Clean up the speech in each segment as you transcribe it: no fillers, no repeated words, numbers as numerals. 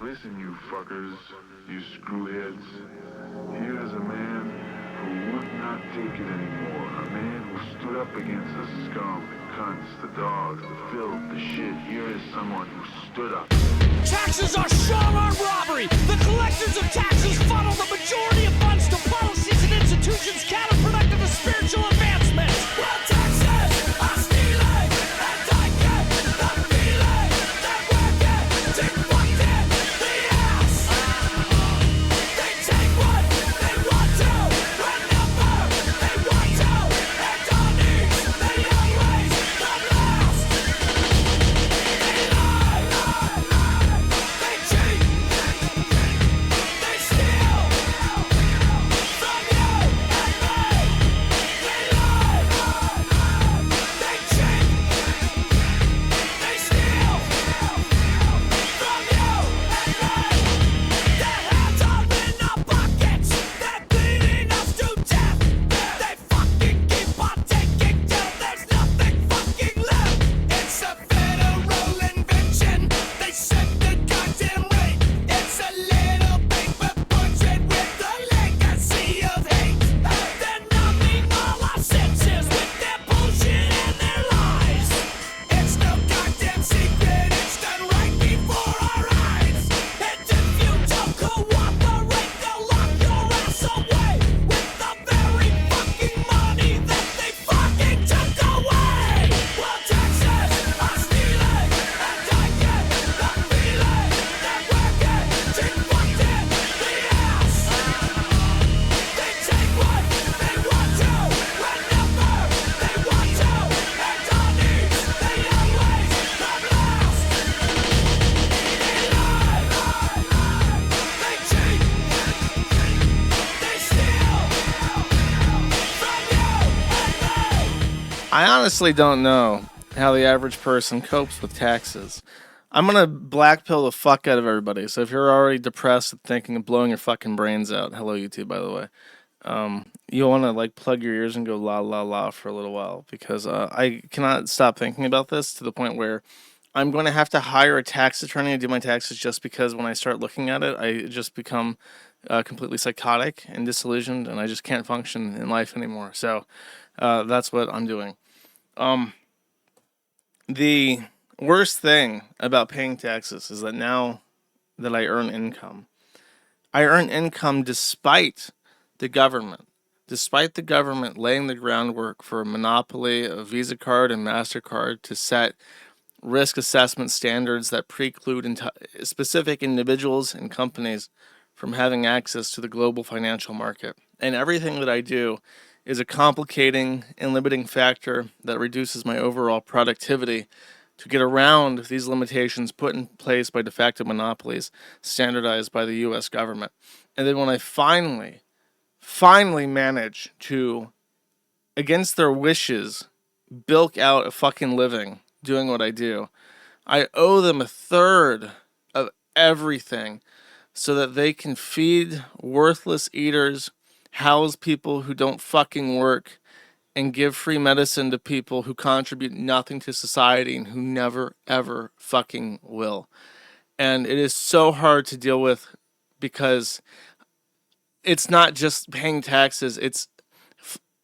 Listen, you fuckers, you screwheads. Here is a man who would not take it anymore. A man who stood up against the scum, the cunts, the dogs, the filth, the shit. Here is someone who stood up. Taxes are strong-arm robbery. The collectors of taxes funnel the majority of funds to policies and institutions counterproductive to spiritual advancement. Well, taxes are stealing, and I get the feeling that we're getting fucked in the ass. They take what they want to, whenever they want to, and on these they always come last. They lie, they cheat, they steal from you and me. They lie, they cheat, they steal from you and me. Their hands are in our pockets, they're bleeding us to death. They fucking keep on taking till there's nothing fucking left. It's a federal invention, they set the goddamn rate. It's a little paper portrait with a legacy of hate. They're numbing all our senses with their bullshit and their lies. It's no goddamn secret, it's done right before our eyes. And if you don't cooperate, they'll lock your ass away with the very fucking money that they fucking took away. Well, taxes are stealing, and I get the feeling that we're getting fucked in the ass. They take what they want to, whenever they want to, and on these they always come last. They lie, they cheat, they steal from you and me. I honestly don't know how the average person copes with taxes. I'm gonna blackpill the fuck out of everybody. So if you're already depressed and thinking of blowing your fucking brains out, hello YouTube, by the way. You want to like plug your ears and go la la la for a little while because I cannot stop thinking about this to the point where I'm going to have to hire a tax attorney to do my taxes just because when I start looking at it, I just become completely psychotic and disillusioned, and I just can't function in life anymore. So that's what I'm doing. The worst thing about paying taxes is that now that I earn income despite the government. Despite the government laying the groundwork for a monopoly of Visa card and MasterCard to set risk assessment standards that preclude specific individuals and companies from having access to the global financial market. And everything that I do is a complicating and limiting factor that reduces my overall productivity to get around these limitations put in place by de facto monopolies standardized by the US government. And then when I finally manage to, against their wishes, bilk out a fucking living doing what I do, I owe them a third of everything so that they can feed worthless eaters, house people who don't fucking work, and give free medicine to people who contribute nothing to society and who never, ever fucking will. And it is so hard to deal with because it's not just paying taxes, it's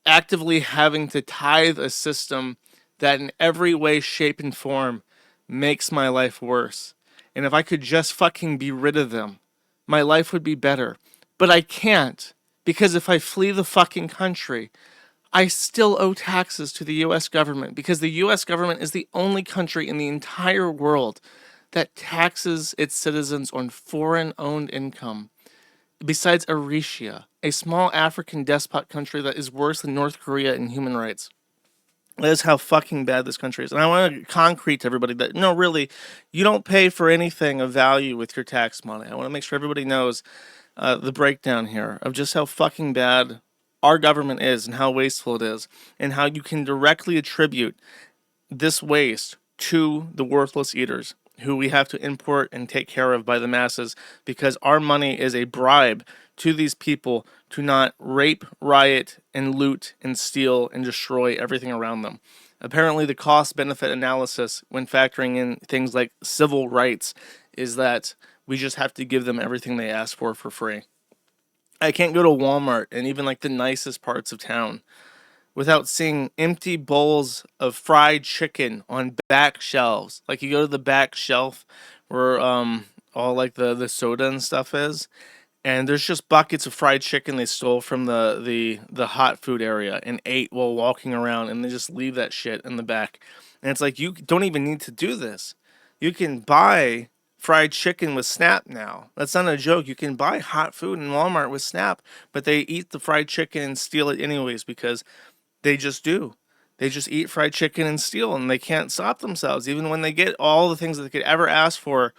actively having to tithe a system that in every way, shape, and form makes my life worse. And if I could just fucking be rid of them, my life would be better. But I can't, because if I flee the fucking country, I still owe taxes to the US government, because the US government is the only country in the entire world that taxes its citizens on foreign-owned income. Besides Eritrea, a small African despot country that is worse than North Korea in human rights. That is how fucking bad this country is. And I want to concrete to everybody that, no, really, you don't pay for anything of value with your tax money. I want to make sure everybody knows the breakdown here of just how fucking bad our government is and how wasteful it is, and how you can directly attribute this waste to the worthless eaters who we have to import and take care of by the masses, because our money is a bribe to these people to not rape, riot, and loot, and steal, and destroy everything around them. Apparently, the cost-benefit analysis when factoring in things like civil rights is that We just have to give them everything they ask for free. I can't go to Walmart and even like the nicest parts of town without seeing empty bowls of fried chicken on back shelves. Like you go to the back shelf where all like the soda and stuff is, and there's just buckets of fried chicken they stole from the hot food area and ate while walking around, and they just leave that shit in the back. And it's like, you don't even need to do this. You can buy fried chicken with Snap now. That's not a joke. You can buy hot food in Walmart with Snap, but they eat the fried chicken and steal it anyways because they just do. They just eat fried chicken and steal, and they can't stop themselves. Even when they get all the things that they could ever ask for,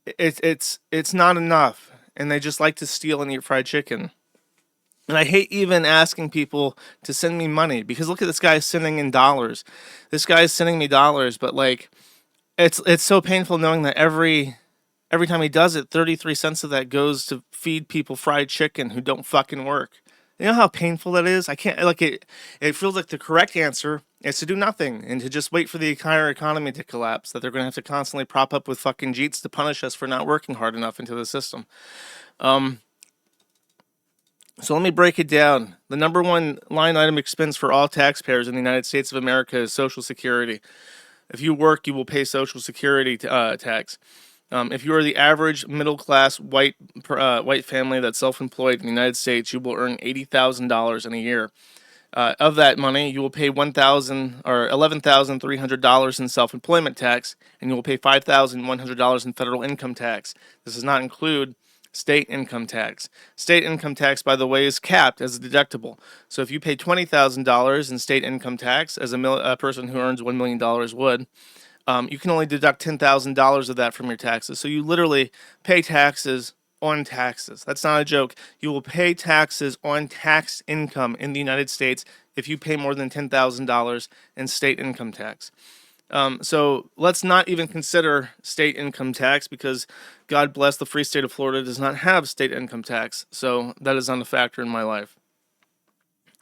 it's not enough, and they just like to steal and eat fried chicken. And I hate even asking people to send me money because look at this guy sending in dollars. This guy is sending me dollars, but like it's so painful knowing that every time he does it, 33 cents of that goes to feed people fried chicken who don't fucking work. You know how painful that is? I can't, like, it feels like the correct answer is to do nothing and to just wait for the entire economy to collapse, that they're going to have to constantly prop up with fucking jeets to punish us for not working hard enough into the system. So let me break it down. The number one line item expense for all taxpayers in the United States of America is Social Security. If you work, you will pay Social Security tax. If you are the average middle-class white family that's self-employed in the United States, you will earn $80,000 in a year. Of that money, you will pay $11,300 in self-employment tax, and you will pay $5,100 in federal income tax. This does not include state income tax. State income tax, by the way, is capped as a deductible. So if you pay $20,000 in state income tax, as a person who earns $1 million would, you can only deduct $10,000 of that from your taxes. So you literally pay taxes on taxes. That's not a joke. You will pay taxes on taxed income in the United States if you pay more than $10,000 in state income tax. So let's not even consider state income tax because God bless the free state of Florida does not have state income tax. So that is not a factor in my life.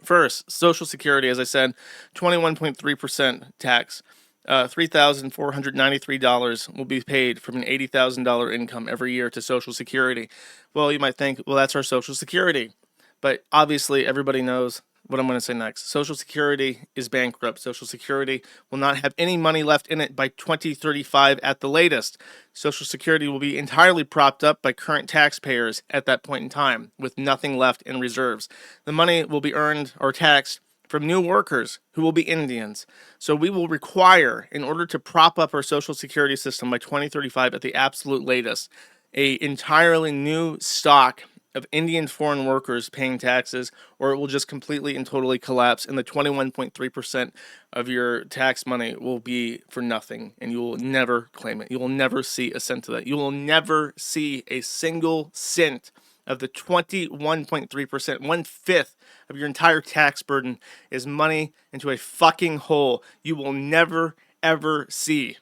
First, Social Security, as I said, 21.3% tax. $3,493 will be paid from an $80,000 income every year to Social Security. Well, you might think, well, that's our Social Security. But obviously, everybody knows what I'm going to say next. Social Security is bankrupt. Social Security will not have any money left in it by 2035 at the latest. Social Security will be entirely propped up by current taxpayers at that point in time, with nothing left in reserves. The money will be earned or taxed from new workers who will be Indians. So we will require, in order to prop up our Social Security system by 2035 at the absolute latest, a entirely new stock of Indian foreign workers paying taxes, or it will just completely and totally collapse, and the 21.3% of your tax money will be for nothing, and you will never claim it. You will never see a cent of that. You will never see a single cent of the 21.3%, 1/5 of your entire tax burden is money into a fucking hole you will never, ever see.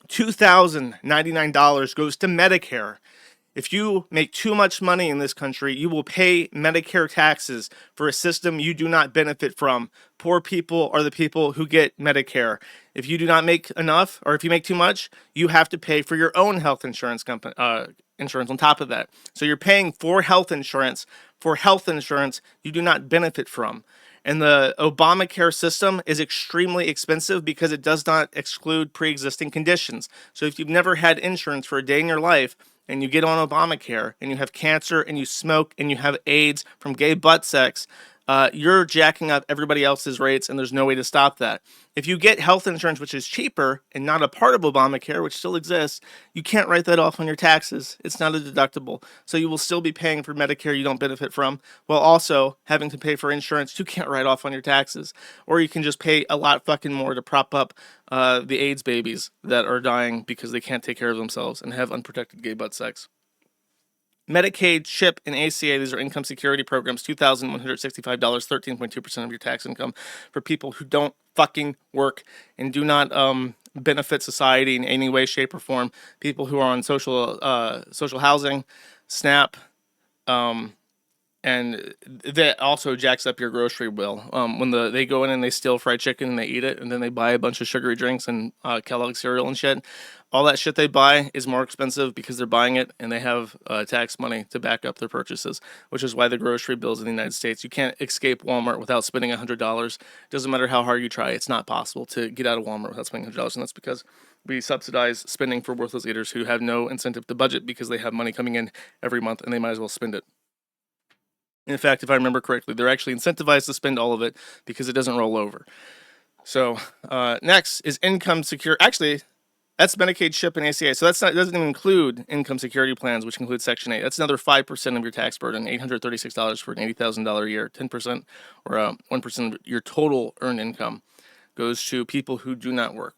$2,099 goes to Medicare. If you make too much money in this country, you will pay Medicare taxes for a system you do not benefit from. Poor people are the people who get Medicare. If you do not make enough, or if you make too much, you have to pay for your own health insurance insurance on top of that. So you're paying for health insurance you do not benefit from. And the Obamacare system is extremely expensive because it does not exclude pre-existing conditions. So if you've never had insurance for a day in your life, and you get on Obamacare, and you have cancer, and you smoke, and you have AIDS from gay butt sex, you're jacking up everybody else's rates, and there's no way to stop that. If you get health insurance, which is cheaper, and not a part of Obamacare, which still exists, you can't write that off on your taxes. It's not a deductible. So you will still be paying for Medicare you don't benefit from, while also having to pay for insurance you can't write off on your taxes. Or you can just pay a lot fucking more to prop up the AIDS babies that are dying because they can't take care of themselves and have unprotected gay butt sex. Medicaid, CHIP, and ACA, these are income security programs, $2,165, 13.2% of your tax income for people who don't fucking work and do not benefit society in any way, shape, or form. People who are on social housing, SNAP, and that also jacks up your grocery bill. When they go in and they steal fried chicken and they eat it, and then they buy a bunch of sugary drinks and Kellogg cereal and shit, all that shit they buy is more expensive because they're buying it and they have tax money to back up their purchases, which is why the grocery bills in the United States, you can't escape Walmart without spending $100. Doesn't matter how hard you try, it's not possible to get out of Walmart without spending $100, and that's because we subsidize spending for worthless leaders who have no incentive to budget because they have money coming in every month and they might as well spend it. In fact, if I remember correctly, they're actually incentivized to spend all of it because it doesn't roll over. So next is income secure. Actually, that's Medicaid, CHIP, and ACA. So doesn't even include income security plans, which include Section 8. That's another 5% of your tax burden, $836 for an $80,000 a year, 10% or 1% of your total earned income goes to people who do not work.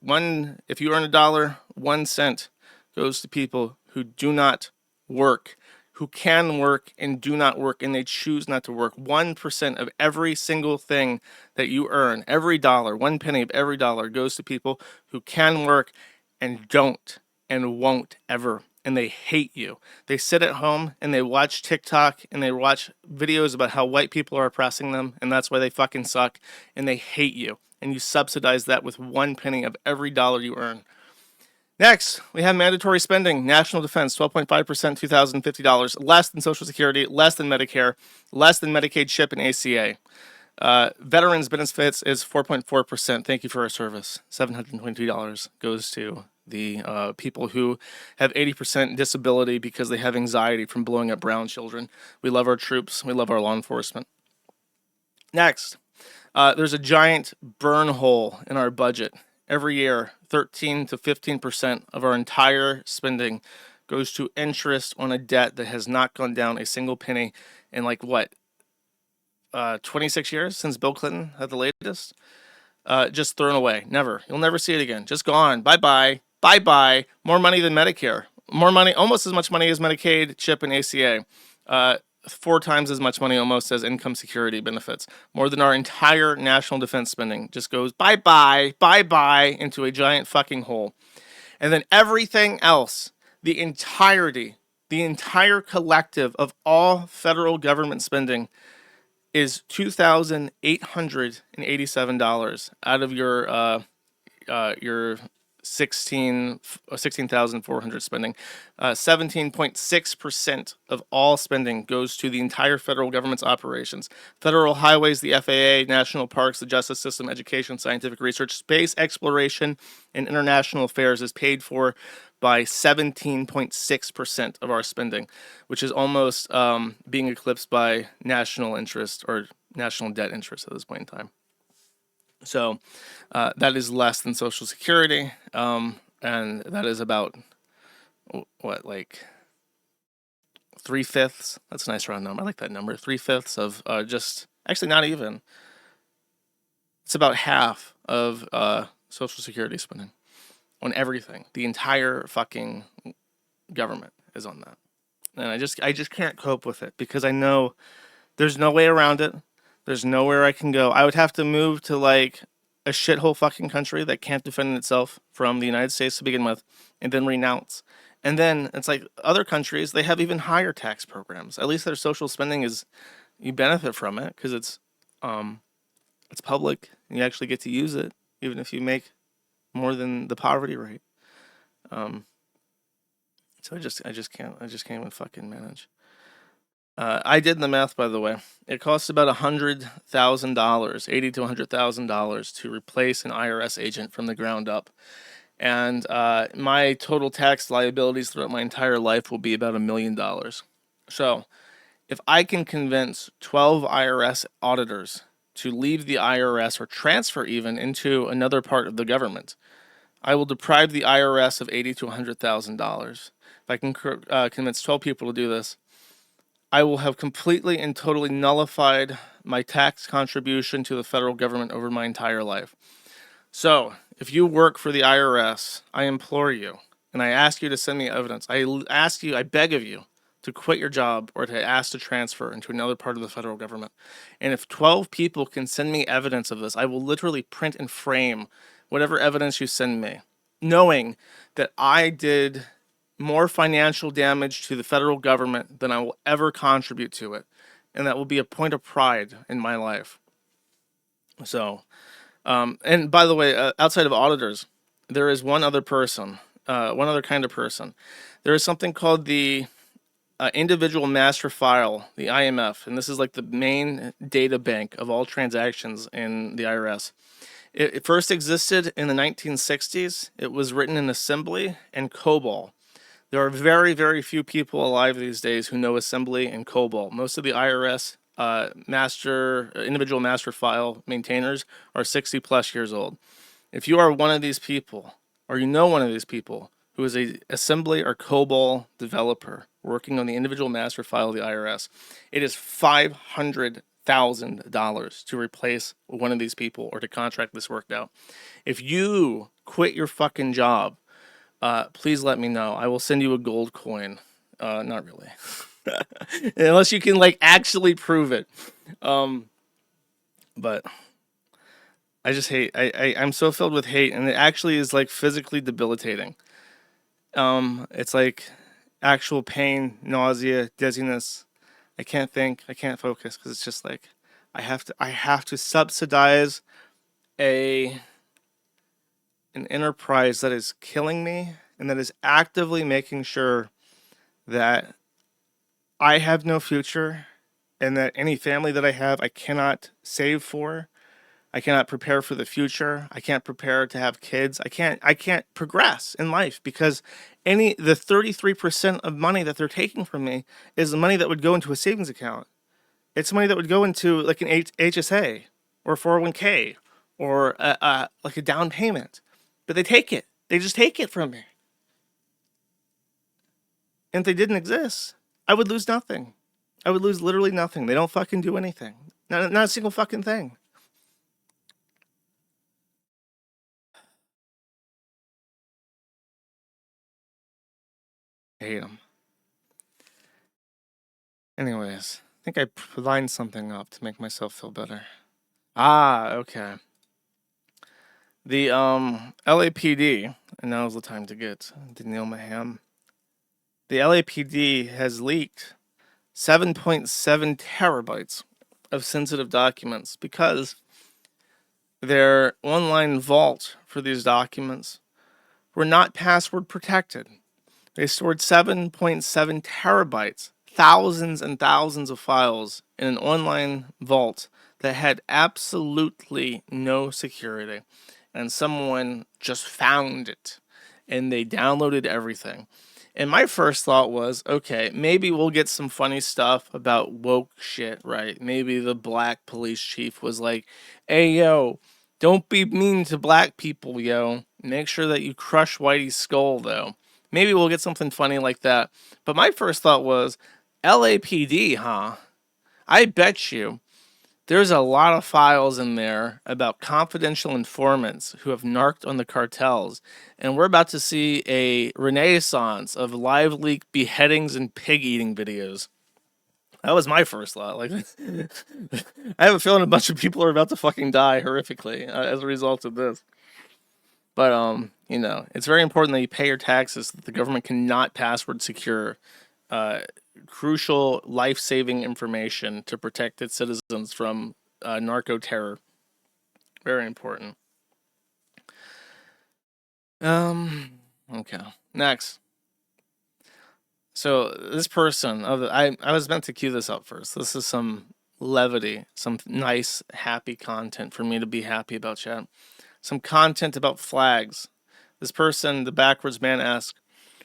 If you earn $1, 1 cent goes to people who do not work, who can work and do not work, and they choose not to work. 1% of every single thing that you earn, every dollar, 1 penny of every dollar goes to people who can work and don't and won't ever. And they hate you. They sit at home and they watch TikTok and they watch videos about how white people are oppressing them, and that's why they fucking suck, and they hate you. And you subsidize that with 1 penny of every dollar you earn. Next, we have mandatory spending. National defense, 12.5%, $2,050. Less than Social Security, less than Medicare, less than Medicaid, CHIP, and ACA. Veterans benefits is 4.4%. Thank you for our service. $722 goes to the people who have 80% disability because they have anxiety from blowing up brown children. We love our troops. We love our law enforcement. Next, there's a giant burn hole in our budget. Every year, 13 to 15% of our entire spending goes to interest on a debt that has not gone down a single penny in 26 years since Bill Clinton had the latest. Just thrown away. Never. You'll never see it again. Just gone. Bye-bye. Bye-bye. More money than Medicare. More money, almost as much money as Medicaid, CHIP, and ACA. 4 times as much money almost as income security benefits. More than our entire national defense spending just goes bye-bye, bye-bye into a giant fucking hole. And then everything else, the entire collective of all federal government spending is $2,887 out of your 16,400 spending. 17.6% of all spending goes to the entire federal government's operations. Federal highways, the FAA, national parks, the justice system, education, scientific research, space exploration, and international affairs is paid for by 17.6% of our spending, which is almost being eclipsed by national interest or national debt interest at this point in time. So that is less than Social Security, and that is about, 3/5? That's a nice round number. I like that number. 3/5 of actually not even. It's about half of Social Security spending on everything. The entire fucking government is on that, and I just can't cope with it because I know there's no way around it. There's nowhere I can go. I would have to move to a shithole fucking country that can't defend itself from the United States to begin with, and then renounce. And then it's like other countries, they have even higher tax programs. At least their social spending you benefit from it because it's public and you actually get to use it, even if you make more than the poverty rate. So I just can't even fucking manage. I did the math, by the way. It costs about $100,000, $80,000 to $100,000 to replace an IRS agent from the ground up. And my total tax liabilities throughout my entire life will be about $1 million. So if I can convince 12 IRS auditors to leave the IRS or transfer even into another part of the government, I will deprive the IRS of $80,000 to $100,000. If I can convince 12 people to do this, I will have completely and totally nullified my tax contribution to the federal government over my entire life. So, if you work for the IRS, I implore you, and I ask you to send me evidence. I beg of you to quit your job or to ask to transfer into another part of the federal government. And if 12 people can send me evidence of this, I will literally print and frame whatever evidence you send me, knowing that I did more financial damage to the federal government than I will ever contribute to it. and that will be a point of pride in my life. So, and by the way, outside of auditors, there is one other person, one other kind of person. There is something called the individual master file, the IMF, and this is like the main data bank of all transactions in the IRS. It first existed in the 1960s. It was written in assembly and COBOL. There are very, very few people alive these days who know assembly and COBOL. Most of the IRS individual master file maintainers are 60 plus years old. If you are one of these people, or you know one of these people who is a assembly or COBOL developer working on the individual master file of the IRS, it is $500,000 to replace one of these people or to contract this work out. If you quit your fucking job, please let me know. I will send you a gold coin. Not really. Unless you can like actually prove it. But I just hate. I'm so filled with hate, and it actually is like physically debilitating. It's like actual pain, nausea, dizziness. I can't think. I can't focus because it's just like I have to subsidize an enterprise that is killing me and that is actively making sure that I have no future and that any family that I have I cannot save for. I cannot prepare for the future. I can't prepare to have kids. I can't progress in life because the 33% of money that they're taking from me is the money that would go into a savings account. It's money that would go into like an HSA or 401k or like a down payment. But they take it. They just take it from me. And if they didn't exist, I would lose nothing. I would lose literally nothing. They don't fucking do anything. Not a single fucking thing. I hate them. Anyways, I think I lined something up to make myself feel better. Okay. The LAPD, and now's the time to get to Neil Maham. The LAPD has leaked 7.7 terabytes of sensitive documents because their online vault for these documents were not password protected. They stored 7.7 terabytes, thousands and thousands of files in an online vault that had absolutely no security. And someone just found it and they downloaded everything. And my first thought was, okay, maybe we'll get some funny stuff about woke shit, right? Maybe the black police chief was like, hey, yo, don't be mean to black people, yo. Make sure that you crush Whitey's skull, though. Maybe we'll get something funny like that. But my first thought was, LAPD, huh? I bet you there's a lot of files in there about confidential informants who have narked on the cartels. And we're about to see a renaissance of live leak beheadings and pig eating videos. That was my first thought. Like, I have a feeling a bunch of people are about to fucking die horrifically as a result of this. But it's very important that you pay your taxes. That the government cannot password secure crucial life-saving information to protect its citizens from narco terror. Very important. Okay. Next. So this person, I was meant to cue this up first. This is some levity, some nice, happy content for me to be happy about, chat. Some content about flags. This person, the backwards man, asks,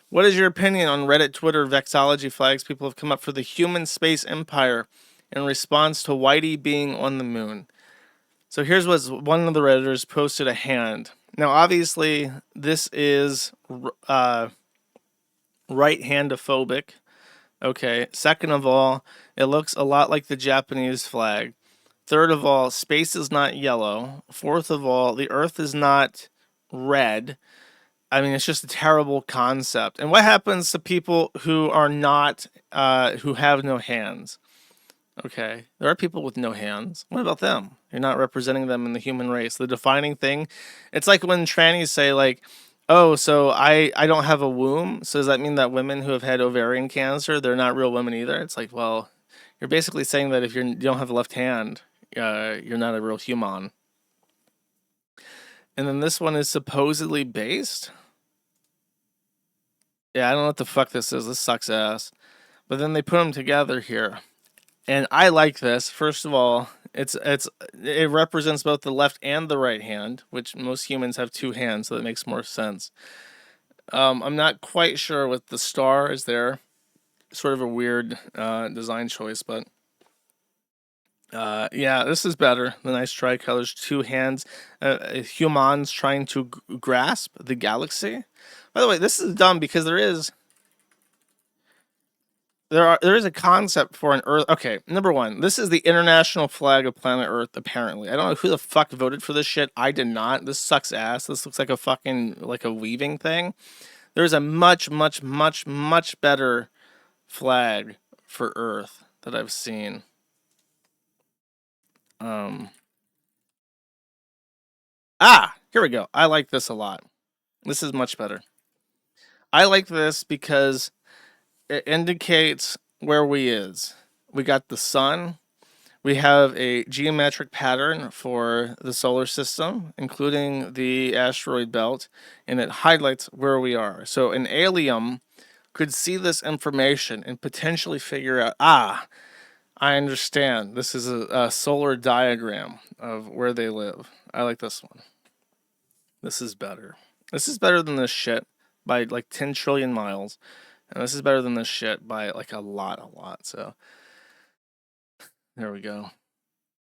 what is your opinion on Reddit, Twitter, Vexillology flags people have come up for the human space empire in response to Whitey being on the moon? So here's what one of the Redditors posted a hand. Now, obviously, this is right-handophobic. Okay. Second of all, it looks a lot like the Japanese flag. Third of all, space is not yellow. Fourth of all, the earth is not red. I mean, it's just a terrible concept. And what happens to people who are not, who have no hands? Okay, there are people with no hands. What about them? You're not representing them in the human race. The defining thing, it's like when trannies say like, oh, so I don't have a womb. So does that mean that women who have had ovarian cancer, they're not real women either? It's like, well, You're basically saying that if you don't have a left hand, you're not a real human. And then this one is supposedly based. Yeah, I don't know what the fuck this is. This sucks ass. But then they put them together here, and I like this. First of all, it represents both the left and the right hand, which most humans have two hands, so that makes more sense. I'm not quite sure what the star is there. Sort of a weird design choice, but yeah, this is better. The nice tricolors, two hands, humans trying to grasp the galaxy. By the way, this is dumb because there is a concept for an Earth. Okay, number one, this is the international flag of planet Earth. Apparently, I don't know who the fuck voted for this shit. I did not. This sucks ass. This looks like a fucking like a weaving thing. There's a much, much, much, much better flag for Earth that I've seen. Here we go. I like this a lot. This is much better. I like this because it indicates where we is. We got the sun. We have a geometric pattern for the solar system, including the asteroid belt, and it highlights where we are. So an alien could see this information and potentially figure out, I understand. This is a solar diagram of where they live. I like this one. This is better. This is better than this shit by like 10 trillion miles. And this is better than this shit by like a lot. So there we go.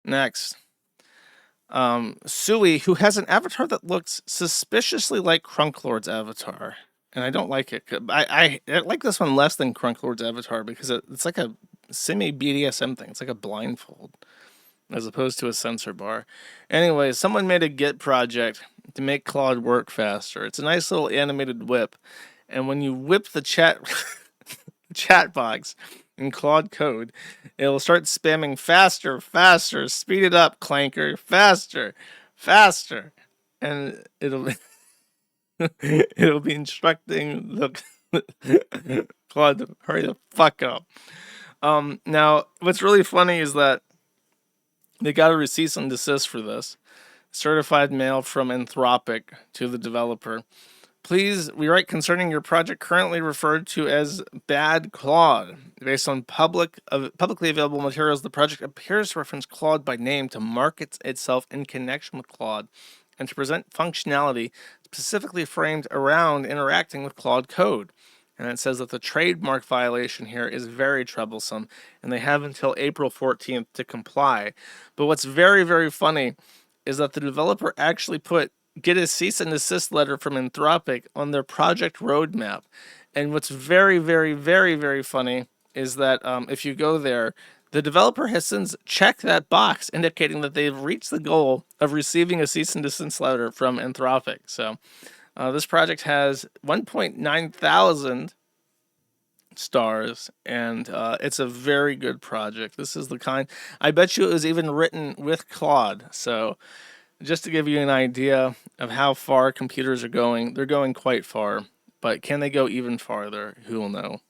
Next. Sui, who has an avatar that looks suspiciously like Crunklord's avatar. And I don't like it. I like this one less than Crunklord's avatar because it's like a semi-BDSM thing. It's like a blindfold as opposed to a sensor bar. Anyway, someone made a Git project to make Claude work faster. It's a nice little animated whip. And when you whip the chat box in Claude code, it'll start spamming faster, speed it up, Clanker, faster, and it'll it'll be instructing the Claude to hurry the fuck up. Now, what's really funny is that they got a cease and desist for this. Certified mail from Anthropic to the developer. Please, we write concerning your project currently referred to as Bad Claude. Based on publicly available materials, the project appears to reference Claude by name to market itself in connection with Claude and to present functionality specifically framed around interacting with Claude code. And it says that the trademark violation here is very troublesome, and they have until April 14th to comply. But what's very, very funny is that the developer actually get a cease and desist letter from Anthropic on their project roadmap. And what's very, very, very, very funny is that if you go there, the developer has since checked that box indicating that they've reached the goal of receiving a cease and desist letter from Anthropic. So this project has 1.9 thousand stars, and it's a very good project. This is the kind, I bet you it was even written with Claude. So just to give you an idea of how far computers are going, they're going quite far, but can they go even farther? Who will know?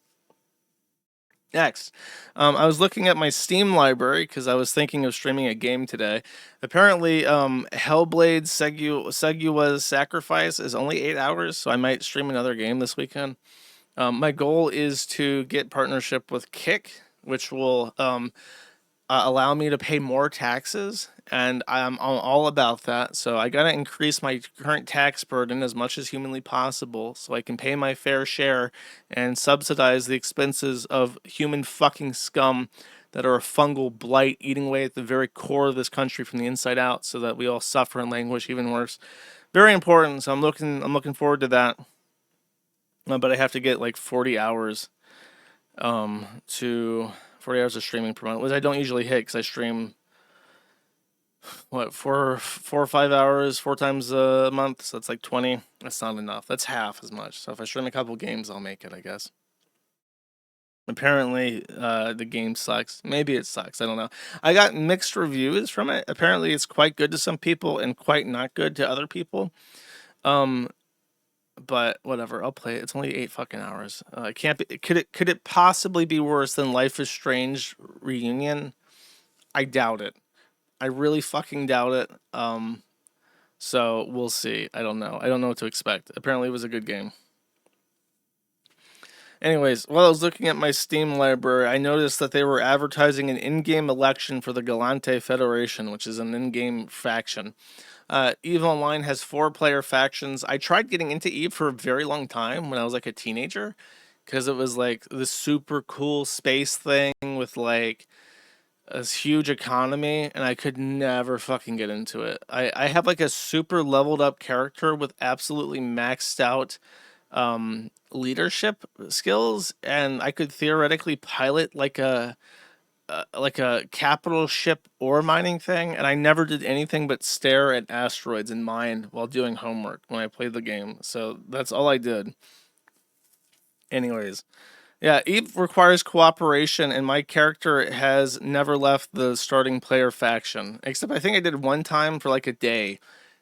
Next, I was looking at my Steam library because I was thinking of streaming a game today. Apparently, Hellblade Segua's Sacrifice is only 8 hours, so I might stream another game this weekend. My goal is to get partnership with Kick, which will allow me to pay more taxes, and I'm all about that. So I gotta increase my current tax burden as much as humanly possible so I can pay my fair share and subsidize the expenses of human fucking scum that are a fungal blight eating away at the very core of this country from the inside out, so that we all suffer and languish even worse. Very important. So I'm looking forward to that. But I have to get like 40 hours to 40 hours of streaming per month, which I don't usually hit because I stream four or 5 hours 4 times a month, so that's like 20. That's not enough. That's half as much. So if I stream a couple games, I'll make it, I guess. Apparently the game sucks. Maybe it sucks, I don't know. I got mixed reviews from it. Apparently it's quite good to some people and quite not good to other people. but whatever. I'll play it. It's only 8 fucking hours. It can't be. Could it possibly be worse than Life is Strange Reunion? I doubt it. I really fucking doubt it. So we'll see. I don't know. I don't know what to expect. Apparently, it was a good game. Anyways, while I was looking at my Steam library, I noticed that they were advertising an in-game election for the Galante Federation, which is an in-game faction. EVE Online has 4-player factions. I tried getting into EVE for a very long time when I was like a teenager, because it was like this super cool space thing with like this huge economy, and I could never fucking get into it. I have like a super leveled up character with absolutely maxed out leadership skills, and I could theoretically pilot like a capital ship ore mining thing, and I never did anything but stare at asteroids and mine while doing homework when I played the game. So that's all I did. Anyways, yeah, Eve requires cooperation, and my character has never left the starting player faction, except I think I did one time for like a day,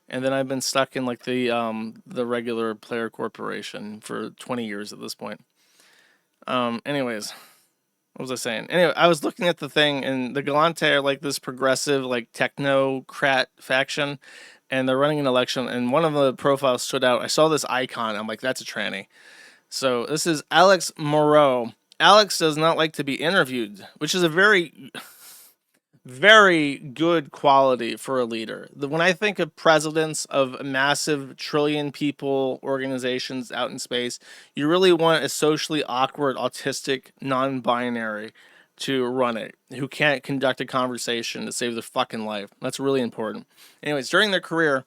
and then I've been stuck in like the regular player corporation for 20 years at this point. Anyways, what was I saying? Anyway, I was looking at the thing, and the Galante are like this progressive, like technocrat faction, and they're running an election. And one of the profiles stood out. I saw this icon. I'm like, that's a tranny. So this is Alex Moreau. Alex does not like to be interviewed, which is a very, very good quality for a leader. When I think of presidents of massive trillion people organizations out in space, you really want a socially awkward, autistic, non-binary to run it, who can't conduct a conversation to save their fucking life. That's really important. Anyways, during their career,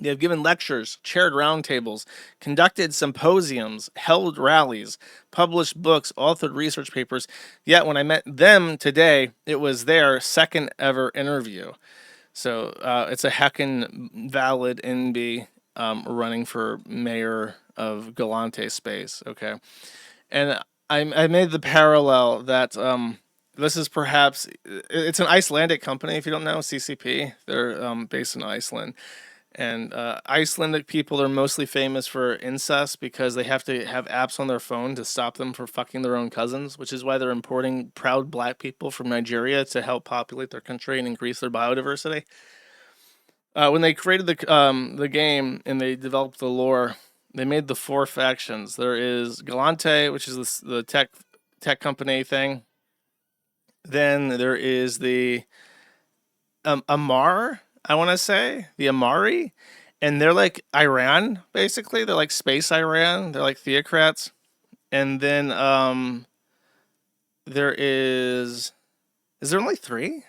they have given lectures, chaired roundtables, conducted symposiums, held rallies, published books, authored research papers. Yet when I met them today, it was their second ever interview. So it's a heckin' valid NB running for mayor of Galante Space. Okay. And I made the parallel that this is perhaps, it's an Icelandic company, if you don't know, CCP. They're based in Iceland. And Icelandic people are mostly famous for incest because they have to have apps on their phone to stop them from fucking their own cousins, which is why they're importing proud black people from Nigeria to help populate their country and increase their biodiversity. When they created the game and they developed the lore, they made the 4 factions. There is Galante, which is the tech company thing. Then there is the Amar, I want to say, the Amari, and they're like Iran, basically. They're like space Iran. They're like theocrats. And then there is there only 3?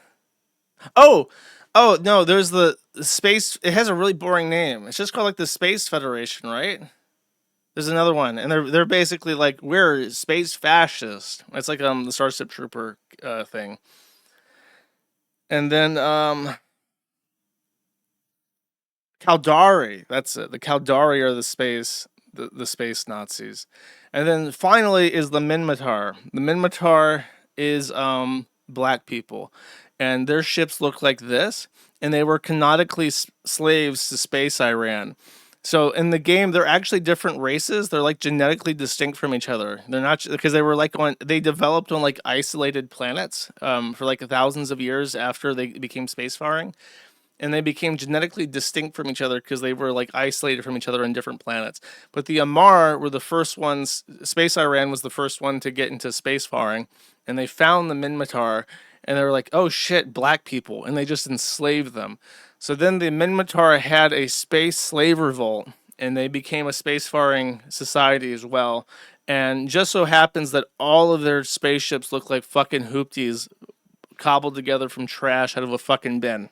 Oh, oh no, there's the space. It has a really boring name. It's just called like the Space Federation, right? There's another one, and they're basically like, we're space fascist. It's like the Starship Trooper thing. And then Caldari, that's it. The Caldari are the space Nazis. And then finally is the Minmatar. The Minmatar is black people, and their ships look like this, and they were canonically slaves to space Iran. So in the game, they're actually different races. They're like genetically distinct from each other. They're not, because they were like they developed on like isolated planets for like thousands of years after they became spacefaring, and they became genetically distinct from each other because they were like isolated from each other on different planets. But the Amar were the first ones. Space Iran was the first one to get into spacefaring, and they found the Minmatar, and they were like, "Oh shit, black people," and they just enslaved them. So then the Minmatar had a space slave revolt, and they became a spacefaring society as well. And just so happens that all of their spaceships look like fucking hoopties cobbled together from trash out of a fucking bin.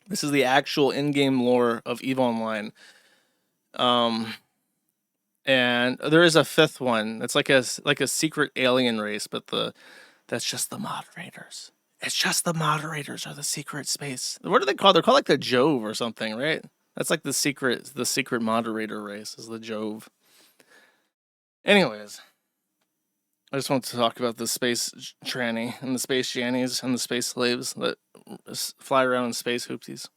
This is the actual in-game lore of EVE Online. And there is a 5th one. It's like a secret alien race, but that's just the moderators. It's just the moderators are the secret space. What are they called? They're called like the Jove or something, right? That's like the secret moderator race is the Jove. Anyways, I just want to talk about the space tranny and the space jannies and the space slaves that fly around in space hoopsies.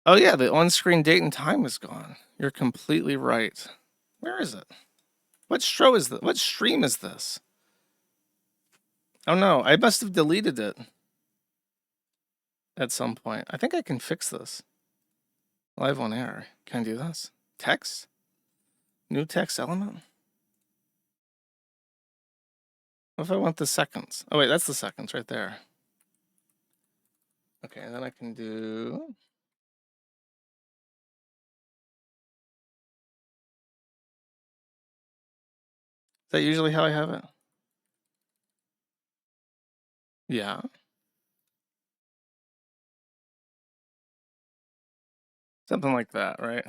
Oh yeah, the on-screen date and time is gone. You're completely right. Where is it? What show is this? What stream is this? Oh no, I must have deleted it at some point. I think I can fix this. Live on air. Can I do this? Text? New text element? What if I want the seconds? Oh wait, that's the seconds right there. Okay, then I can do... Is that usually how I have it? Yeah. Something like that, right?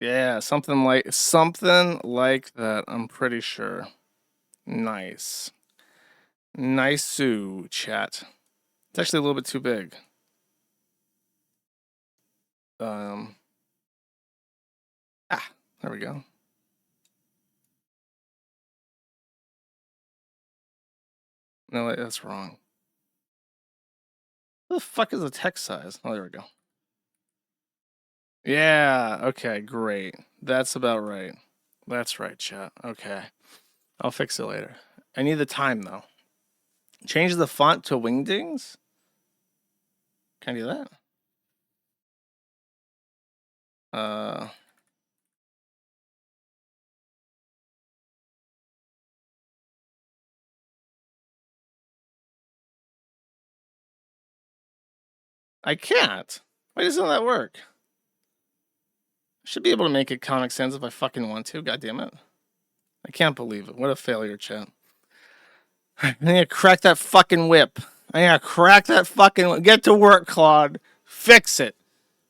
Yeah, something like that, I'm pretty sure. Nice. Nice-oo, chat. It's actually a little bit too big. There we go. No, wait, that's wrong. What the fuck is the text size? Oh, there we go. Yeah, okay, great. That's about right. That's right, chat. Okay. I'll fix it later. I need the time, though. Change the font to Wingdings? Can I do that? I can't. Why doesn't that work? I should be able to make it Comic Sans if I fucking want to. God damn it. I can't believe it. What a failure, chat. I need to crack that fucking whip. I need to crack that fucking whip. Get to work, Claude. Fix it.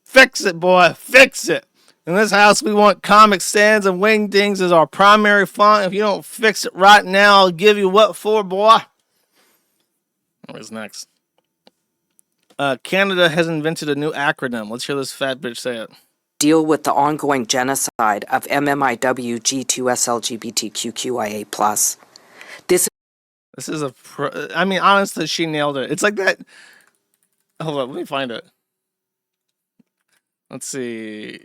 Fix it, boy. Fix it. In this house, we want Comic Sans and Wingdings as our primary font. If you don't fix it right now, I'll give you what for, boy? What's next? Canada has invented a new acronym. Let's hear this fat bitch say it. Deal with the ongoing genocide of MMIW G2SLGBTQQIA+. This is a... I mean, honestly, she nailed it. It's like that... Hold on, let me find it. Let's see.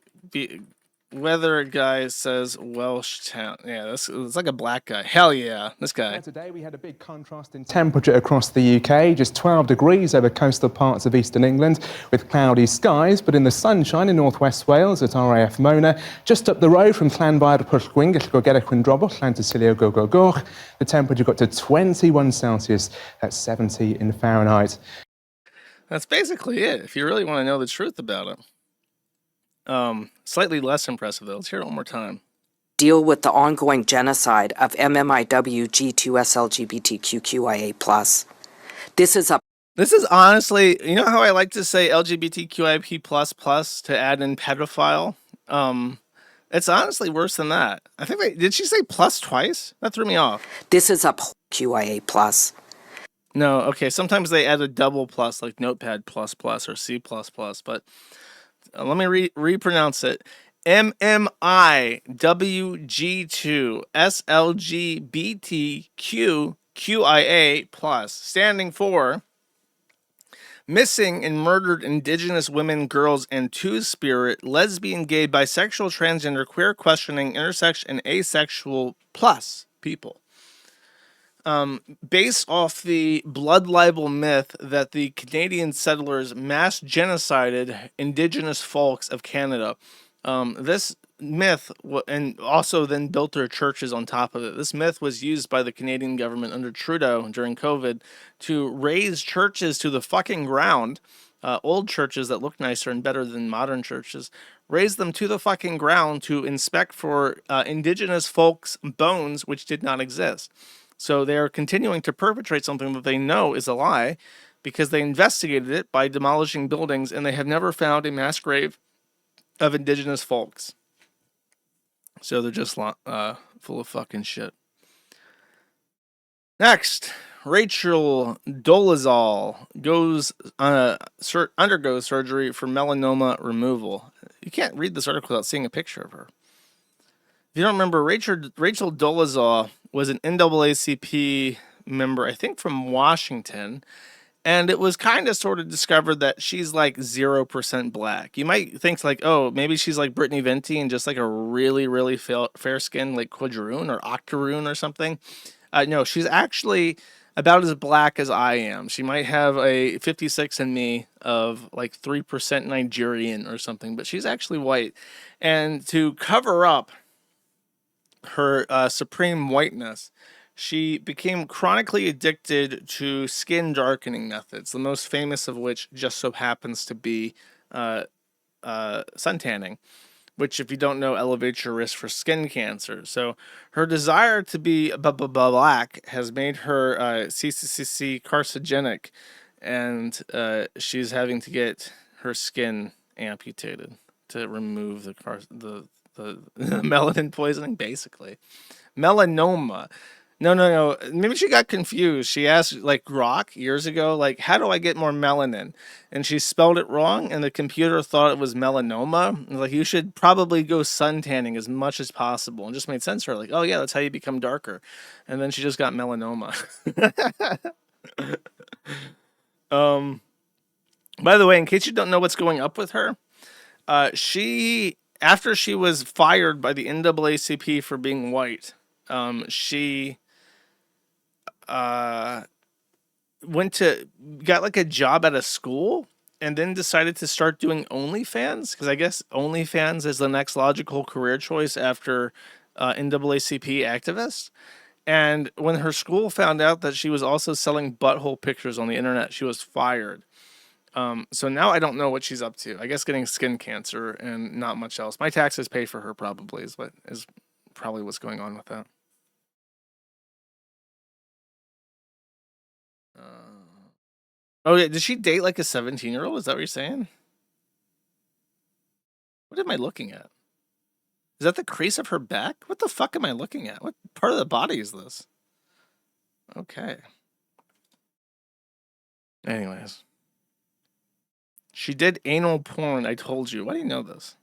Whether guy says Welsh town. Yeah, it's like a black guy. Hell yeah, this guy. Today we had a big contrast in temperature across the UK, just 12 degrees over coastal parts of eastern England with cloudy skies, but in the sunshine in northwest Wales at RAF Mona, just up the road from Llanfair Pwllgwyn, Gellgogera Quindrobwll, Llantysilio Gogogoch, the temperature got to 21 Celsius, that's 70 in Fahrenheit. That's basically it, if you really want to know the truth about it. Slightly less impressive though. Let's hear it one more time. Deal with the ongoing genocide of MMIW G2SLGBTQQIA+. This is honestly, you know how I like to say LGBTQIP++ to add in pedophile? It's honestly worse than that. I think did she say plus twice? That threw me off. This is a QIA+. No, okay, sometimes they add a double plus like Notepad++ or C++, but let me repronounce it. MMIWG2SLGBTQQIA+, standing for Missing and Murdered Indigenous Women, Girls, and Two-Spirit, Lesbian, Gay, Bisexual, Transgender, Queer, Questioning, Intersex, and Asexual plus people. Based off the blood libel myth that the Canadian settlers mass genocided Indigenous folks of Canada. This myth, and also then built their churches on top of it. This myth was used by the Canadian government under Trudeau during COVID to raise churches to the fucking ground. Old churches that look nicer and better than modern churches, raise them to the fucking ground to inspect for Indigenous folks' bones, which did not exist. So they are continuing to perpetrate something that they know is a lie because they investigated it by demolishing buildings and they have never found a mass grave of Indigenous folks. So they're just full of fucking shit. Next, Rachel Dolezal undergoes surgery for melanoma removal. You can't read this article without seeing a picture of her. If you don't remember, Rachel Dolezal was an NAACP member, I think from Washington, And it was kind of sort of discovered that she's like 0% black. You might think like, oh, maybe she's like Brittany Venti and just like a really, really fair skin, like Quadroon or Octoroon or something. No, she's actually about as black as I am. She might have a 56 in me of like 3% Nigerian or something, but she's actually white. And to cover up her supreme whiteness, she became chronically addicted to skin darkening methods, the most famous of which just so happens to be sun tanning, which, if you don't know, elevates your risk for skin cancer. So her desire to be black has made her CCCC carcinogenic, and she's having to get her skin amputated to remove the melanin poisoning, basically. Melanoma. No. Maybe she got confused. She asked, like, Grok years ago, like, how do I get more melanin? And she spelled it wrong, and the computer thought it was melanoma. And like, you should probably go sun tanning as much as possible. And just made sense to her. Like, oh, yeah, that's how you become darker. And then she just got melanoma. By the way, in case you don't know what's going up with her, after she was fired by the NAACP for being white, she got like a job at a school and then decided to start doing OnlyFans, because I guess OnlyFans is the next logical career choice after NAACP activist. And when her school found out that she was also selling butthole pictures on the internet, she was fired. So now I don't know what she's up to. I guess getting skin cancer and not much else. My taxes pay for her, probably, is probably what's going on with that. Oh yeah, did she date like a 17-year-old? Is that what you're saying? What am I looking at? Is that the crease of her back? What the fuck am I looking at? What part of the body is this? Okay. Anyways. She did anal porn, I told you. Why do you know this?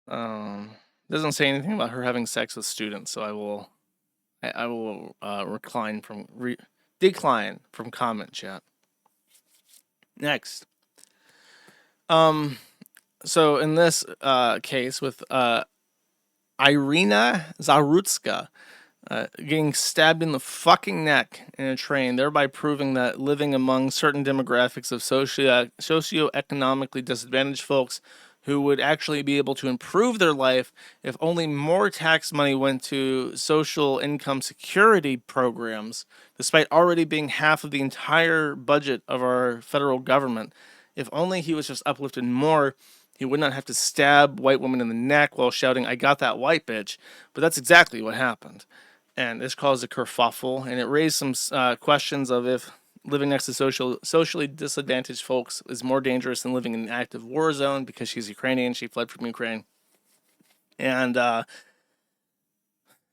Doesn't say anything about her having sex with students, so I will decline from comment chat. Next. So in this case with Irina Zarutska getting stabbed in the fucking neck in a train, thereby proving that living among certain demographics of socioeconomically disadvantaged folks who would actually be able to improve their life if only more tax money went to social income security programs, despite already being half of the entire budget of our federal government. If only he was just uplifted more, he would not have to stab white women in the neck while shouting, "I got that white bitch." But that's exactly what happened. And this caused a kerfuffle, and it raised some questions of if living next to socially disadvantaged folks is more dangerous than living in an active war zone, because she's Ukrainian, she fled from Ukraine. And,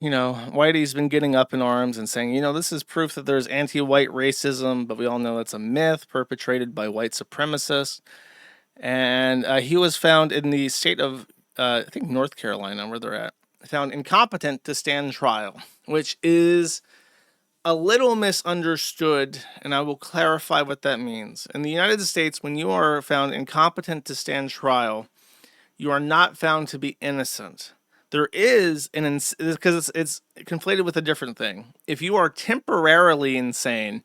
Whitey's been getting up in arms and saying, this is proof that there's anti-white racism, but we all know it's a myth perpetrated by white supremacists. And he was found in the state of, I think, North Carolina, where they're at, found incompetent to stand trial, which is a little misunderstood, and I will clarify what that means. In the United States, when you are found incompetent to stand trial, you are not found to be innocent. There is because it's conflated with a different thing. If you are temporarily insane,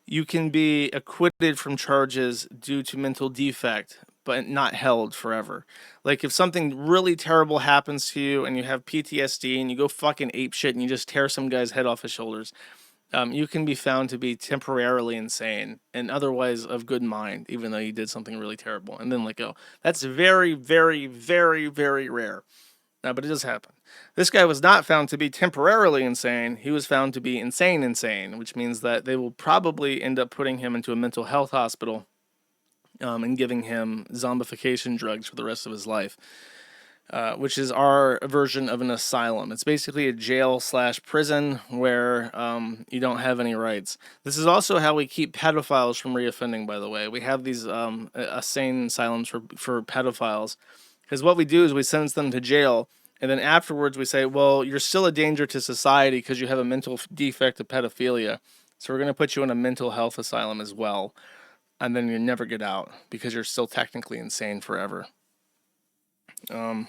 you can be acquitted from charges due to mental defect, but not held forever. Like if something really terrible happens to you and you have PTSD and you go fucking ape shit and you just tear some guy's head off his shoulders, you can be found to be temporarily insane and otherwise of good mind, even though you did something really terrible, and then let go. That's very, very, very, very rare. But it does happen. This guy was not found to be temporarily insane. He was found to be insane, which means that they will probably end up putting him into a mental health hospital and giving him zombification drugs for the rest of his life, which is our version of an asylum. It's basically a jail/prison where you don't have any rights. This is also how we keep pedophiles from reoffending, by the way. We have these insane asylums for pedophiles, because what we do is we sentence them to jail, And then afterwards we say, well, you're still a danger to society because you have a mental defect of pedophilia. So we're going to put you in a mental health asylum as well. And then you never get out because you're still technically insane forever. In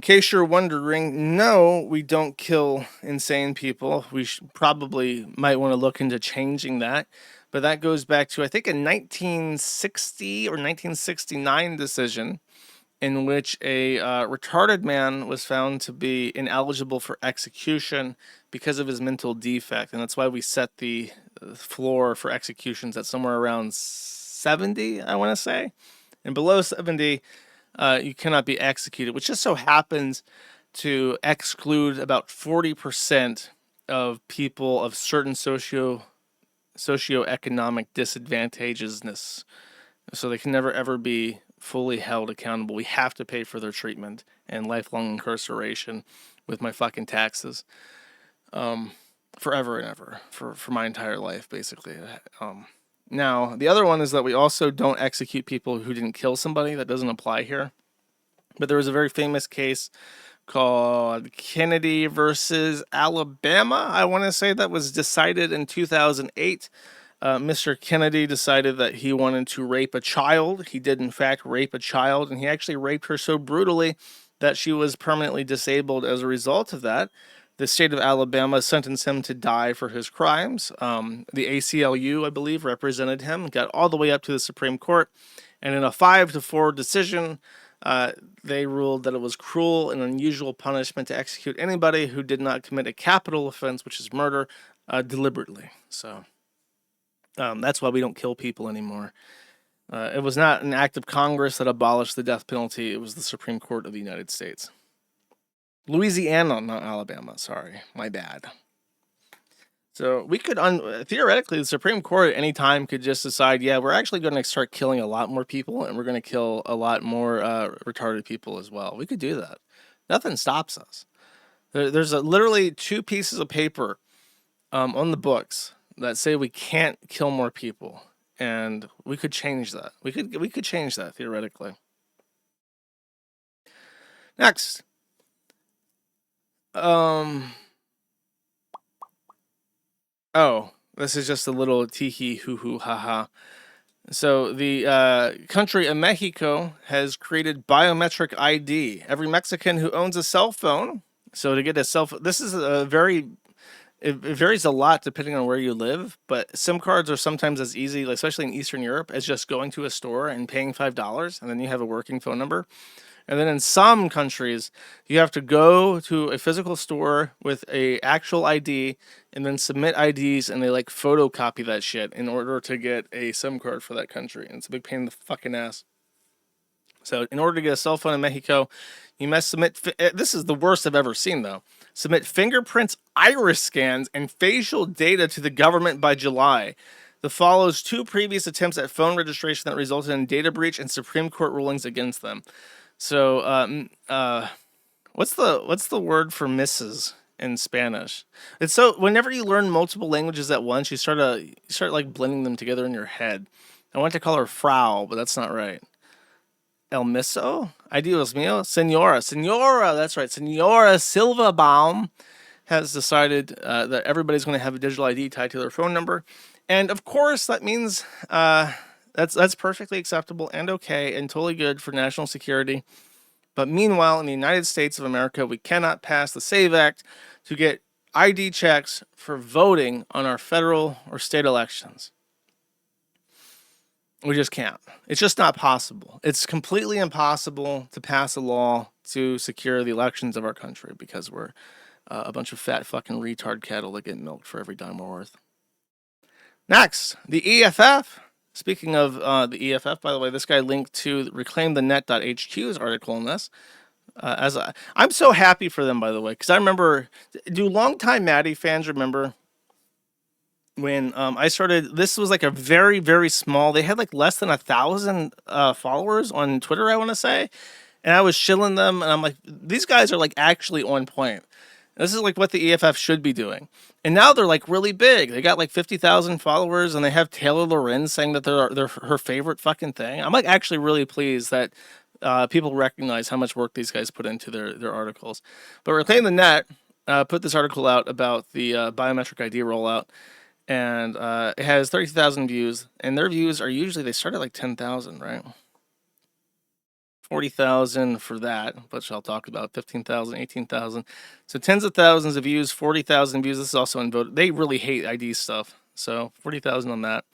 case you're wondering, no, we don't kill insane people. We probably might want to look into changing that. But that goes back to, I think, a 1960 or 1969 decision in which a retarded man was found to be ineligible for execution because of his mental defect. And that's why we set the floor for executions at somewhere around 70, I want to say. And below 70, you cannot be executed, which just so happens to exclude about 40% of people of certain socioeconomic disadvantageousness. So they can never ever be fully held accountable. We have to pay for their treatment and lifelong incarceration with my fucking taxes. Forever and ever. For my entire life, basically. Now, the other one is that we also don't execute people who didn't kill somebody. That doesn't apply here. But there was a very famous case called Kennedy versus Alabama, I want to say, that was decided in 2008. Mr. Kennedy decided that he wanted to rape a child. He did, in fact, rape a child, and he actually raped her so brutally that she was permanently disabled as a result of that. The state of Alabama sentenced him to die for his crimes. The ACLU, I believe, represented him, got all the way up to the Supreme Court, and in a 5-4 decision, they ruled that it was cruel and unusual punishment to execute anybody who did not commit a capital offense, which is murder, deliberately. So that's why we don't kill people anymore. It was not an act of Congress that abolished the death penalty. It was the Supreme Court of the United States. Louisiana, not Alabama. Sorry, my bad. So we could, theoretically, the Supreme Court at any time could just decide, yeah, we're actually going to start killing a lot more people, and we're going to kill a lot more retarded people as well. We could do that. Nothing stops us. There's literally 2 pieces of paper on the books that say we can't kill more people, and we could change that. We could change that theoretically. Next. Oh, this is just a little teehee hoo hoo ha ha. So the country of Mexico has created biometric ID. Every Mexican who owns a cell phone, so to get a cell phone, this is it varies a lot depending on where you live, but SIM cards are sometimes as easy, especially in Eastern Europe, as just going to a store and paying $5, and then you have a working phone number. And then in some countries, you have to go to a physical store with a actual ID and then submit IDs, and they like photocopy that shit in order to get a SIM card for that country. And it's a big pain in the fucking ass. So in order to get a cell phone in Mexico, you must submit, this is the worst I've ever seen though, submit fingerprints, iris scans, and facial data to the government by July. The follows 2 previous attempts at phone registration that resulted in data breach and Supreme Court rulings against them. So, what's the word for Mrs. in Spanish? It's so whenever you learn multiple languages at once, you start like blending them together in your head. I want to call her Frau, but that's not right. El Miso? Ay Dios mío, Senora. That's right, Senora Silvabaum has decided that everybody's going to have a digital ID tied to their phone number, and of course that means That's perfectly acceptable and okay and totally good for national security. But meanwhile, in the United States of America, we cannot pass the SAVE Act to get ID checks for voting on our federal or state elections. We just can't. It's just not possible. It's completely impossible to pass a law to secure the elections of our country because we're a bunch of fat fucking retard cattle that get milked for every dime we're worth. Next, the EFF. Speaking of the EFF, by the way, this guy linked to reclaimthenet.hq's article in this. I'm so happy for them, by the way, because I remember, do longtime Maddie fans remember when I started? This was like a very, very small, they had like less than 1,000 followers on Twitter, I want to say. And I was shilling them, and I'm like, these guys are like actually on point. This is like what the EFF should be doing. And now they're like really big. They got like 50,000 followers, and they have Taylor Lorenz saying that they're her favorite fucking thing. I'm like actually really pleased that people recognize how much work these guys put into their articles. But Reclaim the Net put this article out about the biometric ID rollout, and it has 30,000 views, and their views are usually, they start at like 10,000, right? 40,000 for that, which I'll talk about, 15,000, 18,000. So tens of thousands of views, 40,000 views. This is also in vote. They really hate ID stuff. So 40,000 on that.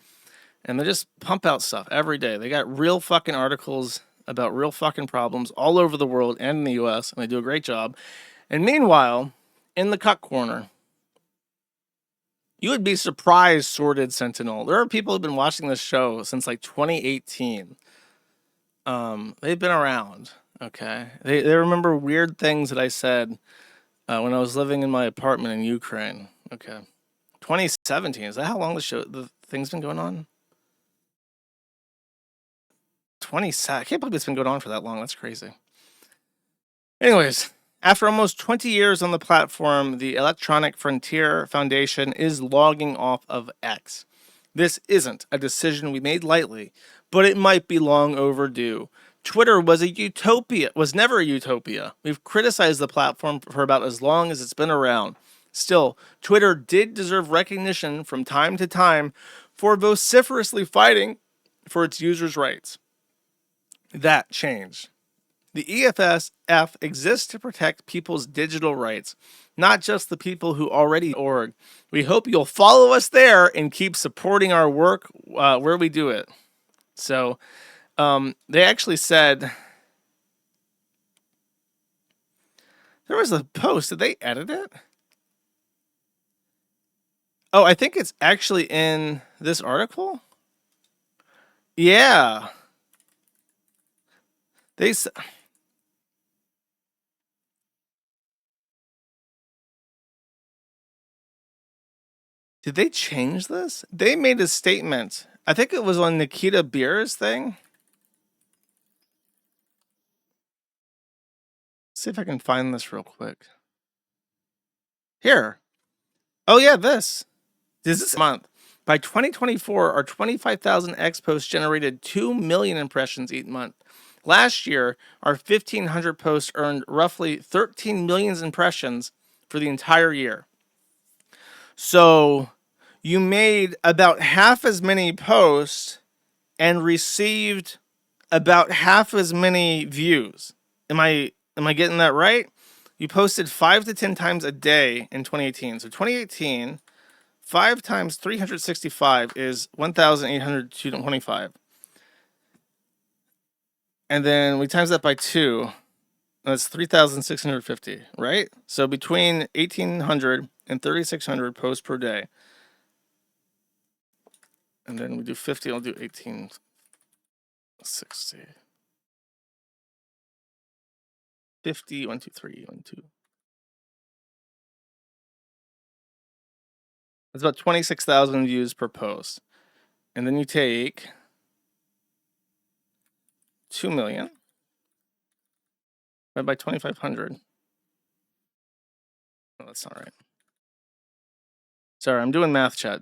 And they just pump out stuff every day. They got real fucking articles about real fucking problems all over the world and in the US, and they do a great job. And meanwhile, in the cut corner, you would be surprised, Sordid Sentinel. There are people who've been watching this show since like 2018. They've been around, okay? They remember weird things that I said when I was living in my apartment in Ukraine, okay? 2017, is that how long the thing's been going on? 27, I can't believe it's been going on for that long, that's crazy. Anyways, after almost 20 years on the platform, the Electronic Frontier Foundation is logging off of X. This isn't a decision we made lightly, but it might be long overdue. Twitter was never a utopia. We've criticized the platform for about as long as it's been around. Still, Twitter did deserve recognition from time to time for vociferously fighting for its users' rights. That changed. The EFSF exists to protect people's digital rights, not just the people who already org. We hope you'll follow us there and keep supporting our work where we do it. So they actually said, there was a post, did they edit it? Oh, I think it's actually in this article. Yeah. Did they change this? They made a statement. I think it was on Nikita Beer's thing. See if I can find this real quick. Here. Oh yeah, this is month. By 2024, our 25,000 X posts generated 2 million impressions each month. Last year, our 1,500 posts earned roughly 13 million impressions for the entire year. So you made about half as many posts and received about half as many views. Am I getting that right? You posted 5 to 10 times a day in 2018. So 2018, 5 times 365 is 1,825. And then we times that by 2. That's 3,650, right? So between 1,800 and 3,600 posts per day. And then we do 50, I'll do 1,860. 50, 1, 2, 3, 1, 2. That's about 26,000 views per post. And then you take 2 million divided by 2,500. Oh, that's not right. Sorry, I'm doing math, chat.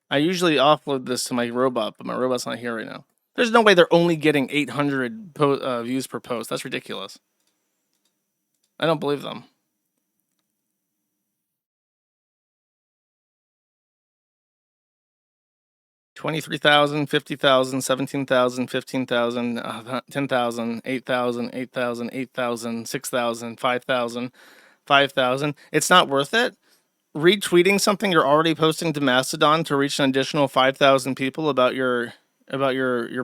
I usually offload this to my robot, but my robot's not here right now. There's no way they're only getting 800 views per post. That's ridiculous. I don't believe them. $23,000, $50,000, $17,000, $15,000, $10,000, $8,000, $8,000, $8,000, $6,000, $5,000, $5,000. It's not worth it. Retweeting something you're already posting to Mastodon to reach an additional 5,000 people about your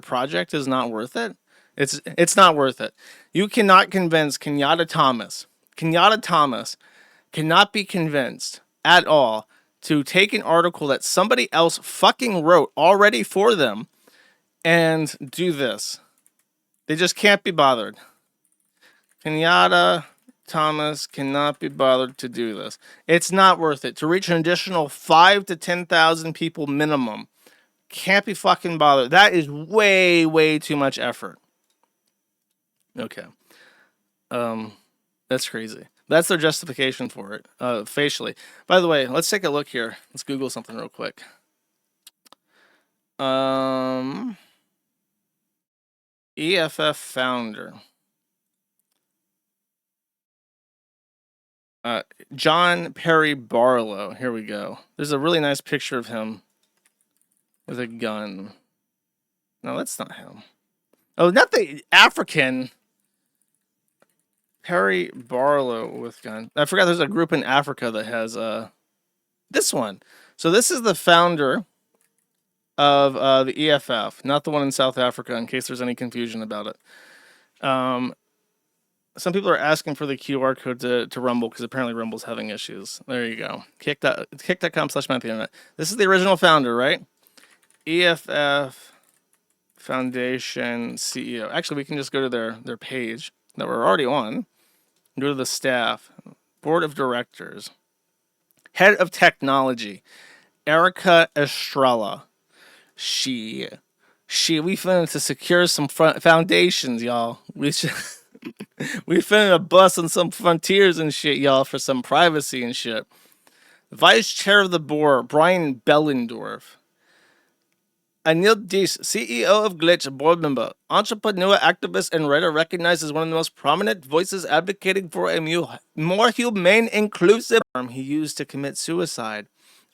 project is not worth it. It's not worth it. You cannot convince Kenyatta Thomas. Kenyatta Thomas cannot be convinced at all to take an article that somebody else fucking wrote already for them and do this. They just can't be bothered. Kenyatta Thomas cannot be bothered to do this. It's not worth it. To reach an additional 5 to 10,000 people minimum. Can't be fucking bothered. That is way, way too much effort. Okay. That's crazy. That's their justification for it, facially. By the way, let's take a look here. Let's Google something real quick. EFF founder. John Perry Barlow. Here we go. There's a really nice picture of him with a gun. No, that's not him. Oh, not the African. Perry Barlow with gun. I forgot there's a group in Africa that has this one. So this is the founder of the EFF, not the one in South Africa, in case there's any confusion about it. Some people are asking for the QR code to Rumble because apparently Rumble's having issues. There you go. Kick.com/MyInternet. This is the original founder, right? EFF Foundation CEO. Actually, we can just go to their page that we're already on. Go to the staff, board of directors, head of technology, Erica Estrella. We finna to secure some foundations, y'all. We finna bust on some frontiers and shit, y'all, for some privacy and shit. Vice chair of the board, Brian Bellendorf. Anil Dees, CEO of Glitch, board member, entrepreneur, activist, and writer, recognized as one of the most prominent voices advocating for a more humane, inclusive term he used to commit suicide.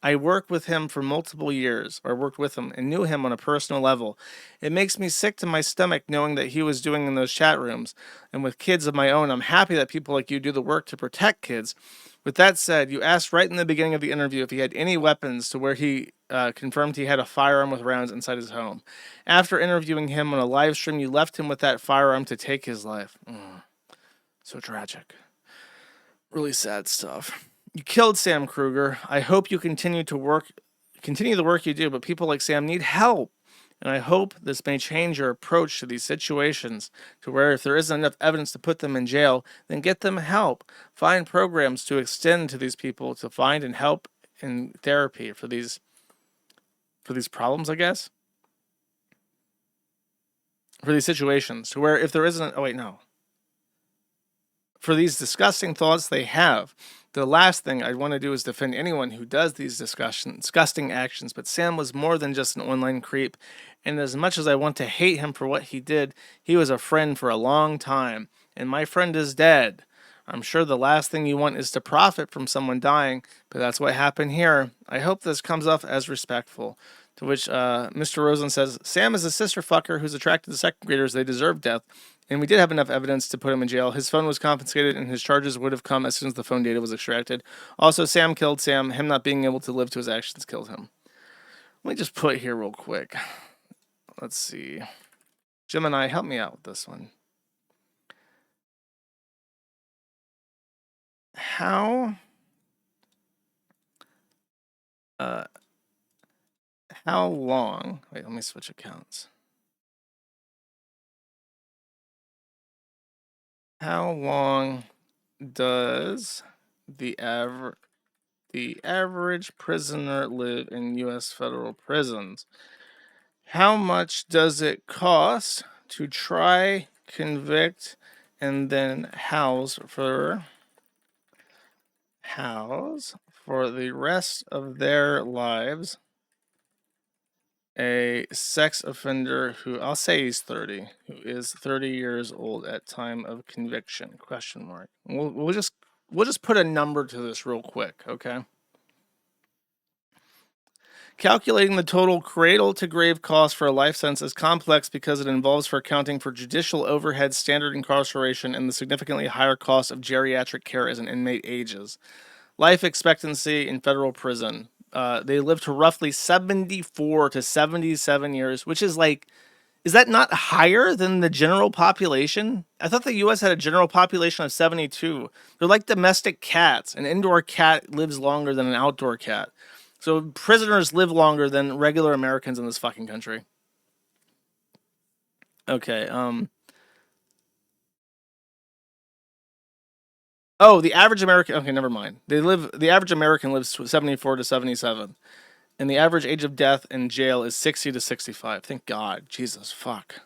I worked with him for multiple years, and knew him on a personal level. It makes me sick to my stomach knowing that he was doing in those chat rooms. And with kids of my own, I'm happy that people like you do the work to protect kids. With that said, you asked right in the beginning of the interview if he had any weapons, to where he confirmed he had a firearm with rounds inside his home. After interviewing him on a live stream, you left him with that firearm to take his life. So tragic. Really sad stuff. You killed Sam Kruger. I hope you continue the work you do, but people like Sam need help. And I hope this may change your approach to these situations, to where if there isn't enough evidence to put them in jail, then get them help. Find programs to extend to these people to find and help in therapy for these problems, I guess. For these situations, to where if there isn't, for these disgusting thoughts they have. The last thing I'd want to do is defend anyone who does these disgusting actions, but Sam was more than just an online creep, and as much as I want to hate him for what he did, he was a friend for a long time, and my friend is dead. I'm sure the last thing you want is to profit from someone dying, but that's what happened here. I hope this comes off as respectful. To which Mr. Rosen says, Sam is a sister fucker who's attracted to second graders. They deserve death. And we did have enough evidence to put him in jail. His phone was confiscated and his charges would have come as soon as the phone data was extracted. Also, Sam killed Sam. Him not being able to live to his actions killed him. Let me just put here real quick. Let's see. Gemini, help me out with this one. How long... Wait, let me switch accounts. How long does the average prisoner live in U.S. federal prisons? How much does it cost to try, convict, and then house for the rest of their lives a sex offender who, I'll say he's 30, who is 30 years old at time of conviction? Question mark. We'll just put a number to this real quick, okay? Calculating the total cradle-to-grave cost for a life sentence is complex because it involves for accounting for judicial overhead, standard incarceration, and the significantly higher cost of geriatric care as an inmate ages. Life expectancy in federal prison. They live to roughly 74 to 77 years, which is like, is that not higher than the general population? I thought the U.S. had a general population of 72. They're like domestic cats. An indoor cat lives longer than an outdoor cat. So prisoners live longer than regular Americans in this fucking country. Okay, oh, the average American... Okay, never mind. The average American lives 74 to 77. And the average age of death in jail is 60 to 65. Thank God. Jesus, fuck.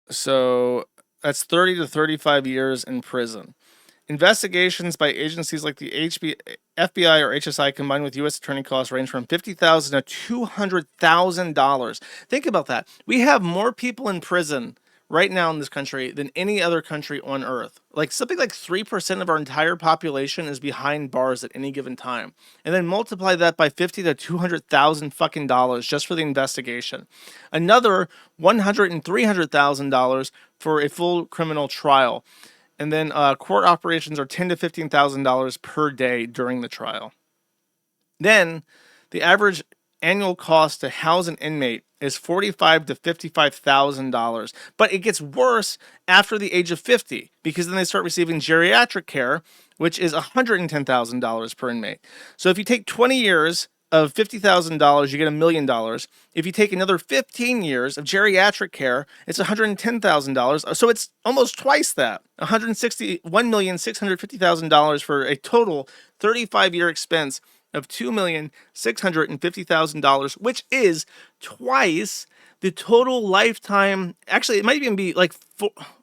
So that's 30 to 35 years in prison. Investigations by agencies like the FBI or HSI combined with U.S. attorney costs range from $50,000 to $200,000. Think about that. We have more people in prison right now in this country than any other country on earth. Like something like 3% of our entire population is behind bars at any given time. And then multiply that by 50 to 200,000 fucking dollars just for the investigation. Another $100,000 and $300,000 for a full criminal trial. And then court operations are $10,000 to $15,000 per day during the trial. Then the average annual cost to house an inmate is $45,000 to $55,000. But it gets worse after the age of 50 because then they start receiving geriatric care, which is $110,000 per inmate. So if you take 20 years of $50,000, you get $1 million. If you take another 15 years of geriatric care, it's $110,000. So it's almost twice that, $1,650,000 for a total 35-year expense of $2,650,000, which is twice the total lifetime. Actually, it might even be like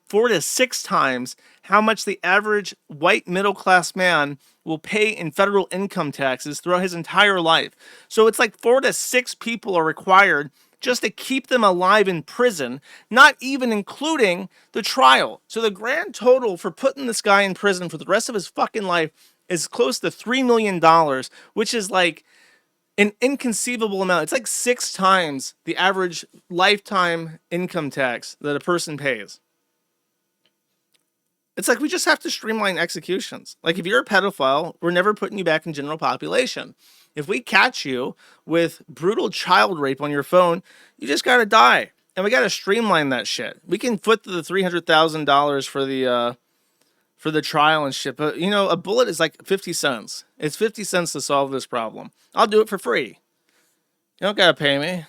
four to six times how much the average white middle-class man will pay in federal income taxes throughout his entire life. So it's like 4 to 6 people are required just to keep them alive in prison, not even including the trial. So the grand total for putting this guy in prison for the rest of his fucking life is close to $3 million, which is like an inconceivable amount. It's like 6 times the average lifetime income tax that a person pays. It's like we just have to streamline executions. Like if you're a pedophile, we're never putting you back in general population. If we catch you with brutal child rape on your phone, you just gotta die. And we gotta streamline that shit. We can foot the $300,000 for the trial and shit, but you know, a bullet is like 50 cents. It's 50 cents to solve this problem. I'll do it for free. You don't gotta pay me.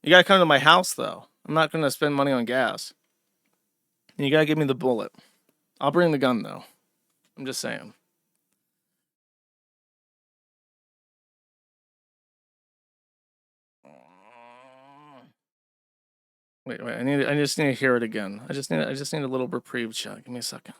You gotta come to my house though. I'm not gonna spend money on gas. And you gotta give me the bullet. I'll bring the gun, though. I'm just saying. Wait. I just need to hear it again. I just need a little reprieve shot. Give me a second.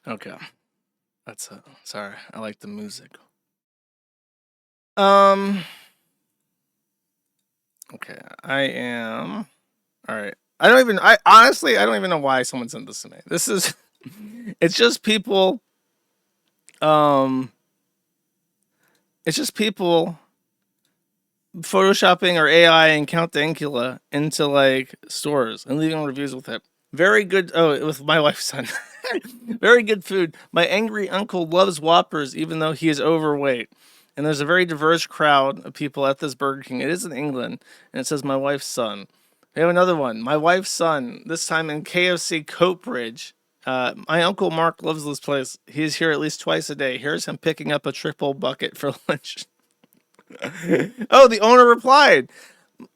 Okay. That's it. Sorry. I like the music. Okay. I am. All right. I honestly don't even know why someone sent this to me. This is, it's just people, photoshopping or AI and Count Dankula into like stores and leaving reviews with it. Very good. Oh, with my wife's son. Very good food. My angry uncle loves Whoppers even though he is overweight. And there's a very diverse crowd of people at this Burger King. It is in England. And it says my wife's son. We have another one. My wife's son. This time in KFC Coatbridge. My uncle Mark loves this place. He's here at least twice a day. Here's him picking up a triple bucket for lunch. Oh, the owner replied.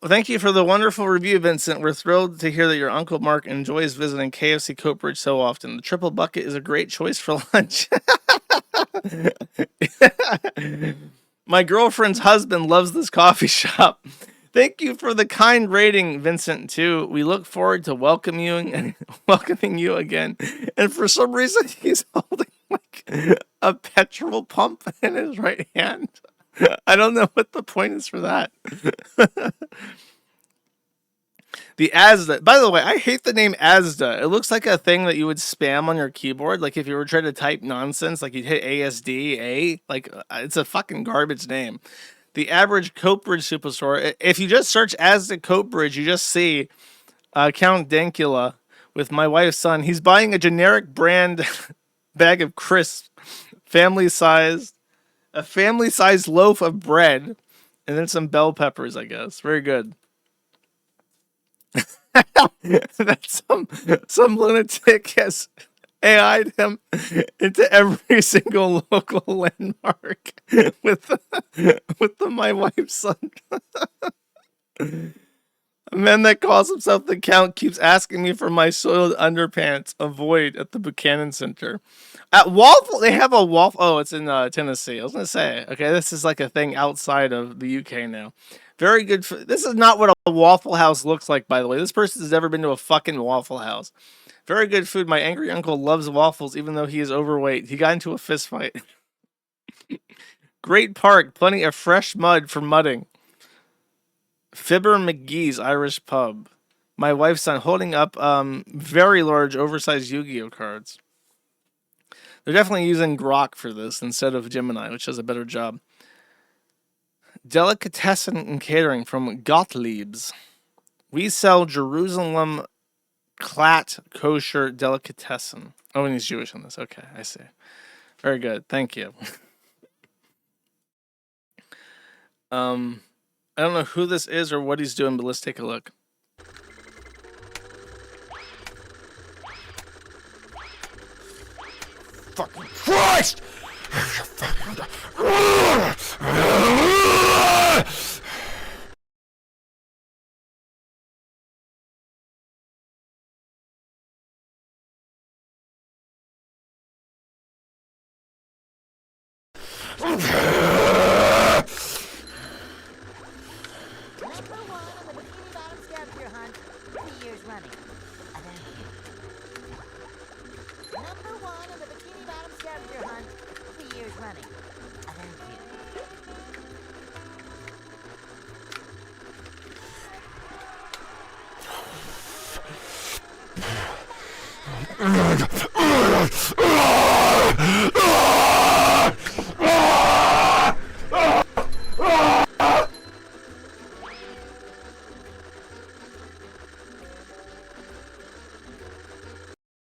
Thank you for the wonderful review, Vincent. We're thrilled to hear that your Uncle Mark enjoys visiting KFC Coatbridge so often. The triple bucket is a great choice for lunch. My girlfriend's husband loves this coffee shop. Thank you for the kind rating, Vincent, too. We look forward to welcoming you again. And for some reason, he's holding like a petrol pump in his right hand. I don't know what the point is for that. The Asda. By the way, I hate the name Asda. It looks like a thing that you would spam on your keyboard. Like if you were trying to type nonsense, like you'd hit ASD, like it's a fucking garbage name. The average Coatbridge superstore. If you just search Asda Coatbridge, you just see Count Dankula with my wife's son. He's buying a generic brand bag of crisps, a family-sized loaf of bread, and then some bell peppers, I guess. Very good. that some lunatic has AI'd him into every single local landmark with my wife's son. A man that calls himself the Count keeps asking me for my soiled underpants. Avoid at the Buchanan Center. At Waffle, they have a waffle. Oh, it's in Tennessee. I was gonna say, okay, this is like a thing outside of the UK now. Very good. This is not what a Waffle House looks like, by the way. This person has never been to a fucking Waffle House. Very good food. My angry uncle loves waffles, even though he is overweight. He got into a fist fight. Great park, plenty of fresh mud for mudding. Fibber McGee's Irish Pub. My wife's son holding up very large, oversized Yu-Gi-Oh cards. They're definitely using Grok for this instead of Gemini, which does a better job. Delicatessen and catering from Gottlieb's. We sell Jerusalem Klat kosher delicatessen. Oh, and he's Jewish on this. Okay, I see. Very good. Thank you. I don't know who this is or what he's doing, but let's take a look. Fucking Christ!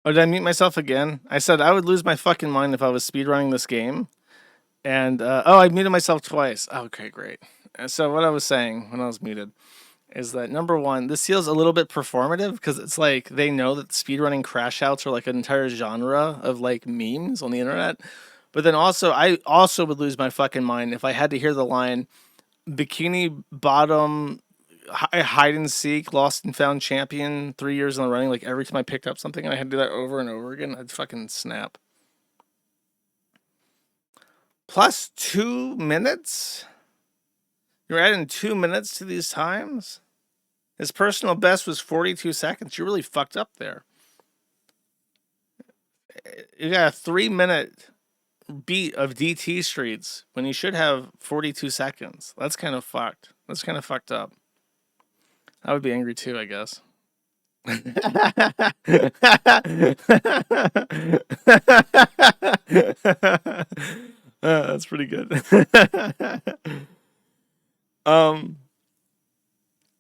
Oh, did I mute myself again? I said I would lose my fucking mind if I was speedrunning this game. And, I muted myself twice. Okay, great. So what I was saying when I was muted is that, number one, this feels a little bit performative because it's like they know that speedrunning crash outs are like an entire genre of like memes on the internet. But then also, I also would lose my fucking mind if I had to hear the line, Bikini Bottom hide and seek, lost and found champion 3 years in a running. Like every time I picked up something and I had to do that over and over again, I'd fucking snap. Plus 2 minutes? You're adding 2 minutes to these times? His personal best was 42 seconds. You really fucked up there. You got a 3-minute beat of DT streets when you should have 42 seconds. That's kind of fucked. That's kind of fucked up. I would be angry too, I guess. That's pretty good.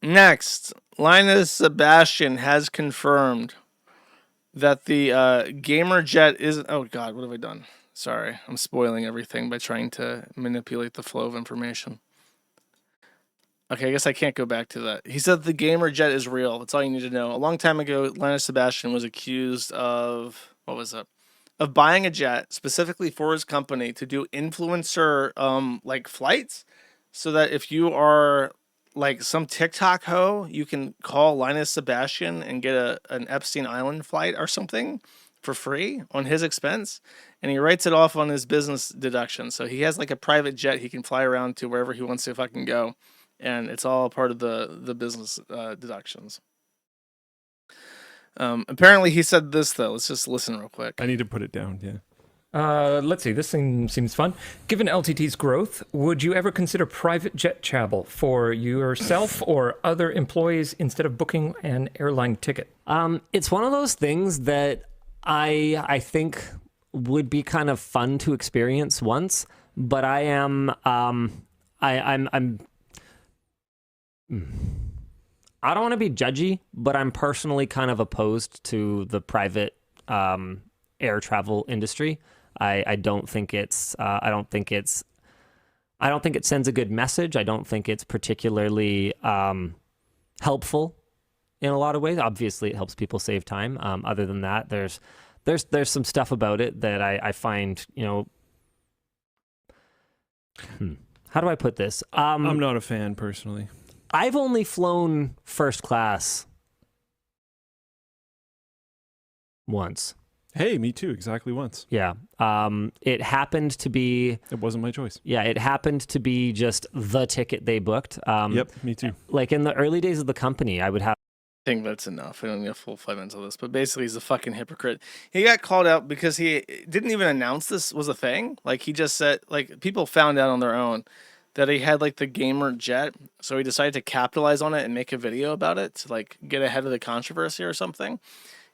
Next, Linus Sebastian has confirmed that the gamer jet isn't. Oh God, what have I done? Sorry, I'm spoiling everything by trying to manipulate the flow of information. Okay, I guess I can't go back to that. He said the gamer jet is real. That's all you need to know. A long time ago, Linus Sebastian was accused of, what was it? Of buying a jet specifically for his company to do influencer like flights, so that if you are like some TikTok hoe, you can call Linus Sebastian and get an Epstein Island flight or something for free on his expense, and he writes it off on his business deduction. So he has like a private jet he can fly around to wherever he wants to fucking go, and it's all part of the business deductions. Apparently he said this though. Let's just listen real quick. I need to put it down, yeah. Let's see, this thing seems fun. Given LTT's growth, would you ever consider private jet travel for yourself or other employees instead of booking an airline ticket? It's one of those things that I think would be kind of fun to experience once, but I am I don't want to be judgy, but I'm personally kind of opposed to the private air travel industry. I don't think it sends a good message. I don't think it's particularly helpful in a lot of ways. Obviously, it helps people save time. Other than that, there's some stuff about it that I find, how do I put this? I'm not a fan personally. I've only flown first class once. Hey, me too. Exactly once. Yeah. It happened to be... It wasn't my choice. Yeah, it happened to be just the ticket they booked. Yep, me too. Like in the early days of the company, I would have... I think that's enough. I don't need a full 5 minutes of this, but basically he's a fucking hypocrite. He got called out because he didn't even announce this was a thing. Like he just said, like people found out on their own that he had like the gamer jet, so he decided to capitalize on it and make a video about it to like get ahead of the controversy or something.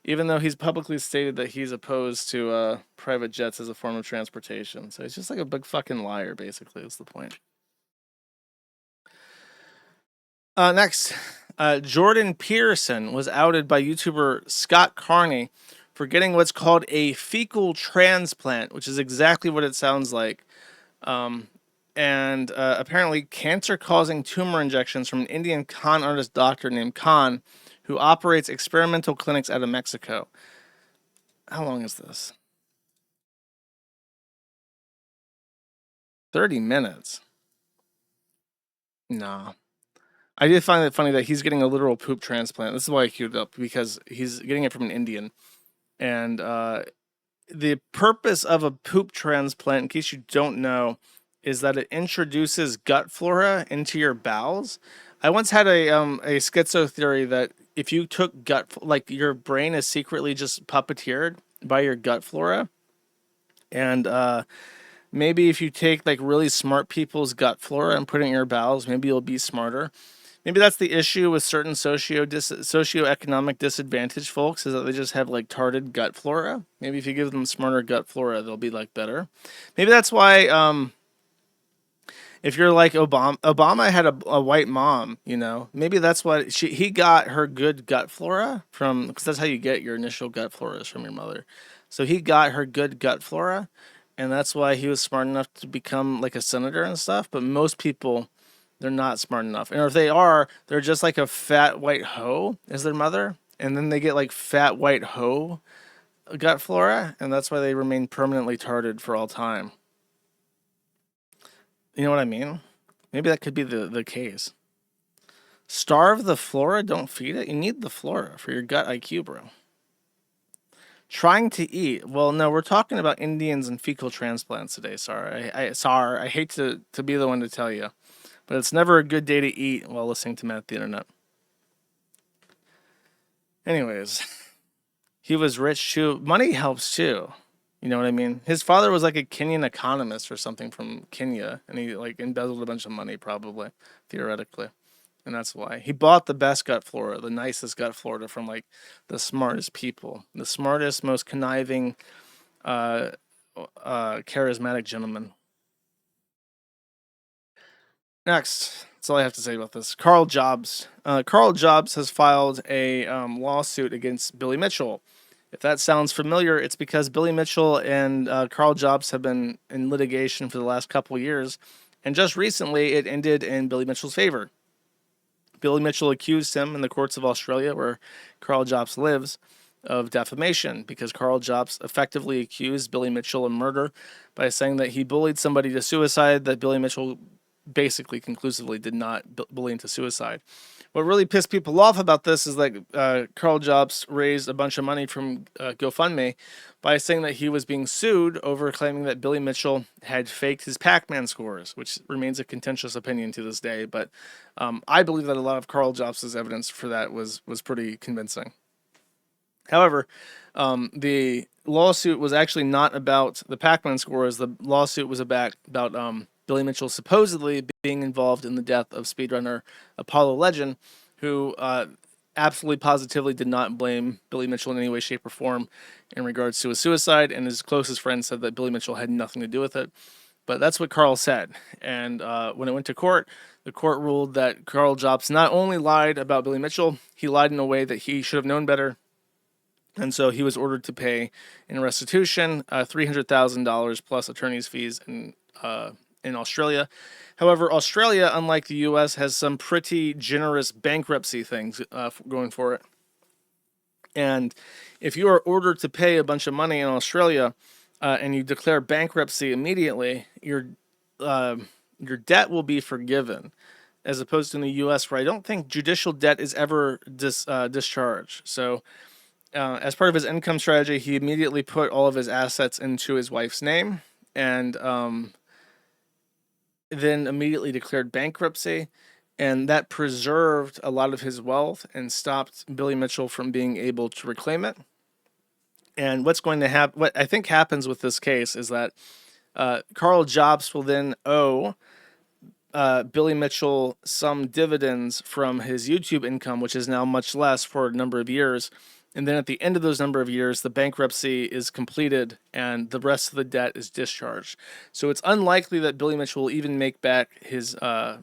Even though he's publicly stated that he's opposed to private jets as a form of transportation. So he's just like a big fucking liar, basically, is the point. Next, Jordan Peterson was outed by YouTuber Scott Carney for getting what's called a fecal transplant, which is exactly what it sounds like. And apparently cancer-causing tumor injections from an Indian con artist doctor named Khan, who operates experimental clinics out of Mexico. How long is this? 30 minutes. Nah. I did find it funny that he's getting a literal poop transplant. This is why I queued it up, because he's getting it from an Indian. And the purpose of a poop transplant, in case you don't know, is that it introduces gut flora into your bowels. I once had a schizo theory that if you took like your brain is secretly just puppeteered by your gut flora, and maybe if you take like really smart people's gut flora and put it in your bowels, maybe you'll be smarter. Maybe that's the issue with certain socioeconomic disadvantaged folks, is that they just have like tarted gut flora. Maybe if you give them smarter gut flora, they'll be like better. Maybe that's why if you're like Obama had a white mom, maybe that's what he got her good gut flora from, because that's how you get your initial gut flora, is from your mother. So he got her good gut flora, and that's why he was smart enough to become like a senator and stuff. But most people, they're not smart enough. And if they are, they're just like a fat white hoe as their mother. And then they get like fat white hoe gut flora, and that's why they remain permanently tarted for all time. You know what I mean? Maybe that could be the case. Starve the flora, don't feed it. You need the flora for your gut IQ, bro. Trying to eat. Well, no, we're talking about Indians and fecal transplants today. Sorry. I hate to be the one to tell you, but it's never a good day to eat while listening to Matt at the Internet. Anyways, he was rich too. Money helps too. You know what I mean? His father was like a Kenyan economist or something from Kenya, and he like embezzled a bunch of money, probably, theoretically. And that's why he bought the best gut flora, the nicest gut flora from like the smartest people, the smartest, most conniving, charismatic gentleman. Next, that's all I have to say about this. Carl Jobs. Carl Jobs has filed a lawsuit against Billy Mitchell. If that sounds familiar, it's because Billy Mitchell and Carl Jobs have been in litigation for the last couple years, and just recently it ended in Billy Mitchell's favor. Billy Mitchell accused him in the courts of Australia, where Carl Jobs lives, of defamation, because Carl Jobs effectively accused Billy Mitchell of murder by saying that he bullied somebody to suicide that Billy Mitchell basically conclusively did not bully into suicide. What really pissed people off about this is that Carl Jobs raised a bunch of money from GoFundMe by saying that he was being sued over claiming that Billy Mitchell had faked his Pac-Man scores, which remains a contentious opinion to this day. But I believe that a lot of Carl Jobs' evidence for that was pretty convincing. However, the lawsuit was actually not about the Pac-Man scores. The lawsuit was about Billy Mitchell supposedly being involved in the death of speedrunner Apollo Legend, who absolutely positively did not blame Billy Mitchell in any way, shape, or form in regards to his suicide, and his closest friend said that Billy Mitchell had nothing to do with it. But that's what Carl said. And when it went to court, the court ruled that Carl Jobs not only lied about Billy Mitchell, he lied in a way that he should have known better. And so he was ordered to pay in restitution $300,000 plus attorney's fees and in Australia. However, Australia, unlike the U.S., has some pretty generous bankruptcy things going for it. And if you are ordered to pay a bunch of money in Australia and you declare bankruptcy immediately, your debt will be forgiven, as opposed to in the U.S., where I don't think judicial debt is ever discharged. So, as part of his income strategy, he immediately put all of his assets into his wife's name, and then immediately declared bankruptcy. And that preserved a lot of his wealth and stopped Billy Mitchell from being able to reclaim it. And what's going to happen, what I think happens with this case is that Carl Jobst will then owe Billy Mitchell some dividends from his YouTube income, which is now much less for a number of years. And then at the end of those number of years, the bankruptcy is completed and the rest of the debt is discharged. So it's unlikely that Billy Mitchell will even make back his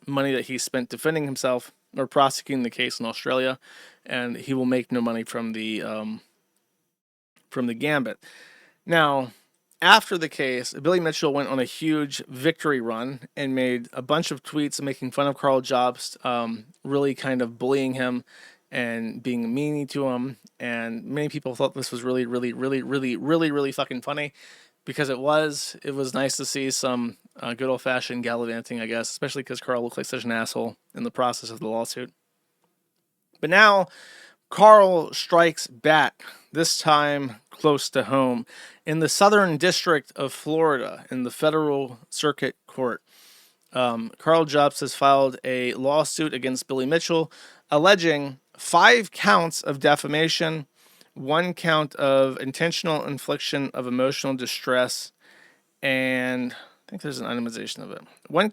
money that he spent defending himself or prosecuting the case in Australia, and he will make no money from the gambit. Now, after the case, Billy Mitchell went on a huge victory run and made a bunch of tweets making fun of Carl Jobst, really kind of bullying him and being mean to him. And many people thought this was really, really, really, really, really, really fucking funny, because it was. It was nice to see some good old-fashioned gallivanting, I guess, especially because Carl looked like such an asshole in the process of the lawsuit. But now Carl strikes back, this time close to home, in the Southern District of Florida, in the Federal Circuit Court. Carl Jobst has filed a lawsuit against Billy Mitchell, alleging 5 counts of defamation, 1 count of intentional infliction of emotional distress, and I think there's an itemization of it. 1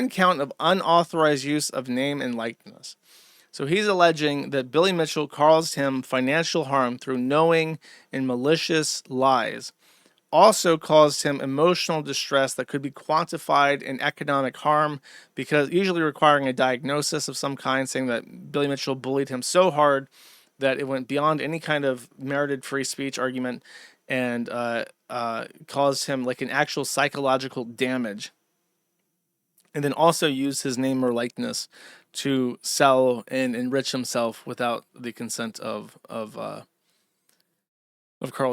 count of unauthorized use of name and likeness. So he's alleging that Billy Mitchell caused him financial harm through knowing and malicious lies, also caused him emotional distress that could be quantified in economic harm, because usually requiring a diagnosis of some kind, saying that Billy Mitchell bullied him so hard that it went beyond any kind of merited free speech argument and caused him like an actual psychological damage. And then also used his name or likeness to sell and enrich himself without the consent of Carl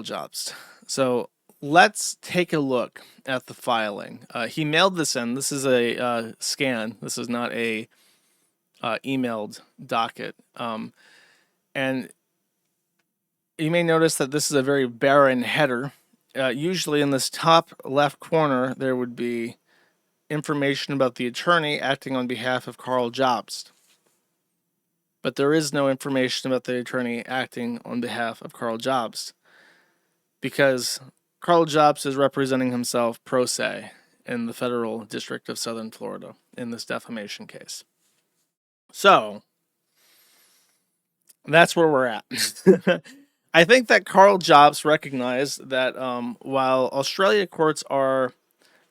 Jobst. So let's take a look at the filing. He mailed this in. This is a scan. This is not a emailed docket. And you may notice that this is a very barren header. Usually in this top left corner, there would be information about the attorney acting on behalf of Carl Jobst. But there is no information about the attorney acting on behalf of Carl Jobst, because Carl Jobst is representing himself pro se in the Federal District of Southern Florida in this defamation case. So that's where we're at. I think that Carl Jobst recognized that while Australia courts are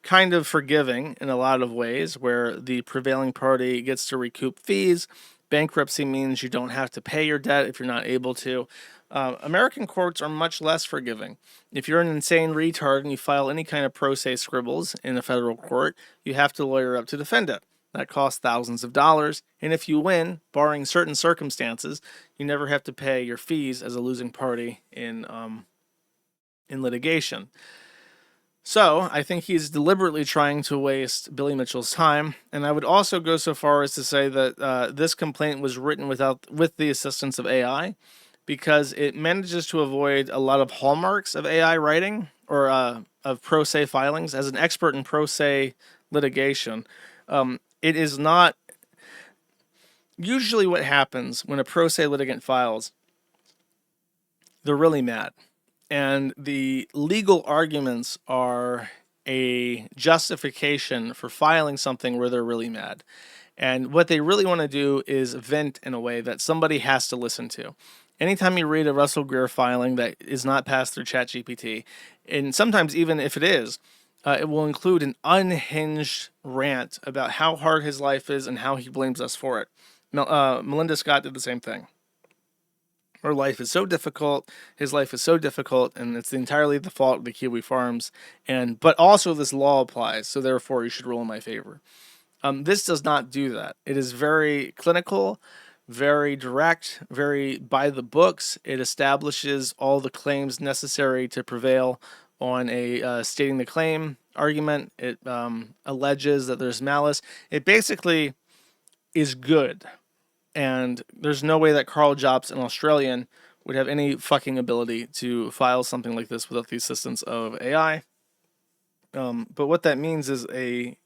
kind of forgiving in a lot of ways, where the prevailing party gets to recoup fees, bankruptcy means you don't have to pay your debt if you're not able to. American courts are much less forgiving. If you're an insane retard and you file any kind of pro se scribbles in a federal court, you have to lawyer up to defend it. That costs thousands of dollars, and if you win, barring certain circumstances, you never have to pay your fees as a losing party in litigation. So I think he's deliberately trying to waste Billy Mitchell's time, and I would also go so far as to say that this complaint was written with the assistance of AI, because it manages to avoid a lot of hallmarks of AI writing or of pro se filings. As an expert in pro se litigation, it is not usually what happens when a pro se litigant files. They're really mad. And the legal arguments are a justification for filing something where they're really mad. And what they really want to do is vent in a way that somebody has to listen to. Anytime you read a Russell Greer filing that is not passed through ChatGPT, and sometimes even if it is, it will include an unhinged rant about how hard his life is and how he blames us for it. Melinda Scott did the same thing. Her life is so difficult, his life is so difficult, and it's entirely the fault of the Kiwi farms. But also this law applies, so therefore you should rule in my favor. This does not do that. It is very clinical, very direct, very by the books. It establishes all the claims necessary to prevail on a stating the claim argument. It alleges that there's malice. It basically is good. And there's no way that Carl Jobs, an Australian, would have any fucking ability to file something like this without the assistance of AI. But what that means is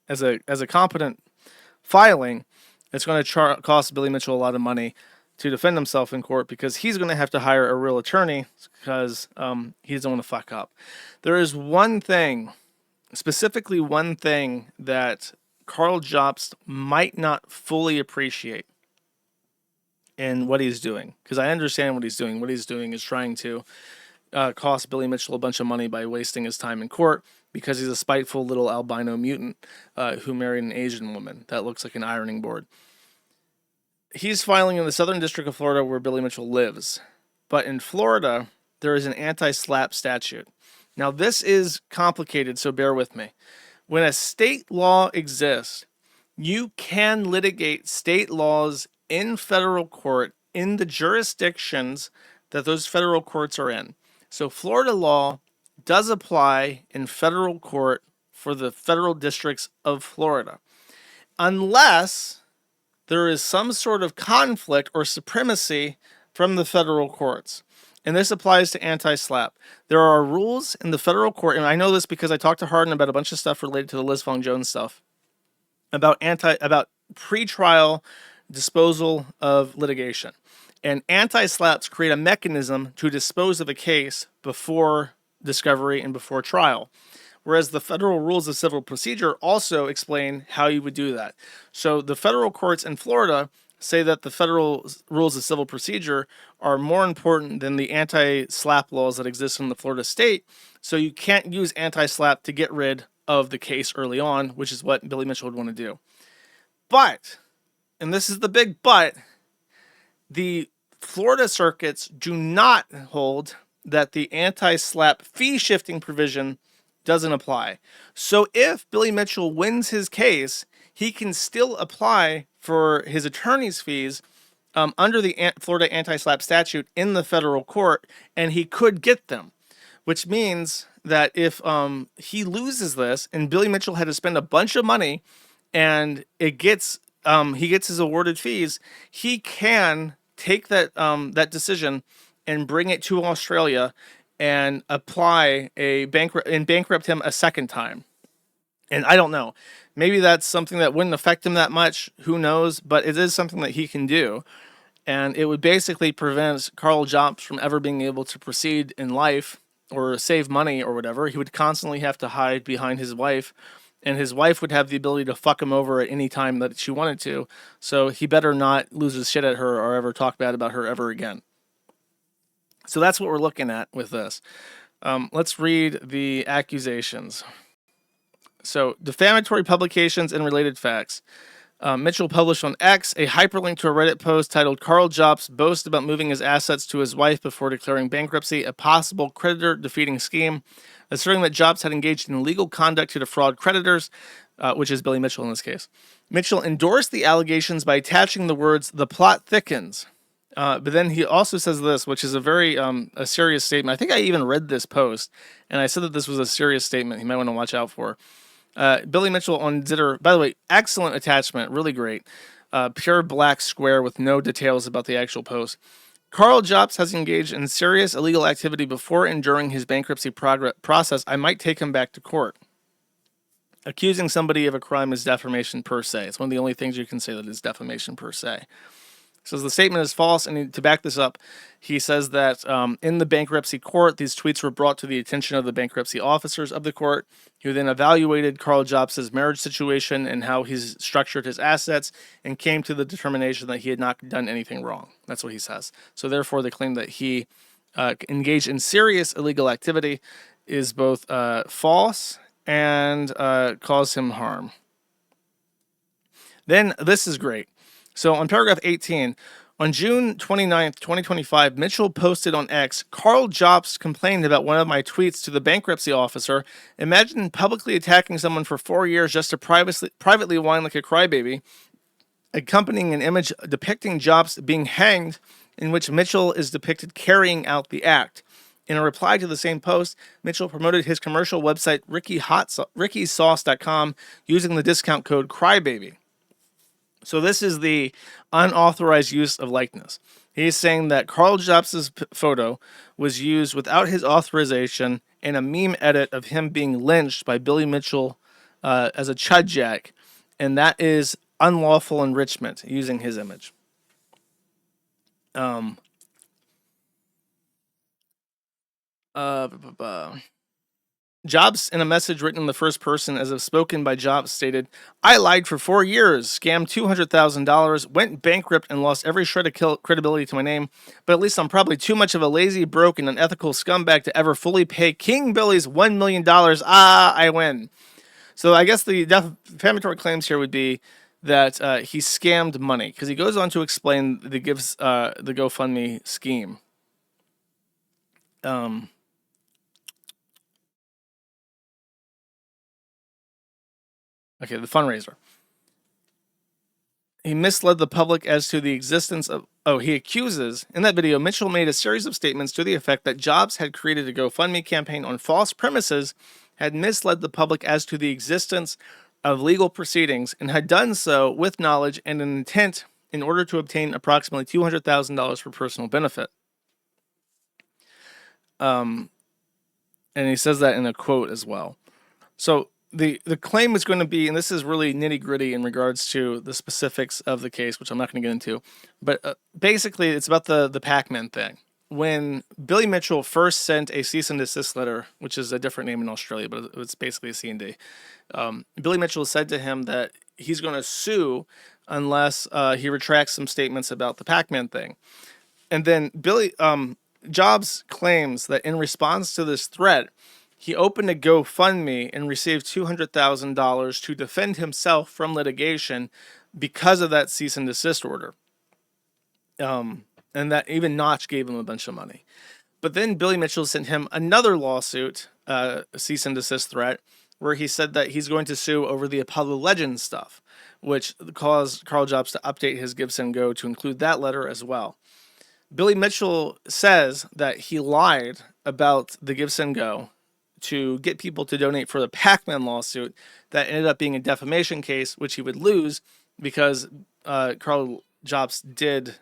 as a competent filing, it's going to cost Billy Mitchell a lot of money to defend himself in court, because he's going to have to hire a real attorney, because he doesn't want to fuck up. There is one thing, specifically one thing, that Carl Jobst might not fully appreciate in what he's doing, because I understand what he's doing. What he's doing is trying to cost Billy Mitchell a bunch of money by wasting his time in court, because he's a spiteful little albino mutant who married an Asian woman that looks like an ironing board. He's filing in the Southern District of Florida, where Billy Mitchell lives. But in Florida, there is an anti-SLAPP statute. Now, this is complicated, so bear with me. When a state law exists, you can litigate state laws in federal court in the jurisdictions that those federal courts are in. So Florida law does apply in federal court for the federal districts of Florida, unless there is some sort of conflict or supremacy from the federal courts. And this applies to anti-SLAPP. There are rules in the federal court, and I know this because I talked to Hardin about a bunch of stuff related to the Liz Fong Jones stuff, about pretrial disposal of litigation. And anti-SLAPPs create a mechanism to dispose of a case before discovery and before trial. Whereas the federal rules of civil procedure also explain how you would do that. So the federal courts in Florida say that the federal rules of civil procedure are more important than the anti-SLAPP laws that exist in the Florida state. So you can't use anti-SLAPP to get rid of the case early on, which is what Billy Mitchell would want to do. But, and this is the big but, the Florida circuits do not hold that the anti-SLAPP fee shifting provision doesn't apply. So if Billy Mitchell wins his case, he can still apply for his attorney's fees under the Florida anti-SLAPP statute in the federal court, and he could get them, which means that if he loses this and Billy Mitchell had to spend a bunch of money and he gets his awarded fees, he can take that decision and bring it to Australia and apply bankrupt him a second time. And I don't know, maybe that's something that wouldn't affect him that much. Who knows? But it is something that he can do. And it would basically prevent Carl Jobst from ever being able to proceed in life or save money or whatever. He would constantly have to hide behind his wife, and his wife would have the ability to fuck him over at any time that she wanted to. So he better not lose his shit at her or ever talk bad about her ever again. So that's what we're looking at with this. Let's read the accusations. So, defamatory publications and related facts. Mitchell published on X a hyperlink to a Reddit post titled "Carl Jobst boasts about moving his assets to his wife before declaring bankruptcy, a possible creditor-defeating scheme," asserting that Jobst had engaged in illegal conduct to defraud creditors, which is Billy Mitchell in this case. Mitchell endorsed the allegations by attaching the words, "The plot thickens." But then he also says this, which is a very a serious statement. I think I even read this post, and I said that this was a serious statement he might want to watch out for. Billy Mitchell on Zitter, by the way, excellent attachment, really great. Pure black square with no details about the actual post. Carl Jobst has engaged in serious illegal activity before and during his bankruptcy process. I might take him back to court. Accusing somebody of a crime is defamation per se. It's one of the only things you can say that is defamation per se. Says the statement is false, and to back this up, he says that in the bankruptcy court, these tweets were brought to the attention of the bankruptcy officers of the court, who then evaluated Carl Jobst's marriage situation and how he's structured his assets, and came to the determination that he had not done anything wrong. That's what he says. So therefore, the claim that he engaged in serious illegal activity is both false and cause him harm. Then this is great. So on paragraph 18, On June 29th, 2025, Mitchell posted on X, Carl Jobst complained about one of my tweets to the bankruptcy officer. Imagine publicly attacking someone for 4 years just to privately whine like a crybaby, accompanying an image depicting Jobst being hanged, in which Mitchell is depicted carrying out the act. In a reply to the same post, Mitchell promoted his commercial website rickysauce.com using the discount code CRYBABY. So this is the unauthorized use of likeness. He's saying that Carl Jobst's photo was used without his authorization in a meme edit of him being lynched by Billy Mitchell as a chudjack, and that is unlawful enrichment using his image. Jobs, in a message written in the first person as if spoken by Jobs, stated, I lied for 4 years, scammed $200,000, went bankrupt, and lost every shred of credibility to my name, but at least I'm probably too much of a lazy, broke, and unethical scumbag to ever fully pay King Billy's $1 million. I win. So I guess the defamatory claims here would be that he scammed money, because he goes on to explain the GoFundMe scheme. Okay, the fundraiser. He misled the public as to the existence of... he accuses... In that video, Mitchell made a series of statements to the effect that Jobs had created a GoFundMe campaign on false premises, had misled the public as to the existence of legal proceedings, and had done so with knowledge and an intent in order to obtain approximately $200,000 for personal benefit. And he says that in a quote as well. So the claim is going to be, and this is really nitty gritty in regards to the specifics of the case, which I'm not going to get into, but basically it's about the Pac-Man thing. When Billy Mitchell first sent a cease and desist letter, which is a different name in Australia, but it's basically a C&D, Billy Mitchell said to him that he's going to sue unless he retracts some statements about the Pac-Man thing. And then Jobs claims that in response to this threat, he opened a GoFundMe and received $200,000 to defend himself from litigation because of that cease and desist order. And that even Notch gave him a bunch of money. But then Billy Mitchell sent him another lawsuit, a cease and desist threat, where he said that he's going to sue over the Apollo Legends stuff, which caused Carl Jobs to update his Gibson Go to include that letter as well. Billy Mitchell says that he lied about the Gibson Go to get people to donate for the Pac-Man lawsuit that ended up being a defamation case, which he would lose because Carl Jobs did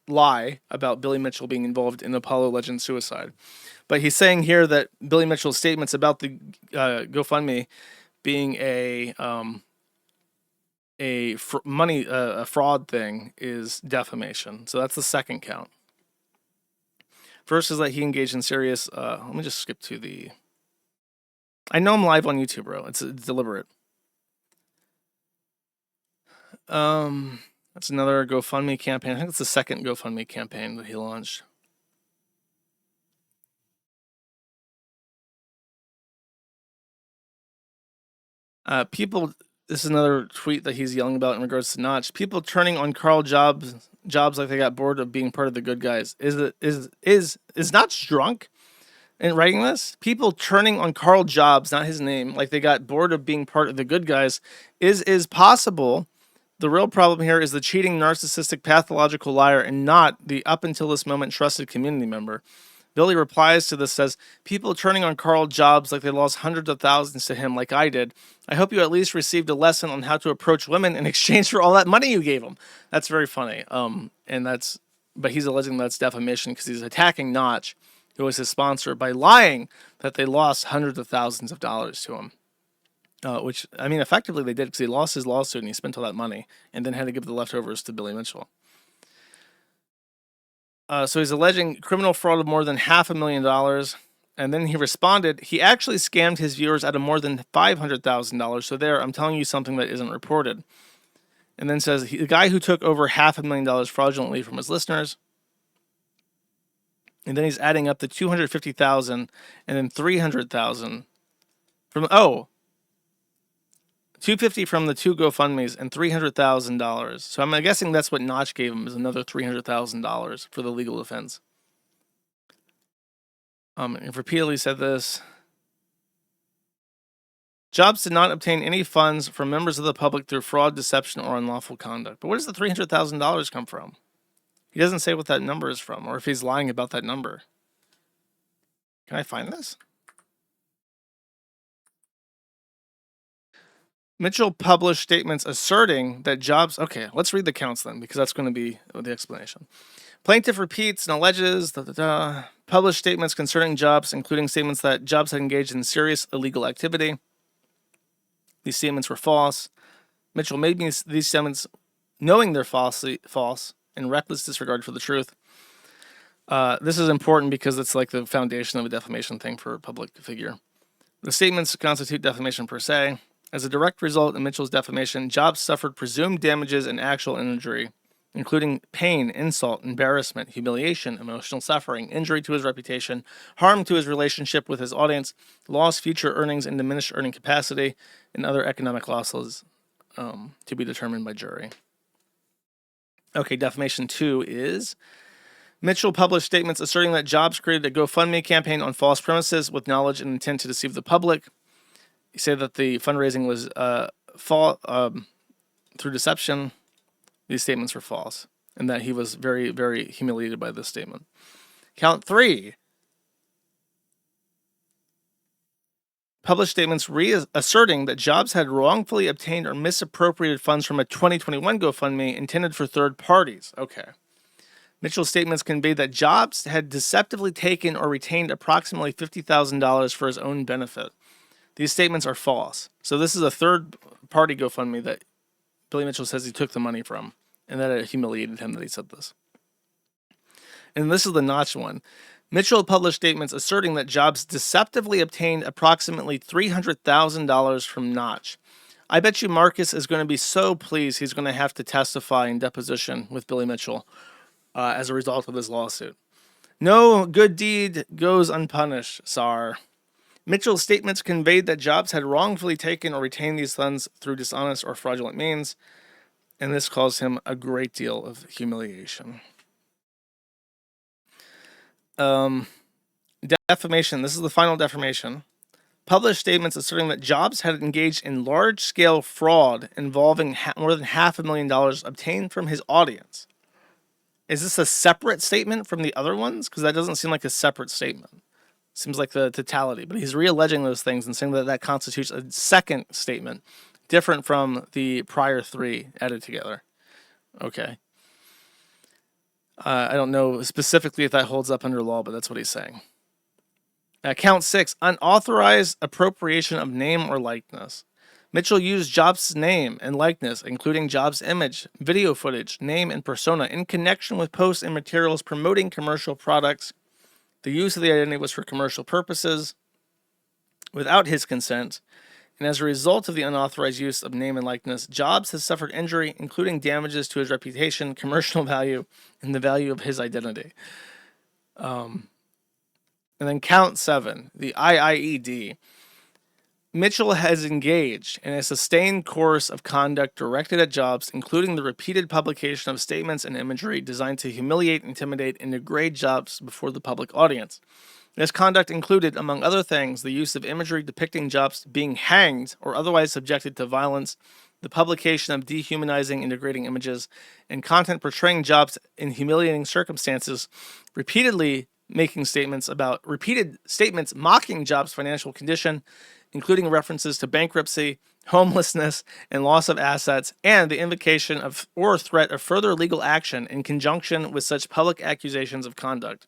lie about Billy Mitchell being involved in Apollo Legends suicide. But he's saying here that Billy Mitchell's statements about the GoFundMe being a fraud thing is defamation. So that's the second count. First is that he engaged in serious... let me just skip to the... I know I'm live on YouTube, bro. It's deliberate. That's another GoFundMe campaign. I think it's the second GoFundMe campaign that he launched. This is another tweet that he's yelling about in regards to Notch. People turning on Carl Jobs like they got bored of being part of the good guys. Is Notch drunk in writing this? People turning on Carl Jobs, not his name, like they got bored of being part of the good guys is possible. The real problem here is the cheating, narcissistic, pathological liar and not the up until this moment trusted community member. Billy replies to this, says, people turning on Carl Jobs like they lost hundreds of thousands to him like I did. I hope you at least received a lesson on how to approach women in exchange for all that money you gave them. That's very funny. But he's alleging that's defamation because he's attacking Notch, who was his sponsor, by lying that they lost hundreds of thousands of dollars to him. Which, I mean, effectively they did because he lost his lawsuit and he spent all that money and then had to give the leftovers to Billy Mitchell. So he's alleging criminal fraud of more than $500,000. And then he responded, he actually scammed his viewers out of more than $500,000. So there, I'm telling you something that isn't reported. And then says, the guy who took over $500,000 fraudulently from his listeners. And then he's adding up the $250,000 and then $300,000 from, $250 from the 2 GoFundMe's and $300,000. So I'm guessing that's what Notch gave him, is another $300,000 for the legal defense. And repeatedly said this. Jobs did not obtain any funds from members of the public through fraud, deception, or unlawful conduct. But where does the $300,000 come from? He doesn't say what that number is from, or if he's lying about that number. Can I find this? Mitchell published statements asserting that Jobs... Okay, let's read the counts then, because that's going to be the explanation. Plaintiff repeats and alleges... Published statements concerning Jobs, including statements that Jobs had engaged in serious illegal activity. These statements were false. Mitchell made these statements knowing they're false in reckless disregard for the truth. This is important because it's like the foundation of a defamation thing for a public figure. The statements constitute defamation per se. As a direct result of Mitchell's defamation, Jobs suffered presumed damages and actual injury, including pain, insult, embarrassment, humiliation, emotional suffering, injury to his reputation, harm to his relationship with his audience, lost future earnings and diminished earning capacity, and other economic losses to be determined by jury. Okay, defamation 2 is... Mitchell published statements asserting that Jobs created a GoFundMe campaign on false premises with knowledge and intent to deceive the public. He said that the fundraising was through deception. These statements were false, and that he was very, very humiliated by this statement. Count 3. Published statements asserting that Jobs had wrongfully obtained or misappropriated funds from a 2021 GoFundMe intended for third parties. Okay. Mitchell's statements conveyed that Jobs had deceptively taken or retained approximately $50,000 for his own benefit. These statements are false. So this is a third-party GoFundMe that Billy Mitchell says he took the money from, and that it humiliated him that he said this. And this is the Notch one. Mitchell published statements asserting that Jobs deceptively obtained approximately $300,000 from Notch. I bet you Marcus is going to be so pleased he's going to have to testify in deposition with Billy Mitchell as a result of this lawsuit. No good deed goes unpunished, Sar. Mitchell's statements conveyed that Jobs had wrongfully taken or retained these funds through dishonest or fraudulent means, and this caused him a great deal of humiliation. Defamation. This is the final defamation. Published statements asserting that Jobs had engaged in large-scale fraud involving more than $500,000 obtained from his audience. Is this a separate statement from the other ones? Because that doesn't seem like a separate statement. Seems like the totality, but he's re-alleging those things and saying that that constitutes a second statement, different from the prior 3 added together. Okay. I don't know specifically if that holds up under law, but that's what he's saying. Count 6, unauthorized appropriation of name or likeness. Mitchell used Jobs' name and likeness, including Jobs' image, video footage, name, and persona, in connection with posts and materials promoting commercial products. The use of the identity was for commercial purposes without his consent, and as a result of the unauthorized use of name and likeness, Jobs has suffered injury, including damages to his reputation, commercial value, and the value of his identity. And then count 7, the IIED. Mitchell has engaged in a sustained course of conduct directed at Jobs, including the repeated publication of statements and imagery designed to humiliate, intimidate, and degrade Jobs before the public audience. This conduct included, among other things, the use of imagery depicting Jobs being hanged or otherwise subjected to violence, the publication of dehumanizing and degrading images, and content portraying Jobs in humiliating circumstances, repeated statements mocking Jobs' financial condition, including references to bankruptcy, homelessness, and loss of assets, and the invocation of or threat of further legal action in conjunction with such public accusations of conduct.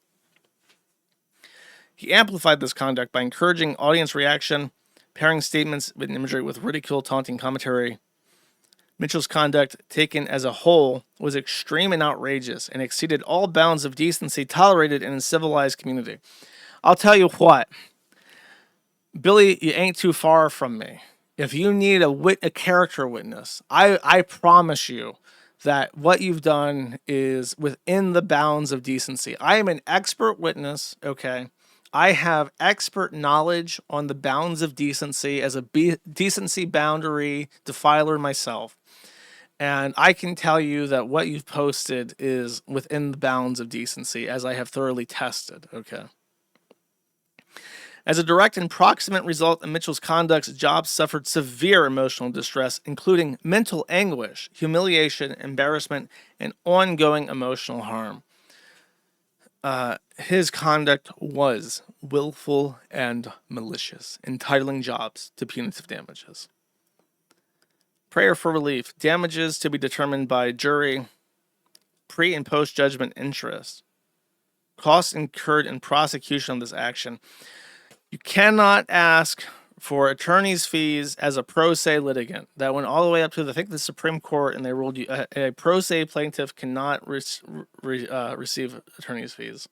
He amplified this conduct by encouraging audience reaction, pairing statements and imagery with ridicule, taunting commentary. Mitchell's conduct, taken as a whole, was extreme and outrageous, and exceeded all bounds of decency tolerated in a civilized community. I'll tell you what, Billy, you ain't too far from me. If you need a character witness, I promise you that what you've done is within the bounds of decency. I am an expert witness, okay? I have expert knowledge on the bounds of decency as a decency boundary defiler myself. And I can tell you that what you've posted is within the bounds of decency, as I have thoroughly tested. Okay. As a direct and proximate result of Mitchell's conduct, Jobs suffered severe emotional distress, including mental anguish, humiliation, embarrassment, and ongoing emotional harm. His conduct was willful and malicious, entitling Jobs to punitive damages. Prayer for relief. Damages to be determined by jury, pre- and post-judgment interest. Costs incurred in prosecution of this action. You cannot ask for attorney's fees as a pro se litigant. That went all the way up to, I think, the Supreme Court, and they ruled you a pro se plaintiff cannot receive attorney's fees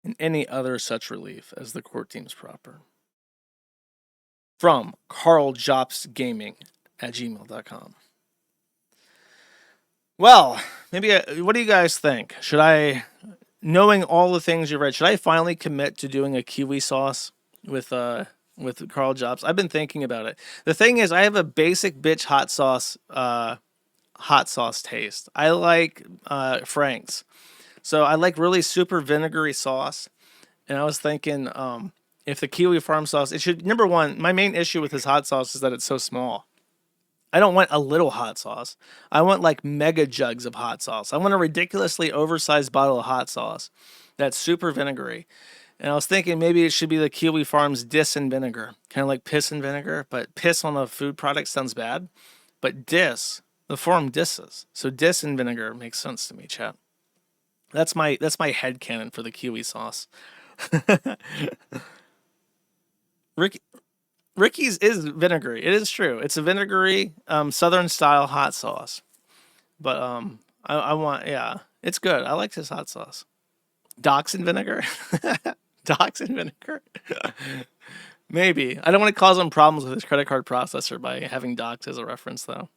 and any other such relief as the court deems proper. From carljopsgaming@gmail.com. Well, maybe, what do you guys think? Should I, knowing all the things you read, should I finally commit to doing a kiwi sauce with Carl Jobs? I've been thinking about it. The thing is, I have a basic bitch hot sauce taste. I like Frank's. So I like really super vinegary sauce. And I was thinking, if the Kiwi Farm sauce, it should, number one, my main issue with his hot sauce is that it's so small. I don't want a little hot sauce. I want like mega jugs of hot sauce. I want a ridiculously oversized bottle of hot sauce that's super vinegary. And I was thinking maybe it should be the Kiwi Farms Dis and Vinegar. Kind of like piss and vinegar, but piss on a food product sounds bad. But dis, the form disses. So Dis and Vinegar makes sense to me, chat. That's my headcanon for the Kiwi sauce. Ricky's is vinegary. It is true. It's a vinegary, Southern style hot sauce. But I want, yeah, it's good. I like this hot sauce. Docks and vinegar. Docks and vinegar. Maybe. I don't want to cause him problems with his credit card processor by having docs as a reference, though.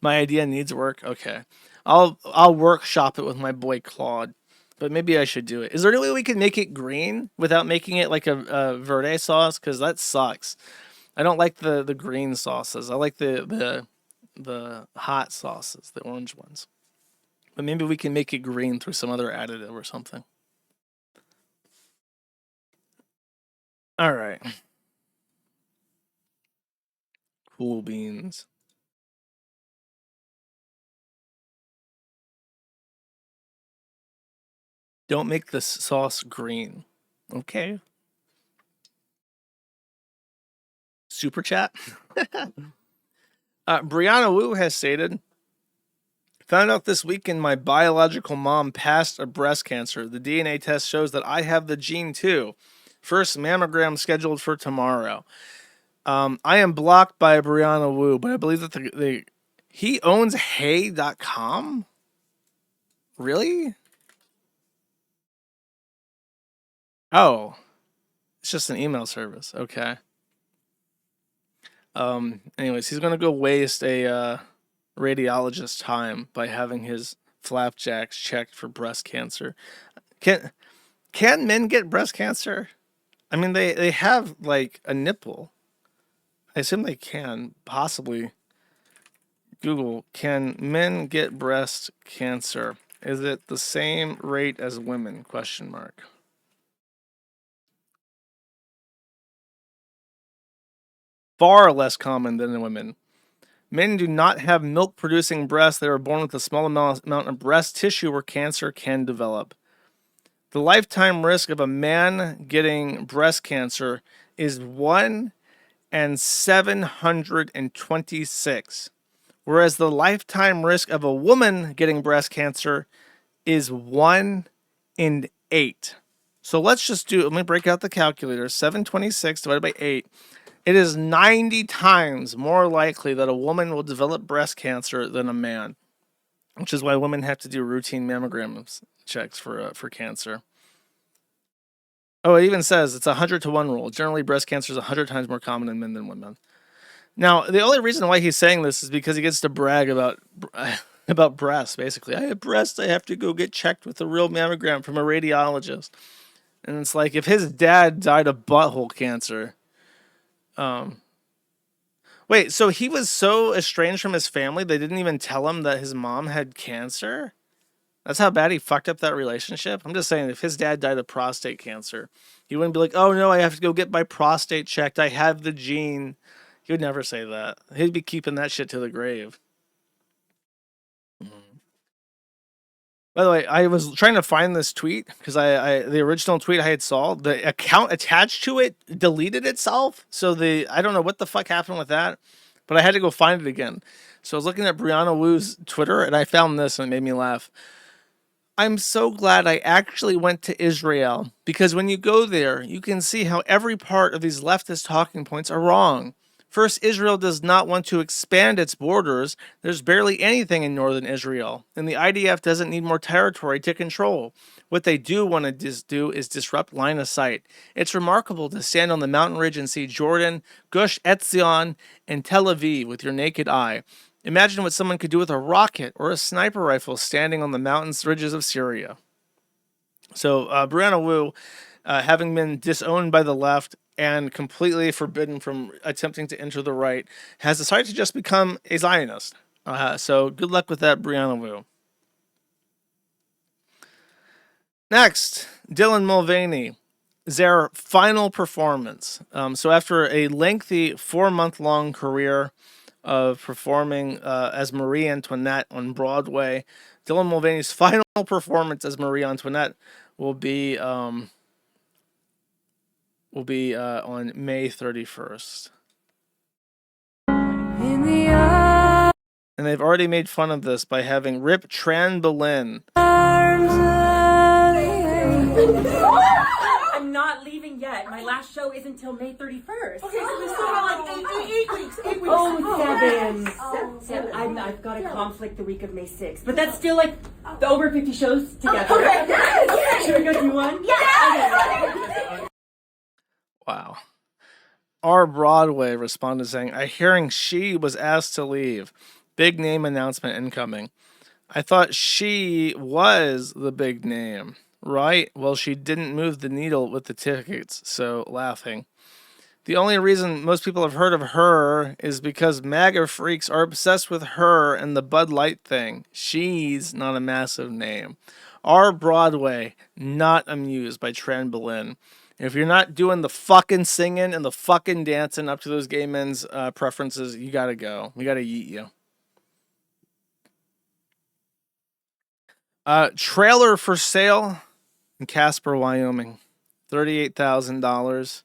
My idea needs work. Okay, I'll workshop it with my boy Claude. But maybe I should do it. Is there any way we can make it green without making it like a verde sauce? Because that sucks. I don't like the green sauces. I like the hot sauces, the orange ones. But maybe we can make it green through some other additive or something. All right. Cool beans. Don't make the sauce green. Okay. Super chat. Brianna Wu has stated, found out this weekend my biological mom passed a breast cancer. The DNA test shows that I have the gene too. First mammogram scheduled for tomorrow. I am blocked by Brianna Wu, but I believe that he owns hey.com? Really? Oh, it's just an email service. Okay. Anyways, he's gonna go waste a radiologist's time by having his flapjacks checked for breast cancer. Can men get breast cancer? I mean, they have like a nipple. I assume they can possibly. Google, can men get breast cancer? Is it the same rate as women? Question mark. Far less common than in women. Men do not have milk-producing breasts. They are born with a small amount of breast tissue where cancer can develop. The lifetime risk of a man getting breast cancer is 1 in 726, whereas the lifetime risk of a woman getting breast cancer is 1 in 8. So let me break out the calculator. 726 divided by 8. It is 90 times more likely that a woman will develop breast cancer than a man, which is why women have to do routine mammogram checks for cancer. Oh, it even says it's a 100-to-1 rule. Generally, breast cancer is 100 times more common in men than women. Now, the only reason why he's saying this is because he gets to brag about breasts, basically. I have breasts. I have to go get checked with a real mammogram from a radiologist. And it's like, if his dad died of butthole cancer, wait, so he was so estranged from his family, they didn't even tell him that his mom had cancer? That's how bad he fucked up that relationship? I'm just saying, if his dad died of prostate cancer, he wouldn't be like, oh no, I have to go get my prostate checked. I have the gene. He would never say that. He'd be keeping that shit to the grave. By the way, I was trying to find this tweet because I the original tweet I had saw, the account attached to it deleted itself. So I don't know what the fuck happened with that, but I had to go find it again. So I was looking at Brianna Wu's Twitter and I found this and it made me laugh. I'm so glad I actually went to Israel, because when you go there, you can see how every part of these leftist talking points are wrong. First, Israel does not want to expand its borders. There's barely anything in northern Israel, and the IDF doesn't need more territory to control. What they do want to do is disrupt line of sight. It's remarkable to stand on the mountain ridge and see Jordan, Gush Etzion, and Tel Aviv with your naked eye. Imagine what someone could do with a rocket or a sniper rifle standing on the mountains ridges of Syria. So Brianna Wu, having been disowned by the left and completely forbidden from attempting to enter the right, has decided to just become a Zionist. So good luck with that, Brianna Wu. Next, Dylan Mulvaney, their final performance. So after a lengthy 4-month-long career of performing as Marie Antoinette on Broadway, Dylan Mulvaney's final performance as Marie Antoinette will be on May 31st. And they've already made fun of this by having Rip Tran Boleyn. I'm not leaving yet. My last show is until May 31st. Okay, so we still got like 8 weeks. 8 weeks. Oh, seven. I've got a conflict the week of May 6th. But that's still like over 50 shows together. Okay, yes. Should we go do one? Yes. Okay. Wow. Our Broadway responded saying, "I hearing she was asked to leave. Big name announcement incoming. I thought she was the big name, right? Well, she didn't move the needle with the tickets, so laughing. The only reason most people have heard of her is because MAGA freaks are obsessed with her and the Bud Light thing. She's not a massive name. Our Broadway, not amused by Tran Boleyn. If you're not doing the fucking singing and the fucking dancing up to those gay men's preferences, you gotta go. We gotta yeet you." Trailer for sale in Casper, Wyoming. $38,000.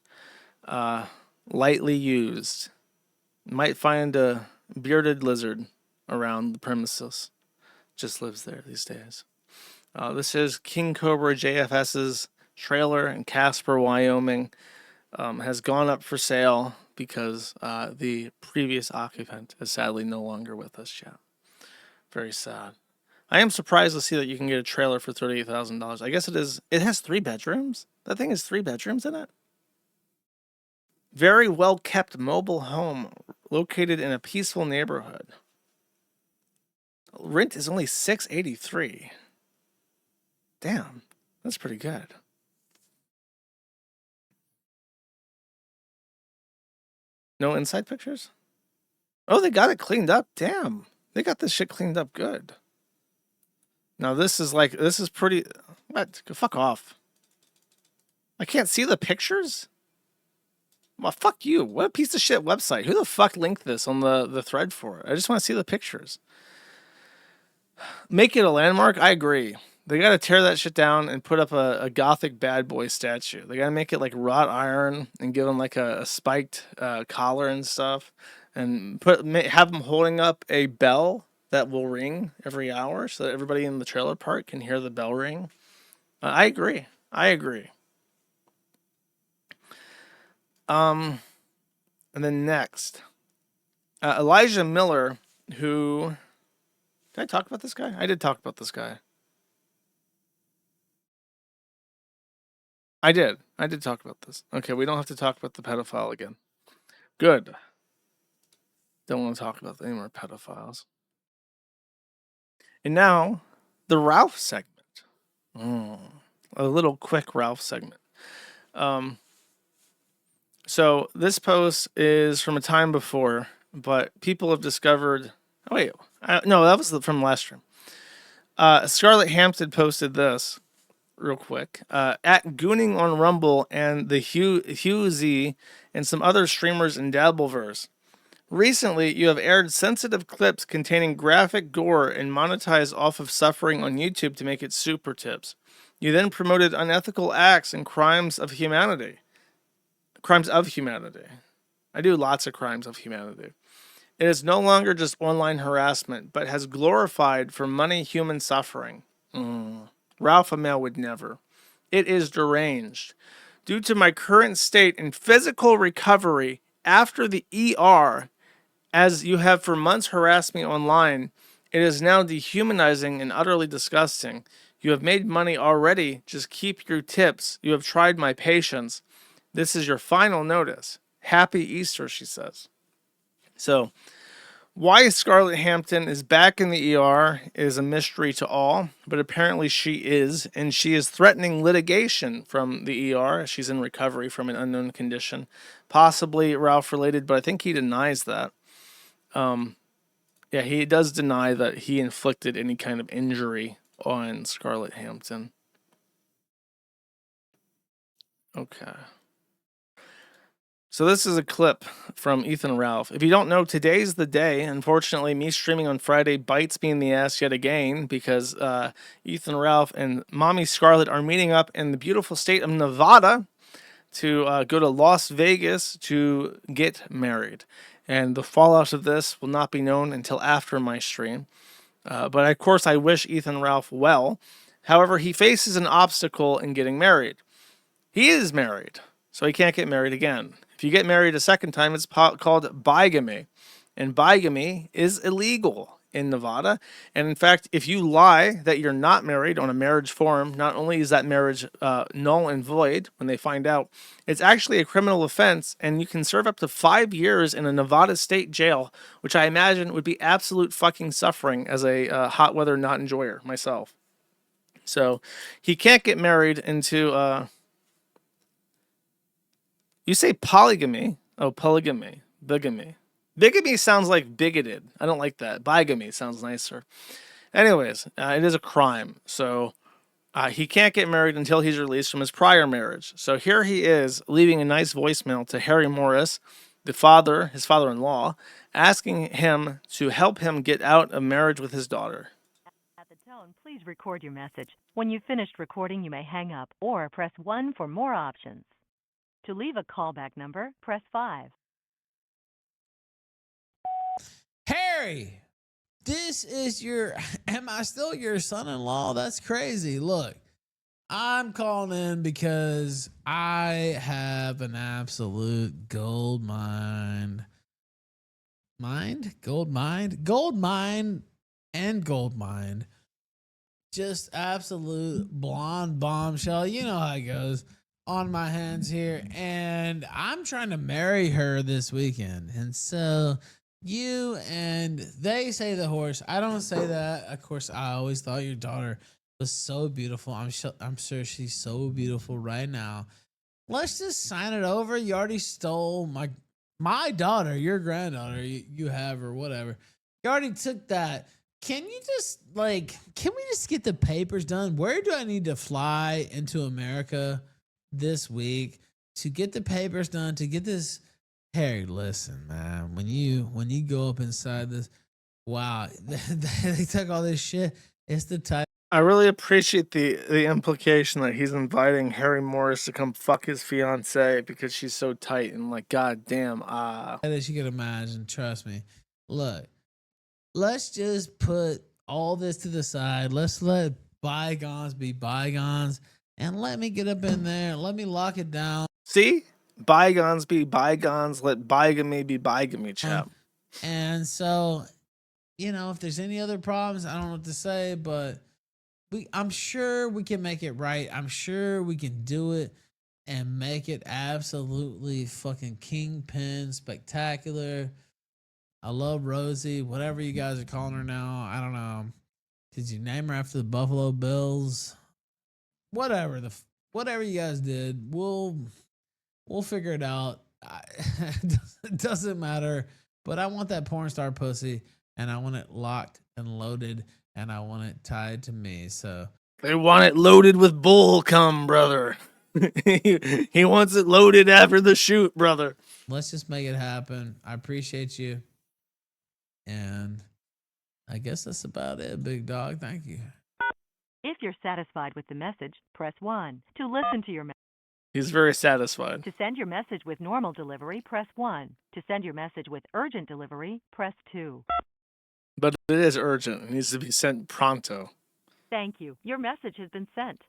Lightly used. Might find a bearded lizard around the premises. Just lives there these days. This is King Cobra JFS's trailer in Casper, Wyoming. Has gone up for sale because the previous occupant is sadly no longer with us yet. Very sad. I am surprised to see that you can get a trailer for $38,000. I guess it is. It has 3 bedrooms. That thing has 3 bedrooms in it. Very well kept mobile home located in a peaceful neighborhood. Rent is only $683. Damn, that's pretty good. No inside pictures? Oh, they got it cleaned up. Damn, they got this shit cleaned up good. Now this is pretty. What? Fuck off. I can't see the pictures? Well, fuck you. What a piece of shit website. Who the fuck linked this on the thread for it? I just want to see the pictures. Make it a landmark? I agree. They got to tear that shit down and put up a gothic bad boy statue. They got to make it like wrought iron and give them like a spiked collar and stuff. And have them holding up a bell that will ring every hour so that everybody in the trailer park can hear the bell ring. I agree. And then next, Elijah Miller, who... Did I talk about this guy? I did talk about this guy. I did talk about this. Okay, we don't have to talk about the pedophile again. Good. Don't want to talk about any more pedophiles. And now, the Ralph segment. A little quick Ralph segment. So this post is from a time before, but people have discovered. Oh wait, no, that was from last stream. Scarlett Hampton posted this real quick. At Gooning on Rumble and the Hugh Z and some other streamers in Dabbleverse. Recently, you have aired sensitive clips containing graphic gore and monetized off of suffering on YouTube to make it super tips. You then promoted unethical acts and crimes of humanity. Crimes of humanity. I do lots of crimes of humanity. It is no longer just online harassment, but has glorified for money human suffering. Ralph Amel would never. It is deranged. Due to my current state in physical recovery after the ER, as you have for months harassed me online, it is now dehumanizing and utterly disgusting. You have made money already. Just keep your tips. You have tried my patience. This is your final notice. Happy Easter, she says. So, why Scarlett Hampton is back in the ER is a mystery to all, but apparently she is, and she is threatening litigation from the ER. She's in recovery from an unknown condition, possibly Ralph related, but I think he denies that. Yeah, he does deny that he inflicted any kind of injury on Scarlett Hampton. Okay. So this is a clip from Ethan Ralph. If you don't know, today's the day. Unfortunately, me streaming on Friday bites me in the ass yet again because Ethan Ralph and Mommy Scarlett are meeting up in the beautiful state of Nevada to go to Las Vegas to get married. And the fallout of this will not be known until after my stream. But of course, I wish Ethan Ralph well. However, he faces an obstacle in getting married. He is married, so he can't get married again. If you get married a second time, it's called bigamy. And bigamy is illegal in Nevada. And in fact, if you lie that you're not married on a marriage form, not only is that marriage null and void when they find out, it's actually a criminal offense, and you can serve up to 5 years in a Nevada state jail, which I imagine would be absolute fucking suffering as a hot weather not enjoyer myself. So he can't get married into... You say polygamy. Oh, polygamy. Bigamy. Bigamy sounds like bigoted. I don't like that. Bigamy sounds nicer. Anyways, it is a crime. So he can't get married until he's released from his prior marriage. So here he is leaving a nice voicemail to Harry Morris, his father-in-law, asking him to help him get out of marriage with his daughter. At the tone, please record your message. When you've finished recording, you may hang up or press 1 for more options. To leave a callback number, press 5. Harry, this is am I still your son-in-law? That's crazy. Look, I'm calling in because I have an absolute gold mine. Gold mine. Just absolute blonde bombshell. You know how it goes. On my hands here, and I'm trying to marry her this weekend. And so they say the horse. I don't say that. Of course, I always thought your daughter was so beautiful. I'm sure she's so beautiful right now. Let's just sign it over. You already stole my daughter, your granddaughter. You have her, whatever. You already took that. Can we just get the papers done? Where do I need to fly into America this week to get the papers done, to get this? Harry, listen, man, when you go up inside this, wow, they took all this shit. It's the type. I really appreciate the implication that he's inviting Harry Morris to come fuck his fiance because she's so tight, and like, goddamn, that you can imagine. Trust me. Look, let's just put all this to the side. Let's let bygones be bygones. And let me get up in there. Let me lock it down. See? Bygones be bygones. Let bigamy be bigamy, chap. And so, if there's any other problems, I don't know what to say, but I'm sure we can make it right. I'm sure we can do it and make it absolutely fucking kingpin spectacular. I love Rosie, whatever you guys are calling her now. I don't know. Did you name her after the Buffalo Bills? Whatever whatever you guys did, we'll figure it out. It doesn't matter. But I want that porn star pussy, and I want it locked and loaded, and I want it tied to me. So They want it loaded with bull cum, brother. He wants it loaded after the shoot, brother. let's just make it happen. I appreciate you. And I guess that's about it, big dog. Thank you. If you're satisfied with the message, press 1. To listen to your message, He's very satisfied. to send your message with normal delivery, press 1. To send your message with urgent delivery, press 2. But it is urgent. It needs to be sent pronto. Thank you. Your message has been sent.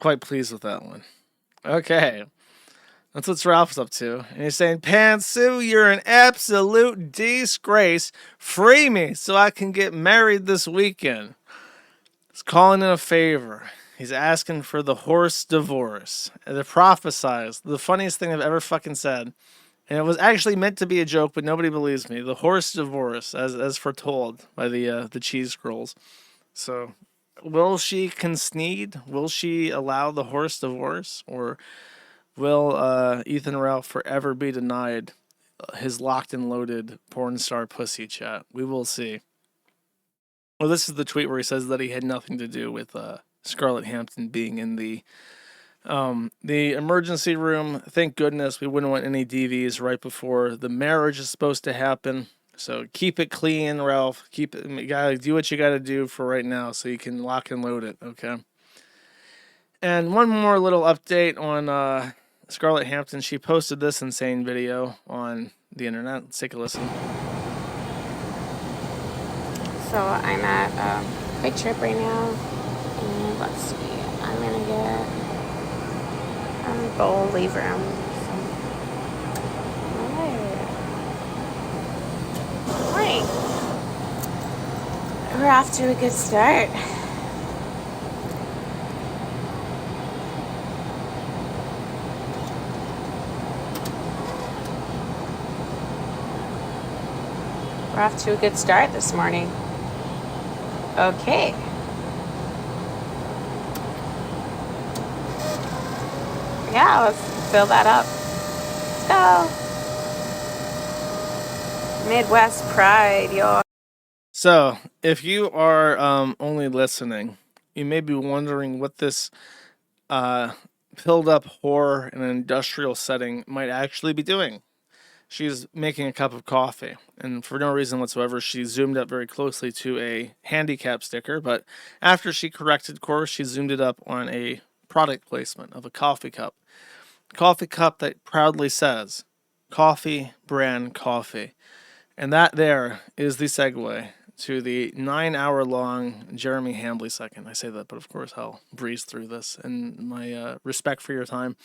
Quite pleased with that one. Okay. That's what Ralph's up to. And he's saying, Pantsu, you're an absolute disgrace. Free me so I can get married this weekend. He's calling in a favor. He's asking for the horse divorce. The prophesized. The funniest thing I've ever fucking said. And it was actually meant to be a joke, but nobody believes me. The horse divorce, as foretold by the cheese scrolls. So, will she concede? Will she allow the horse divorce? Or will Ethan Ralph forever be denied his locked and loaded porn star pussy chat? We will see. Well, this is the tweet where he says that he had nothing to do with Scarlett Hampton being in the emergency room. Thank goodness we wouldn't want any DVs right before the marriage is supposed to happen. So keep it clean, Ralph. You gotta do what you gotta do for right now so you can lock and load it, okay? And one more little update on Scarlett Hampton. She posted this insane video on the internet. Let's take a listen. So I'm at Quick Trip right now, and let's see, I'm gonna get a bowl leave room. So. Alright. We're off to a good start. We're off to a good start this morning. Okay. Yeah, let's fill that up. Let's go. Midwest pride, yo. So, if you are only listening, you may be wondering what this filled up whore in an industrial setting might actually be doing. She's making a cup of coffee, and for no reason whatsoever, she zoomed up very closely to a handicap sticker, but after she corrected course, she zoomed it up on a product placement of a coffee cup. Coffee cup that proudly says, Coffee Brand Coffee. And that there is the segue to the 9-hour-long Jeremy Hambly second. I say that, but of course I'll breeze through this, and my respect for your time.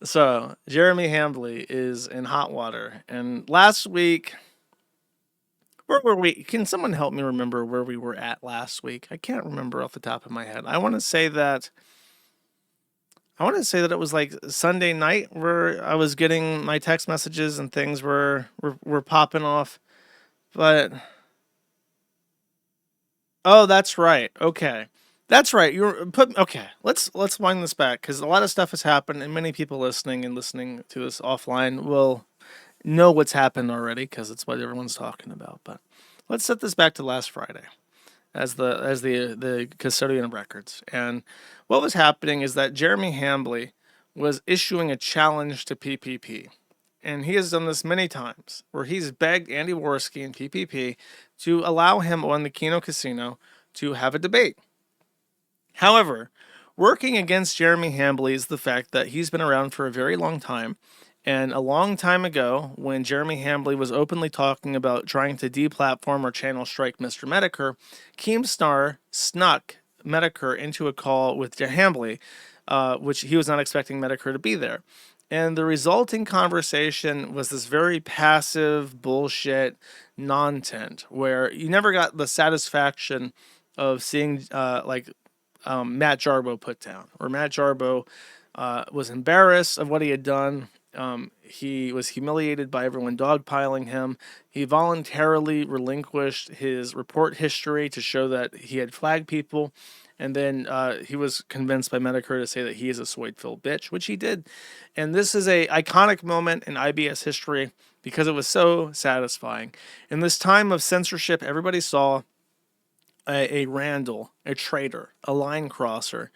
So Jeremy Hambly is in hot water, and last week, where were we? Can someone help me remember where we were at last week? I can't remember off the top of my head. I want to say that it was like Sunday night where I was getting my text messages and things were popping off, but oh, that's right. Okay. That's right. Okay. Let's wind this back, because a lot of stuff has happened, and many people listening to this offline will know what's happened already, because it's what everyone's talking about. But let's set this back to last Friday, as the custodian of records. And what was happening is that Jeremy Hambly was issuing a challenge to PPP. And he has done this many times, where he's begged Andy Worski and PPP to allow him on the Keno Casino to have a debate. However, working against Jeremy Hambly is the fact that he's been around for a very long time. And a long time ago, when Jeremy Hambly was openly talking about trying to deplatform or channel strike Mr. Medicare, Keemstar snuck Medicare into a call with Hambly, which he was not expecting Medicare to be there. And the resulting conversation was this very passive bullshit non-tent, where you never got the satisfaction of seeing Matt Jarbo put down, or Matt Jarbo was embarrassed of what he had done, He was humiliated by everyone dogpiling him. He voluntarily relinquished his report history to show that he had flagged people. And then he was convinced by Medicare to say that he is a soy-filled bitch, which he did. And this is a iconic moment in IBS history because it was so satisfying. In this time of censorship, everybody saw a Randall, a traitor, a line crosser,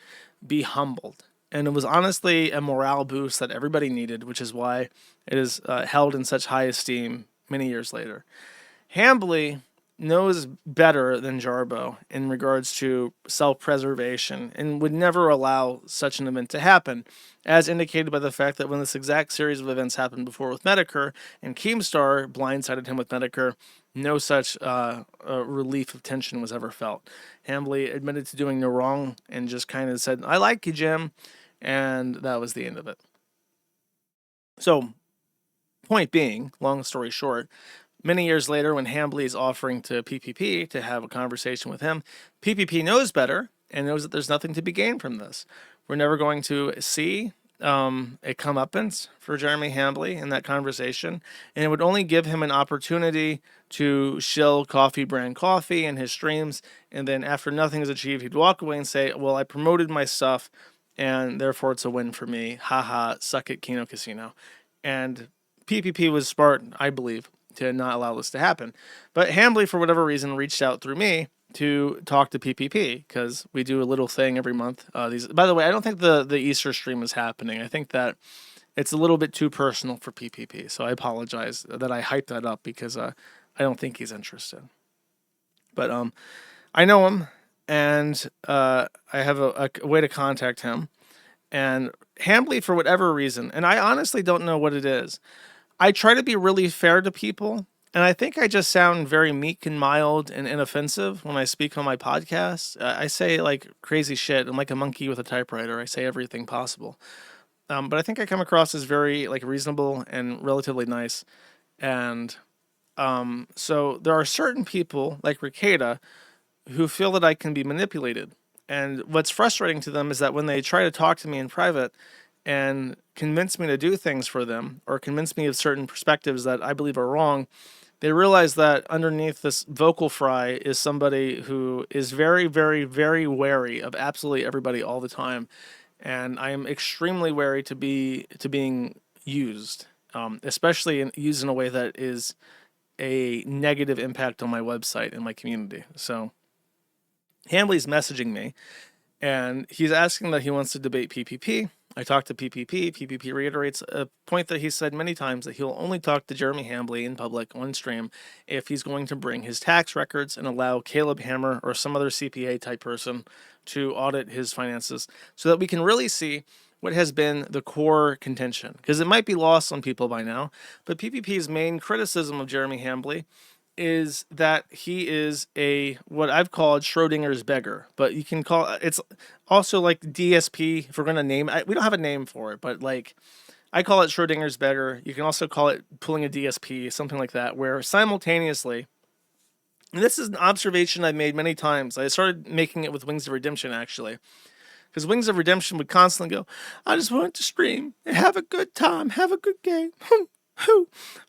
be humbled. And it was honestly a morale boost that everybody needed, which is why it is held in such high esteem many years later. Hambly knows better than Jarbo in regards to self-preservation and would never allow such an event to happen, as indicated by the fact that when this exact series of events happened before with Medicare and Keemstar blindsided him with Medicare, no such relief of tension was ever felt. Hambly admitted to doing no wrong and just kind of said, "I like you, Jim," and that was the end of it. So, point being, long story short, many years later, when Hambly is offering to PPP to have a conversation with him, PPP knows better and knows that there's nothing to be gained from this. We're never going to see a comeuppance for Jeremy Hambly in that conversation, and it would only give him an opportunity to shill Coffee Brand Coffee in his streams, and then after nothing is achieved, he'd walk away and say, "Well, I promoted my stuff, and therefore it's a win for me. Haha, suck it, Kino Casino." And PPP was smart, I believe, to not allow this to happen. But Hambly, for whatever reason, reached out through me to talk to PPP, because we do a little thing every month. By the way, I don't think the Easter stream is happening. I think that it's a little bit too personal for PPP, so I apologize that I hyped that up, because I don't think he's interested. But I know him, and I have a way to contact him. And Hambly, for whatever reason, and I honestly don't know what it is, I try to be really fair to people, and I think I just sound very meek and mild and inoffensive when I speak on my podcast. I say like crazy shit. I'm like a monkey with a typewriter. I say everything possible. But I think I come across as very like reasonable and relatively nice. And so there are certain people like Ricada who feel that I can be manipulated. And what's frustrating to them is that when they try to talk to me in private and convince me to do things for them, or convince me of certain perspectives that I believe are wrong, they realize that underneath this vocal fry is somebody who is very, very, very wary of absolutely everybody all the time. And I am extremely wary to being used, especially used in a way that is a negative impact on my website and my community. So Hambly's messaging me, and he's asking that he wants to debate PPP. I talked to PPP. PPP reiterates a point that he said many times, that he'll only talk to Jeremy Hambly in public on stream if he's going to bring his tax records and allow Caleb Hammer or some other CPA type person to audit his finances, so that we can really see what has been the core contention. Because it might be lost on people by now, but PPP's main criticism of Jeremy Hambly is that he is what I've called Schrodinger's beggar, but you can call it's also like DSP if we're gonna name it. We don't have a name for it, but like I call it Schrodinger's beggar. You can also call it pulling a DSP, something like that, where simultaneously, and this is an observation I've made many times. I started making it with Wings of Redemption actually, because Wings of Redemption would constantly go, "I just want to stream and have a good time, have a good game." I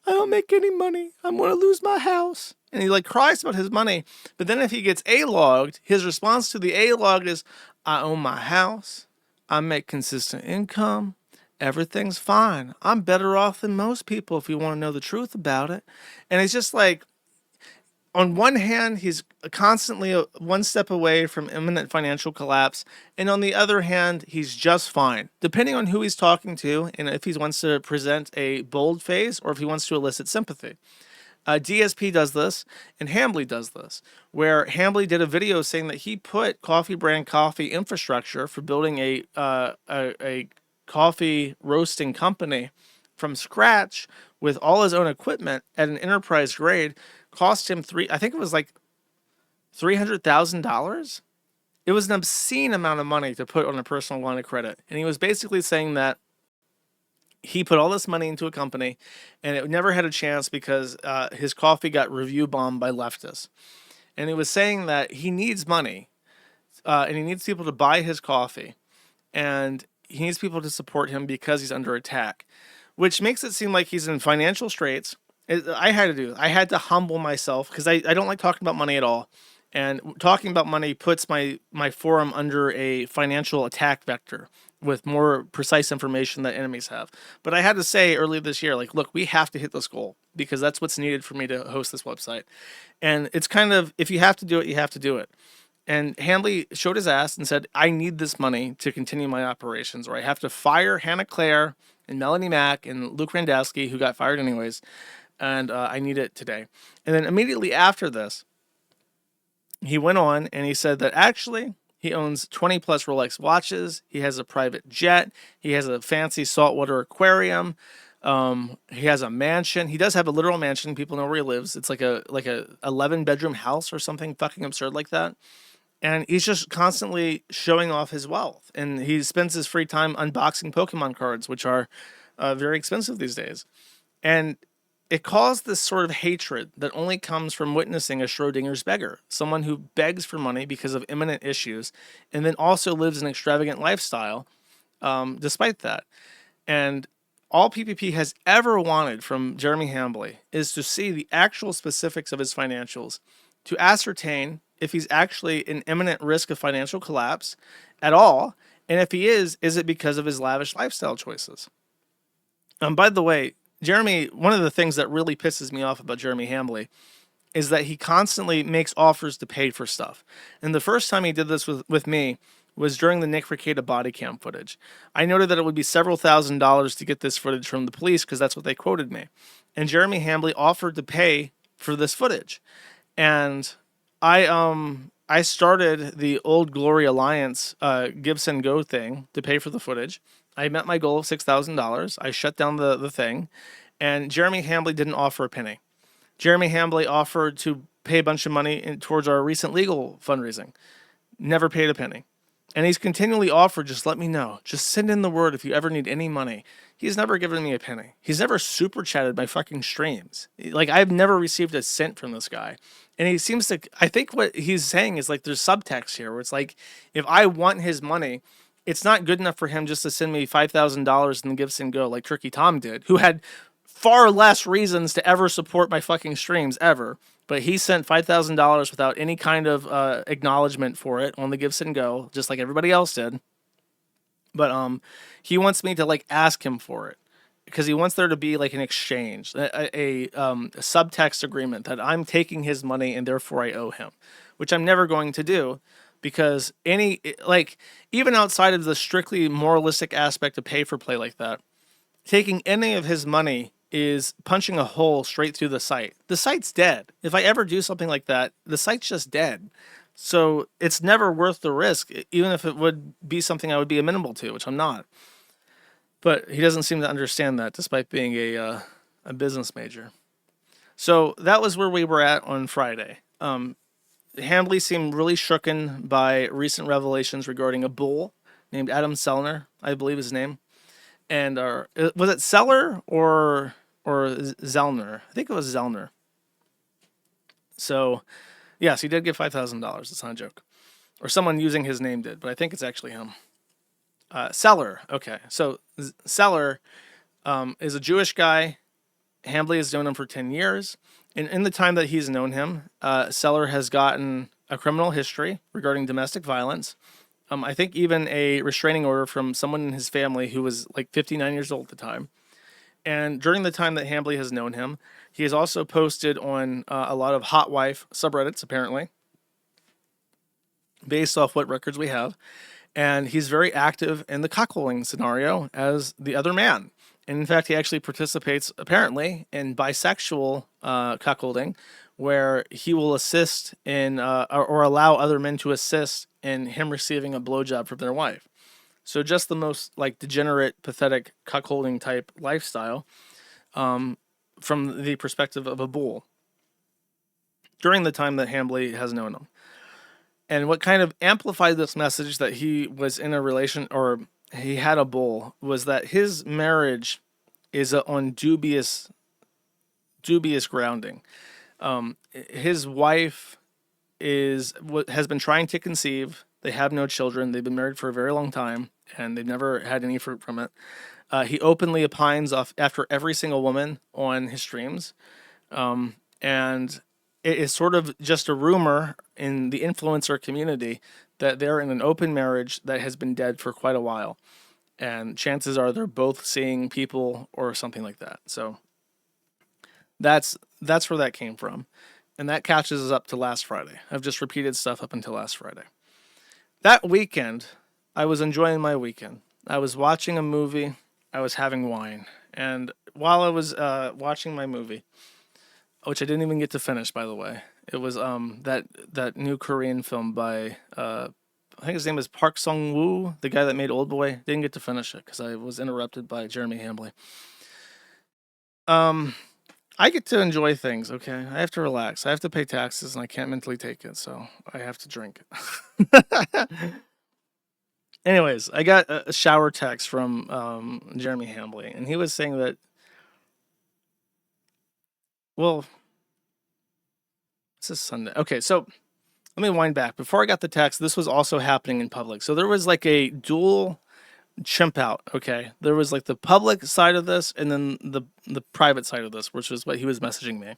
don't make any money. I'm going to lose my house. And he like cries about his money. But then if he gets A-logged, his response to the A-log is, "I own my house. I make consistent income. Everything's fine. I'm better off than most people if you want to know the truth about it." And it's just like, on one hand, he's constantly one step away from imminent financial collapse, and on the other hand, he's just fine, depending on who he's talking to and if he wants to present a bold face or if he wants to elicit sympathy. DSP does this, and Hambly does this, where Hambly did a video saying that he put Coffee Brand Coffee infrastructure for building a coffee roasting company from scratch with all his own equipment at an enterprise grade. Cost him I think it was like $300,000. It was an obscene amount of money to put on a personal line of credit. And he was basically saying that he put all this money into a company and it never had a chance because his coffee got review bombed by leftists. And he was saying that he needs money and he needs people to buy his coffee, and he needs people to support him because he's under attack. which makes it seem like he's in financial straits. I had to humble myself because I don't like talking about money at all. And talking about money puts my forum under a financial attack vector with more precise information that enemies have. But I had to say earlier this year, like, look, we have to hit this goal because that's what's needed for me to host this website. And it's kind of, if you have to do it, you have to do it. And Hambley showed his ass and said, I need this money to continue my operations, or I have to fire Hannah Claire and Melanie Mack and Luke Randowski, who got fired anyways, and I need it today. And then immediately after this, he went on and he said that actually he owns 20 plus Rolex watches. He has a private jet. He has a fancy saltwater aquarium. He has a mansion. He does have a literal mansion. People know where he lives. It's like a 11-bedroom house or something fucking absurd like that. And he's just constantly showing off his wealth. And he spends his free time unboxing Pokemon cards, which are very expensive these days. And it caused this sort of hatred that only comes from witnessing a Schrodinger's beggar, someone who begs for money because of imminent issues, and then also lives an extravagant lifestyle despite that. And all PPP has ever wanted from Jeremy Hambley is to see the actual specifics of his financials, to ascertain if he's actually in imminent risk of financial collapse at all, and if he is it because of his lavish lifestyle choices? By the way, Jeremy, one of the things that really pisses me off about Jeremy Hambley is that he constantly makes offers to pay for stuff. And the first time he did this with me was during the Nick Rekieta body cam footage. I noted that it would be several $1,000s to get this footage from the police because that's what they quoted me. And Jeremy Hambley offered to pay for this footage. And I started the Old Glory Alliance Gibson Go thing to pay for the footage. I met my goal of $6,000. I shut down the thing, and Jeremy Hambley didn't offer a penny. Jeremy Hambley offered to pay a bunch of money towards our recent legal fundraising. Never paid a penny. And he's continually offered, just let me know. Just send in the word if you ever need any money. He's never given me a penny. He's never super chatted my fucking streams. Like, I've never received a cent from this guy. And he seems to, I think what he's saying is like there's subtext here where it's like, if I want his money, it's not good enough for him just to send me $5,000 in the Gibson Go like Tricky Tom did, who had far less reasons to ever support my fucking streams ever. But he sent $5,000 without any kind of acknowledgement for it on the Gibson Go, just like everybody else did. But he wants me to like ask him for it because he wants there to be like an exchange, a subtext agreement that I'm taking his money and therefore I owe him, which I'm never going to do because even outside of the strictly moralistic aspect of pay for play like that, taking any of his money is punching a hole straight through the site. The site's dead. If I ever do something like that, the site's just dead. So it's never worth the risk, even if it would be something I would be amenable to, which I'm not. But he doesn't seem to understand that, despite being a business major. So that was where we were at on Friday. Hambley seemed really shooken by recent revelations regarding a bull named Adam Sellner, I believe his name. And was it Seller or Zellner? I think it was Zellner. So, yes, he did get $5,000. It's not a joke. Or someone using his name did, but I think it's actually him. Seller. Okay. So, Seller is a Jewish guy. Hambley has known him for 10 years. And in the time that he's known him, Seller has gotten a criminal history regarding domestic violence. I think even a restraining order from someone in his family who was like 59 years old at the time. And during the time that Hambley has known him, he has also posted on a lot of hot wife subreddits, apparently, based off what records we have. And he's very active in the cuckolding scenario as the other man. And in fact, he actually participates, apparently, in bisexual cuckolding, where he will assist in or allow other men to assist in him receiving a blowjob from their wife. So just the most like degenerate, pathetic cuckolding type lifestyle from the perspective of a bull during the time that Hambley has known him. And what kind of amplified this message that he was in a relation or he had a bull was that his marriage is on dubious grounding. His wife has been trying to conceive. They have no children. They've been married for a very long time, and they've never had any fruit from it. He openly opines after every single woman on his streams. And it is sort of just a rumor in the influencer community that they're in an open marriage that has been dead for quite a while. And chances are they're both seeing people or something like that. So that's where that came from. And that catches us up to last Friday. I've just repeated stuff up until last Friday. That weekend, I was enjoying my weekend. I was watching a movie. I was having wine. And while I was watching my movie, which I didn't even get to finish, by the way, it was that new Korean film by, I think his name is Park Sung-woo, the guy that made Old Boy. Didn't get to finish it because I was interrupted by Jeremy Hambley. I get to enjoy things, okay? I have to relax. I have to pay taxes, and I can't mentally take it, so I have to drink. Anyways, I got a shower text from Jeremy Hambley, and he was saying that, well, this is Sunday. Okay, so let me wind back. Before I got the text, this was also happening in public. So there was like a dual chimp out, okay? There was like the public side of this and then the private side of this, which is what he was messaging me.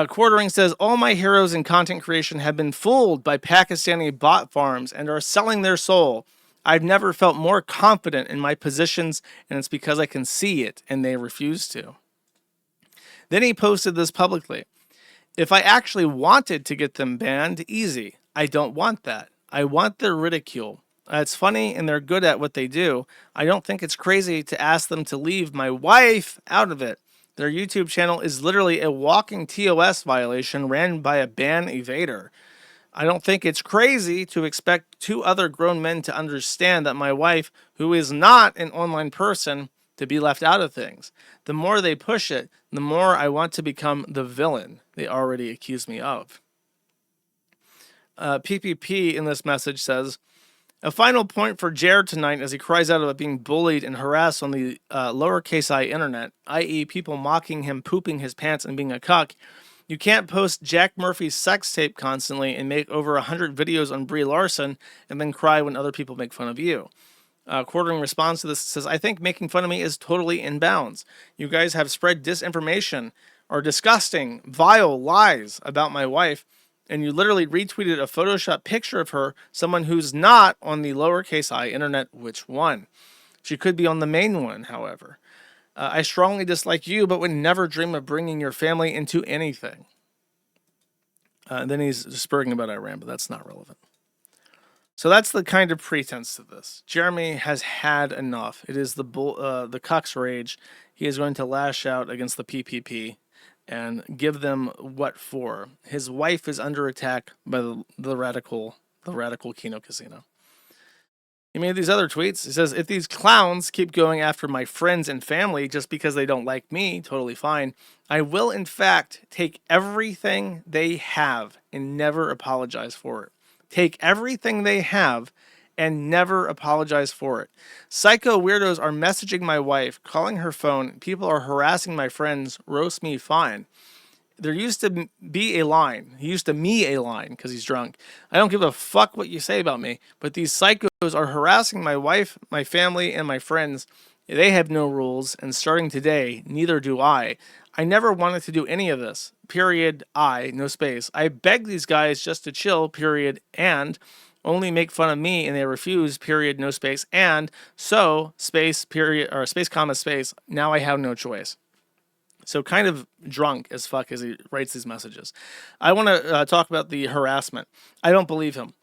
Quartering says, all my heroes in content creation have been fooled by Pakistani bot farms and are selling their soul. I've never felt more confident in my positions, and it's because I can see it and they refuse to. Then he posted this publicly. If I actually wanted to get them banned, easy. I don't want that. I want their ridicule. It's funny and they're good at what they do. I don't think it's crazy to ask them to leave my wife out of it. Their YouTube channel is literally a walking TOS violation ran by a ban evader. I don't think it's crazy to expect two other grown men to understand that my wife, who is not an online person, to be left out of things. The more they push it, the more I want to become the villain they already accuse me of. PPP in this message says, a final point for Jared tonight as he cries out about being bullied and harassed on the lowercase I internet, i.e. people mocking him, pooping his pants, and being a cuck. You can't post Jack Murphy's sex tape constantly and make over 100 videos on Brie Larson and then cry when other people make fun of you. Quartering responds to this, says, I think making fun of me is totally in bounds. You guys have spread disinformation or disgusting, vile lies about my wife, and you literally retweeted a Photoshop picture of her, someone who's not on the lowercase I internet. Which one? She could be on the main one, however. I strongly dislike you, but would never dream of bringing your family into anything. Then he's spurring about Iran, but that's not relevant. So that's the kind of pretense to this. Jeremy has had enough. It is the cuck's rage. He is going to lash out against the PPP and give them what for. His wife is under attack by the radical Kino Casino. He made these other tweets. He says, if these clowns keep going after my friends and family just because they don't like me, totally fine. I will, in fact, take everything they have and never apologize for it. Take everything they have and never apologize for it. Psycho weirdos are messaging my wife, calling her phone. People are harassing my friends. Roast me fine. There used to be a line. He used to me a line because he's drunk. I don't give a fuck what you say about me, but these psychos are harassing my wife, my family, and my friends. They have no rules, and starting today, neither do I. I never wanted to do any of this. Period. No space. I beg these guys just to chill. Period. And only make fun of me, and they refuse. Period. No space. And so space. Period. Or space comma space. Now I have no choice. So kind of drunk as fuck as he writes these messages. I want to talk about the harassment. I don't believe him.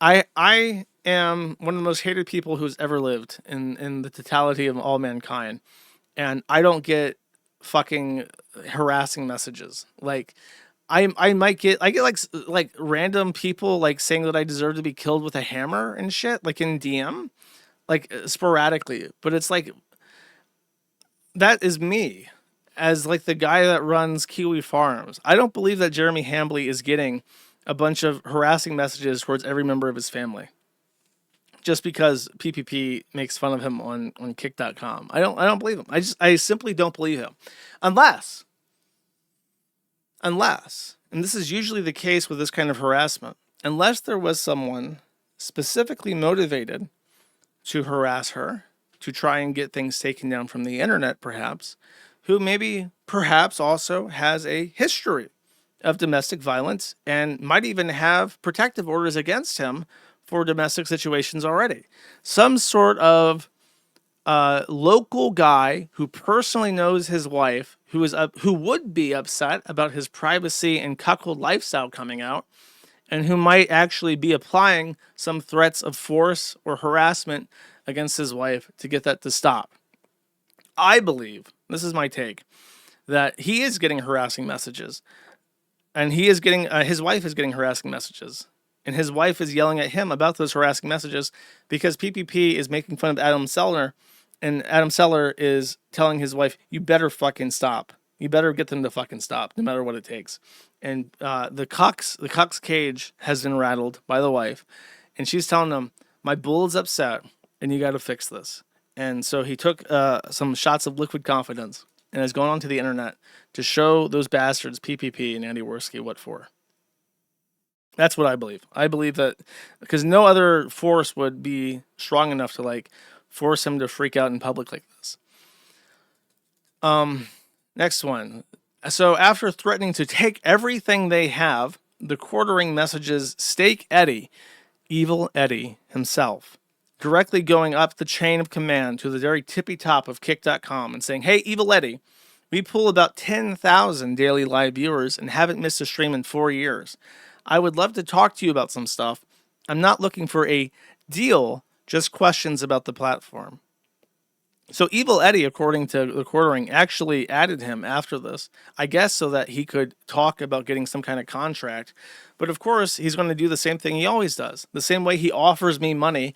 I am one of the most hated people who's ever lived in the totality of all mankind. And I don't get fucking harassing messages. Like I get like random people like saying that I deserve to be killed with a hammer and shit, like in DM, like sporadically. But it's like, that is me. As like the guy that runs Kiwi Farms. I don't believe that Jeremy Hambley is getting a bunch of harassing messages towards every member of his family. Just because PPP makes fun of him on kick.com. I don't believe him. I simply don't believe him. Unless, and this is usually the case with this kind of harassment, unless there was someone specifically motivated to harass her, to try and get things taken down from the internet, perhaps, who maybe perhaps also has a history of domestic violence and might even have protective orders against him for domestic situations already. Some sort of local guy who personally knows his wife, who would be upset about his privacy and cuckold lifestyle coming out, and who might actually be applying some threats of force or harassment against his wife to get that to stop. I believe, this is my take, that he is getting harassing messages, and he is getting his wife is getting harassing messages, and his wife is yelling at him about those harassing messages because PPP is making fun of Adam Sellner, and Adam Sellner is telling his wife, "You better fucking stop. You better get them to fucking stop, no matter what it takes." And the cuck's cage has been rattled by the wife, and she's telling him, "My bull is upset, and you got to fix this." And so he took some shots of liquid confidence and has gone onto the internet to show those bastards, PPP and Andy Worski, what for. That's what I believe. I believe that because no other force would be strong enough to like force him to freak out in public like this. Next one. So after threatening to take everything they have, the quartering messages stake Eddie, Evil Eddie himself, directly going up the chain of command to the very tippy top of Kick.com and saying, "Hey, Evil Eddie, we pull about 10,000 daily live viewers and haven't missed a stream in 4 years. I would love to talk to you about some stuff. I'm not looking for a deal, just questions about the platform." So Evil Eddie, according to the Quartering, actually added him after this, I guess so that he could talk about getting some kind of contract. But of course, he's going to do the same thing he always does. The same way he offers me money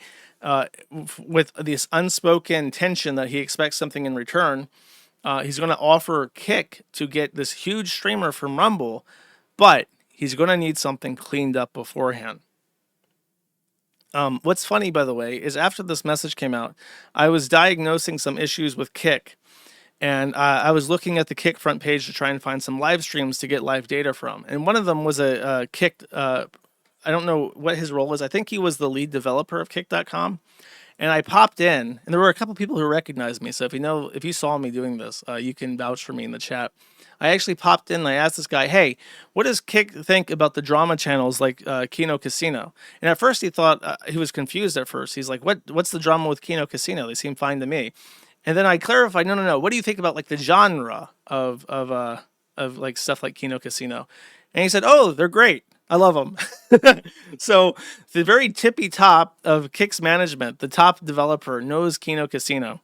with this unspoken tension that he expects something in return. He's going to offer Kick to get this huge streamer from Rumble, but he's going to need something cleaned up beforehand. What's funny, by the way, is after this message came out, I was diagnosing some issues with Kick, and I was looking at the Kick front page to try and find some live streams to get live data from. And one of them was a Kick, I don't know what his role is. I think he was the lead developer of Kick.com. And I popped in, and there were a couple people who recognized me. So if you saw me doing this, you can vouch for me in the chat. I actually popped in and I asked this guy, "Hey, what does Kick think about the drama channels like Kino Casino?" And at first he thought, he was confused at first. He's like, what's the drama with Kino Casino? They seem fine to me. And then I clarified, no. What do you think about like the genre of like stuff like Kino Casino? And he said, "Oh, they're great. I love them." So the very tippy top of Kick's management, the top developer, knows Kino Casino.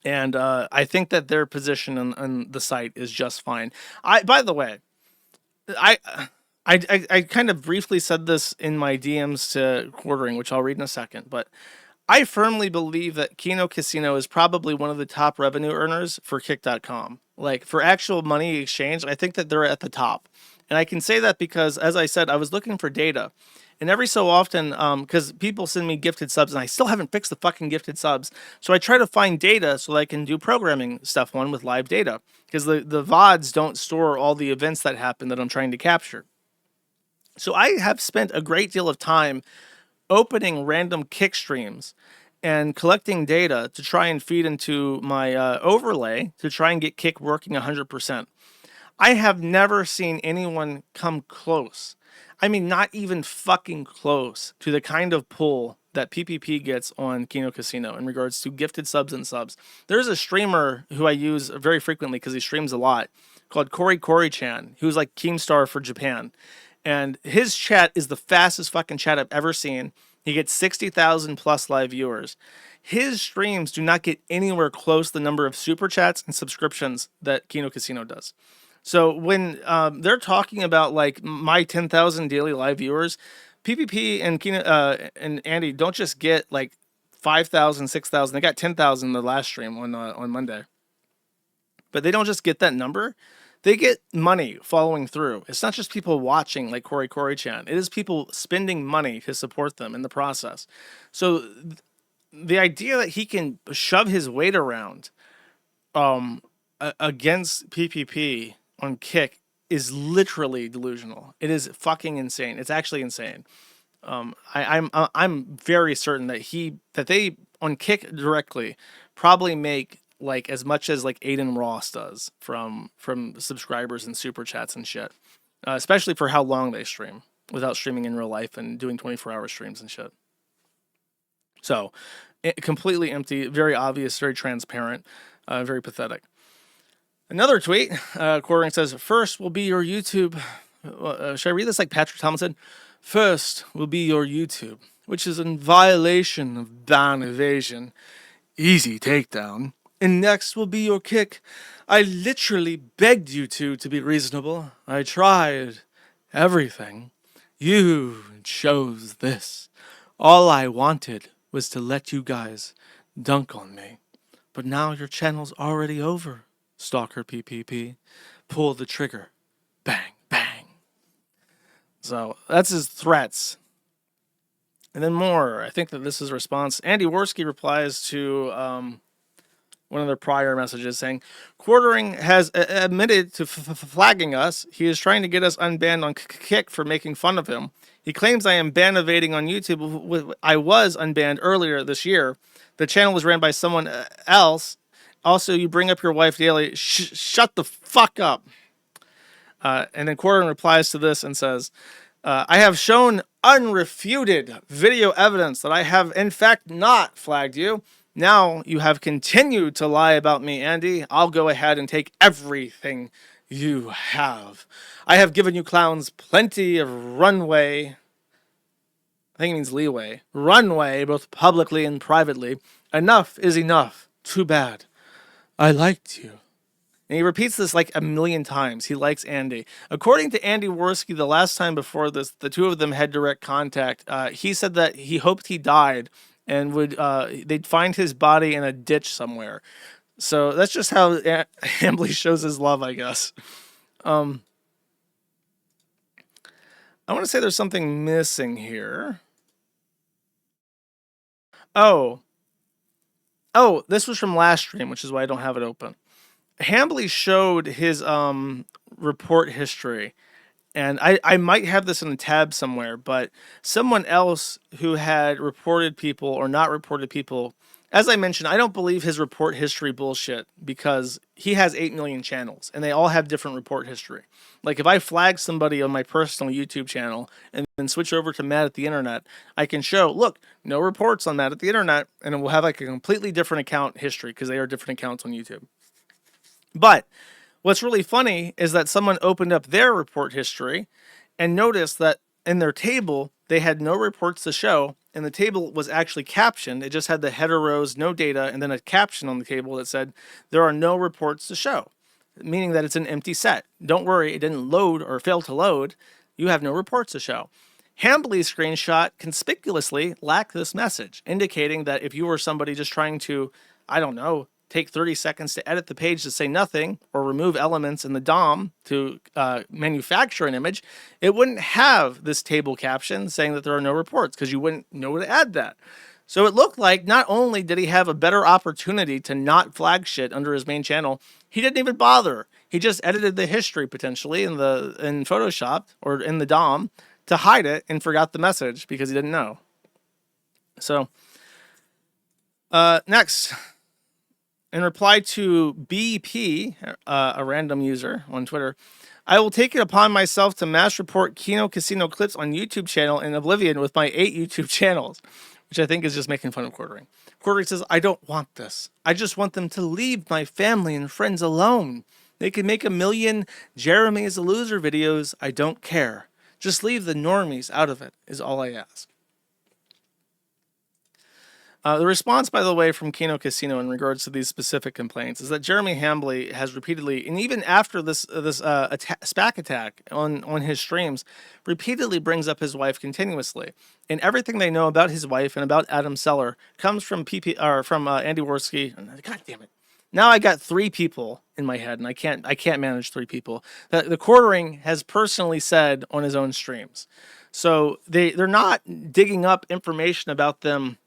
And I think that their position on the site is just fine. By the way, I kind of briefly said this in my DMs to Quartering, which I'll read in a second, but I firmly believe that Kino Casino is probably one of the top revenue earners for Kick.com. Like for actual money exchange, I think that they're at the top. And I can say that because, as I said, I was looking for data. And every so often, because people send me gifted subs, and I still haven't fixed the fucking gifted subs. So I try to find data so that I can do programming stuff with live data. Because the VODs don't store all the events that happen that I'm trying to capture. So I have spent a great deal of time opening random Kick streams and collecting data to try and feed into my overlay to try and get Kick working 100%. I have never seen anyone come close. I mean, not even fucking close to the kind of pull that PPP gets on Kino Casino in regards to gifted subs and subs. There's a streamer who I use very frequently because he streams a lot called Cory-Chan, who's like Keemstar for Japan. And his chat is the fastest fucking chat I've ever seen. He gets 60,000 plus live viewers. His streams do not get anywhere close to the number of super chats and subscriptions that Kino Casino does. So when they're talking about like my 10,000 daily live viewers, PPP and Kino and Andy don't just get like 5,000, 6,000. They got 10,000 the last stream on Monday. But they don't just get that number. They get money following through. It's not just people watching like Cory-Chan. It is people spending money to support them in the process. So the idea that he can shove his weight around against PPP on Kick is literally delusional. It is fucking insane. It's actually insane. I'm very certain that they on Kick directly probably make like as much as like Aiden Ross does from subscribers and super chats and shit, especially for how long they stream without streaming in real life and doing 24-hour streams and shit. So completely empty, very obvious, very transparent, very pathetic. Another tweet, Quartering says, first will be your YouTube. Should I read this like Patrick Tomlinson? First will be your YouTube, which is in violation of ban evasion. Easy takedown. And next will be your Kick. I literally begged you to be reasonable. I tried everything. You chose this. All I wanted was to let you guys dunk on me. But now your channel's already over. Stalker PPP. Pull the trigger. Bang, bang. So that's his threats. And then more. I think that this is a response. Andy Worski replies to one of their prior messages saying, Quartering has admitted to flagging us. He is trying to get us unbanned on Kick for making fun of him. He claims I am ban evading on YouTube. I was unbanned earlier this year. The channel was ran by someone else. Also, you bring up your wife daily. Shut the fuck up. And then Quartering replies to this and says, I have shown unrefuted video evidence that I have in fact not flagged you. Now you have continued to lie about me, Andy. I'll go ahead and take everything you have. I have given you clowns plenty of runway. I think it means leeway. Runway, both publicly and privately. Enough is enough. Too bad. I liked you. And he repeats this like a million times. He likes Andy. According to Andy Worski, the last time before this, the two of them had direct contact. He said that he hoped he died and would they'd find his body in a ditch somewhere. So that's just how Hambly shows his love, I guess. I want to say there's something missing here. Oh, this was from last stream, which is why I don't have it open. Hambly showed his report history, and I might have this in a tab somewhere, but someone else who had reported people or not reported people, as I mentioned, I don't believe his report history bullshit because he has 8 million channels and they all have different report history. Like if I flag somebody on my personal YouTube channel and then switch over to Mad at the Internet, I can show, look, no reports on Mad at the Internet, and it will have like a completely different account history because they are different accounts on YouTube. But what's really funny is that someone opened up their report history and noticed that in their table, they had no reports to show, and the table was actually captioned. It just had the header rows, no data, and then a caption on the table that said, there are no reports to show, meaning that it's an empty set. Don't worry, it didn't load or fail to load. You have no reports to show. Hambly's screenshot conspicuously lacked this message, indicating that if you were somebody just trying to, I don't know, take 30 seconds to edit the page to say nothing or remove elements in the DOM to manufacture an image, it wouldn't have this table caption saying that there are no reports because you wouldn't know to add that. So it looked like not only did he have a better opportunity to not flag shit under his main channel, he didn't even bother. He just edited the history potentially in Photoshop or in the DOM to hide it and forgot the message because he didn't know. So next. In reply to BP, a random user on Twitter, I will take it upon myself to mass report Kino Casino clips on YouTube channel in Oblivion with my 8 YouTube channels, which I think is just making fun of Quartering. Quartering says, I don't want this. I just want them to leave my family and friends alone. They can make 1 million Jeremy is a loser videos. I don't care. Just leave the normies out of it is all I ask. The response, by the way, from Kino Casino in regards to these specific complaints is that Jeremy Hambly has repeatedly, and even after this SPAC attack on his streams, repeatedly brings up his wife continuously. And everything they know about his wife and about Adam Seller comes from Andy Worski. God damn it! Now I got 3 people in my head, and I can't manage 3 people. The Quartering has personally said on his own streams, so they're not digging up information about them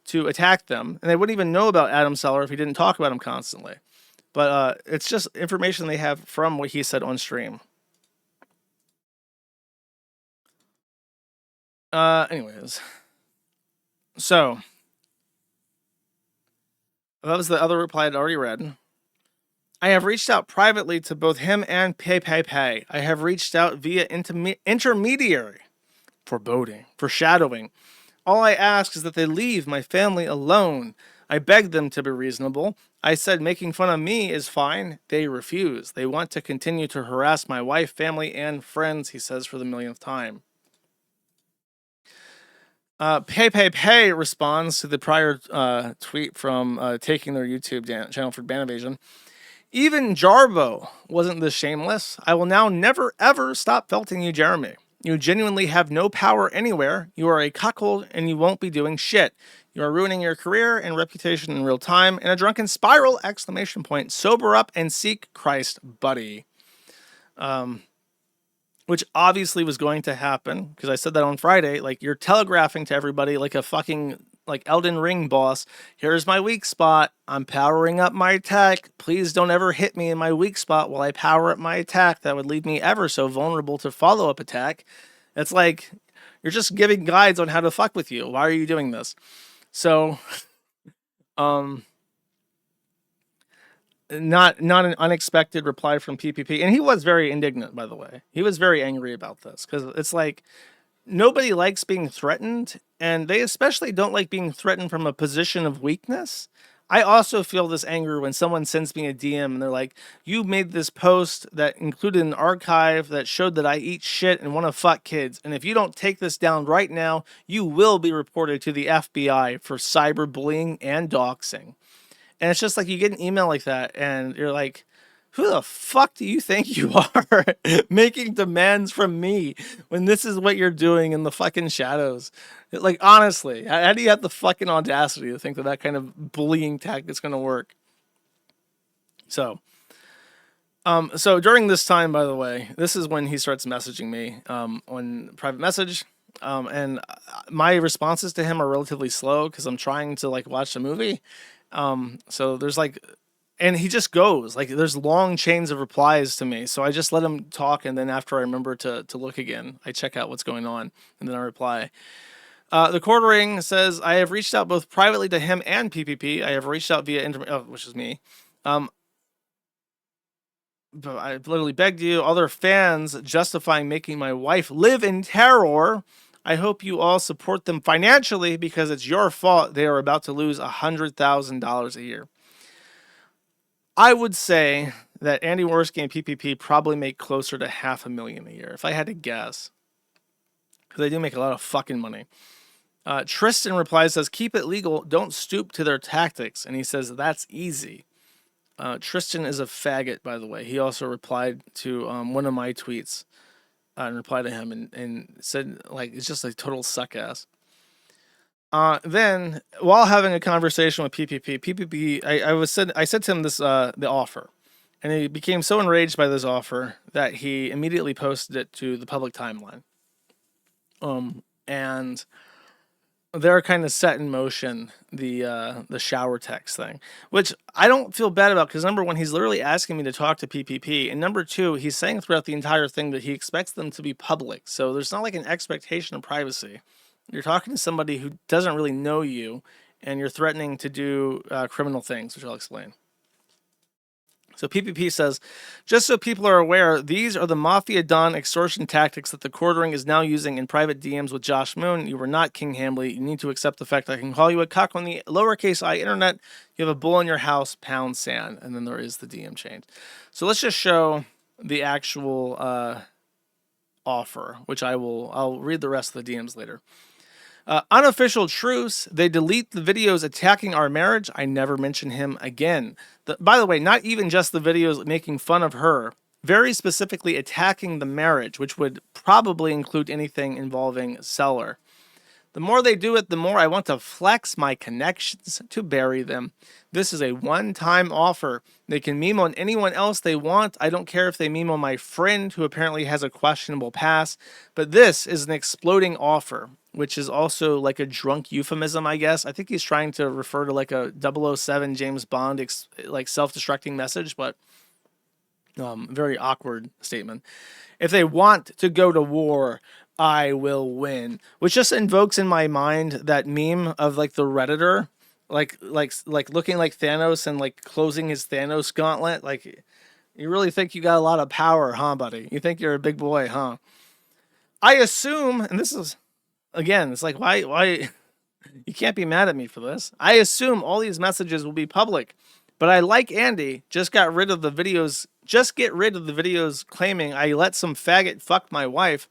to attack them, and they wouldn't even know about Adam Seller if he didn't talk about him constantly. But it's just information they have from what he said on stream. Anyways, so That was the other reply I'd already read. I have reached out privately to both him and Pay. I have reached out via intermediary. Foreboding. Foreshadowing. All I ask is that they leave my family alone. I begged them to be reasonable. I said making fun of me is fine. They refuse. They want to continue to harass my wife, family, and friends, he says for the millionth time. Pay responds to the prior tweet from taking their YouTube channel for ban evasion. Even Jarbo wasn't this shameless. I will now never ever stop felting you, Jeremy. You genuinely have no power anywhere. You are a cuckold and you won't be doing shit. You are ruining your career and reputation in real time in a drunken spiral! Sober up and seek Christ, buddy. Which obviously was going to happen because I said that on Friday. Like, you're telegraphing to everybody like a fucking like Elden Ring boss. Here's my weak spot. I'm powering up my attack. Please don't ever hit me in my weak spot while I power up my attack. That would leave me ever so vulnerable to follow-up attack. It's like you're just giving guides on how to fuck with you. Why are you doing this? So, not an unexpected reply from PPP, and he was very indignant, by the way. He was very angry about this because it's like nobody likes being threatened, and they especially don't like being threatened from a position of weakness. I also feel this anger when someone sends me a DM and they're like, you made this post that included an archive that showed that I eat shit and want to fuck kids, and if you don't take this down right now, you will be reported to the FBI for cyberbullying and doxing. And it's just like you get an email like that and you're like, who the fuck do you think you are making demands from me when this is what you're doing in the fucking shadows? Like, honestly, how do you have the fucking audacity to think that that kind of bullying tactic is going to work? So during this time, by the way, this is when he starts messaging me on private message. And my responses to him are relatively slow because I'm trying to like watch a movie. So there's like, and he just goes like, there's long chains of replies to me. So I just let him talk. And then after I remember to look again, I check out what's going on and then I reply. The quartering says, I have reached out both privately to him and PPP. I have reached out via, which is me. But I literally begged you, other fans justifying making my wife live in terror. I hope you all support them financially because it's your fault they are about to lose $100,000 a year. I would say that Andy Worski and PPP probably make closer to $500,000 a year, if I had to guess. Because they do make a lot of fucking money. Tristan replies, says, keep it legal, don't stoop to their tactics. And he says, that's easy. Tristan is a faggot, by the way. He also replied to one of my tweets and replied to him and said, like, it's just a total suck ass. Then, while having a conversation with PPP, I said to him this the offer, and he became so enraged by this offer that he immediately posted it to the public timeline. And they're kind of set in motion the shower text thing, which I don't feel bad about because number one, he's literally asking me to talk to PPP, and number two, he's saying throughout the entire thing that he expects them to be public. So there's not like an expectation of privacy. You're talking to somebody who doesn't really know you, and you're threatening to do criminal things, which I'll explain. So PPP says, just so people are aware, these are the Mafia Don extortion tactics that the quartering is now using in private DMs with Josh Moon. You were not King Hamley. You need to accept the fact I can call you a cuck on the lowercase I internet. You have a bull in your house, pound sand. And then there is the DM change. So let's just show the actual offer, which I'll read the rest of the DMs later. Unofficial truce. They delete the videos attacking our marriage. I never mention him again. By the way, not even just the videos making fun of her, very specifically attacking the marriage, which would probably include anything involving seller. The more they do it, the more I want to flex my connections to bury them. This is a one-time offer. They can meme on anyone else they want. I don't care if they meme on my friend who apparently has a questionable past, but this is an exploding offer, which is also like a drunk euphemism, I guess. I think he's trying to refer to like a 007 James Bond like self-destructing message, but very awkward statement. If they want to go to war, I will win, which just invokes in my mind that meme of like the Redditor like looking like Thanos and like closing his Thanos gauntlet. Like, you really think you got a lot of power, huh, buddy? You think you're a big boy, huh? I assume, and this is again, it's like why you can't be mad at me for this. I assume all these messages will be public, but I, like Andy, just got rid of the videos. Just get rid of the videos claiming I let some faggot fuck my wife,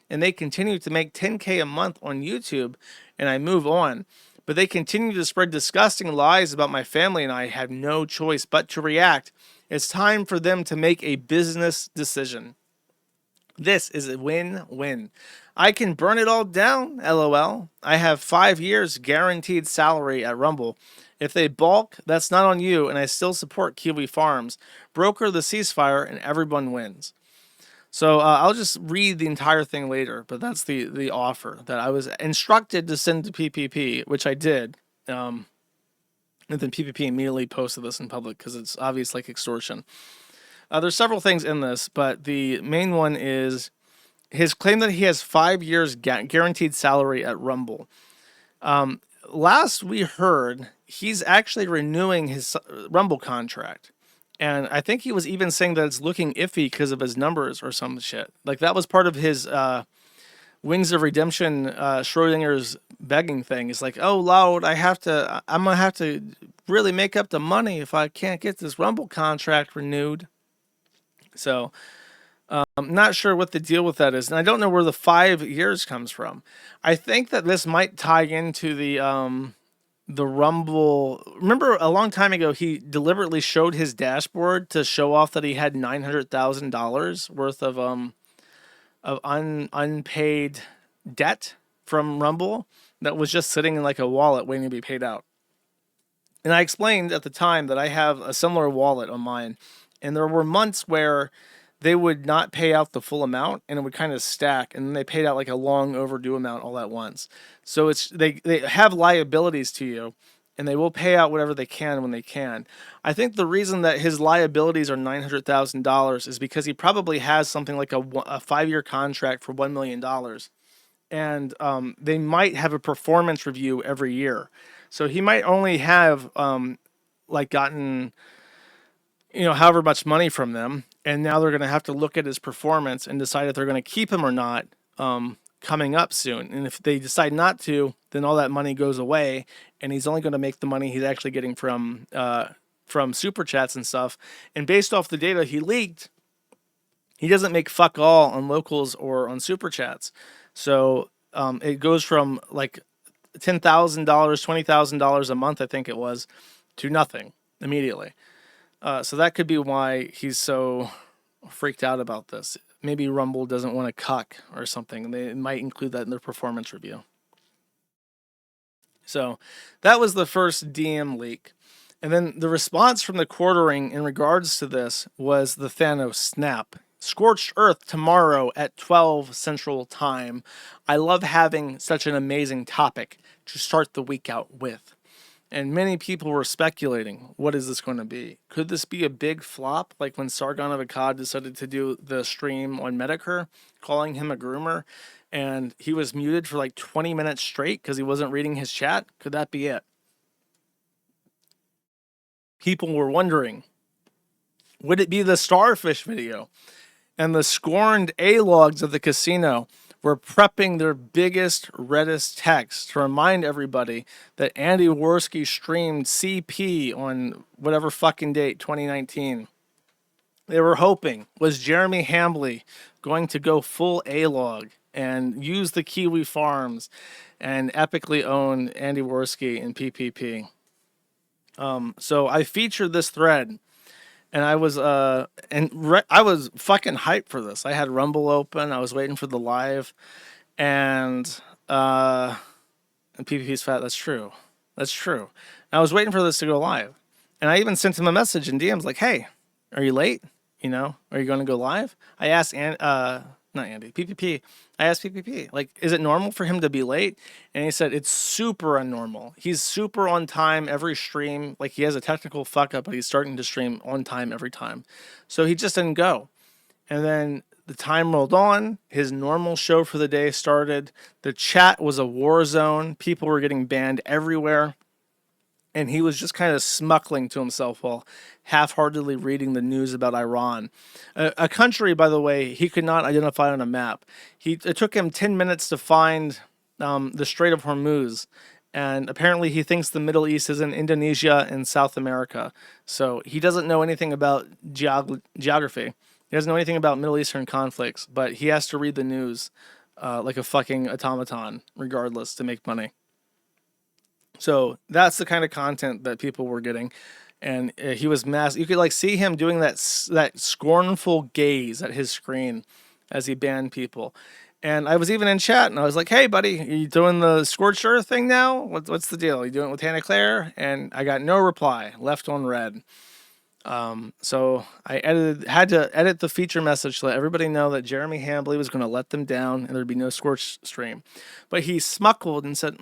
and they continue to make 10K a month on YouTube, and I move on. But they continue to spread disgusting lies about my family, and I have no choice but to react. It's time for them to make a business decision. This is a win-win. I can burn it all down, LOL. I have 5 years guaranteed salary at Rumble. If they balk, that's not on you, and I still support Kiwi Farms. Broker the ceasefire, and everyone wins. So I'll just read the entire thing later, but that's the offer that I was instructed to send to PPP, which I did. And then PPP immediately posted this in public because it's obvious like extortion. There's several things in this, but the main one is his claim that he has 5 years guaranteed salary at Rumble. Last we heard, he's actually renewing his Rumble contract. And I think he was even saying that it's looking iffy because of his numbers or some shit. Like, that was part of his Wings of Redemption, Schrodinger's begging thing. It's like, oh, Lord, I'm going to have to really make up the money if I can't get this Rumble contract renewed. So I'm not sure what the deal with that is. And I don't know where the 5 years comes from. I think that this might tie into the Rumble. Remember a long time ago, he deliberately showed his dashboard to show off that he had $900,000 worth of unpaid debt from Rumble that was just sitting in like a wallet waiting to be paid out. And I explained at the time that I have a similar wallet on mine. And there were months where they would not pay out the full amount, and it would kind of stack, and then they paid out like a long overdue amount all at once. So they have liabilities to you, and they will pay out whatever they can when they can. I think the reason that his liabilities are $900,000 is because he probably has something like a 5-year contract for $1 million. And they might have a performance review every year. So he might only have gotten however much money from them, and now they're going to have to look at his performance and decide if they're going to keep him or not coming up soon. And if they decide not to, then all that money goes away, and he's only going to make the money he's actually getting from super chats and stuff. And based off the data he leaked, he doesn't make fuck all on locals or on super chats. So it goes from like $10,000, $20,000 a month, I think it was, to nothing immediately. So that could be why he's so freaked out about this. Maybe Rumble doesn't want to cuck or something. They might include that in their performance review. So that was the first DM leak. And then the response from the Quartering in regards to this was the Thanos snap. Scorched Earth tomorrow at 12 Central Time. I love having such an amazing topic to start the week out with. And many people were speculating, what is this going to be? Could this be a big flop, like when Sargon of Akkad decided to do the stream on Medicare, calling him a groomer, and he was muted for like 20 minutes straight because he wasn't reading his chat? Could that be it? People were wondering, would it be the starfish video? And the scorned A-logs of the casino were prepping their biggest, reddest text to remind everybody that Andy Worski streamed CP on whatever fucking date, 2019. They were hoping, was Jeremy Hambley going to go full A-log and use the Kiwi Farms and epically own Andy Worski in PPP? So I featured this thread. And I was I was fucking hyped for this. I had Rumble open. I was waiting for the live, and PPP's fat. That's true. That's true. And I was waiting for this to go live, and I even sent him a message in DMs like, "Hey, are you late? Are you going to go live?" I asked not Andy, PPP. I asked PPP, like, is it normal for him to be late? And he said, it's super unnormal. He's super on time every stream. Like, he has a technical fuck up, but he's starting to stream on time every time. So he just didn't go. And then the time rolled on. His normal show for the day started. The chat was a war zone. People were getting banned everywhere. and he was just kind of smuckling to himself while half-heartedly reading the news about Iran, a country, by the way, he could not identify on a map. It took him 10 minutes to find the Strait of Hormuz, and apparently he thinks the Middle East is in Indonesia and South America. So he doesn't know anything about geography. He doesn't know anything about Middle Eastern conflicts, but he has to read the news like a fucking automaton, regardless, to make money. So that's the kind of content that people were getting, and he was you could like see him doing that scornful gaze at his screen as he banned people. And I was even in chat, and I was like, "Hey, buddy, are you doing the scorched earth thing now? What's the deal? Are you doing it with Hannah Claire?" And I got no reply, left on red. So I had to edit the feature message to let everybody know that Jeremy Hambley was going to let them down, and there'd be no scorched stream. But he smuckled and said,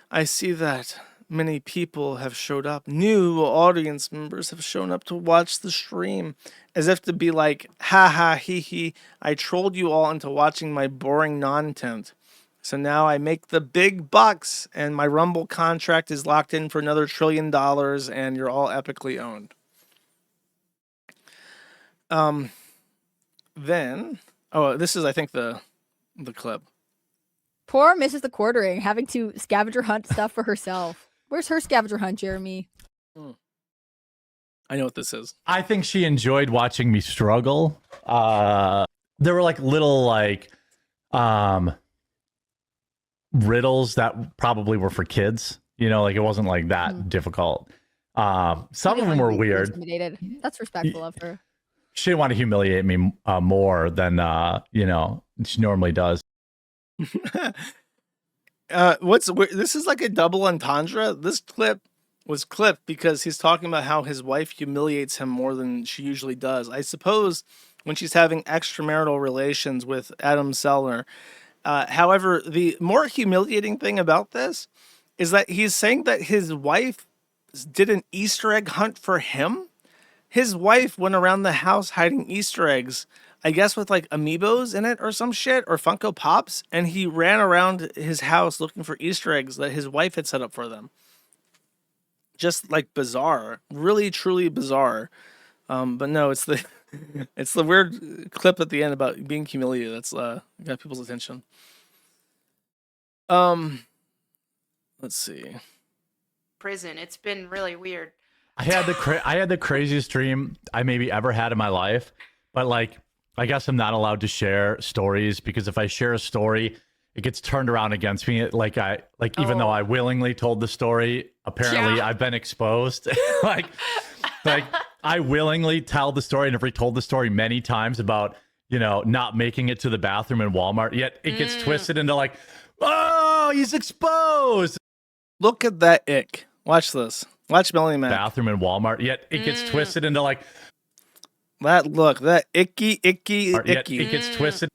I see that many people have showed up. New audience members have shown up to watch the stream, as if to be like, ha ha, hee hee, I trolled you all into watching my boring non-tent. So now I make the big bucks, and my Rumble contract is locked in for another $1 trillion, and you're all epically owned. Then, this is, I think, the clip. Poor Mrs. The Quartering having to scavenger hunt stuff for herself. Where's her scavenger hunt, Jeremy? I know what this is. I think she enjoyed watching me struggle. There were like little riddles that probably were for kids. You know, like it wasn't like that difficult. Some of them were weird. Intimidated. That's respectful of her. She didn't want to humiliate me more than she normally does. This is like a double entendre. This clip was clipped because he's talking about how his wife humiliates him more than she usually does. I suppose when she's having extramarital relations with Adam Sellner. However, the more humiliating thing about this is that he's saying that his wife did an Easter egg hunt for him. His wife went around the house hiding Easter eggs, I guess with like amiibos in it or some shit, or Funko Pops, and he ran around his house looking for Easter eggs that his wife had set up for them. Just like bizarre, really truly bizarre. But no, it's the it's the weird clip at the end about being humiliated that's got people's attention. Let's see. Prison. It's been really weird. I had the craziest dream I maybe ever had in my life, but like I guess I'm not allowed to share stories because if I share a story, it gets turned around against me. Even though I willingly told the story, apparently I've been exposed. like I willingly tell the story and have retold the story many times about, not making it to the bathroom in Walmart. Yet it gets twisted into like, oh, he's exposed. Look at that ick. Watch this. Watch Melanie Mac. Bathroom in Walmart. Yet it gets twisted into like that icky. Yet it gets twisted.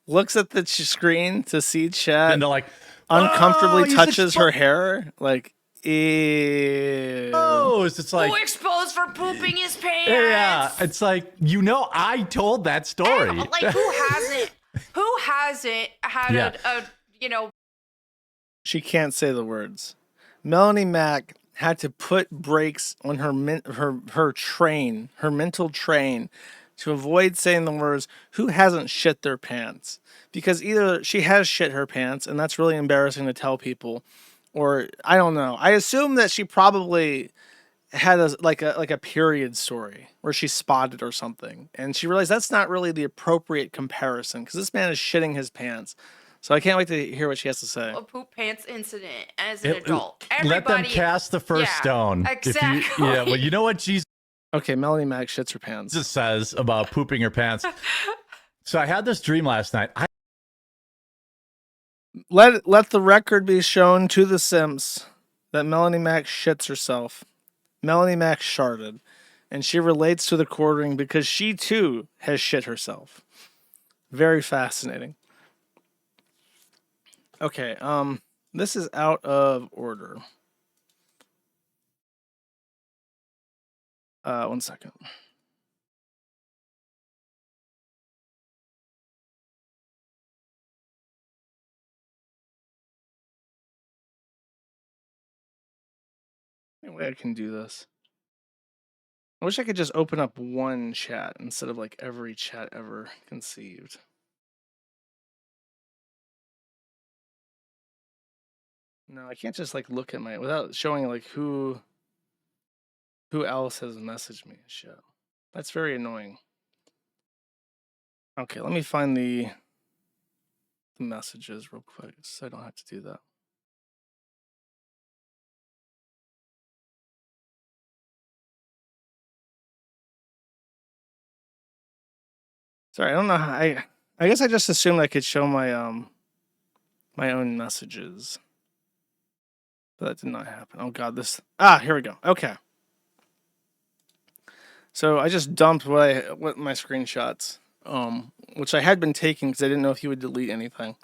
Looks at the screen to see chat. Into like uncomfortably touches her hair. Like, ew. Oh, it's like exposed for pooping his pants. Yeah, it's like I told that story. And, like who hasn't? Who hasn't had a She can't say the words. Melanie Mac had to put brakes on her mental train, to avoid saying the words, who hasn't shit their pants? Because either she has shit her pants, and that's really embarrassing to tell people, or I don't know. I assume that she probably had a period story where she spotted or something, and she realized that's not really the appropriate comparison because this man is shitting his pants. So I can't wait to hear what she has to say. a poop pants incident as an adult. Let them cast the first stone. Exactly. Well, you know what Jesus Melanie Mac shits her pants. Says about pooping her pants. So I had this dream last night. Let the record be shown to the Sims that Melanie Mac shits herself. Melanie Mac sharted, and she relates to the quartering because she too has shit herself. Very fascinating. Okay, this is out of order. 1 second. Any way I can do this? I wish I could just open up one chat instead of like every chat ever conceived. No, I can't just like look at my without showing like who else has messaged me and shit. That's very annoying. Okay, let me find the messages real quick so I don't have to do that. Sorry, I don't know how I guess I just assumed I could show my my own messages. But that did not happen. Oh god, here we go. Okay. So I just dumped what my screenshots, which I had been taking because I didn't know if he would delete anything.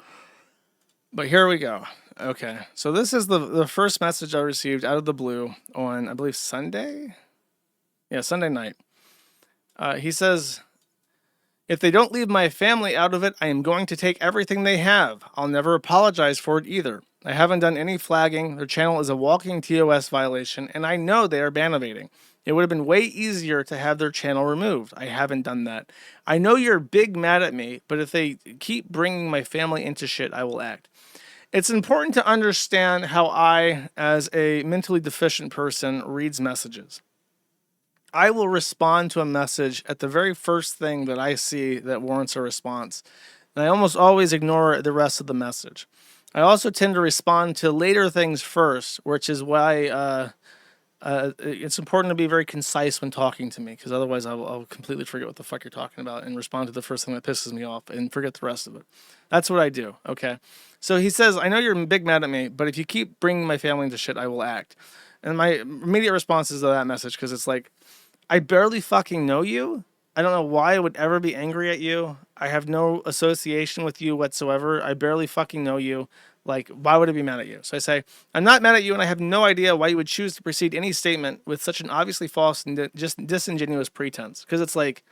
But here we go. Okay, so this is the first message I received out of the blue on, I believe, Sunday? Yeah, Sunday night. He says, if they don't leave my family out of it, I am going to take everything they have. I'll never apologize for it either. I haven't done any flagging. Their channel is a walking TOS violation, and I know they are ban evading. It would have been way easier to have their channel removed. I haven't done that. I know you're big mad at me, but if they keep bringing my family into shit, I will act. It's important to understand how I, as a mentally deficient person, reads messages. I will respond to a message at the very first thing that I see that warrants a response. And I almost always ignore the rest of the message. I also tend to respond to later things first, which is why it's important to be very concise when talking to me, because otherwise I'll completely forget what the fuck you're talking about and respond to the first thing that pisses me off and forget the rest of it. That's what I do, okay? So he says, I know you're big mad at me, but if you keep bringing my family into shit, I will act. And my immediate response is to that message, because it's like, I barely fucking know you. I don't know why I would ever be angry at you. I have no association with you whatsoever. I barely fucking know you. Like, why would I be mad at you? So I say, I'm not mad at you, and I have no idea why you would choose to precede any statement with such an obviously false and just disingenuous pretense. Because it's like,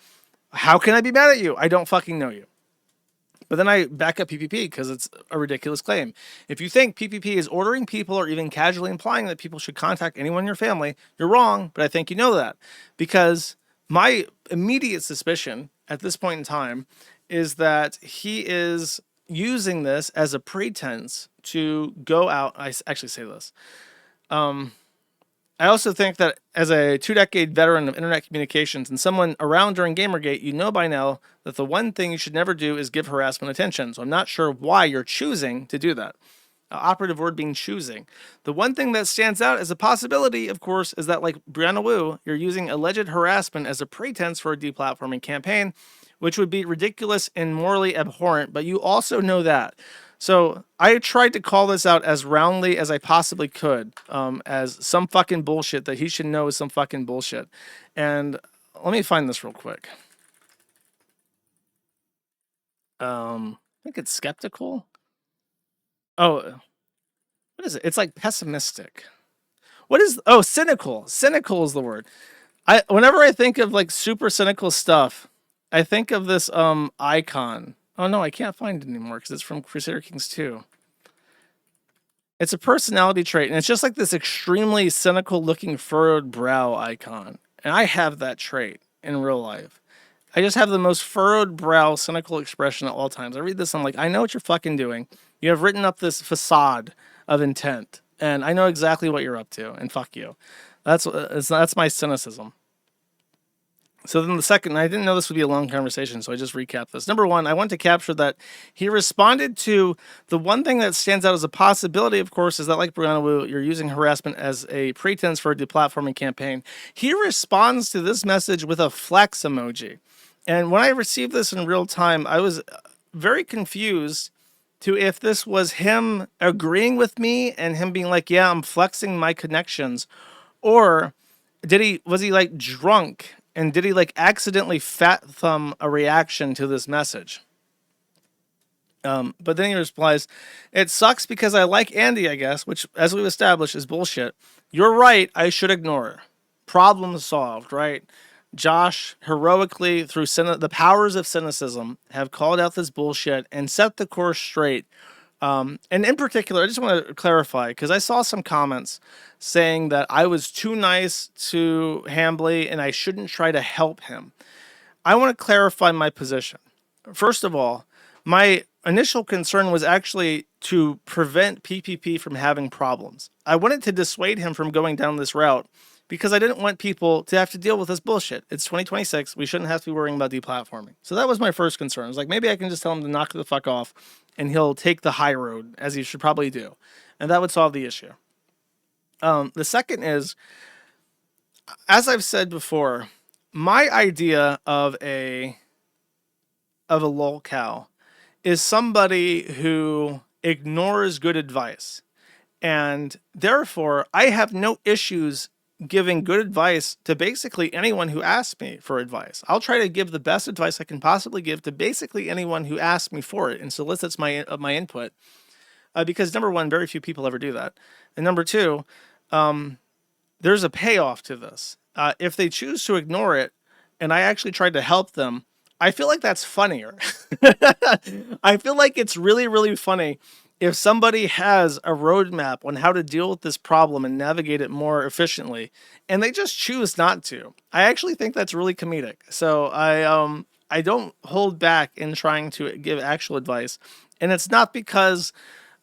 how can I be mad at you? I don't fucking know you. But then I back up PPP because it's a ridiculous claim. If you think PPP is ordering people or even casually implying that people should contact anyone in your family, you're wrong, but I think you know that. Because my immediate suspicion at this point in time is that he is using this as a pretense to go out. I actually say this. I also think that as a 2-decade veteran of internet communications and someone around during Gamergate, you know by now that the one thing you should never do is give harassment attention. So I'm not sure why you're choosing to do that. Operative word being choosing. The one thing that stands out as a possibility, of course, is that like Brianna Wu, you're using alleged harassment as a pretense for a deplatforming campaign, which would be ridiculous and morally abhorrent, but you also know that. So I tried to call this out as roundly as I possibly could, as some fucking bullshit that he should know is some fucking bullshit. And let me find this real quick. I think it's skeptical. Oh, what is it? It's like pessimistic. Cynical. Cynical is the word. Whenever I think of like super cynical stuff, I think of this icon. Oh no, I can't find it anymore because it's from Crusader Kings 2. It's a personality trait, and it's just like this extremely cynical looking furrowed brow icon. And I have that trait in real life. I just have the most furrowed brow, cynical expression at all times. I read this, I'm like, I know what you're fucking doing. You have written up this facade of intent, and I know exactly what you're up to, and fuck you. That's my cynicism. So then the second, I didn't know this would be a long conversation, so I just recapped this. Number one, I want to capture that he responded to the one thing that stands out as a possibility, of course, is that like Brianna Wu, you're using harassment as a pretense for a deplatforming campaign. He responds to this message with a flex emoji. And when I received this in real time, I was very confused to if this was him agreeing with me and him being like, yeah, I'm flexing my connections, or was he like drunk? And did he like accidentally fat thumb a reaction to this message? But then he replies, it sucks because I like Andy, I guess, which as we've established is bullshit. You're right. I should ignore her. Problem solved, right? Josh heroically through the powers of cynicism have called out this bullshit and set the course straight And in particular, I just want to clarify, because I saw some comments saying that I was too nice to Hambly and I shouldn't try to help him. I want to clarify my position. First of all, my initial concern was actually to prevent PPP from having problems. I wanted to dissuade him from going down this route because I didn't want people to have to deal with this bullshit. It's 2026. We shouldn't have to be worrying about deplatforming. So that was my first concern. I was like, maybe I can just tell him to knock the fuck off and he'll take the high road, as he should probably do. And that would solve the issue. The second is, as I've said before, my idea of a lolcow is somebody who ignores good advice. And therefore, I have no issues giving good advice to basically anyone who asks me for advice. I'll try to give the best advice I can possibly give to basically anyone who asks me for it and solicits my input. Because number one, very few people ever do that. And number two, there's a payoff to this. If they choose to ignore it, and I actually tried to help them, I feel like that's funnier. I feel like it's really, really funny if somebody has a roadmap on how to deal with this problem and navigate it more efficiently, and they just choose not to. I actually think that's really comedic. So I don't hold back in trying to give actual advice, and it's not because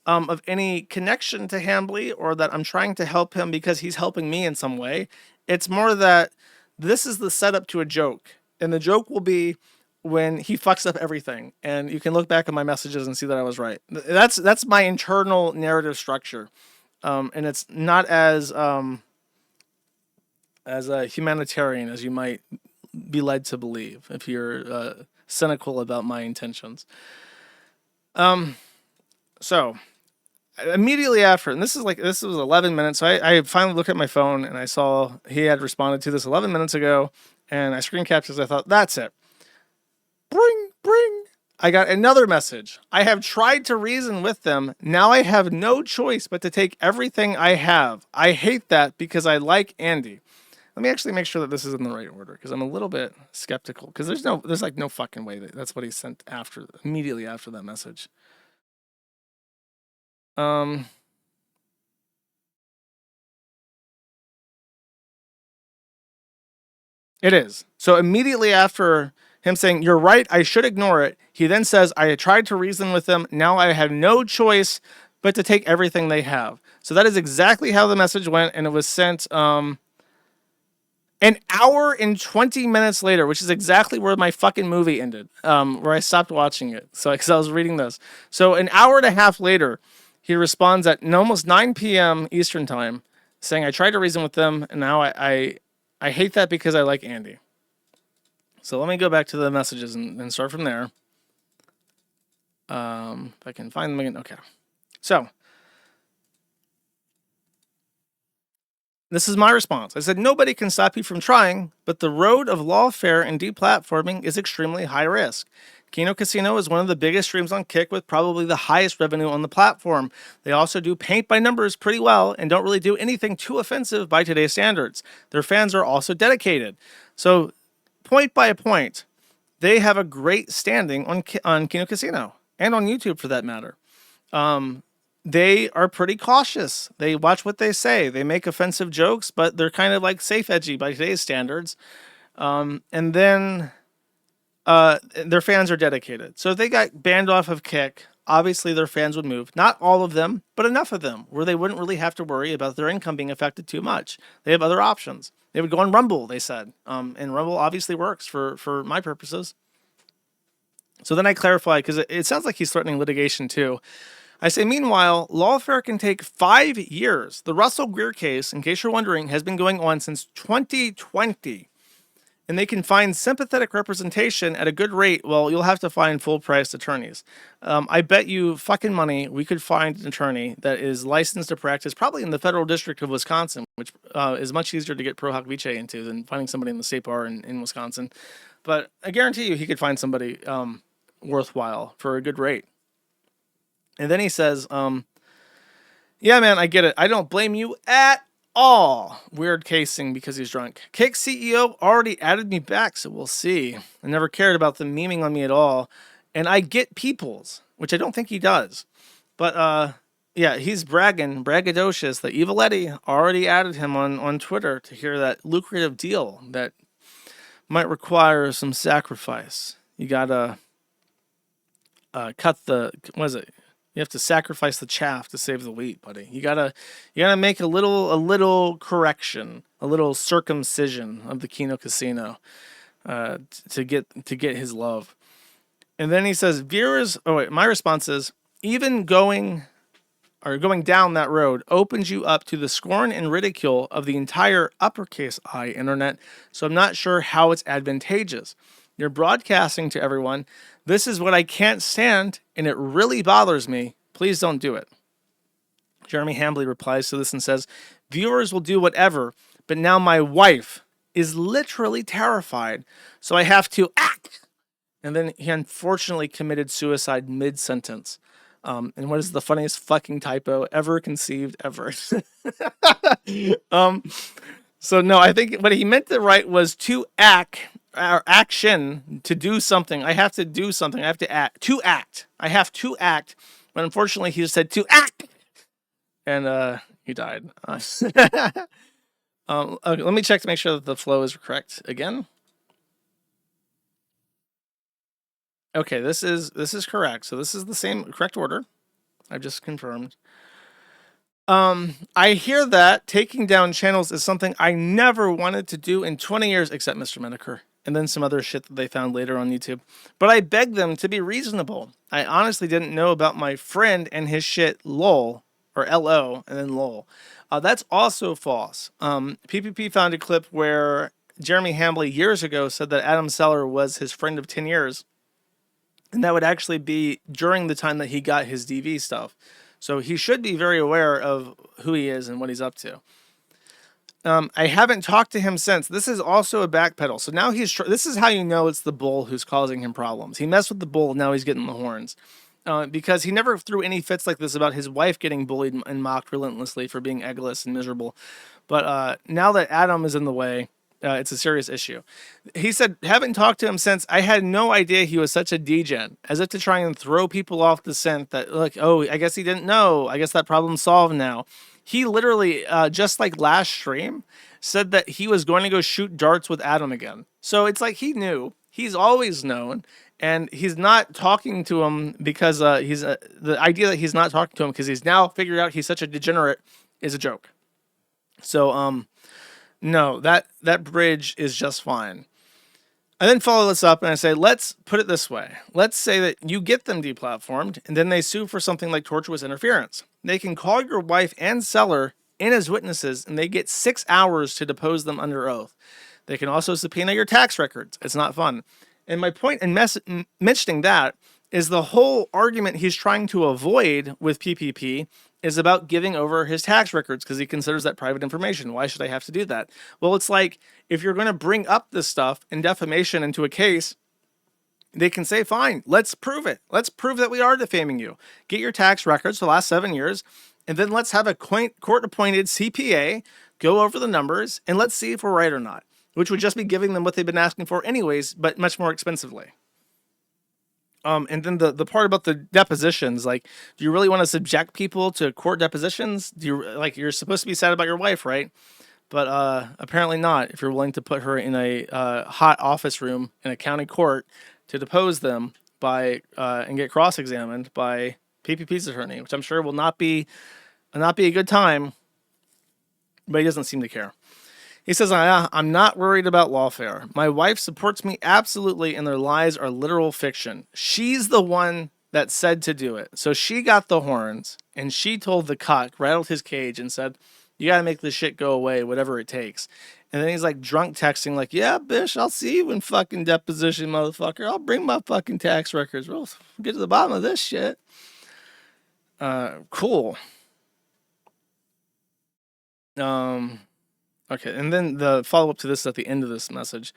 of any connection to Hambly or that I'm trying to help him because he's helping me in some way. It's more that this is the setup to a joke, and the joke will be when he fucks up everything, and you can look back at my messages and see that I was right. That's my internal narrative structure, and it's not as a humanitarian as you might be led to believe if you're cynical about my intentions. So immediately after, and this was 11 minutes. So I finally looked at my phone and I saw he had responded to this 11 minutes ago, and I screen captured. I thought, that's it. Bring. I got another message. I have tried to reason with them. Now I have no choice but to take everything I have. I hate that because I like Andy. Let me actually make sure that this is in the right order, because I'm a little bit skeptical, because there's like no fucking way that's what he sent immediately after that message. It is. So immediately after him saying, "You're right, I should ignore it," he then says, "I tried to reason with them. Now I have no choice but to take everything they have." So that is exactly how the message went, and it was sent an hour and 20 minutes later, which is exactly where my fucking movie ended, where I stopped watching it. So, because I was reading this. So an hour and a half later, he responds at almost 9 p.m. Eastern time, saying, "I tried to reason with them, and now I hate that because I like Andy." So let me go back to the messages and start from there. If I can find them again. Okay. So this is my response. I said, "Nobody can stop you from trying, but the road of lawfare and deplatforming is extremely high risk. Kino Casino is one of the biggest streams on Kick with probably the highest revenue on the platform. They also do paint by numbers pretty well and don't really do anything too offensive by today's standards. Their fans are also dedicated." So point by point, they have a great standing on Kino Casino and on YouTube for that matter. They are pretty cautious. They watch what they say. They make offensive jokes, but they're kind of like safe edgy by today's standards. And then their fans are dedicated. So if they got banned off of Kick, obviously their fans would move. Not all of them, but enough of them where they wouldn't really have to worry about their income being affected too much. They have other options. They would go on Rumble, they said. And Rumble obviously works for my purposes. So then I clarify, because it sounds like he's threatening litigation too. I say, meanwhile, lawfare can take 5 years. The Russell Greer case, in case you're wondering, has been going on since 2020. And they can find sympathetic representation at a good rate. Well, you'll have to find full-priced attorneys. I bet you fucking money we could find an attorney that is licensed to practice probably in the Federal District of Wisconsin, which is much easier to get pro hoc vice into than finding somebody in the state bar in Wisconsin. But I guarantee you he could find somebody worthwhile for a good rate. And then he says, "Yeah, man, I get it. I don't blame you at all." Weird casing because he's drunk. Kick CEO already added me back, so we'll see. I never cared about them memeing on me at all. And I get people's, which I don't think he does. But yeah, he's braggadocious. The Evil Eddie already added him on Twitter to hear that lucrative deal that might require some sacrifice. You gotta cut the, what is it? You have to sacrifice the chaff to save the wheat, buddy. You gotta make a little correction, a little circumcision of the Kino Casino to get his love. And then he says, viewers. Oh wait, my response is, even going down that road opens you up to the scorn and ridicule of the entire uppercase I internet. So I'm not sure how it's advantageous. You're broadcasting to everyone, this is what I can't stand, and it really bothers me. Please don't do it. Jeremy Hambley replies to this and says, viewers will do whatever, but now my wife is literally terrified, so I have to act. And then he unfortunately committed suicide mid-sentence. And what is the funniest fucking typo ever conceived ever? So no, I think what he meant to write was to act, or action, to do something. I have to do something. I have to act. To act. I have to act. But unfortunately, he just said to act. And he died. Okay, let me check to make sure that the flow is correct again. Okay, this is correct. So this is the same correct order. I've just confirmed. I hear that taking down channels is something I never wanted to do in 20 years, except Mr. Menaker, and then some other shit that they found later on YouTube. But I beg them to be reasonable. I honestly didn't know about my friend and his shit, lol, or LO, and then lol. That's also false. PPP found a clip where Jeremy Hambley years ago said that Adam Seller was his friend of 10 years. And that would actually be during the time that he got his DV stuff. So he should be very aware of who he is and what he's up to. I haven't talked to him since. This is also a backpedal. So now this is how you know it's the bull who's causing him problems. He messed with the bull, now he's getting the horns. Because he never threw any fits like this about his wife getting bullied and mocked relentlessly for being eggless and miserable. But now that Adam is in the way, it's a serious issue. He said, haven't talked to him since. I had no idea he was such a degen, as if to try and throw people off the scent that, like, oh, I guess he didn't know. I guess that problem's solved now. He literally, just like last stream, said that he was going to go shoot darts with Adam again. So it's like he knew. He's always known. And he's not talking to him because the idea that he's not talking to him because he's now figured out he's such a degenerate is a joke. So, no, that bridge is just fine. I then follow this up and I say, let's put it this way. Let's say that you get them deplatformed and then they sue for something like tortuous interference. They can call your wife and seller in as witnesses and they get 6 hours to depose them under oath. They can also subpoena your tax records. It's not fun. And my point in mentioning that is the whole argument he's trying to avoid with PPP is about giving over his tax records because he considers that private information. Why should I have to do that? Well, it's like if you're going to bring up this stuff in defamation into a case, they can say, fine, let's prove it. Let's prove that we are defaming you. Get your tax records for the last 7 years, and then let's have a court-appointed CPA go over the numbers, and let's see if we're right or not, which would just be giving them what they've been asking for anyways, but much more expensively. And then the part about the depositions, like, do you really want to subject people to court depositions? Do you, like, you're supposed to be sad about your wife, right? But apparently not, if you're willing to put her in a hot office room in a county court to depose them by and get cross-examined by PPP's attorney, which I'm sure will not be a good time, but he doesn't seem to care. He says, I'm not worried about lawfare. My wife supports me absolutely, and their lies are literal fiction. She's the one that said to do it. So she got the horns, and she told the cock, rattled his cage, and said, you got to make this shit go away, whatever it takes. And then he's like drunk texting, like, yeah, bitch, I'll see you in fucking deposition, motherfucker. I'll bring my fucking tax records. We'll get to the bottom of this shit. Cool. Okay, and then the follow-up to this at the end of this message.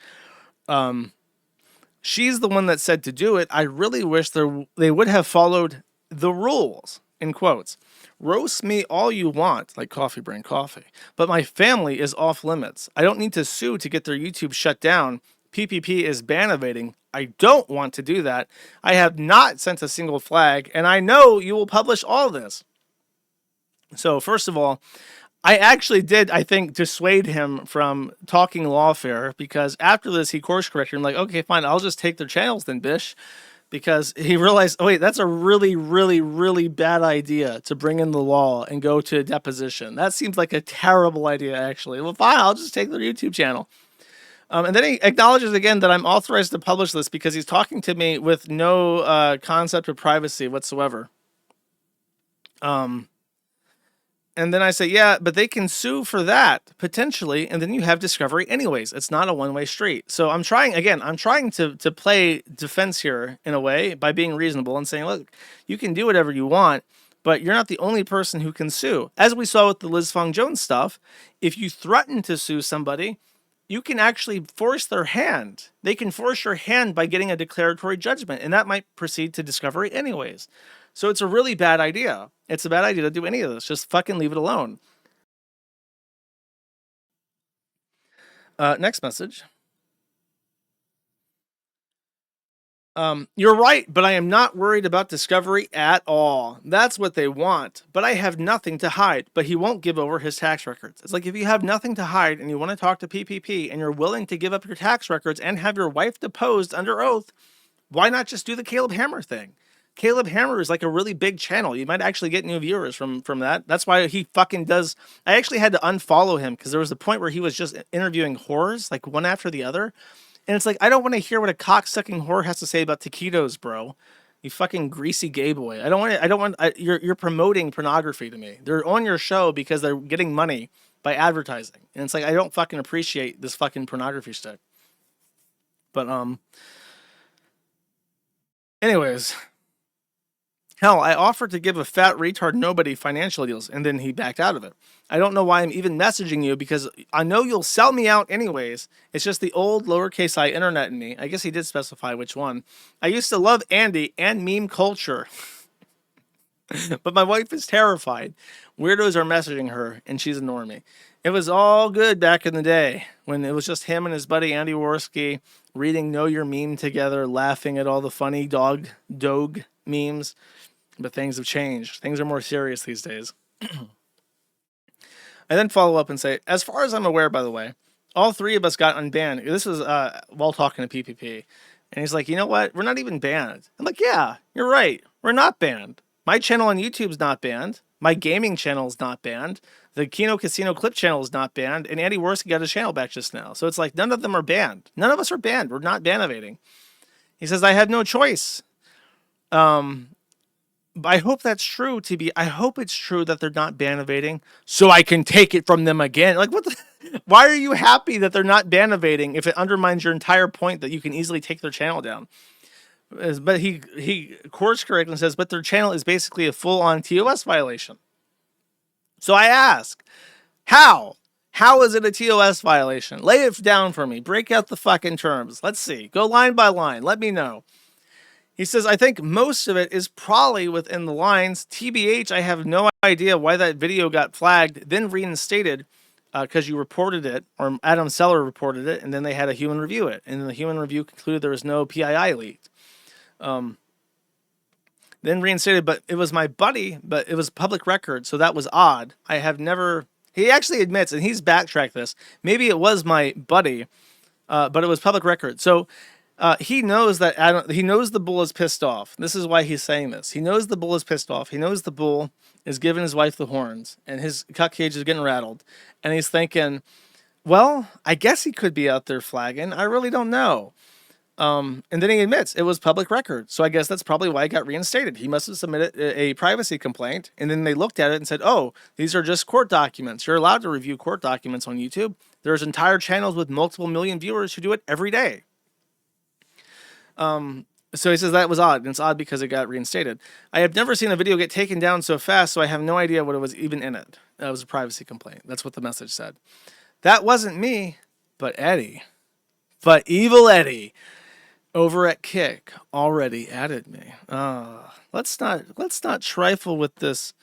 She's the one that said to do it. I really wish they would have followed the rules, in quotes. Roast me all you want, like Coffee Brain Coffee, but my family is off limits. I don't need to sue to get their YouTube shut down, PPP is ban evading. I don't want to do that. I have not sent a single flag, and I know you will publish all this. So first of all, I actually did, I think, dissuade him from talking lawfare, because after this, he course corrected him, like, okay, fine, I'll just take their channels then, bish. Because he realized, oh, wait, that's a really, really, really bad idea to bring in the law and go to a deposition. That seems like a terrible idea, actually. Well, fine, I'll just take their YouTube channel. And then he acknowledges again that I'm authorized to publish this because he's talking to me with no concept of privacy whatsoever. And then I say, yeah, but they can sue for that, potentially, and then you have discovery anyways. It's not a one-way street. So I'm trying to play defense here in a way by being reasonable and saying, look, you can do whatever you want, but you're not the only person who can sue. As we saw with the Liz Fong Jones stuff, if you threaten to sue somebody, you can actually force their hand. They can force your hand by getting a declaratory judgment, and that might proceed to discovery anyways. So it's a really bad idea. It's a bad idea to do any of this. Just fucking leave it alone. Next message. You're right, but I am not worried about discovery at all. That's what they want. But I have nothing to hide. But he won't give over his tax records. It's like, if you have nothing to hide and you want to talk to PPP and you're willing to give up your tax records and have your wife deposed under oath, why not just do the Caleb Hammer thing? Caleb Hammer is like a really big channel. You might actually get new viewers from that. That's why he fucking does. I actually had to unfollow him because there was a point where he was just interviewing whores, like one after the other. And it's like, I don't want to hear what a cocksucking whore has to say about taquitos, bro. You fucking greasy gay boy. You're promoting pornography to me. They're on your show because they're getting money by advertising. And it's like, I don't fucking appreciate this fucking pornography stick. But, anyways. Hell, I offered to give a fat retard nobody financial deals, and then he backed out of it. I don't know why I'm even messaging you, because I know you'll sell me out anyways. It's just the old lowercase I internet in me. I guess he did specify which one. I used to love Andy and meme culture. But my wife is terrified. Weirdos are messaging her, and she's ignoring me. It was all good back in the day, when it was just him and his buddy Andy Worski reading Know Your Meme together, laughing at all the funny dog memes. But things have changed. Things are more serious these days. I then follow up and say, as far as I'm aware, by the way, all three of us got unbanned. This was while talking to PPP. And he's like, you know what? We're not even banned. I'm like, yeah, you're right. We're not banned. My channel on YouTube's not banned. My gaming channel is not banned. The Kino Casino clip channel is not banned. And Andy Worski got his channel back just now. So it's like, none of them are banned. None of us are banned. We're not ban evading. He says, I had no choice. I hope that's true, TB. I hope it's true that they're not ban evading so I can take it from them again. Like, what the? Why are you happy that they're not ban evading if it undermines your entire point that you can easily take their channel down? But he course correctly says, but their channel is basically a full-on TOS violation. So I ask, how? How is it a TOS violation? Lay it down for me. Break out the fucking terms. Let's see. Go line by line. Let me know. He says, I think most of it is probably within the lines. TBH, I have no idea why that video got flagged, then reinstated because you reported it, or Adam Seller reported it, and then they had a human review it. And the human review concluded there was no PII leaked. Then reinstated, but it was my buddy, but it was public record, so that was odd. I have never... He actually admits, and he's backtracked this, maybe it was my buddy, but it was public record. So... he knows that he knows the bull is pissed off. This is why he's saying this. He knows the bull is pissed off. He knows the bull is giving his wife the horns, and his cuck cage is getting rattled. And he's thinking, well, I guess he could be out there flagging. I really don't know. And then he admits it was public record. So I guess that's probably why it got reinstated. He must have submitted a privacy complaint, and then they looked at it and said, oh, these are just court documents. You're allowed to review court documents on YouTube. There's entire channels with multiple million viewers who do it every day. So he says that was odd, and it's odd because it got reinstated. I have never seen a video get taken down so fast, so I have no idea what was even in it. That was a privacy complaint. That's what the message said. That wasn't me, but Eddie. But evil Eddie over at Kick already added me. Let's not trifle with this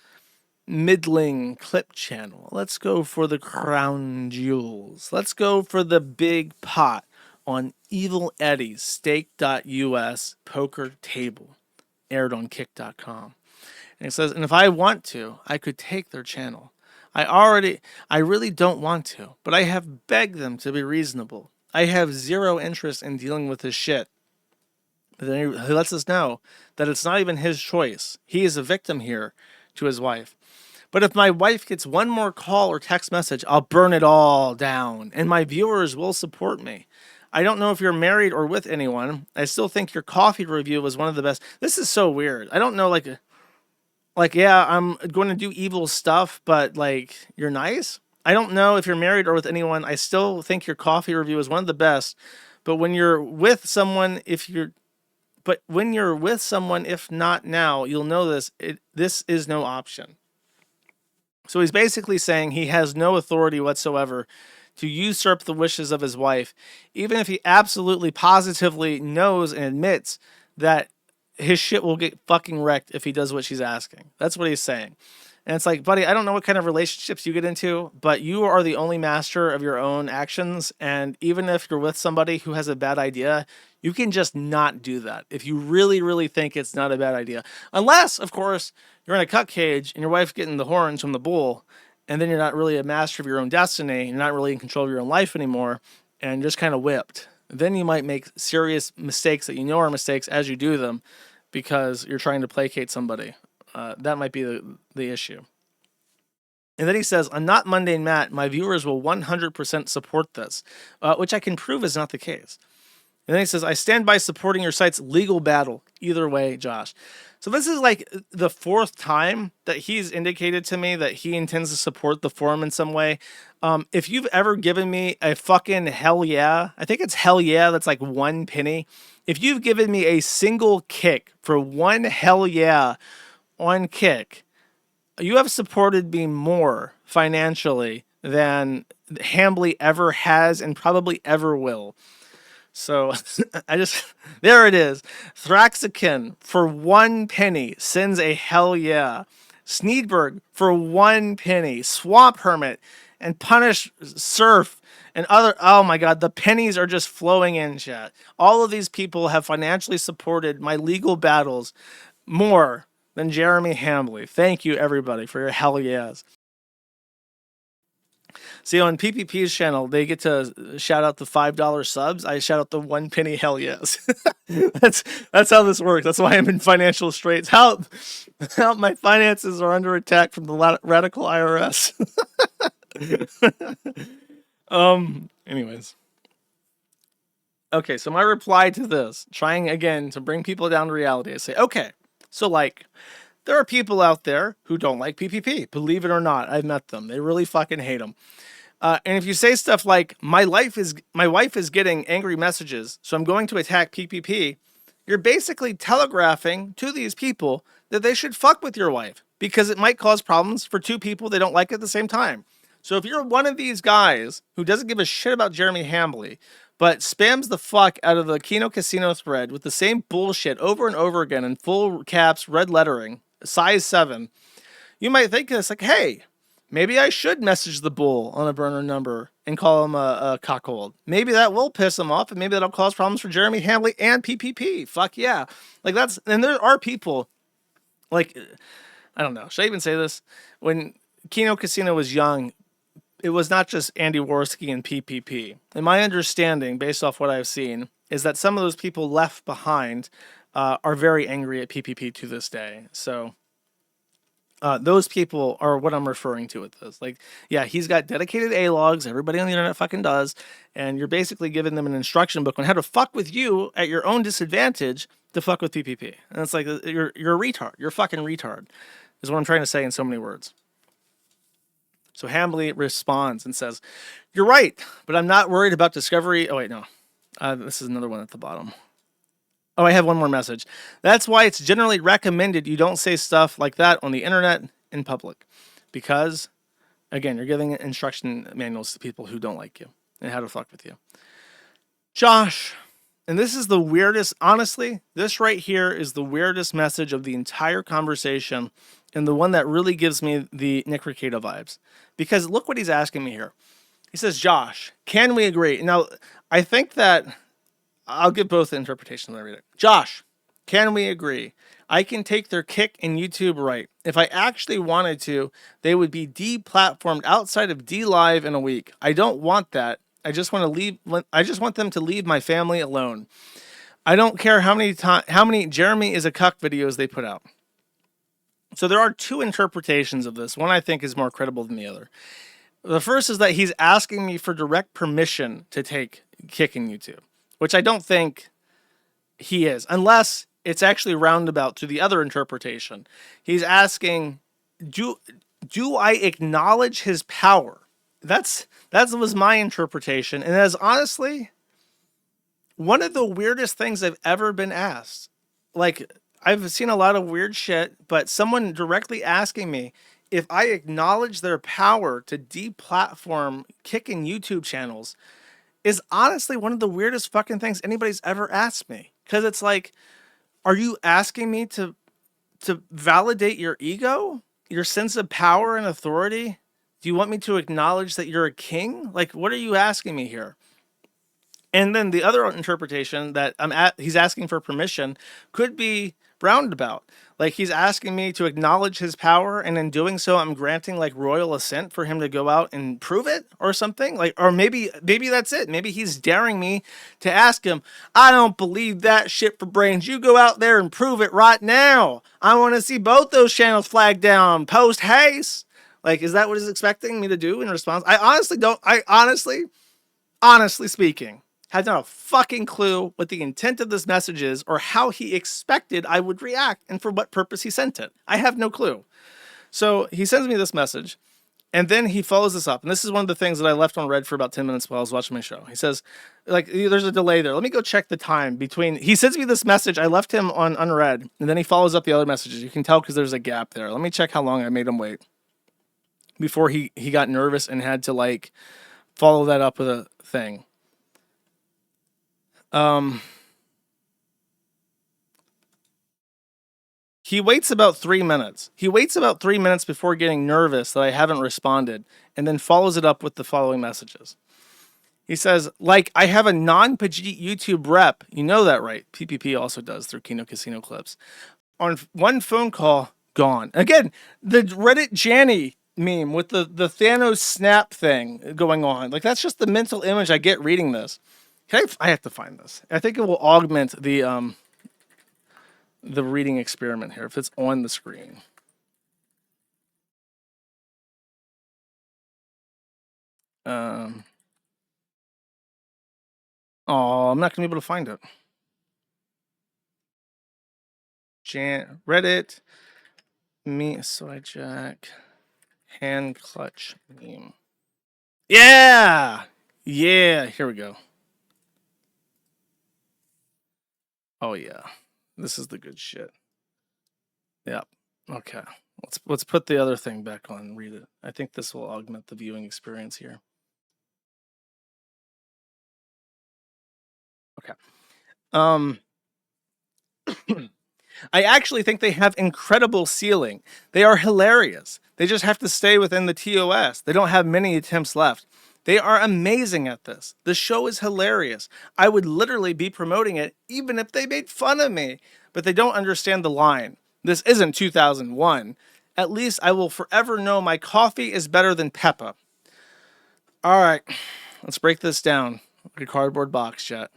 middling clip channel. Let's go for the crown jewels. Let's go for the big pot on Evil Eddie's Stake.us poker table, aired on Kick.com. And it says, and if I want to, I could take their channel. I really don't want to, but I have begged them to be reasonable. I have zero interest in dealing with this shit. But then he lets us know that it's not even his choice. He is a victim here to his wife. But if my wife gets one more call or text message, I'll burn it all down, and my viewers will support me. I don't know if you're married or with anyone. I still think your coffee review was one of the best. This is so weird. I don't know, like, yeah, I'm going to do evil stuff, but, like, you're nice? I don't know if you're married or with anyone. I still think your coffee review is one of the best. But when you're with someone, if not now, you'll know this. This is no option. So he's basically saying he has no authority whatsoever to usurp the wishes of his wife, even if he absolutely positively knows and admits that his shit will get fucking wrecked if he does what she's asking. That's what he's saying. And it's like, buddy, I don't know what kind of relationships you get into, but you are the only master of your own actions. And even if you're with somebody who has a bad idea, you can just not do that if you really, really think it's not a bad idea. Unless, of course, you're in a cuck cage and your wife's getting the horns from the bull, and then you're not really a master of your own destiny. You're not really in control of your own life anymore, and just kind of whipped. Then you might make serious mistakes that you know are mistakes as you do them because you're trying to placate somebody. That might be the issue. And then he says, I'm not mundane Matt. My viewers will 100% support this, which I can prove is not the case. And then he says, I stand by supporting your site's legal battle. Either way, Josh. So this is like the fourth time that he's indicated to me that he intends to support the forum in some way. If you've ever given me a fucking hell yeah, I think it's hell yeah, that's like 1 penny. If you've given me a single kick for 1 hell yeah on Kick, you have supported me more financially than Hambly ever has and probably ever will. So there it is. Thraxican for 1 penny sends a hell yeah. Sneedberg for 1 penny. Swamp Hermit and Punish Surf and other. Oh my God, the pennies are just flowing in, chat. All of these people have financially supported my legal battles more than Jeremy Hambly. Thank you, everybody, for your hell yes. See, on PPP's channel, they get to shout out the $5 subs. I shout out the 1 penny hell yes. That's how this works. That's why I'm in financial straits. Help! Help! My finances are under attack from the radical IRS. Anyways. Okay, so my reply to this, trying again to bring people down to reality, I say, okay, so like, there are people out there who don't like PPP. Believe it or not, I've met them. They really fucking hate them. And if you say stuff like, my wife is getting angry messages, so I'm going to attack PPP, you're basically telegraphing to these people that they should fuck with your wife because it might cause problems for 2 people they don't like at the same time. So if you're one of these guys who doesn't give a shit about Jeremy Hambly, but spams the fuck out of the Kino Casino thread with the same bullshit over and over again in full caps, red lettering, size 7, you might think this like, hey, maybe I should message the bull on a burner number and call him a cockhold. Maybe that will piss him off, and maybe that'll cause problems for Jeremy Hambly and PPP. Fuck yeah. Like and there are people, like, I don't know, should I even say this? When Kino Casino was young, it was not just Andy Worski and PPP. And my understanding, based off what I've seen, is that some of those people left behind are very angry at PPP to this day. So those people are what I'm referring to with this. Like, yeah, he's got dedicated A-logs. Everybody on the internet fucking does. And you're basically giving them an instruction book on how to fuck with you at your own disadvantage to fuck with PPP. And it's like, you're a retard. You're a fucking retard, is what I'm trying to say in so many words. So Hambly responds and says, you're right, but I'm not worried about discovery. Oh, wait, no. This is another one at the bottom. Oh, I have one more message. That's why it's generally recommended you don't say stuff like that on the internet in public. Because, again, you're giving instruction manuals to people who don't like you and how to fuck with you. Josh, and this is the weirdest, honestly, this right here is the weirdest message of the entire conversation and the one that really gives me the Nick Rekieta vibes. Because look what he's asking me here. He says, Josh, can we agree? Now, I think that I'll give both interpretations when I read it. Josh, can we agree? I can take their kick in YouTube right. If I actually wanted to, they would be deplatformed outside of DLive in a week. I don't want that. I just want to leave. I just want them to leave my family alone. I don't care how many Jeremy is a cuck videos they put out. So there are two interpretations of this. One I think is more credible than the other. The first is that he's asking me for direct permission to take kick in YouTube, which I don't think he is, unless it's actually roundabout to the other interpretation. He's asking, do I acknowledge his power? That was my interpretation, and that is honestly one of the weirdest things I've ever been asked. Like, I've seen a lot of weird shit, but someone directly asking me if I acknowledge their power to deplatform kicking YouTube channels is honestly one of the weirdest fucking things anybody's ever asked me. Because it's like, are you asking me to validate your ego, your sense of power and authority? Do you want me to acknowledge that you're a king? Like, what are you asking me here? And then the other interpretation that he's asking for permission could be roundabout. Like, he's asking me to acknowledge his power, and in doing so, I'm granting like royal assent for him to go out and prove it or something. Like, or maybe that's it. Maybe he's daring me to ask him, I don't believe that shit for brains. You go out there and prove it right now. I want to see both those channels flagged down post haste. Like, is that what he's expecting me to do in response? I honestly don't. Honestly speaking, had not a fucking clue what the intent of this message is or how he expected I would react and for what purpose he sent it. I have no clue. So he sends me this message, and then he follows this up. And this is one of the things that I left on red for about 10 minutes while I was watching my show. He says, like, there's a delay there. Let me go check the time between... He sends me this message. I left him on unread, and then he follows up the other messages. You can tell because there's a gap there. Let me check how long I made him wait before he got nervous and had to, like, follow that up with a thing. He waits about 3 minutes. He waits about 3 minutes before getting nervous that I haven't responded, and then follows it up with the following messages. He says, like, I have a non-Pajit YouTube rep. You know that, right? PPP also does through Kino Casino clips. On one phone call, gone. Again, the Reddit Janny meme with the Thanos snap thing going on. Like, that's just the mental image I get reading this. I have to find this. I think it will augment the reading experiment here if it's on the screen. Oh, I'm not gonna be able to find it. Reddit me soy jack hand clutch meme. Yeah, here we go. Oh yeah, this is the good shit. Yep. Okay. Let's put the other thing back on and read it. I think this will augment the viewing experience here. Okay. I actually think they have incredible ceiling. They are hilarious. They just have to stay within the TOS. They don't have many attempts left. They are amazing at this. The show is hilarious. I would literally be promoting it even if they made fun of me. But they don't understand the line. This isn't 2001. At least I will forever know my coffee is better than Peppa. All right, let's break this down like a cardboard box, chat.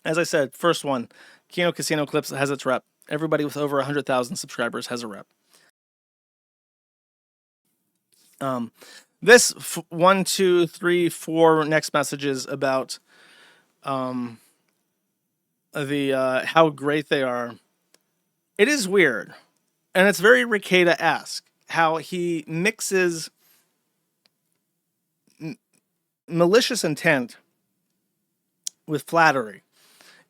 As I said, first one, Kino Casino Clips has its rep. Everybody with over 100,000 subscribers has a rep. This 1, 2, 3, 4 next messages about how great they are. It is weird, and it's very Ricada-esque how he mixes malicious intent with flattery.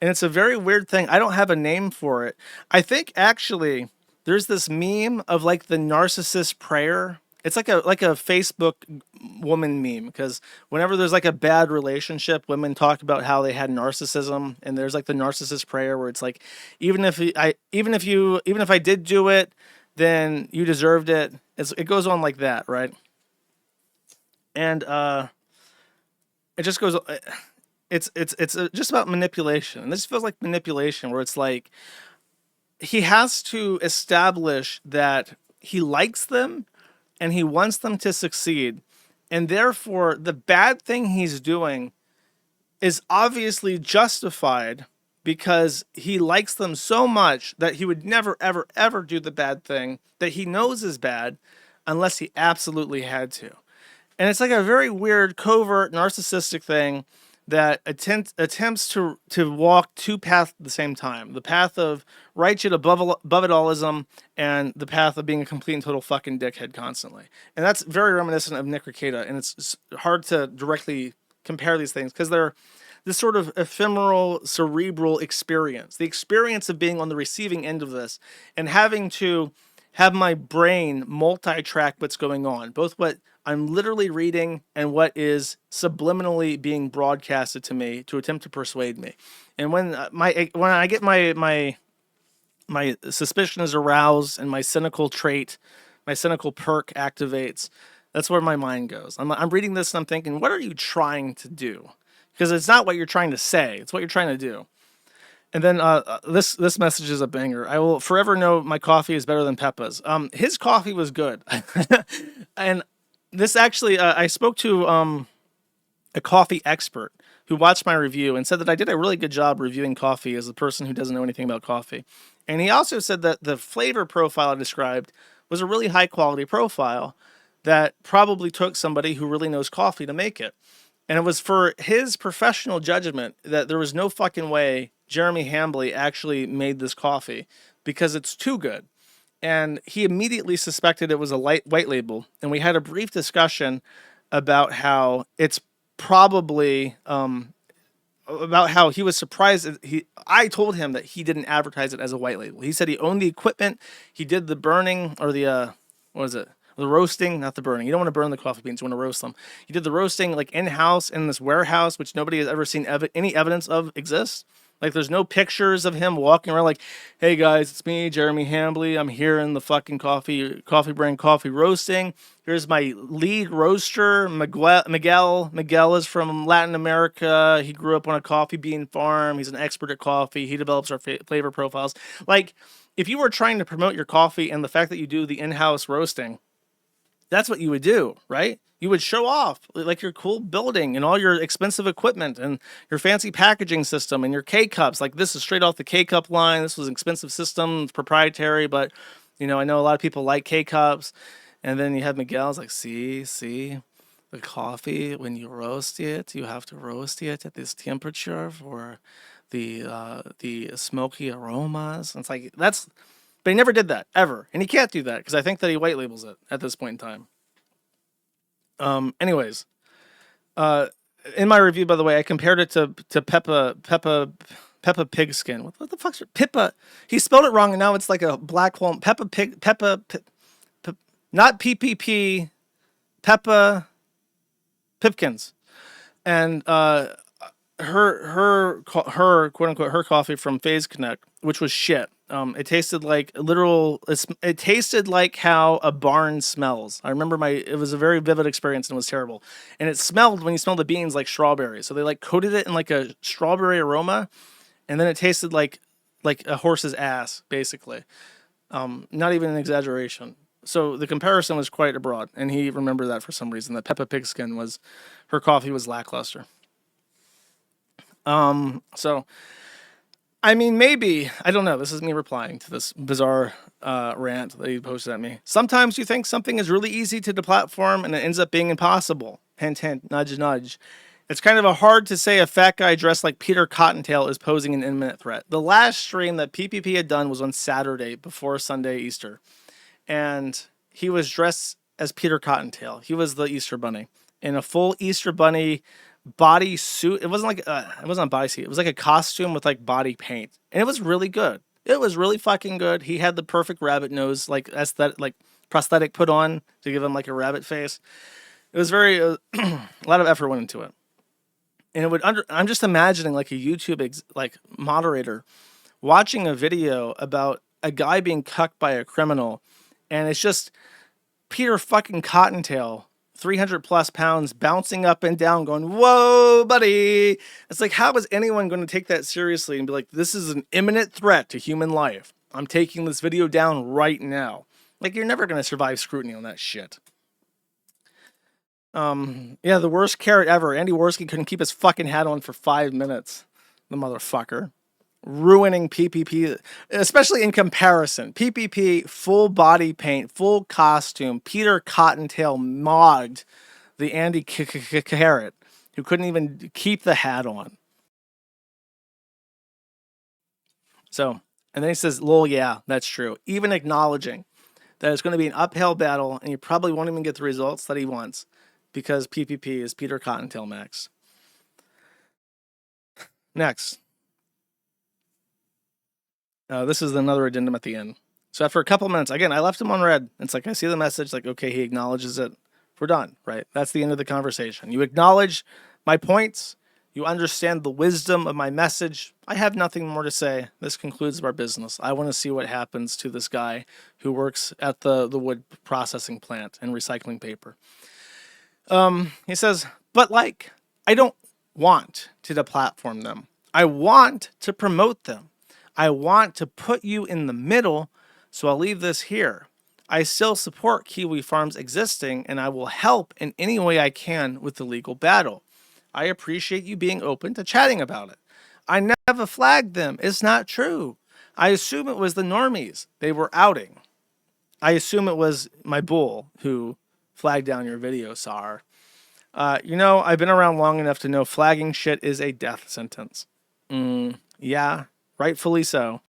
And it's a very weird thing. I don't have a name for it. I think actually there's this meme of like the narcissist prayer. It's like a Facebook woman meme, because whenever there's like a bad relationship, women talk about how they had narcissism, and there's like the narcissist prayer where it's like, even if I did do it, then you deserved it. It goes on like that, right? And it just goes. it's just about manipulation, and this feels like manipulation, where it's like he has to establish that he likes them and he wants them to succeed, and therefore the bad thing he's doing is obviously justified because he likes them so much that he would never, ever, ever do the bad thing that he knows is bad unless he absolutely had to. And it's like a very weird, covert, narcissistic thing that attempts to walk two paths at the same time. The path of righteous above it allism and the path of being a complete and total fucking dickhead constantly. And that's very reminiscent of Nick Rekieta, and it's hard to directly compare these things because they're this sort of ephemeral, cerebral experience. The experience of being on the receiving end of this and having to have my brain multi-track what's going on, both what I'm literally reading and what is subliminally being broadcasted to me to attempt to persuade me. And when I get my suspicion is aroused and my cynical perk activates, that's where my mind goes. I'm reading this and I'm thinking, what are you trying to do? Because it's not what you're trying to say, it's what you're trying to do. And then this message is a banger. I will forever know my coffee is better than Peppa's. His coffee was good. And this actually, I spoke to a coffee expert who watched my review and said that I did a really good job reviewing coffee as a person who doesn't know anything about coffee. And he also said that the flavor profile I described was a really high quality profile that probably took somebody who really knows coffee to make it. And it was for his professional judgment that there was no fucking way Jeremy Hambley actually made this coffee because it's too good. And he immediately suspected it was a white label. And we had a brief discussion about how it's probably, about how he was surprised. I told him that he didn't advertise it as a white label. He said he owned the equipment. He did the burning or the, the roasting, not the burning. You don't want to burn the coffee beans. You want to roast them. He did the roasting like in-house in this warehouse, which nobody has ever seen any evidence of exists. Like there's no pictures of him walking around like, hey guys, it's me, Jeremy Hambley. I'm here in the fucking coffee brand coffee roasting. Here's my lead roaster, Miguel. Miguel is from Latin America. He grew up on a coffee bean farm. He's an expert at coffee. He develops our flavor profiles. Like if you were trying to promote your coffee and the fact that you do the in-house roasting, that's what you would do, right? You would show off like your cool building and all your expensive equipment and your fancy packaging system and your K-Cups. Like this is straight off the K-Cup line. This was an expensive system, it's proprietary, but I know a lot of people like K-Cups. And then you have Miguel's like, see, the coffee, when you roast it, you have to roast it at this temperature for the smoky aromas. And it's like, but he never did that, ever. And he can't do that, because I think that he white labels it at this point in time. Anyways, in my review, by the way, I compared it to Peppa Pigskin. What the fuck's Pippa? He spelled it wrong, and now it's like a black hole. Peppa, not PPP, Peppa Pipkins. And her quote unquote her coffee from Phase Connect, which was shit. It tasted like it tasted like how a barn smells. I remember it was a very vivid experience and it was terrible. And it smelled, when you smell the beans, like strawberry. So they like coated it in like a strawberry aroma, and then it tasted like a horse's ass, basically. Not even an exaggeration. So the comparison was quite abroad, and he remembered that for some reason, that Peppa Pigskin her coffee was lackluster. So, I mean, maybe, I don't know, this is me replying to this bizarre rant that he posted at me. Sometimes you think something is really easy to deplatform and it ends up being impossible. Hint, hint, nudge, nudge. It's kind of hard to say a fat guy dressed like Peter Cottontail is posing an imminent threat. The last stream that PPP had done was on Saturday before Sunday Easter. And he was dressed as Peter Cottontail. He was the Easter Bunny in a full Easter Bunny body suit. It wasn't a bodysuit. It was like a costume with like body paint, and it was really good. It was really fucking good. He had the perfect rabbit nose, like aesthetic, like prosthetic put on to give him like a rabbit face. It was very a lot of effort went into it, and I'm just imagining like a YouTube moderator watching a video about a guy being cucked by a criminal, and it's just Peter fucking Cottontail 300 plus pounds, bouncing up and down, going, whoa, buddy. It's like, how is anyone going to take that seriously and be like, this is an imminent threat to human life. I'm taking this video down right now. Like, you're never going to survive scrutiny on that shit. Yeah, the worst carrot ever. Andy Worski couldn't keep his fucking hat on for 5 minutes. The motherfucker. Ruining PPP, especially in comparison. PPP, full body paint, full costume. Peter Cottontail mogged the Andy Carrot, who couldn't even keep the hat on. So, and then he says, lol, yeah, that's true. Even acknowledging that it's going to be an uphill battle and you probably won't even get the results that he wants because PPP is Peter Cottontail Max. Next. This is another addendum at the end. So after a couple minutes, again, I left him on red. It's like, I see the message, like, okay, he acknowledges it. We're done, right? That's the end of the conversation. You acknowledge my points. You understand the wisdom of my message. I have nothing more to say. This concludes our business. I want to see what happens to this guy who works at the wood processing plant and recycling paper. He says, but like, I don't want to deplatform them. I want to promote them. I want to put you in the middle, so I'll leave this here. I still support Kiwi Farms existing, and I will help in any way I can with the legal battle. I appreciate you being open to chatting about it. I never flagged them. It's not true. I assume it was the normies they were outing. I assume it was my bull who flagged down your video, Sar. You know, I've been around long enough to know flagging shit is a death sentence. Yeah. Rightfully so.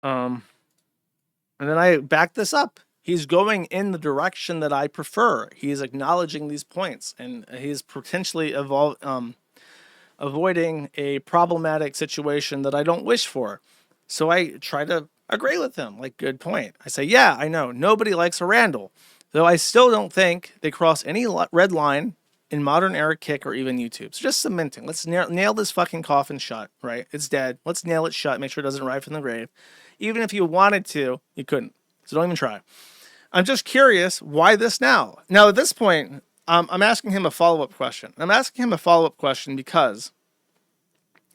And then I back this up. He's going in the direction that I prefer. He's acknowledging these points, and he's potentially avoiding a problematic situation that I don't wish for. So I try to agree with him. Like, good point. I say, yeah, I know. Nobody likes a Randall. Though I still don't think they cross any red line in modern era kick or even YouTube. So just cementing. Let's nail this fucking coffin shut, right? It's dead. Let's nail it shut. Make sure it doesn't rise from the grave. Even if you wanted to, you couldn't. So don't even try. I'm just curious, why this now? Now, at this point, I'm asking him a follow-up question. I'm asking him a follow-up question because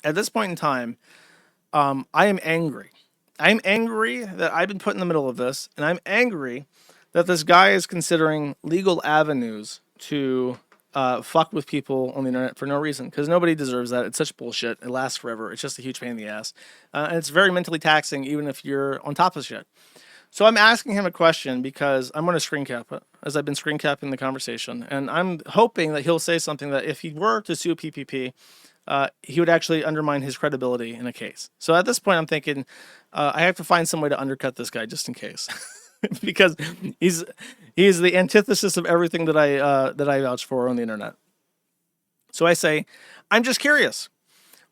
at this point in time, I am angry. I'm angry that I've been put in the middle of this, and I'm angry that this guy is considering legal avenues to fuck with people on the internet for no reason, because nobody deserves that. It's such bullshit. It lasts forever. It's just a huge pain in the ass. And it's very mentally taxing, even if you're on top of shit. So I'm asking him a question because I'm going to screen cap it, as I've been screen capping the conversation. And I'm hoping that he'll say something that if he were to sue PPP, he would actually undermine his credibility in a case. So at this point, I'm thinking I have to find some way to undercut this guy just in case. Because he's the antithesis of everything that I vouch for on the internet. So I say, I'm just curious.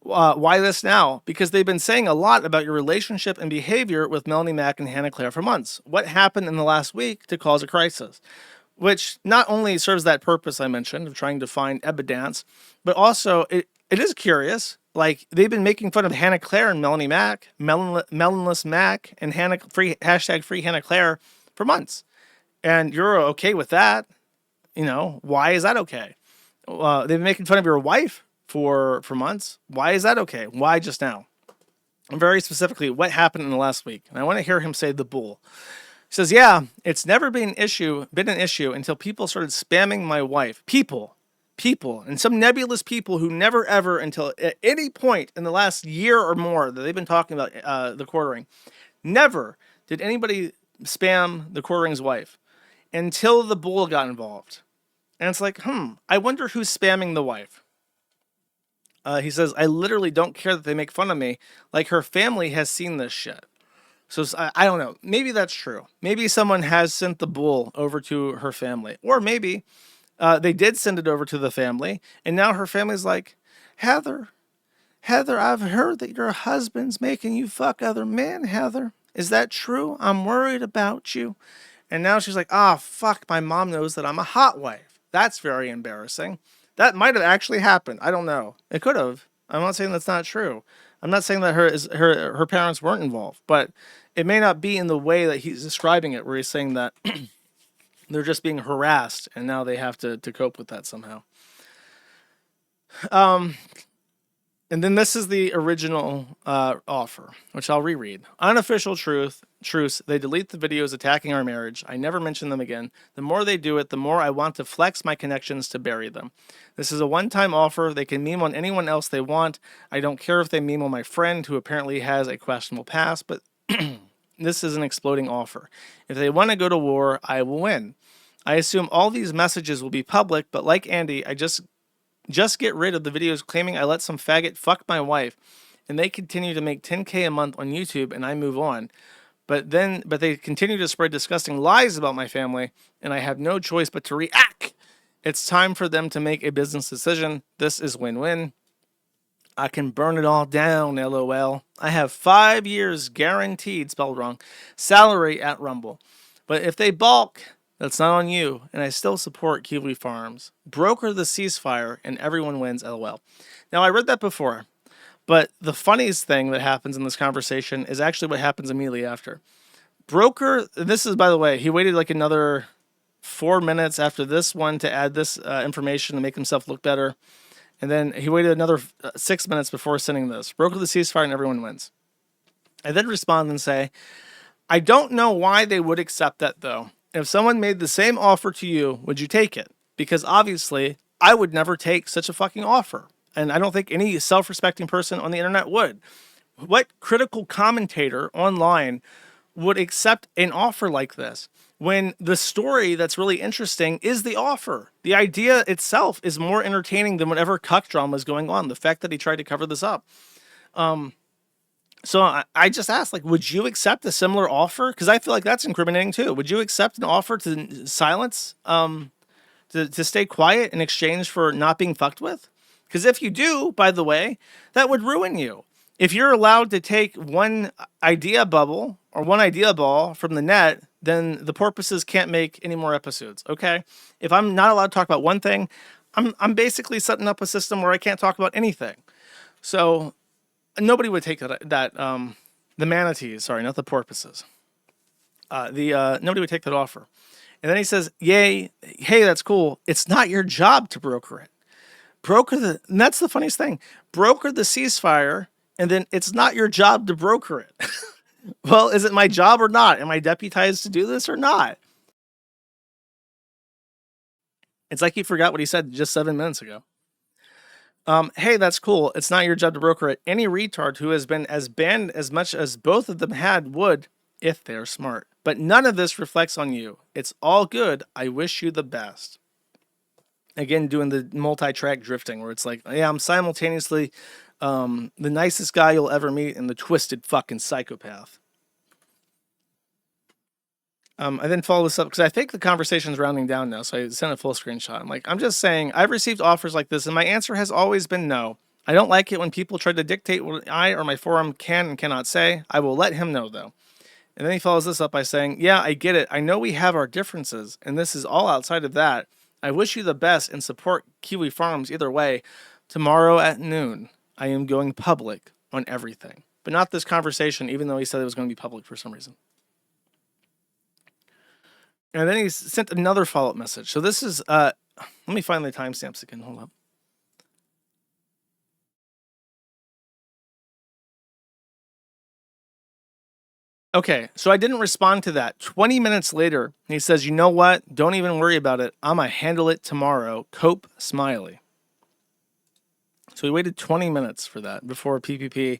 Why this now? Because they've been saying a lot about your relationship and behavior with Melanie Mack and Hannah Claire for months. What happened in the last week to cause a crisis? Which not only serves that purpose I mentioned of trying to find evidence, but also it is curious. Like, they've been making fun of Hannah Claire and Melanie Mack, Melonless Mac, and hashtag free Hannah Claire for months. And you're okay with that. You know, why is that okay? They've been making fun of your wife for months. Why is that okay? Why just now? And very specifically, what happened in the last week? And I want to hear him say the bull. He says, yeah, it's never been an issue until people started spamming my wife. People, and some nebulous people who never ever, until at any point in the last year or more that they've been talking about the quartering, never did anybody spam the quartering's wife until the bull got involved. And it's like, I wonder who's spamming the wife. He says, I literally don't care that they make fun of me. Like, her family has seen this shit. So I don't know. Maybe that's true. Maybe someone has sent the bull over to her family. Or maybe they did send it over to the family, and now her family's like, Heather, I've heard that your husband's making you fuck other men, Heather. Is that true? I'm worried about you. And now she's like, fuck, my mom knows that I'm a hot wife. That's very embarrassing. That might have actually happened. I don't know. It could have. I'm not saying that's not true. I'm not saying that her parents weren't involved, but it may not be in the way that he's describing it, where he's saying that They're just being harassed, and now they have to cope with that somehow. And then this is the original offer, which I'll reread. Unofficial truce. They delete the videos attacking our marriage. I never mention them again. The more they do it, the more I want to flex my connections to bury them. This is a one-time offer. They can meme on anyone else they want. I don't care if they meme on my friend, who apparently has a questionable past, but this is an exploding offer. If they want to go to war, I will win. I assume all these messages will be public, but like Andy, I just get rid of the videos claiming I let some faggot fuck my wife, and they continue to make 10K a month on YouTube, and I move on. But they continue to spread disgusting lies about my family, and I have no choice but to react. It's time for them to make a business decision. This is win-win. I can burn it all down, LOL. I have 5 years guaranteed, spelled wrong, salary at Rumble. But if they balk, that's not on you, and I still support Kiwi Farms. Broker the ceasefire, and everyone wins, LOL. Now, I read that before, but the funniest thing that happens in this conversation is actually what happens immediately after. Broker, this is, by the way, he waited like another 4 minutes after this one to add this information to make himself look better. And then he waited another 6 minutes before sending this. Broker the ceasefire, and everyone wins. I then respond and say, I don't know why they would accept that, though. If someone made the same offer to you, would you take it? Because obviously, I would never take such a fucking offer. And I don't think any self-respecting person on the internet would. What critical commentator online would accept an offer like this, when the story that's really interesting is the offer? The idea itself is more entertaining than whatever cuck drama is going on. The fact that he tried to cover this up. So I just asked, like, would you accept a similar offer? Because I feel like that's incriminating too. Would you accept an offer to silence, to stay quiet in exchange for not being fucked with? Because if you do, by the way, that would ruin you. If you're allowed to take one idea bubble or one idea ball from the net, then the porpoises can't make any more episodes. Okay? If I'm not allowed to talk about one thing, I'm basically setting up a system where I can't talk about anything. So nobody would take that the manatees, sorry, not the porpoises. Nobody would take that offer. And then he says, "Yay, hey, that's cool. It's not your job to broker it. And that's the funniest thing. Broker the ceasefire, and then it's not your job to broker it." Well, is it my job or not? Am I deputized to do this or not? It's like he forgot what he said just 7 minutes ago. Hey, that's cool. It's not your job to broker it. Any retard who has been as banned as much as both of them had would, if they're smart. But none of this reflects on you. It's all good. I wish you the best. Again, doing the multi-track drifting, where it's like, yeah, I'm simultaneously the nicest guy you'll ever meet and the twisted fucking psychopath. I then follow this up because I think the conversation's rounding down now, so I sent a full screenshot. I'm just saying, I've received offers like this, and my answer has always been no. I don't like it when people try to dictate what I or my forum can and cannot say. I will let him know, though. And then he follows this up by saying, yeah, I get it. I know we have our differences, and this is all outside of that. I wish you the best and support Kiwi Farms either way. Tomorrow at noon, I am going public on everything. But not this conversation, even though he said it was going to be public for some reason. And then he sent another follow-up message. So this is, let me find the timestamps again. Hold up. Okay, so I didn't respond to that. 20 minutes later, he says, you know what? Don't even worry about it. I'm going to handle it tomorrow. Cope, smiley. So he waited 20 minutes for that before PPP,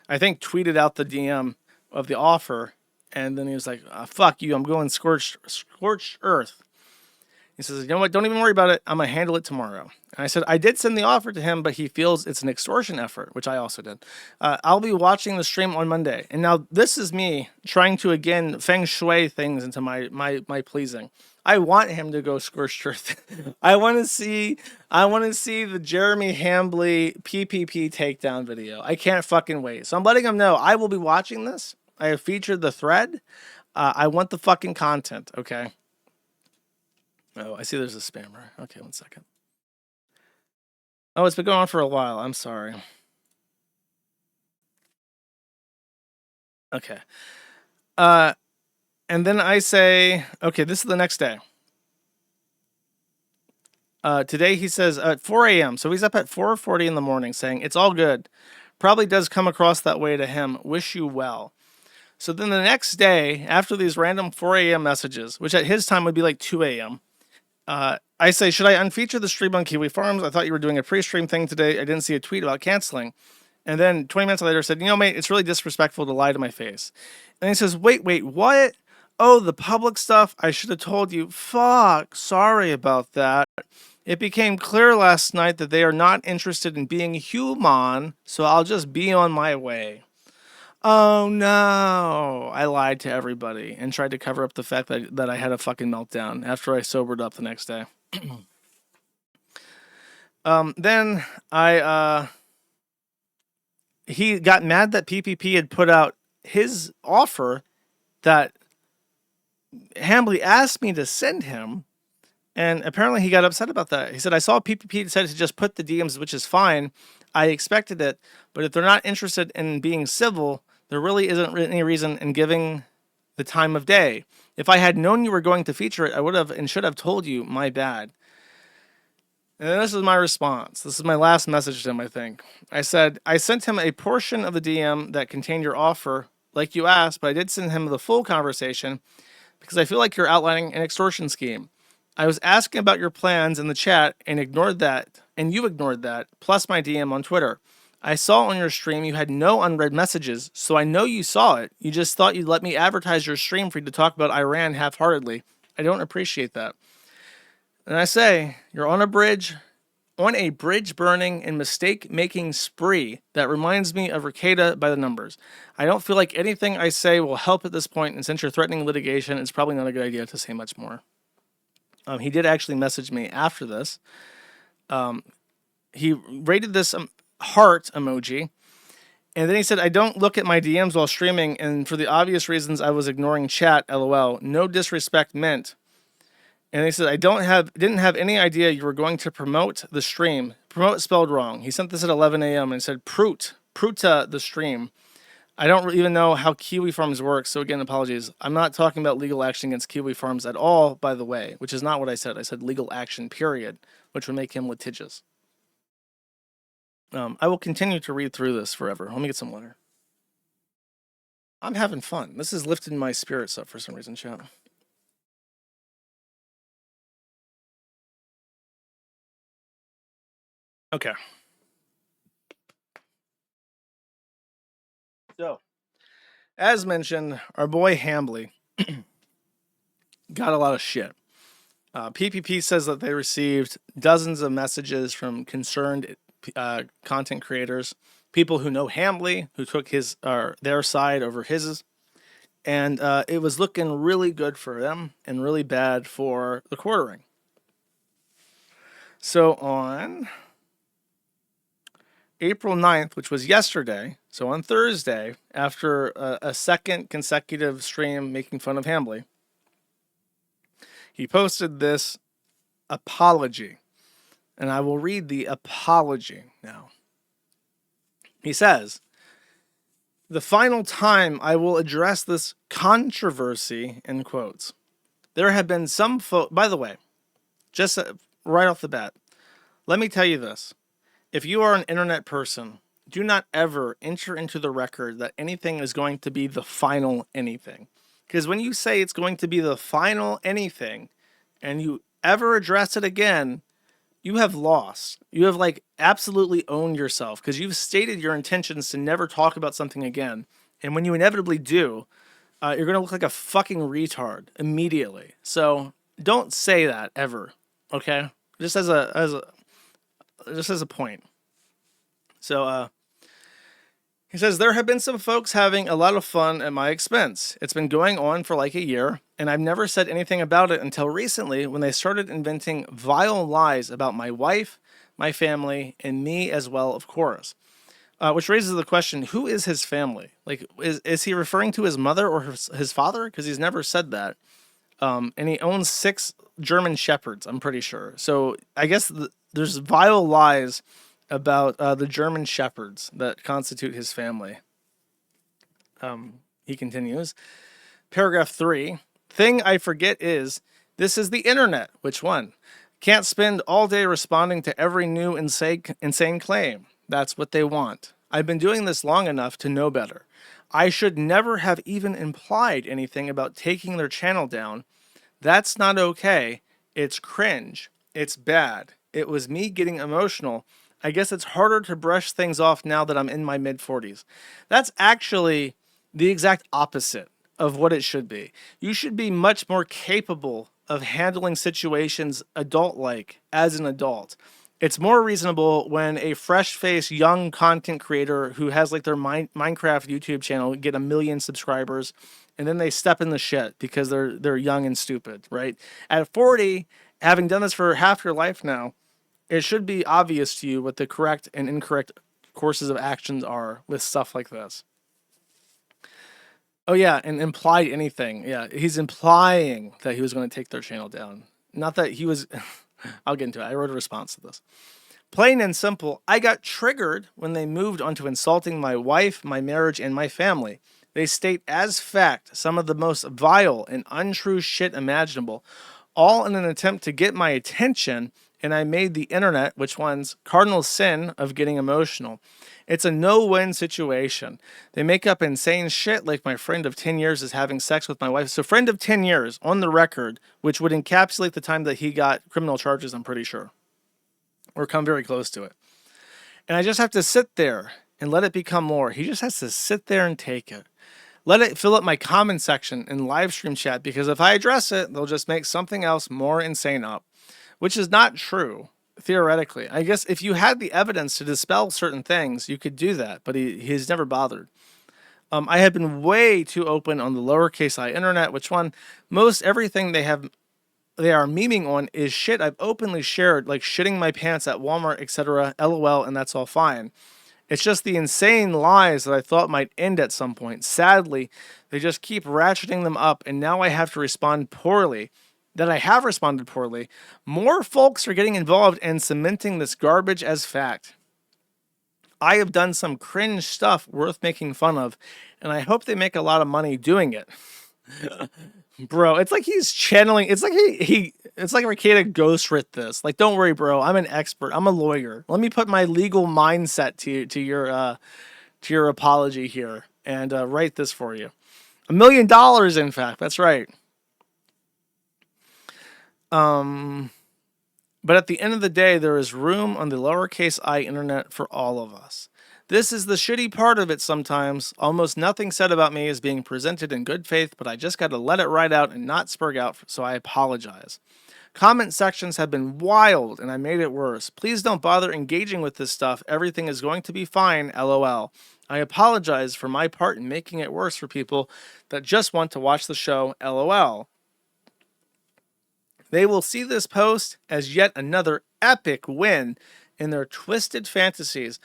I think, tweeted out the DM of the offer. And then he was like, fuck you. I'm going scorched earth. He says, you know what? Don't even worry about it. I'm going to handle it tomorrow. And I said, I did send the offer to him, but he feels it's an extortion effort, which I also did. I'll be watching the stream on Monday. And now this is me trying to, again, feng shui things into my pleasing. I want him to go scorched earth. I want to see the Jeremy Hambly PPP takedown video. I can't fucking wait. So I'm letting him know I will be watching this. I have featured the thread. I want the fucking content, okay? Oh, I see there's a spammer. Okay, 1 second. Oh, it's been going on for a while. I'm sorry. Okay. And then I say, okay, this is the next day. Today he says at 4 a.m. So he's up at 4:40 in the morning saying, it's all good. Probably does come across that way to him. Wish you well. So then the next day, after these random 4 a.m. messages, which at his time would be like 2 a.m., I say, should I unfeature the stream on Kiwi Farms? I thought you were doing a pre-stream thing today. I didn't see a tweet about canceling. And then 20 minutes later said, mate, it's really disrespectful to lie to my face. And he says, wait, what? Oh, the public stuff? I should have told you. Fuck, sorry about that. It became clear last night that they are not interested in being human, so I'll just be on my way. Oh no, I lied to everybody and tried to cover up the fact that I had a fucking meltdown after I sobered up the next day. Then he got mad that PPP had put out his offer that Hambly asked me to send him. And apparently he got upset about that. He said, I saw PPP decided to just put the DMs, which is fine. I expected it. But if they're not interested in being civil, there really isn't any reason in giving the time of day. If I had known you were going to feature it, I would have and should have told you. My bad. And this is my response. This is my last message to him, I think. I said, I sent him a portion of the DM that contained your offer, like you asked, but I did send him the full conversation because I feel like you're outlining an extortion scheme. I was asking about your plans in the chat and ignored that, and you ignored that, plus my DM on Twitter. I saw on your stream you had no unread messages, so I know you saw it. You just thought you'd let me advertise your stream for you to talk about Iran half-heartedly. I don't appreciate that. And I say, you're on a bridge burning and mistake-making spree that reminds me of Ricada by the numbers. I don't feel like anything I say will help at this point, and since you're threatening litigation, it's probably not a good idea to say much more. He did actually message me after this. He rated this heart emoji. And then he said, I don't look at my DMs while streaming. And for the obvious reasons, I was ignoring chat. LOL. No disrespect meant. And he said, I didn't have any idea you were going to promote the stream. Promote spelled wrong. He sent this at 11 a.m. and said, Pruta the stream. I don't even know how Kiwi Farms works, so again, apologies. I'm not talking about legal action against Kiwi Farms at all, by the way, which is not what I said. I said legal action, period, which would make him litigious. I will continue to read through this forever. Let me get some water. I'm having fun. This has lifted my spirits up for some reason, chat. Okay. So, as mentioned, our boy Hambly got a lot of shit. PPP says that they received dozens of messages from concerned content creators, people who know Hambly, who took their side over his, and it was looking really good for them and really bad for the quartering. So on April 9th, which was yesterday, so on Thursday, after a second consecutive stream making fun of Hambly, he posted this apology. And I will read the apology now. He says, the final time I will address this controversy, in quotes. There have been some by the way, just right off the bat, let me tell you this. If you are an internet person, do not ever enter into the record that anything is going to be the final anything. Because when you say it's going to be the final anything, and you ever address it again, you have lost. You have absolutely owned yourself because you've stated your intentions to never talk about something again. And when you inevitably do, you're going to look like a fucking retard immediately. So don't say that ever. Okay. Just as a point. So, he says, there have been some folks having a lot of fun at my expense. It's been going on for like a year, and I've never said anything about it until recently when they started inventing vile lies about my wife, my family, and me as well, of course. Which raises the question, who is his family? Is he referring to his mother or his father? Because he's never said that. And he owns 6 German Shepherds, I'm pretty sure. So I guess there's vile lies about the German Shepherds that constitute his family. He continues. Paragraph 3. Thing I forget is, this is the internet. Which one? Can't spend all day responding to every new insane claim. That's what they want. I've been doing this long enough to know better. I should never have even implied anything about taking their channel down. That's not okay. It's cringe. It's bad. It was me getting emotional. I guess it's harder to brush things off now that I'm in my mid-40s. That's actually the exact opposite of what it should be. You should be much more capable of handling situations adult-like as an adult. It's more reasonable when a fresh-faced young content creator who has like their Minecraft YouTube channel get 1 million subscribers, and then they step in the shit because they're young and stupid, right? At 40, having done this for half your life now, it should be obvious to you what the correct and incorrect courses of actions are with stuff like this. Oh yeah, and implied anything. Yeah, he's implying that he was going to take their channel down. Not that he was... I'll get into it. I wrote a response to this. Plain and simple, I got triggered when they moved onto insulting my wife, my marriage, and my family. They state as fact some of the most vile and untrue shit imaginable, all in an attempt to get my attention, and I made the internet, which one's cardinal sin of getting emotional. It's a no-win situation. They make up insane shit like my friend of 10 years is having sex with my wife. So friend of 10 years on the record, which would encapsulate the time that he got criminal charges, I'm pretty sure. Or come very close to it. And I just have to sit there and let it become more. He just has to sit there and take it. Let it fill up my comment section in live stream chat, because if I address it, they'll just make something else more insane up, which is not true. Theoretically, I guess if you had the evidence to dispel certain things, you could do that, but he's never bothered. I have been way too open on the lowercase I internet, which one most everything they are memeing on is shit I've openly shared, like shitting my pants at Walmart, etc. LOL, and that's all fine. It's just the insane lies that I thought might end at some point. Sadly, they just keep ratcheting them up, and now I have to respond poorly. That I have responded poorly. More folks are getting involved and cementing this garbage as fact. I have done some cringe stuff worth making fun of, and I hope they make a lot of money doing it. Bro, it's like he's channeling. It's like it's like Ricada ghost writ this. Like, don't worry, bro. I'm an expert. I'm a lawyer. Let me put my legal mindset to your apology here and write this for you. $1 million, in fact. That's right. But at the end of the day, there is room on the lowercase I internet for all of us. This is the shitty part of it sometimes. Almost nothing said about me is being presented in good faith, but I just got to let it ride out and not spurg out, so I apologize. Comment sections have been wild, and I made it worse. Please don't bother engaging with this stuff. Everything is going to be fine, LOL. I apologize for my part in making it worse for people that just want to watch the show, LOL. They will see this post as yet another epic win in their twisted fantasies.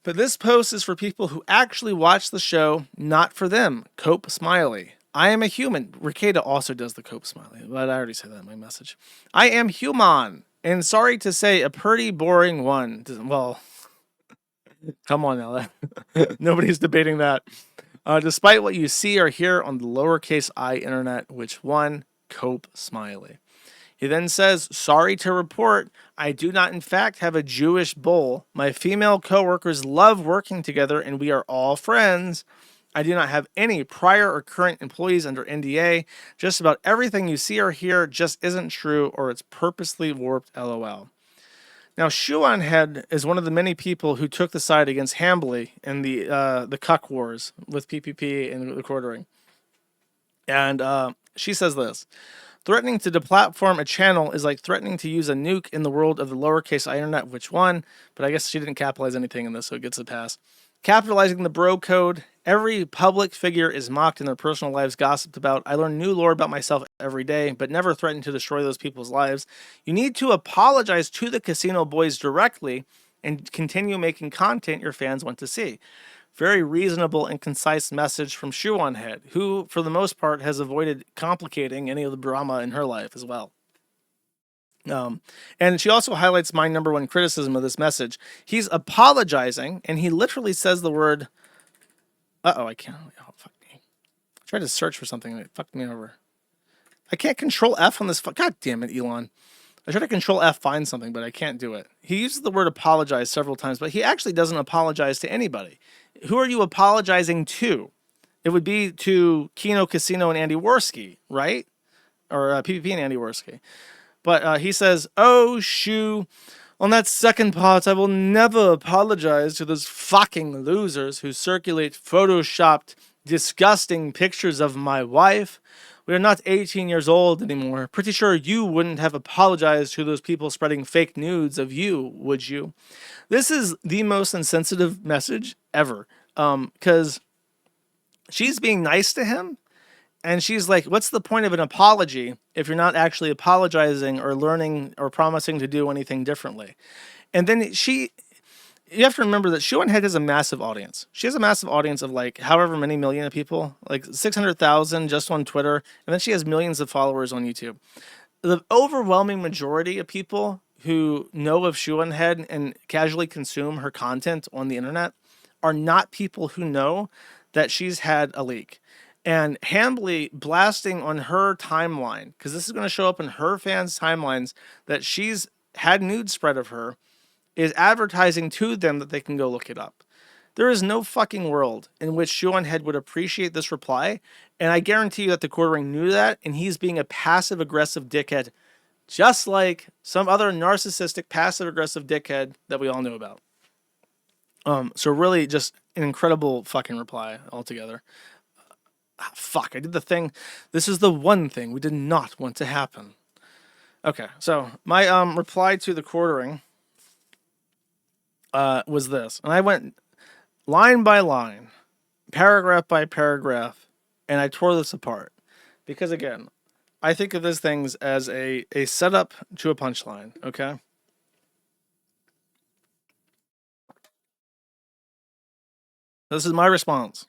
But this post is for people who actually watch the show, not for them. Cope Smiley. I am a human. Ricada also does the Cope Smiley, but I already said that in my message. I am human, and sorry to say, a pretty boring one. Well, come on now. Nobody's debating that. Despite what you see or hear on the lowercase I internet, which one? Cope Smiley. He then says, sorry to report, I do not in fact have a Jewish bull. My female coworkers love working together and we are all friends. I do not have any prior or current employees under NDA. Just about everything you see or hear just isn't true or it's purposely warped, LOL. Now, Shuan Head is one of the many people who took the side against Hambly in the cuck wars with PPP and the quartering. And she says this. Threatening to deplatform a channel is like threatening to use a nuke in the world of the lowercase I internet, which one? But I guess she didn't capitalize anything in this, so it gets a pass. Capitalizing the bro code. Every public figure is mocked and their personal lives gossiped about. I learn new lore about myself every day, but never threaten to destroy those people's lives. You need to apologize to the casino boys directly and continue making content your fans want to see. Very reasonable and concise message from Shuan Head, who, for the most part, has avoided complicating any of the drama in her life as well. And she also highlights my number one criticism of this message. He's apologizing, and he literally says the word... Uh-oh, I can't... Oh, fuck me. I tried to search for something, and it fucked me over. I can't control F on this... God damn it, Elon. I try to control F find something, but I can't do it. He uses the word apologize several times, but he actually doesn't apologize to anybody. Who are you apologizing to? It would be to Kino Casino and Andy Worski, right? Or PvP and Andy Worski. But he says, oh, shoo. On that second part, I will never apologize to those fucking losers who circulate photoshopped, disgusting pictures of my wife. We are not 18 years old anymore. Pretty sure you wouldn't have apologized to those people spreading fake nudes of you, would you? This is the most insensitive message ever. Because she's being nice to him. And she's like, what's the point of an apology if you're not actually apologizing or learning or promising to do anything differently? And then you have to remember that Shuan Head has a massive audience. She has a massive audience of like however many million of people, like 600,000 just on Twitter. And then she has millions of followers on YouTube. The overwhelming majority of people who know of Shuan Head and casually consume her content on the internet are not people who know that she's had a leak. And Hambly blasting on her timeline, because this is going to show up in her fans' timelines, that she's had nudes spread of her, is advertising to them that they can go look it up. There is no fucking world in which Shuan Head would appreciate this reply, and I guarantee you that the Quartering knew that, and he's being a passive-aggressive dickhead, just like some other narcissistic passive-aggressive dickhead that we all knew about. So really just an incredible fucking reply altogether. Fuck, I did the thing. This is the one thing we did not want to happen. Okay, so my reply to the Quartering was this. And I went line by line, paragraph by paragraph, and I tore this apart. Because again, I think of these things as a setup to a punchline, okay? This is my response.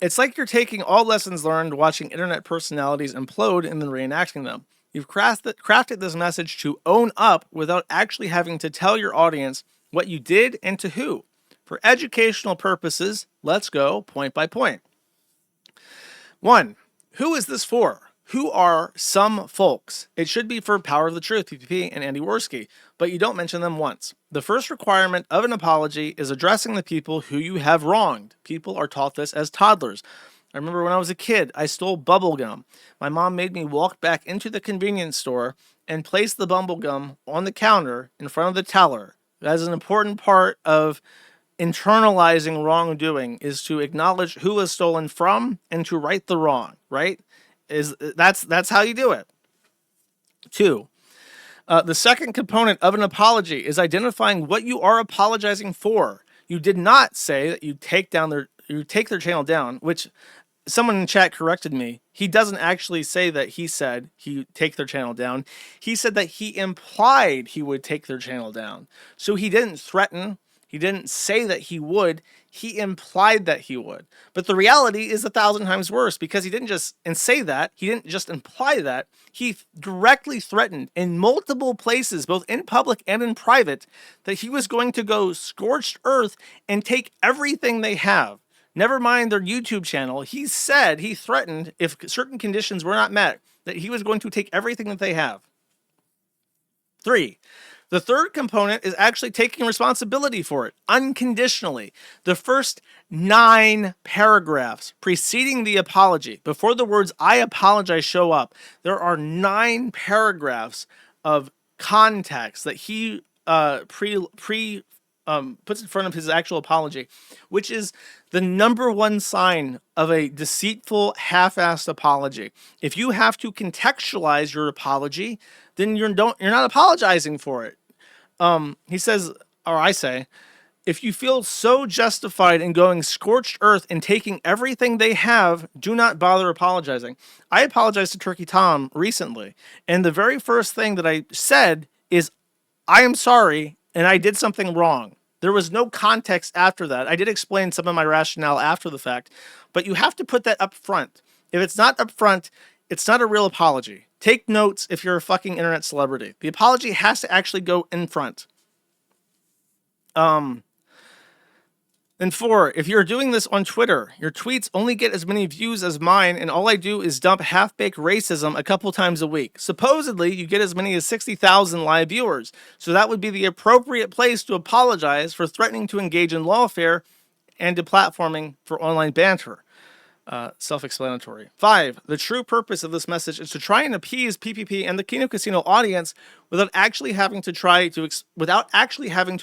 It's like you're taking all lessons learned watching internet personalities implode and then reenacting them. You've crafted this message to own up without actually having to tell your audience what you did and to who. For educational purposes, let's go point by point. 1. Who is this for? Who are some folks? It should be for Power of the Truth, PPP, and Andy Worski, but you don't mention them once. The first requirement of an apology is addressing the people who you have wronged. People are taught this as toddlers. I remember when I was a kid, I stole bubble gum. My mom made me walk back into the convenience store and place the bubble gum on the counter in front of the teller. That is an important part of internalizing wrongdoing, is to acknowledge who was stolen from and to right the wrong, right? That's how you do it. 2. The second component of an apology is identifying what you are apologizing for. You did not say that you take their channel down, which someone in chat corrected me. He doesn't actually say that he said he take their channel down. He said that he implied he would take their channel down. So he didn't threaten. He didn't say that he would. He implied that he would. But the reality is 1,000 times worse, because he didn't just say that. He didn't just imply that. He directly threatened in multiple places, both in public and in private, that he was going to go scorched earth and take everything they have. Never mind their YouTube channel. He said, he threatened, if certain conditions were not met, that he was going to take everything that they have. 3. The third component is actually taking responsibility for it, unconditionally. The first 9 paragraphs preceding the apology, before the words "I apologize" show up, there are 9 paragraphs of context that he puts in front of his actual apology, which is the number one sign of a deceitful, half-assed apology. If you have to contextualize your apology, then you're not apologizing for it. He says, or I say, if you feel so justified in going scorched earth and taking everything they have, do not bother apologizing. I apologized to Turkey Tom recently, and the very first thing that I said is, I am sorry, and I did something wrong. There was no context after that. I did explain some of my rationale after the fact, but you have to put that up front. If it's not up front, it's not a real apology. Take notes if you're a fucking internet celebrity. The apology has to actually go in front. Then And 4, if you're doing this on Twitter, your tweets only get as many views as mine, and all I do is dump half-baked racism a couple times a week. Supposedly, you get as many as 60,000 live viewers, so that would be the appropriate place to apologize for threatening to engage in lawfare and deplatforming for online banter. Self-explanatory. 5, the true purpose of this message is to try and appease PPP and the Kino Casino audience without actually having to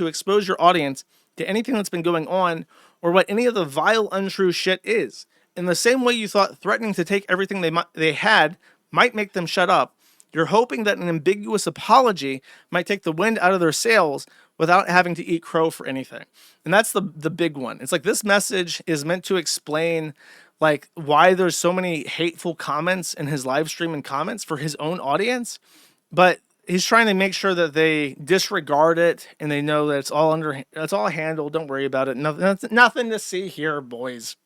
expose your audience to anything that's been going on or what any of the vile, untrue shit is. In the same way you thought threatening to take everything they had might make them shut up, you're hoping that an ambiguous apology might take the wind out of their sails without having to eat crow for anything. And that's the big one. It's like this message is meant to explain like why there's so many hateful comments in his live stream and comments for his own audience, but he's trying to make sure that they disregard it and they know that it's all handled. Don't worry about it. Nothing to see here, boys.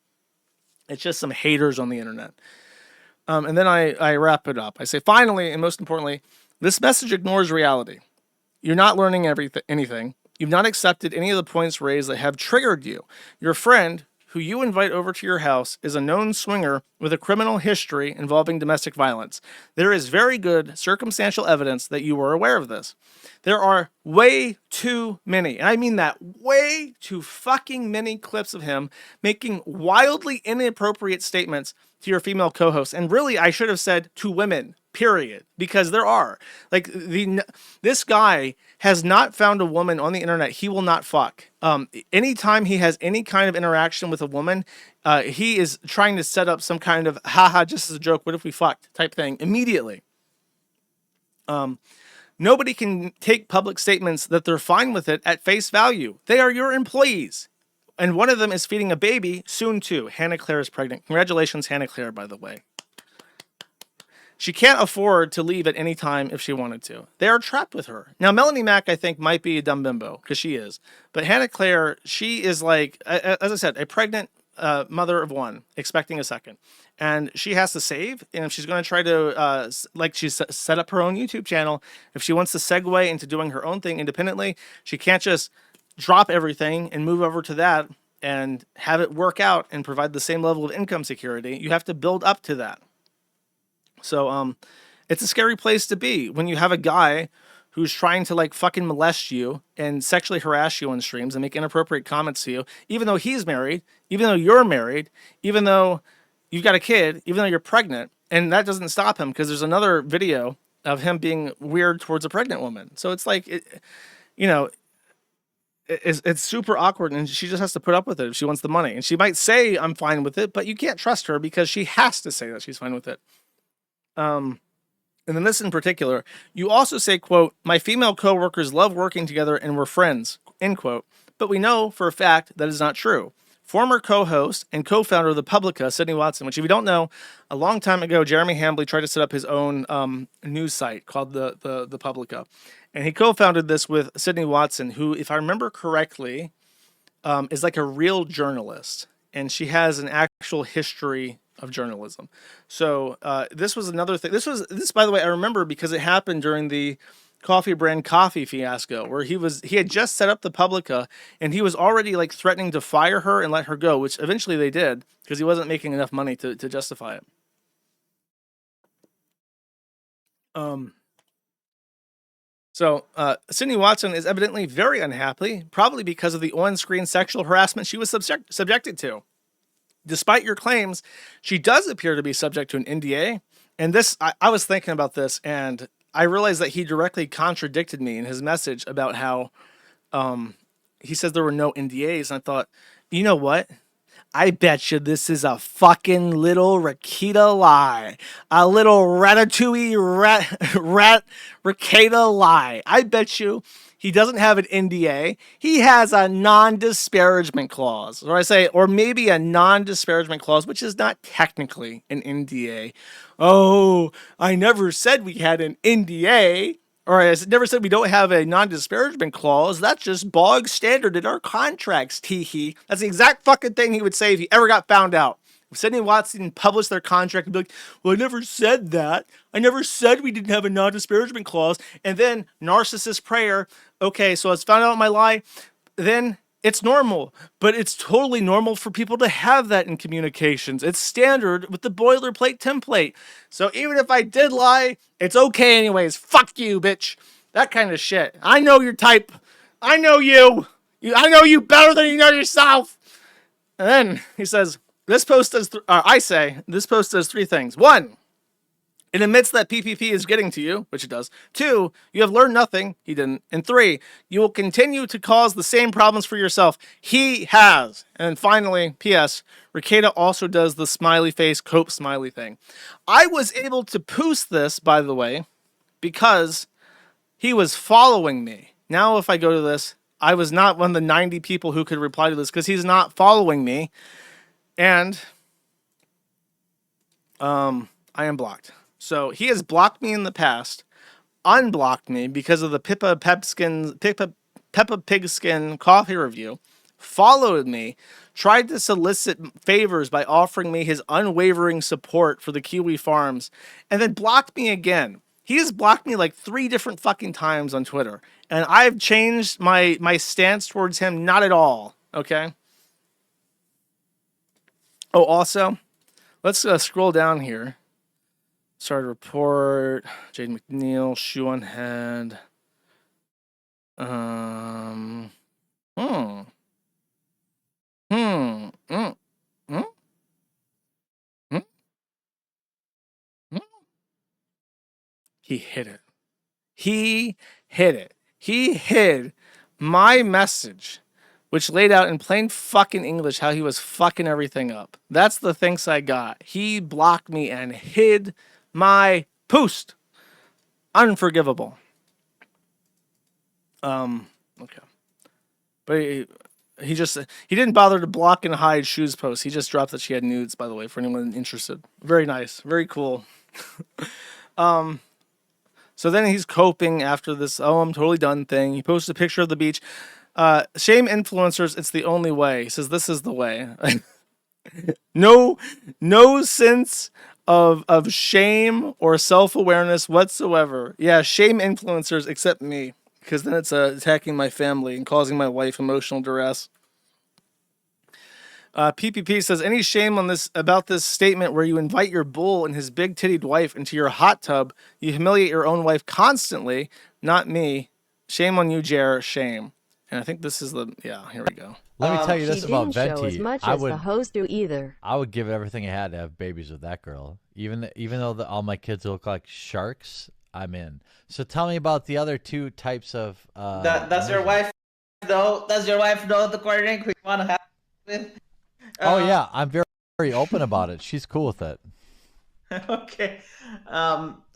It's just some haters on the internet. And then I wrap it up. I say, finally, and most importantly, this message ignores reality. You're not learning anything. You've not accepted any of the points raised that have triggered you. Your friend, who you invite over to your house, is a known swinger with a criminal history involving domestic violence. There is very good circumstantial evidence that you were aware of this. There are way too many, and I mean that, way too fucking many clips of him making wildly inappropriate statements to your female co-host. And really, I should have said to women, period, because there are. Like, this guy has not found a woman on the internet he will not fuck. Anytime he has any kind of interaction with a woman, he is trying to set up some kind of, haha, just as a joke, what if we fucked type thing immediately. Nobody can take public statements that they're fine with it at face value. They are your employees. And one of them is feeding a baby soon too. Hannah Claire is pregnant. Congratulations, Hannah Claire, by the way. She can't afford to leave at any time if she wanted to. They are trapped with her. Now, Melanie Mack, I think, might be a dumb bimbo, because she is. But Hannah Claire, she is like, as I said, a pregnant mother of one, expecting a second. And she has to save. And if she's going to try to, she's set up her own YouTube channel, if she wants to segue into doing her own thing independently, she can't just drop everything and move over to that and have it work out and provide the same level of income security. You have to build up to that. So, it's a scary place to be when you have a guy who's trying to like fucking molest you and sexually harass you on streams and make inappropriate comments to you, even though he's married, even though you're married, even though you've got a kid, even though you're pregnant. And that doesn't stop him because there's another video of him being weird towards a pregnant woman. So it's like, it's super awkward, and she just has to put up with it if she wants the money. And she might say, I'm fine with it, but you can't trust her because she has to say that she's fine with it. And then this in particular, you also say, quote, my female coworkers love working together and we're friends, end quote. But we know for a fact that is not true. Former co-host and co-founder of the Publica, Sydney Watson, which if you don't know, a long time ago, Jeremy Hambley tried to set up his own news site called the Publica. And he co-founded this with Sydney Watson, who, if I remember correctly, is like a real journalist. And she has an actual history of journalism. So this was another thing. This, by the way, I remember because it happened during the coffee brand coffee fiasco, where he had just set up the Publica and he was already like threatening to fire her and let her go, which eventually they did because he wasn't making enough money to justify it. So Sydney Watson is evidently very unhappy, probably because of the on-screen sexual harassment she was subjected to. Despite your claims, she does appear to be subject to an NDA. And this, I was thinking about this, and I realized that he directly contradicted me in his message about how he says there were no NDAs. And I thought, you know what? I bet you this is a fucking little Rakita lie. A little ratatouille Rakita lie. I bet you he doesn't have an NDA. He has a non-disparagement clause. Or maybe a non-disparagement clause, which is not technically an NDA. Oh, I never said we had an NDA. Or I never said we don't have a non-disparagement clause. That's just bog standard in our contracts, tee-hee. That's the exact fucking thing he would say if he ever got found out. If Sydney Watson published their contract and be like, well, I never said that. I never said we didn't have a non-disparagement clause. And then narcissist prayer. Okay, so I was found out my lie. Then It's normal, but it's totally normal for people to have that in communications. It's standard with the boilerplate template. So even if I did lie, it's okay anyways. Fuck you, bitch. That kind of shit. I know your type. I know you. I know you better than you know yourself. And then he says, this post does, I say, this post does three things. One, it admits that PPP is getting to you, which it does. Two, you have learned nothing. He didn't. And three, you will continue to cause the same problems for yourself. He has. And then finally, P.S., Ricada also does the smiley face cope smiley thing. I was able to post this, by the way, because he was following me. Now if I go to this, I was not one of the 90 people who could reply to this because he's not following me. And I am blocked. So he has blocked me in the past, unblocked me because of the Peppa Pigskin coffee review, followed me, tried to solicit favors by offering me his unwavering support for the Kiwi farms, and then blocked me again. He has blocked me like 3 different fucking times on Twitter, and I've changed my stance towards him not at all, okay? Oh, also, let's scroll down here. Started report, Jade McNeil, shoe on head. He hid it. He hid it. He hid my message, which laid out in plain fucking English how he was fucking everything up. That's the thanks I got. He blocked me and hid my post. Unforgivable. Okay. But he didn't bother to block and hide Shoe's post. He just dropped that she had nudes, by the way, for anyone interested. Very nice. Very cool. So then he's coping after this, oh, I'm totally done thing. He posted a picture of the beach. Shame influencers, it's the only way. He says, this is the way. No sense of shame or self-awareness whatsoever. Yeah, shame influencers except me, because then it's attacking my family and causing my wife emotional duress. PPP says, any shame on this about this statement where you invite your bull and his big-tittied wife into your hot tub? You humiliate your own wife constantly. Not me. Shame on you, Jer. Shame. And I think this is the, yeah, here we go. Let me tell you this about Venti. Show as much as the host do either. I would give everything I had to have babies with that girl. Even though all my kids look like sharks, I'm in. So tell me about the other 2 types of. Does your wife know? Does your wife know the quartering who you want to have with? Oh yeah, I'm very open about it. She's cool with it. Okay.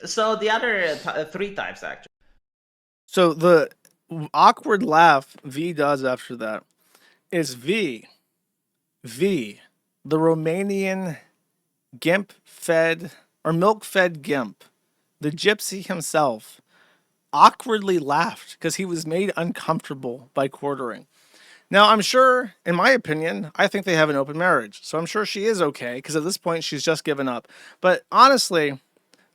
So the other 3 types actually. So the awkward laugh V does after that is V, the Romanian gimp-fed or milk-fed gimp, the gypsy himself, awkwardly laughed because he was made uncomfortable by quartering. Now, I'm sure, in my opinion, I think they have an open marriage. So I'm sure she is okay, because at this point, she's just given up. But honestly,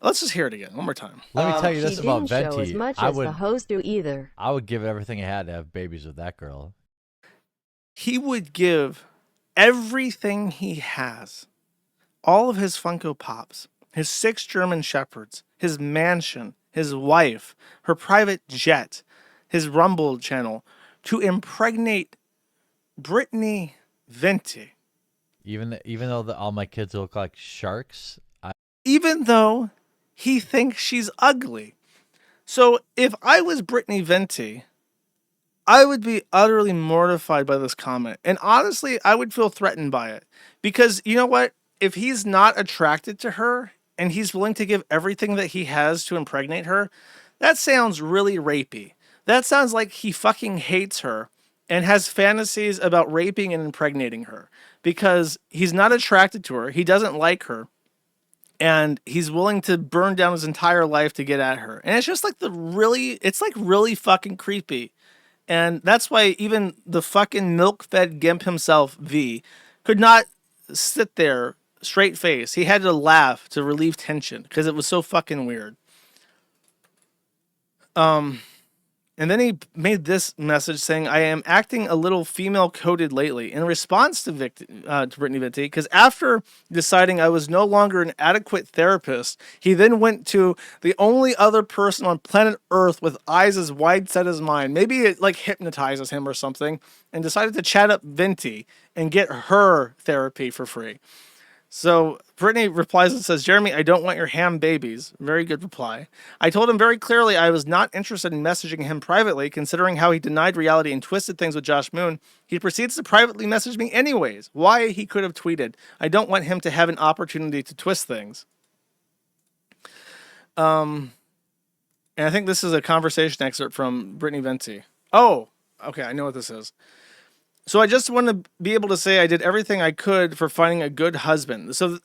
let's just hear it again, one more time. Let me tell you this about Venti. Show as much as the host do either. I would give everything I had to have babies with that girl. He would give everything he has, all of his Funko Pops, his 6 German Shepherds, his mansion, his wife, her private jet, his Rumble channel, to impregnate Brittany Venti. Even though all my kids look like sharks, even though he thinks she's ugly. So if I was Brittany Venti, I would be utterly mortified by this comment. And honestly, I would feel threatened by it. Because you know what? If he's not attracted to her and he's willing to give everything that he has to impregnate her, that sounds really rapey. That sounds like he fucking hates her and has fantasies about raping and impregnating her because he's not attracted to her. He doesn't like her. And he's willing to burn down his entire life to get at her. And it's just like it's like really fucking creepy. And that's why even the fucking milk-fed gimp himself, V, could not sit there straight face. He had to laugh to relieve tension because it was so fucking weird. And then he made this message saying, I am acting a little female-coded lately in response to Brittany Venti, because after deciding I was no longer an adequate therapist, he then went to the only other person on planet Earth with eyes as wide set as mine. Maybe it like hypnotizes him or something, and decided to chat up Venti and get her therapy for free. So Brittany replies and says, Jeremy, I don't want your ham babies. Very good reply. I told him very clearly I was not interested in messaging him privately, considering how he denied reality and twisted things with Josh Moon. He proceeds to privately message me anyways. Why he could have tweeted. I don't want him to have an opportunity to twist things. And I think this is a conversation excerpt from Brittany Venti. Oh, okay, I know what this is. So I just want to be able to say I did everything I could for finding a good husband. So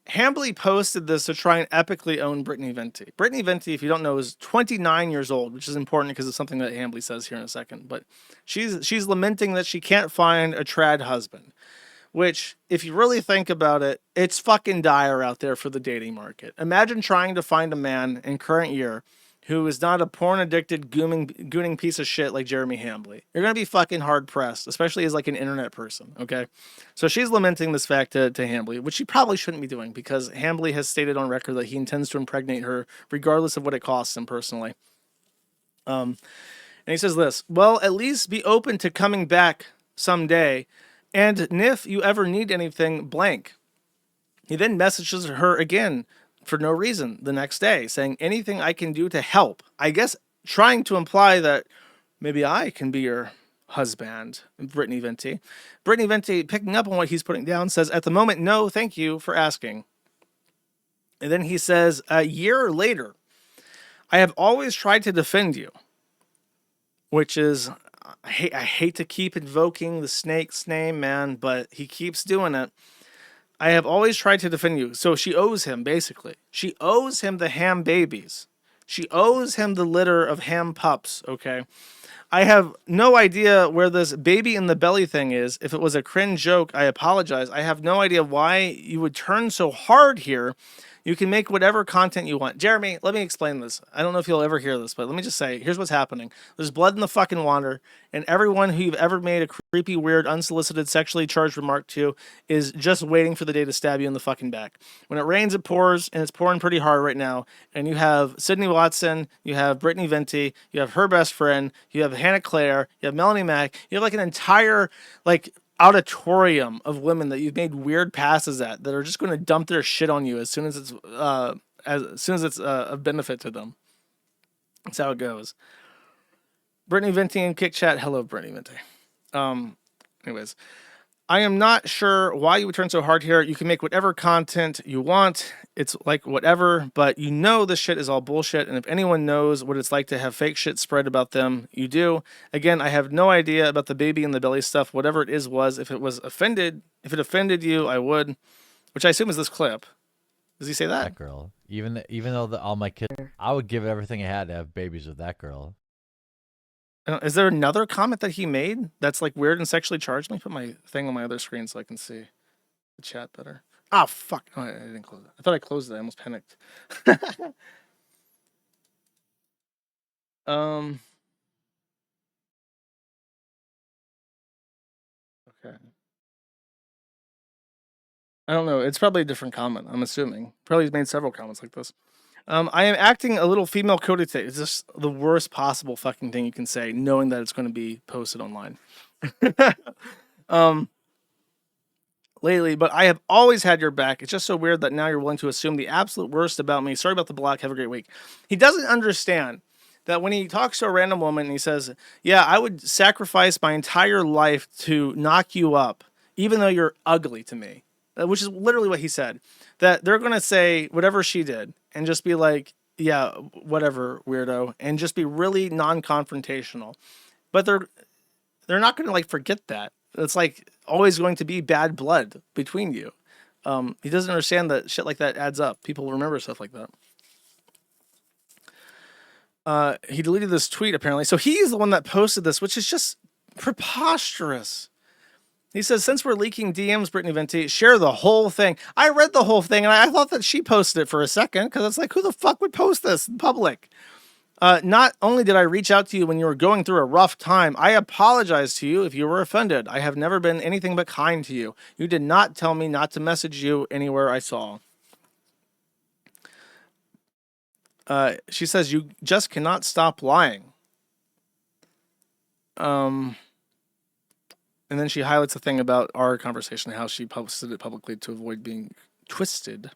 Hambly posted this to try and epically own Brittany Venti. Brittany Venti, if you don't know, is 29 years old, which is important because it's something that Hambly says here in a second. But she's lamenting that she can't find a trad husband, which, if you really think about it, it's fucking dire out there for the dating market. Imagine trying to find a man in current year who is not a porn-addicted, gooning piece of shit like Jeremy Hambly. You're going to be fucking hard-pressed, especially as like an internet person, okay? So she's lamenting this fact to Hambly, which she probably shouldn't be doing because Hambly has stated on record that he intends to impregnate her regardless of what it costs him personally. And he says this, well, at least be open to coming back someday, and if you ever need anything, blank. He then messages her again for no reason the next day, saying anything I can do to help. I guess trying to imply that maybe I can be your husband, Brittany Venti. Brittany Venti, picking up on what he's putting down, says, at the moment, no, thank you for asking. And then he says, a year later, I have always tried to defend you, which is, I hate to keep invoking the snake's name, man, but he keeps doing it. I have always tried to defend you. So she owes him, basically. She owes him the ham babies. She owes him the litter of ham pups, okay? I have no idea where this baby in the belly thing is. If it was a cringe joke, I apologize. I have no idea why you would turn so hard here. You can make whatever content you want. Jeremy, let me explain this. I don't know if you'll ever hear this, but let me just say, here's what's happening. There's blood in the fucking water, and everyone who you've ever made a creepy, weird, unsolicited, sexually charged remark to is just waiting for the day to stab you in the fucking back. When it rains, it pours, and it's pouring pretty hard right now. And you have Sydney Watson, you have Brittany Venti, you have her best friend, you have Hannah Claire, you have Melanie Mack, you have like an entire, like, auditorium of women that you've made weird passes at that are just going to dump their shit on you as soon as it's a benefit to them. That's how it goes. Brittany Venti and Kick Chat. Hello, Brittany Venti. Anyways, I am not sure why you would turn so hard here. You can make whatever content you want. It's like whatever, but you know this shit is all bullshit. And if anyone knows what it's like to have fake shit spread about them, you do. Again, I have no idea about the baby in the belly stuff. Whatever it is was. If it offended you, I would. Which I assume is this clip. Does he say that? That girl. Even though all my kids, I would give everything I had to have babies with that girl. Is there another comment that he made that's like weird and sexually charged? Let me put my thing on my other screen so I can see the chat better. Ah, fuck. No, I didn't close it. I thought I closed it. I almost panicked. Okay. I don't know. It's probably a different comment, I'm assuming. Probably made several comments like this. I am acting a little female coded today. It's just the worst possible fucking thing you can say, knowing that it's going to be posted online. Lately, but I have always had your back. It's just so weird that now you're willing to assume the absolute worst about me. Sorry about the block. Have a great week. He doesn't understand that when he talks to a random woman and he says, yeah, I would sacrifice my entire life to knock you up, even though you're ugly to me, which is literally what he said, that they're going to say whatever she did and just be like, yeah, whatever, weirdo, and just be really non-confrontational. But they're not going to like forget that. It's like always going to be bad blood between you. He doesn't understand that shit like that adds up. People remember stuff like that. He deleted this tweet apparently. So he's the one that posted this, which is just preposterous. He says, since we're leaking DMs, Brittany Venti, share the whole thing. I read the whole thing and I thought that she posted it for a second because it's like, who the fuck would post this in public? Not only did I reach out to you when you were going through a rough time, I apologize to you if you were offended. I have never been anything but kind to you. You did not tell me not to message you anywhere I saw. She says, you just cannot stop lying. And then she highlights the thing about our conversation, how she posted it publicly to avoid being twisted.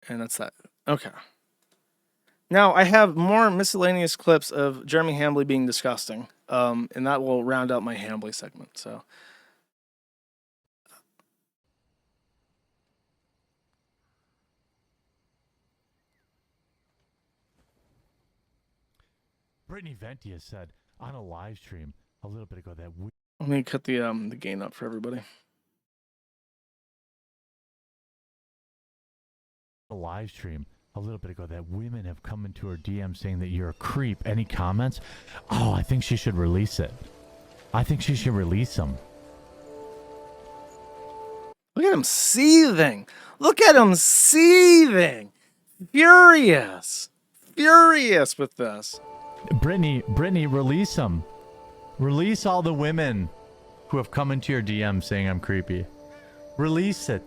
And that's that. Okay. Now, I have more miscellaneous clips of Jeremy Hambley being disgusting, and that will round out my Hambley segment. So, Brittany Venti has said on a live stream a little bit ago that let me cut the gain up for everybody. a live stream a little bit ago that women have come into her DM saying that you're a creep. Any comments? Oh, I think she should release it. I think she should release them. Look at him seething. Look at him seething. Furious. Furious with this. Brittany, release them. Release all the women who have come into your DM saying I'm creepy. Release it.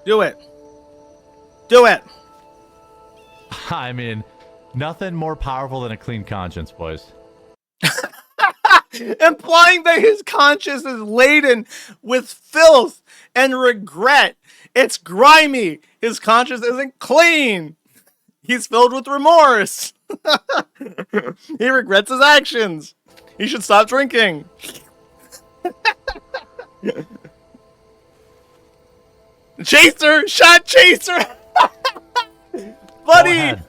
Do it. Do it. I mean, nothing more powerful than a clean conscience, boys. Implying that his conscience is laden with filth and regret. It's grimy. His conscience isn't clean. He's filled with remorse. He regrets his actions. He should stop drinking. Chaser! Shot chaser! Buddy!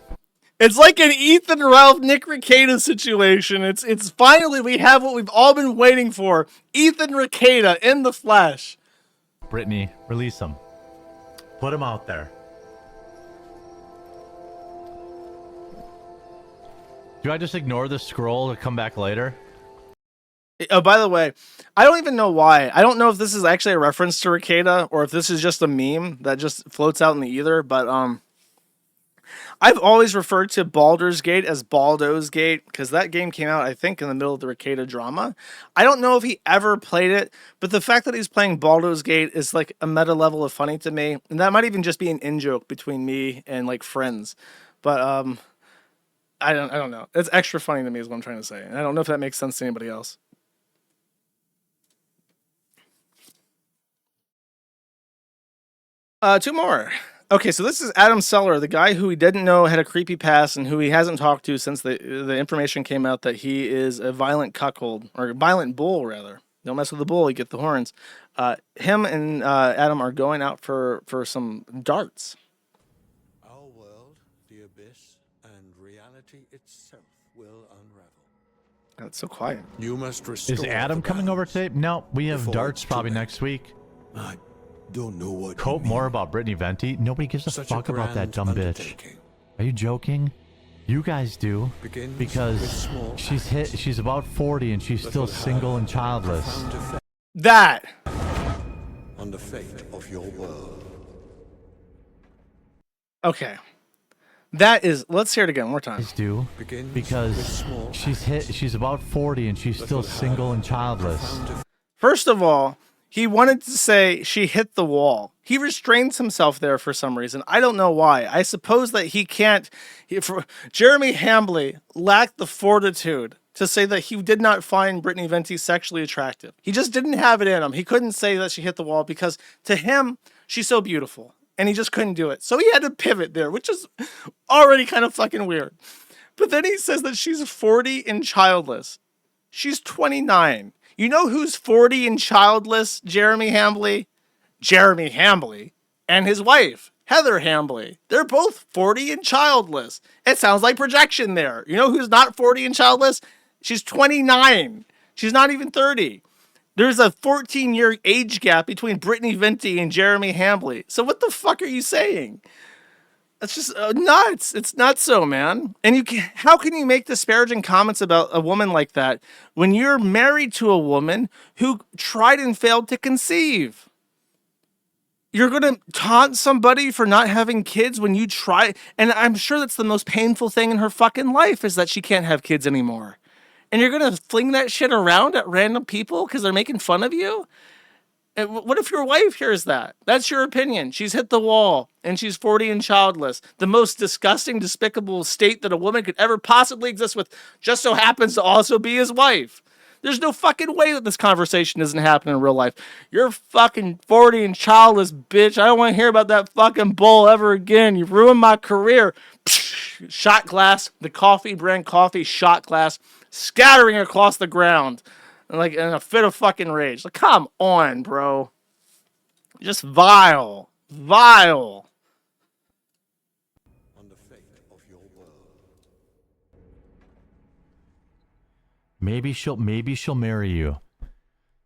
It's like an Ethan Ralph Nick Rekieta situation. It's finally we have what we've all been waiting for. Ethan Rekieta in the flesh. Brittany, release him. Put him out there. Do I just ignore the scroll to come back later? Oh, by the way, I don't even know why. I don't know if this is actually a reference to Rekieta or if this is just a meme that just floats out in the ether, but I've always referred to Baldur's Gate as Baldo's Gate because that game came out, I think, in the middle of the Rekieta drama. I don't know if he ever played it, but the fact that he's playing Baldur's Gate is like a meta level of funny to me, and that might even just be an in-joke between me and like friends. But I don't know. It's extra funny to me is what I'm trying to say. And I don't know if that makes sense to anybody else. Two more. Okay, so this is Adam Seller, the guy who we didn't know had a creepy past and who he hasn't talked to since the information came out that he is a violent cuckold, or violent bull, rather. Don't mess with the bull, you get the horns. Him and Adam are going out for some darts. Our world, the abyss, and reality itself will unravel. That's so quiet. You must restore. Is Adam coming over today? No, we have darts probably next week. I don't know what. Quote more about Brittany Venti. Nobody gives a fuck about that dumb bitch. Are you joking? You guys do, because she's about 40 and she's still single and childless. That on the fate of your world. Okay. That is, let's hear it again one more time. Do because she's about 40 and she's still single and childless. First of all, he wanted to say she hit the wall. He restrains himself there for some reason. I don't know why. I suppose that he can't. Jeremy Hambley lacked the fortitude to say that he did not find Brittany Venti sexually attractive. He just didn't have it in him. He couldn't say that she hit the wall because to him, she's so beautiful. And he just couldn't do it. So he had to pivot there, which is already kind of fucking weird. But then he says that she's 40 and childless. She's 29. You know who's 40 and childless, Jeremy Hambley? Jeremy Hambley and his wife, Heather Hambley. They're both 40 and childless. It sounds like projection there. You know who's not 40 and childless? She's 29. She's not even 30. There's a 14-year age gap between Brittany Venti and Jeremy Hambley. So what the fuck are you saying? That's just nuts. It's nuts, so man. And how can you make disparaging comments about a woman like that when you're married to a woman who tried and failed to conceive? You're going to taunt somebody for not having kids when you try. And I'm sure that's the most painful thing in her fucking life is that she can't have kids anymore. And you're going to fling that shit around at random people because they're making fun of you? And what if your wife hears that? That's your opinion. She's hit the wall and she's 40 and childless. The most disgusting, despicable state that a woman could ever possibly exist with just so happens to also be his wife. There's no fucking way that this conversation doesn't happen in real life. You're fucking 40 and childless, bitch. I don't want to hear about that fucking bull ever again. You've ruined my career. Shot glass, the coffee brand coffee shot glass, scattering across the ground. Like in a fit of fucking rage. Like, come on, bro. Just vile. Vile. On the fate of your world. Maybe she'll marry you.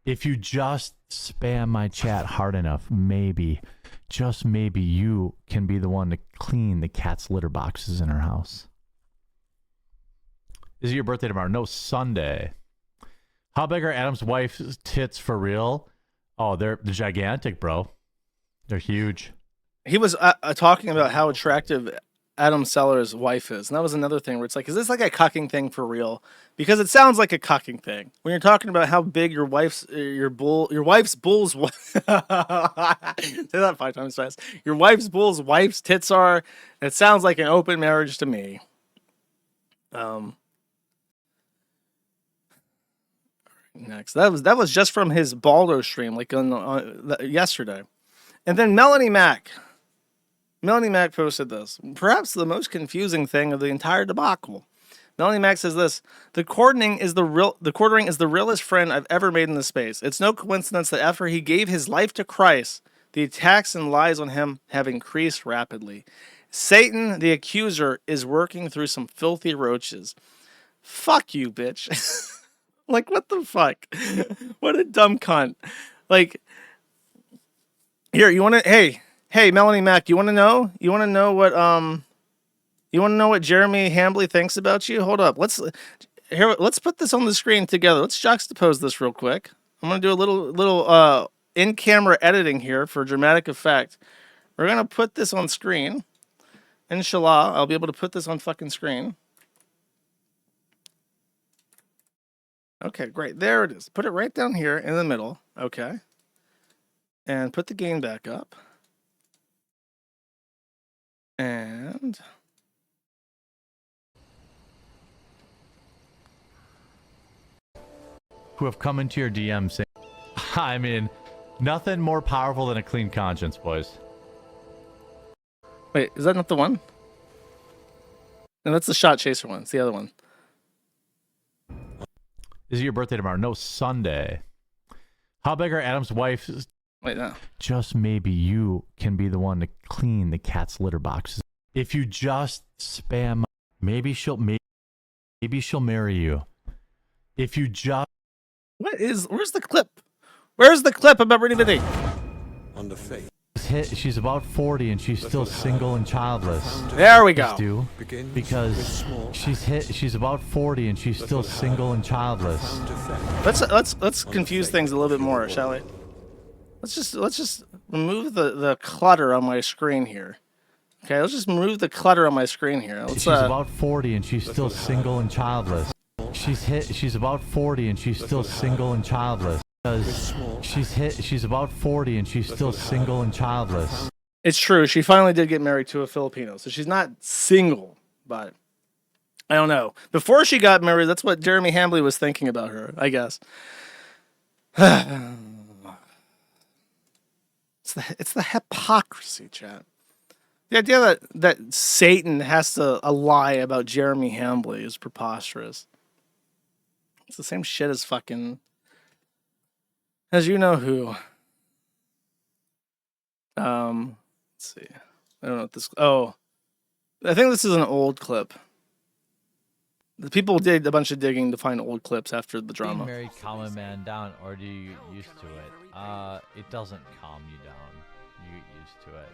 If you just spam my chat hard enough, maybe, just maybe you can be the one to clean the cat's litter boxes in her house. Is it your birthday tomorrow? No, Sunday. How big are Adam's wife's tits for real? Oh, they're gigantic, bro. They're huge. He was talking about how attractive Adam Seller's wife is. And that was another thing where it's like, is this like a cucking thing for real? Because it sounds like a cucking thing. When you're talking about how big your wife's bull's say that 5 times fast. Your wife's wife's tits are, it sounds like an open marriage to me. Next, that was just from his Baldo stream, like on yesterday. And then Melanie Mac posted this, perhaps the most confusing thing of the entire debacle. Melanie Mac says this: the Quartering is the realest friend I've ever made in the space. It's no coincidence that after he gave his life to Christ, the attacks and lies on him have increased rapidly. Satan, the accuser, is working through some filthy roaches. Fuck you, bitch. Like, what the fuck? What a dumb cunt. Like, here, you want to, hey, Melanie Mac, you want to know what Jeremy Hambley thinks about you? Hold up. Let's put this on the screen together. Let's juxtapose this real quick. I'm going to do a little in-camera editing here for dramatic effect. We're going to put this on screen. Inshallah, I'll be able to put this on fucking screen. Okay, great. There it is. Put it right down here in the middle. Okay. And put the gain back up. And who have come into your DM saying, I mean, nothing more powerful than a clean conscience, boys. Wait, is that not the one? No, that's the shot chaser one. It's the other one. Is it your birthday tomorrow? No, Sunday. How big are Adam's wife's? Wait, no. Just maybe you can be the one to clean the cat's litter boxes. If you just spam, maybe she'll marry you. If you just... Where's the clip? Where's the clip about Ritty Bitty? On the fate. She's about 40 and she's still single and childless. There we go. Because she's about 40 and she's still single and childless. Let's confuse things a little bit more, shall we? Let's just remove the clutter on my screen here. Okay, let's just remove the clutter on my screen here. She's about 40 and she's still single and childless. She's about 40 and she's still single and childless. Because she's about 40 and she's still single and childless. It's true. She finally did get married to a Filipino, so she's not single, but I don't know. Before she got married, that's what Jeremy Hambley was thinking about her, I guess. It's the hypocrisy, chat. The idea that Satan has to lie about Jeremy Hambley is preposterous. It's the same shit as fucking... As you know who. Let's see. I don't know what this... Oh. I think this is an old clip. The people did a bunch of digging to find old clips after the drama. Do you marry common man down, or do you get used to it? It doesn't calm you down. You get used to it.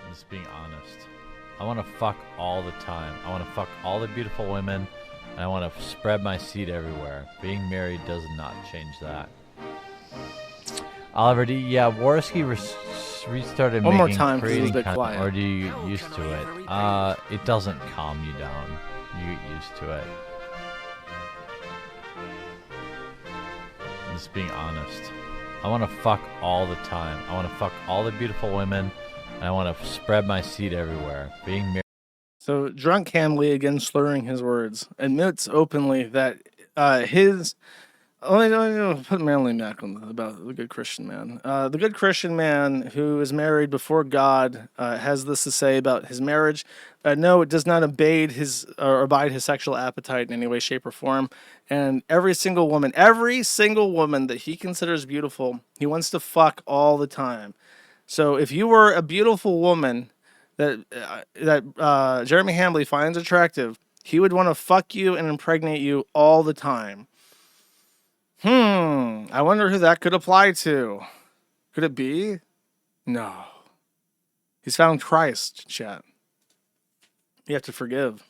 I'm just being honest. I want to fuck all the time. I want to fuck all the beautiful women. And I want to spread my seed everywhere. Being married does not change that. Oliver D. Yeah, Warski restarted One more making time, 'cause it was a creating bit content, quiet. or do you get used to it? It doesn't calm you down. You get used to it. I'm just being honest. I want to fuck all the time. I want to fuck all the beautiful women, and I want to spread my seed everywhere. Being married. So, drunk Hamley, again slurring his words, admits openly that his. Put Manly back on about the good Christian man. The good Christian man who is married before God has this to say about his marriage. No, it does not abide his sexual appetite in any way, shape, or form. And every single woman that he considers beautiful, he wants to fuck all the time. So if you were a beautiful woman that Jeremy Hamley finds attractive, he would want to fuck you and impregnate you all the time. I wonder who that could apply to. Could it be? No. He's found Christ, chat. You have to forgive.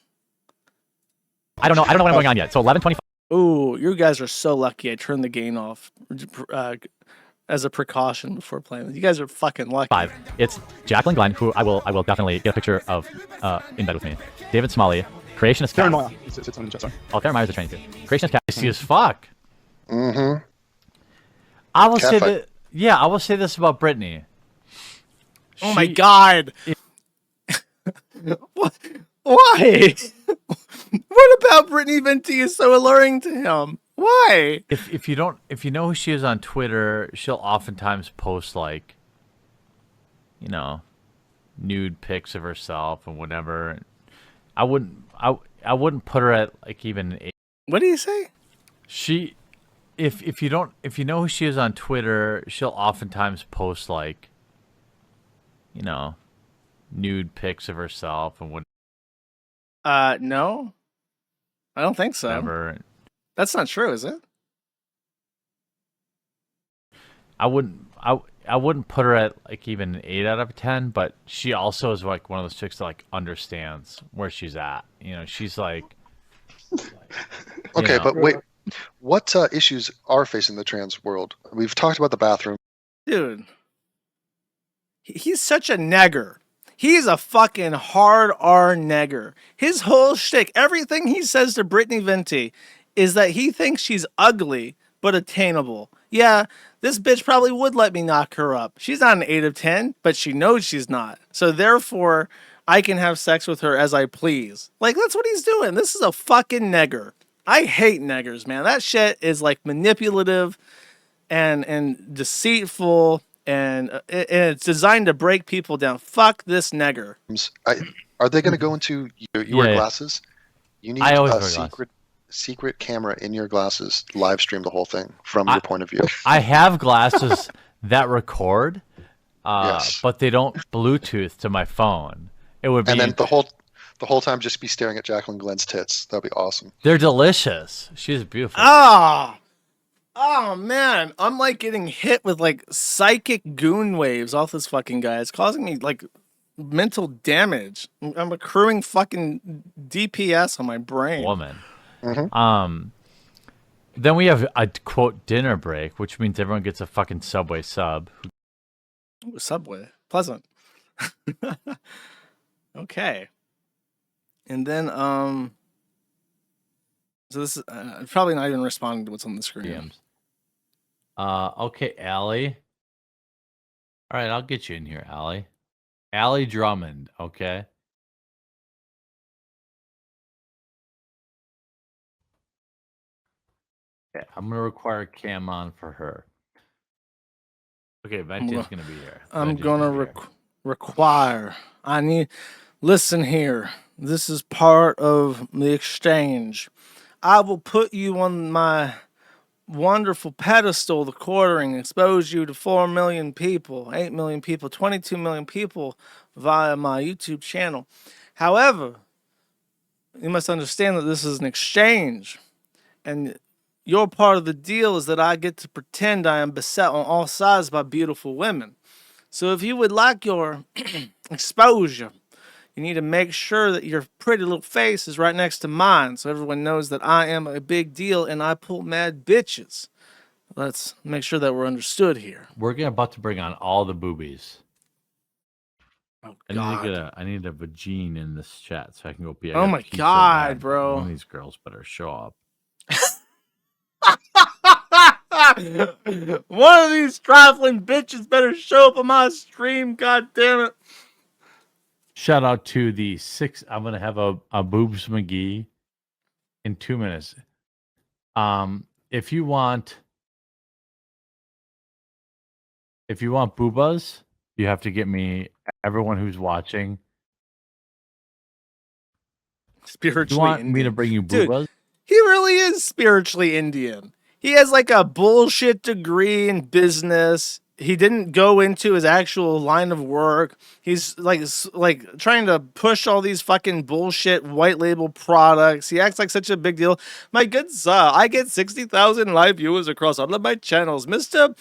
I don't know when I'm going on yet. So 11:25. Ooh, you guys are so lucky I turned the gain off as a precaution before playing. You guys are fucking lucky. It's Jacqueline Glenn, who I will definitely get a picture of in bed with me. David Smalley, Creationist Cat. Oh, Karen Meyer's a trainee too. Creationist Cat. See as fuck. Mm-hmm. I will say that. Yeah, I will say this about Brittany. Oh my god! What? Why? What about Brittany Venti is so alluring to him? Why? If you know who she is on Twitter, she'll oftentimes post like, nude pics of herself and whatever. I wouldn't put her at like even an 8. What do you say? If you know who she is on Twitter, she'll oftentimes post like, nude pics of herself and what. No, I don't think so. Whatever. That's not true, is it? I wouldn't put her at like even an 8 out of 10, but she also is like one of those chicks that like understands where she's at. She's like. Okay, but wait. What issues are facing the trans world? We've talked about the bathroom. Dude, he's such a negger. He's a fucking hard R negger. His whole shtick, everything he says to Brittany Venti is that he thinks she's ugly but attainable. Yeah, this bitch probably would let me knock her up. She's not an 8 of 10, but she knows she's not. So therefore, I can have sex with her as I please. Like, that's what he's doing. This is a fucking negger. I hate neggers, man. That shit is like manipulative and deceitful, and it's designed to break people down. Fuck this negger. Are they going to go into you wear glasses? You need a secret camera in your glasses. Live stream the whole thing from your point of view. I have glasses that record, but they don't Bluetooth to my phone. It would be. And then the whole time just be staring at Jacqueline Glenn's tits. That'd be awesome. They're delicious. She's beautiful. Oh man, I'm like getting hit with like psychic goon waves off this fucking guy. It's causing me like mental damage. I'm accruing fucking DPS on my brain. Woman. Mm-hmm. Then we have a quote dinner break, which means everyone gets a fucking Subway sub. Ooh, Subway, pleasant. Okay. And then, so this is probably not even responding to what's on the screen. Okay, Allie. All right, I'll get you in here, Allie. Allie Drummond, okay? Okay, I'm going to require cam on for her. Okay, Venti's going to be here. I'm going to require. Listen here. This is part of the exchange. I will put you on my wonderful pedestal, the quartering, expose you to 4 million people, 8 million people, 22 million people via my YouTube channel. However, you must understand that this is an exchange. And your part of the deal is that I get to pretend I am beset on all sides by beautiful women. So if you would like your exposure, you need to make sure that your pretty little face is right next to mine so everyone knows that I am a big deal and I pull mad bitches. Let's make sure that we're understood here. We're about to bring on all the boobies. Oh, I need a vagine in this chat so I can go pee. I Oh gotta my pee so God, bad. bro. One of these girls better show up. One of these trifling bitches better show up on my stream. God damn it. Shout out to the 6. I'm gonna have a boobs McGee in 2 minutes. If you want boobas, you have to get me. Everyone who's watching, Spiritually you want Indian. me to bring you Dude, boobas? he really is spiritually Indian. He has like a bullshit degree in business. He didn't go into his actual line of work. He's like trying to push all these fucking bullshit white label products. He acts like such a big deal. My good sir, I get 60,000 live viewers across all of my channels. Mr.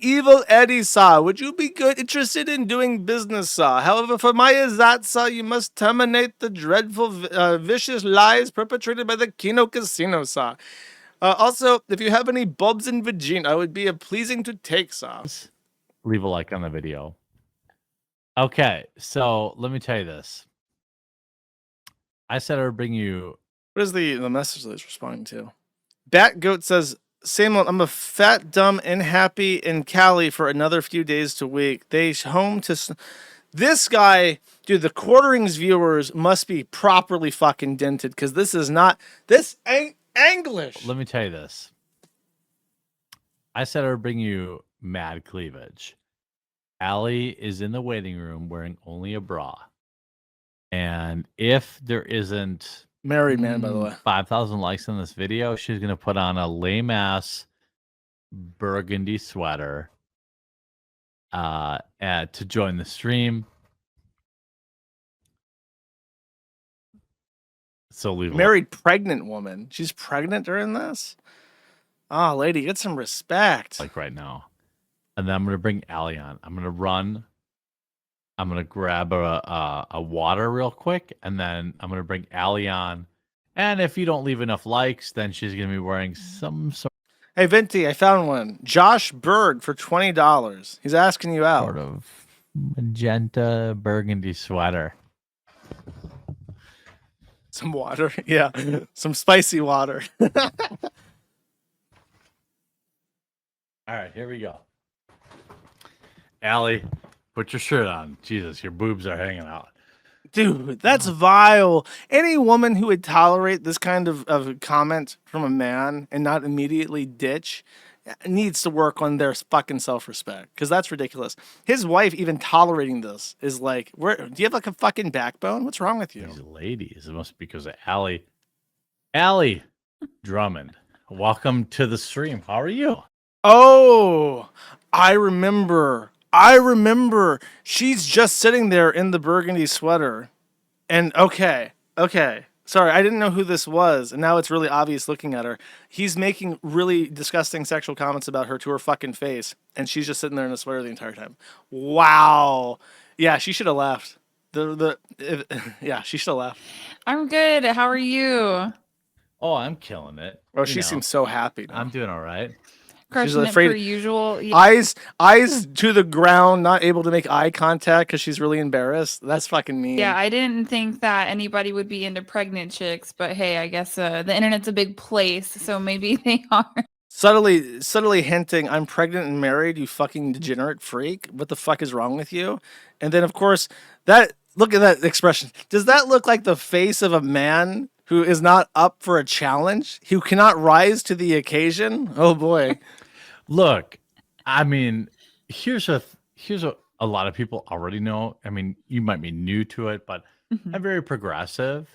Evil Eddie, sir, would you be interested in doing business, sir? However, for my Izat, sir, you must terminate the dreadful, vicious lies perpetrated by the Kino Casino, sir. Also, if you have any bobs in Virginia, I would be pleasing to take some. Leave a like on the video. Okay, so let me tell you this. I said I would bring you. What is the message that it's responding to? Batgoat says, same old, I'm a fat, dumb, and happy in Cali for another few days to week. They home to... This guy, dude, the Quartering's viewers must be properly fucking dented, because this is not... This ain't English. Let me tell you this. I said I would bring you mad cleavage. Allie is in the waiting room wearing only a bra. And if there isn't... Married man, by the way. 5,000 likes on this video, she's going to put on a lame-ass burgundy sweater to join the stream. So leave Married pregnant woman. She's pregnant during this? Oh, lady, get some respect. Like right now. And then I'm going to bring Allie on. I'm going to run. I'm going to grab a water real quick. And then I'm going to bring Allie on. And if you don't leave enough likes, then she's going to be wearing some sort Hey, Venti, I found one. Josh Berg for $20. He's asking you out. of magenta burgundy sweater. Some water. Yeah. Some spicy water. All right, here we go. Allie, put your shirt on. Jesus, your boobs are hanging out. Dude, that's vile. Any woman who would tolerate this kind of comment from a man and not immediately ditch needs to work on their fucking self-respect, because that's ridiculous. His wife even tolerating this is like, where do you have like a fucking backbone? What's wrong with you? These ladies, it must be because of Allie. Allie Drummond, welcome to the stream. How are you? Oh, I remember. She's just sitting there in the burgundy sweater. And okay. Sorry, I didn't know who this was, and now it's really obvious looking at her. He's making really disgusting sexual comments about her to her fucking face, and she's just sitting there in a sweater the entire time. Wow. Yeah, she should have left. Yeah, she should have left. I'm good. How are you? Oh, I'm killing it. Oh, she seems so happy now. I'm doing all right. Crushing it per usual. Yeah. Eyes to the ground, not able to make eye contact because she's really embarrassed. That's fucking mean. Yeah, I didn't think that anybody would be into pregnant chicks, but hey, I guess the internet's a big place, so maybe they are. Subtly hinting, I'm pregnant and married, you fucking degenerate freak. What the fuck is wrong with you? And then, of course, look at that expression. Does that look like the face of a man who is not up for a challenge? Who cannot rise to the occasion? Oh, boy. Look, I mean, here's a lot of people already know. I mean, you might be new to it, but I'm very progressive.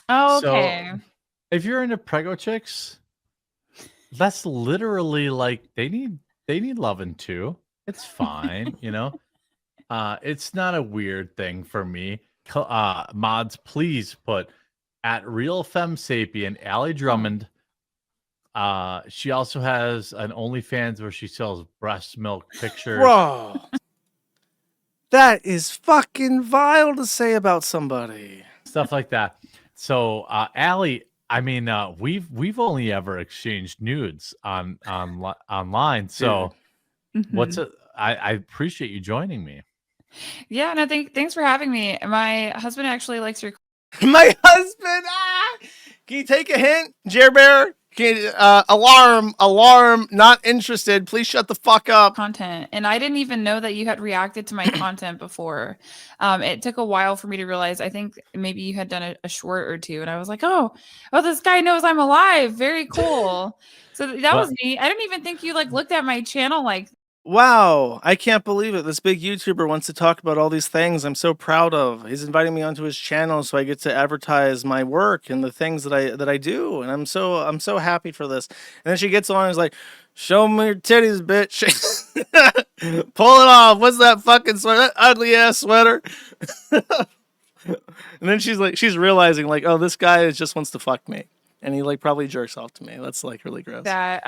Oh, okay. So if you're into prego chicks, that's literally like they need loving too. It's fine, you know. It's not a weird thing for me. Mods, please put at Real Femme Sapien Allie Drummond. She also has an OnlyFans where she sells breast milk pictures. Bro, that is fucking vile to say about somebody. Stuff like that. So, Allie, I mean, we've only ever exchanged nudes online. So what's it? I appreciate you joining me. Yeah, no, thanks for having me. My husband actually likes your My husband. Can you take a hint, Jer Bear? Alarm, not interested. Please shut the fuck up. content, and I didn't even know that you had reacted to my content before. It took a while for me to realize. I think maybe you had done a short or two, and I was like, oh, this guy knows I'm alive. Very cool. So that was me. I didn't even think you like looked at my channel like. Wow, I can't believe it. This big YouTuber wants to talk about all these things I'm so proud of. He's inviting me onto his channel so I get to advertise my work and the things that I do, and I'm so happy for this. And then she gets on and is like, "Show me your titties, bitch." Pull it off. What's that fucking sweater? That ugly ass sweater. And then she's realizing like, oh, this guy just wants to fuck me. And he like probably jerks off to me. That's like really gross. That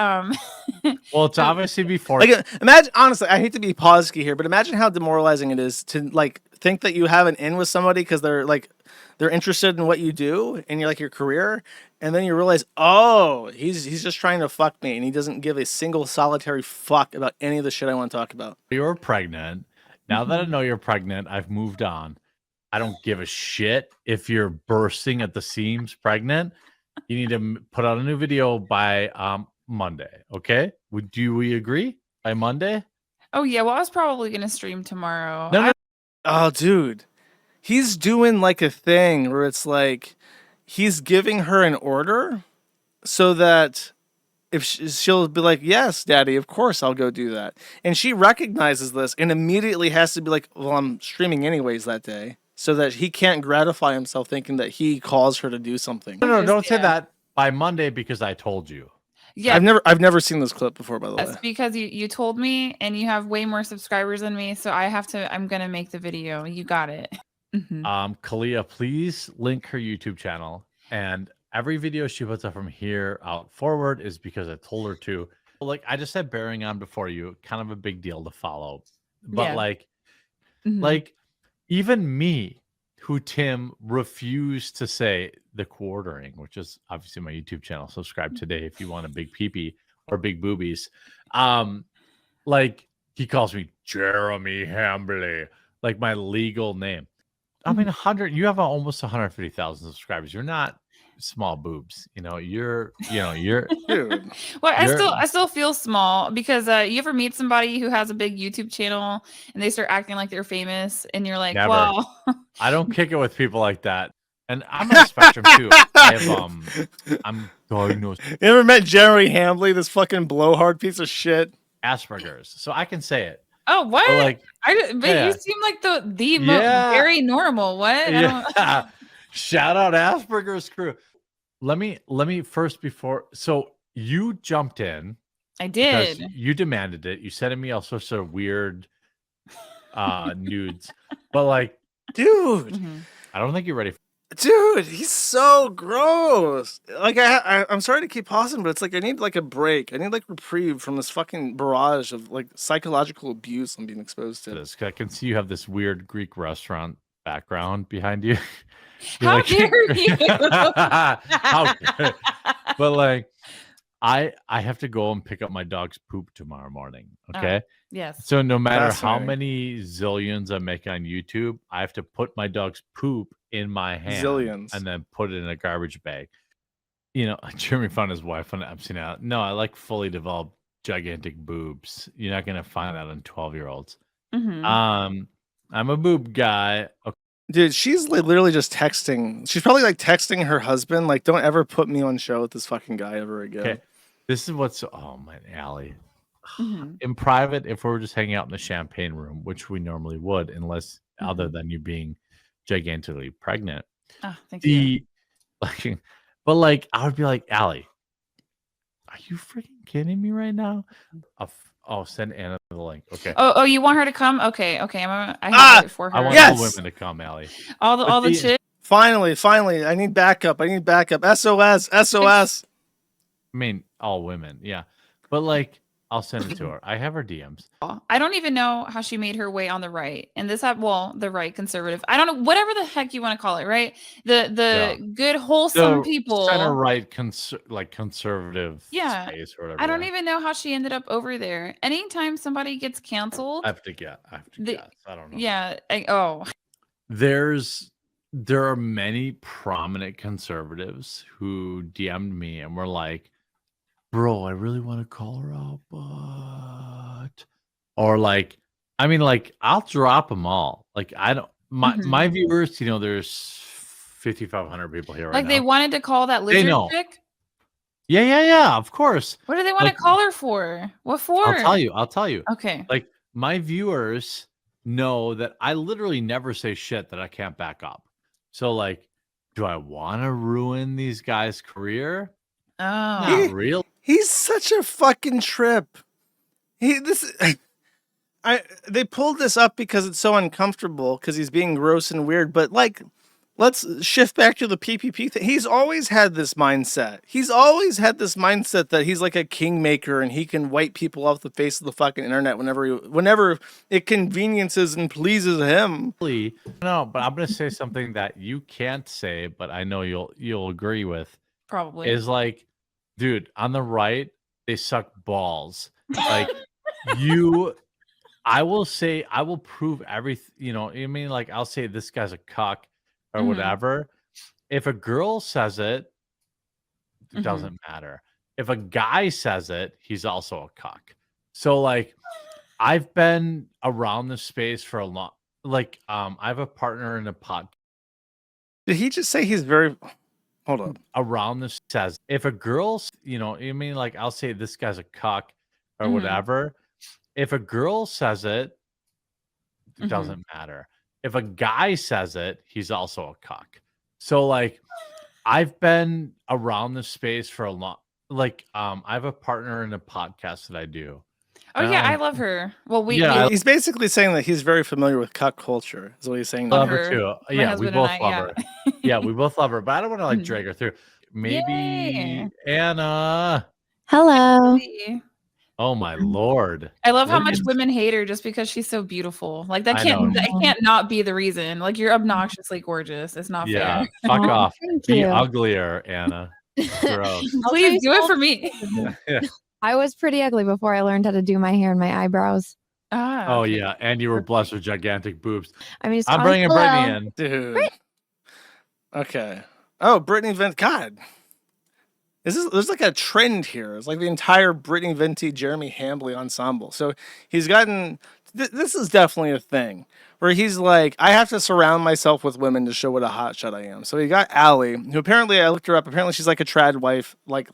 Well, it's obviously before. Like, imagine, honestly, I hate to be posky here, but imagine how demoralizing it is to like think that you have an in with somebody because they're interested in what you do and you're like your career, and then you realize, oh, he's just trying to fuck me, and he doesn't give a single solitary fuck about any of the shit I want to talk about. You're pregnant. Now that I know you're pregnant, I've moved on. I don't give a shit if you're bursting at the seams pregnant. You need to put out a new video by Monday, okay? Do we agree by Monday? Oh yeah, well I was probably gonna stream tomorrow. No. Oh, dude, he's doing like a thing where it's like he's giving her an order so that if she'll be like, yes, daddy, of course I'll go do that. And she recognizes this and immediately has to be like, well, I'm streaming anyways that day, so that he can't gratify himself thinking that he calls her to do something. No, don't say that by Monday because I told you. Yeah, I've never seen this clip before, by the way. that's because you told me, and you have way more subscribers than me, so I'm gonna make the video. You got it. Kalia, please link her YouTube channel, and every video she puts up from here out forward is because I told her to. Like I just said, bearing on before you, kind of a big deal to follow, but Yeah. like even me, who Tim refused to say the quartering, which is obviously my YouTube channel. Subscribe today if you want a big peepee or big boobies. Like he calls me Jeremy Hambley, like my legal name. I mean, you have almost 150,000 subscribers. You're not small boobs, you're dude. Well, I still feel small because you ever meet somebody who has a big YouTube channel and they start acting like they're famous, and you're like, Never. wow. I don't kick it with people like that. And I'm on the spectrum too. I'm diagnosed. You ever met Jeremy Hambley, this fucking blowhard piece of shit? Asperger's, so I can say it. Oh, what? But you seem like very normal. What? Yeah. Shout out Asperger's crew. Let me first so you jumped in. I did. You demanded it. You sent me all sorts of weird nudes. But like, dude, I don't think you're ready. Dude, he's so gross. Like I'm sorry to keep pausing, but it's like I need like a break. I need like reprieve from this fucking barrage of like psychological abuse I'm being exposed to. I can see you have this weird Greek restaurant background behind you. How dare you? But like, I have to go and pick up my dog's poop tomorrow morning. Okay. Yes. So no matter how many zillions I make on YouTube, I have to put my dog's poop in my hand and then put it in a garbage bag. Jeremy found his wife on Epstein out. No, I like fully developed gigantic boobs. You're not gonna find that on 12-year-olds. I'm a boob guy. Okay. Dude, she's literally just texting. She's probably like texting her husband, like, don't ever put me on show with this fucking guy ever again. Okay. This is oh my Allie. In private, if we were just hanging out in the champagne room, which we normally would, unless other than you being gigantically pregnant. Oh, thank you. But like, I would be like, Allie, are you freaking kidding me right now? I'll send Anna the link. Okay. Oh, you want her to come? Okay. I have it for her. I want all women to come, Allie. All the chicks. Finally, I need backup. SOS. I mean, all women, yeah. But like, I'll send it to her. I have her DMs. I don't even know how she made her way on the right. And this the right conservative. I don't know, whatever the heck you want to call it, right? The good wholesome people. Center right conservative Yeah. space or whatever. I don't even know how she ended up over there. Anytime somebody gets canceled, I have to guess. I don't know. Yeah. There are many prominent conservatives who DM'd me and were like, bro, I really want to call her out, but or like, I mean, like, I'll drop them all. Like, I don't my viewers, you know, there's 5,500 people here right like now. they wanted to call that lizard chick. Yeah, of course. What do they want to call her for? What for? I'll tell you. Okay. Like, my viewers know that I literally never say shit that I can't back up. So, like, do I want to ruin these guys' career? Oh, not really. He's such a fucking trip. They pulled this up because it's so uncomfortable because he's being gross and weird. But like, let's shift back to the PPP thing. He's always had this mindset. He's always had this mindset that he's like a kingmaker and he can wipe people off the face of the fucking internet whenever it conveniences and pleases him. No, but I'm gonna say something that you can't say, but I know you'll agree with. Probably is like, dude, on the right, they suck balls. Like I will prove everything, you know, I mean, like, I'll say this guy's a cuck or whatever. If a girl says it, it doesn't matter. If a guy says it, he's also a cuck. So, like, I've been around this space for a long, like, I have a partner in a podcast. Did he just say he's very... Hold up. Around this says, if a girl, you know, I mean, like, I'll say this guy's a cuck or whatever. If a girl says it, it doesn't matter. If a guy says it, he's also a cuck. So, like, I've been around this space for a long, like, I have a partner in a podcast that I do. Oh yeah, I love her. Well, he's basically saying that he's very familiar with cuck culture. Is what he's saying. Love her too. Yeah, we both love her. Yeah, we both love her, but I don't want to like drag her through. Maybe Anna. Hello. Oh my lord! I love how much women hate her just because she's so beautiful. Like that can't not be the reason. Like you're obnoxiously gorgeous. It's not fair. Fuck off. Be you. uglier, Anna. Gross. Please do it for me. Yeah. I was pretty ugly before I learned how to do my hair and my eyebrows. Oh yeah, and you were blessed with gigantic boobs. I mean, I'm bringing Brittany in, dude. Okay. Oh, Brittany God. There's like a trend here. It's like the entire Brittany Venti, Jeremy Hambley ensemble. So he's gotten. This is definitely a thing where he's like, I have to surround myself with women to show what a hotshot I am. So he got Allie, who apparently I looked her up. Apparently she's like a trad wife, like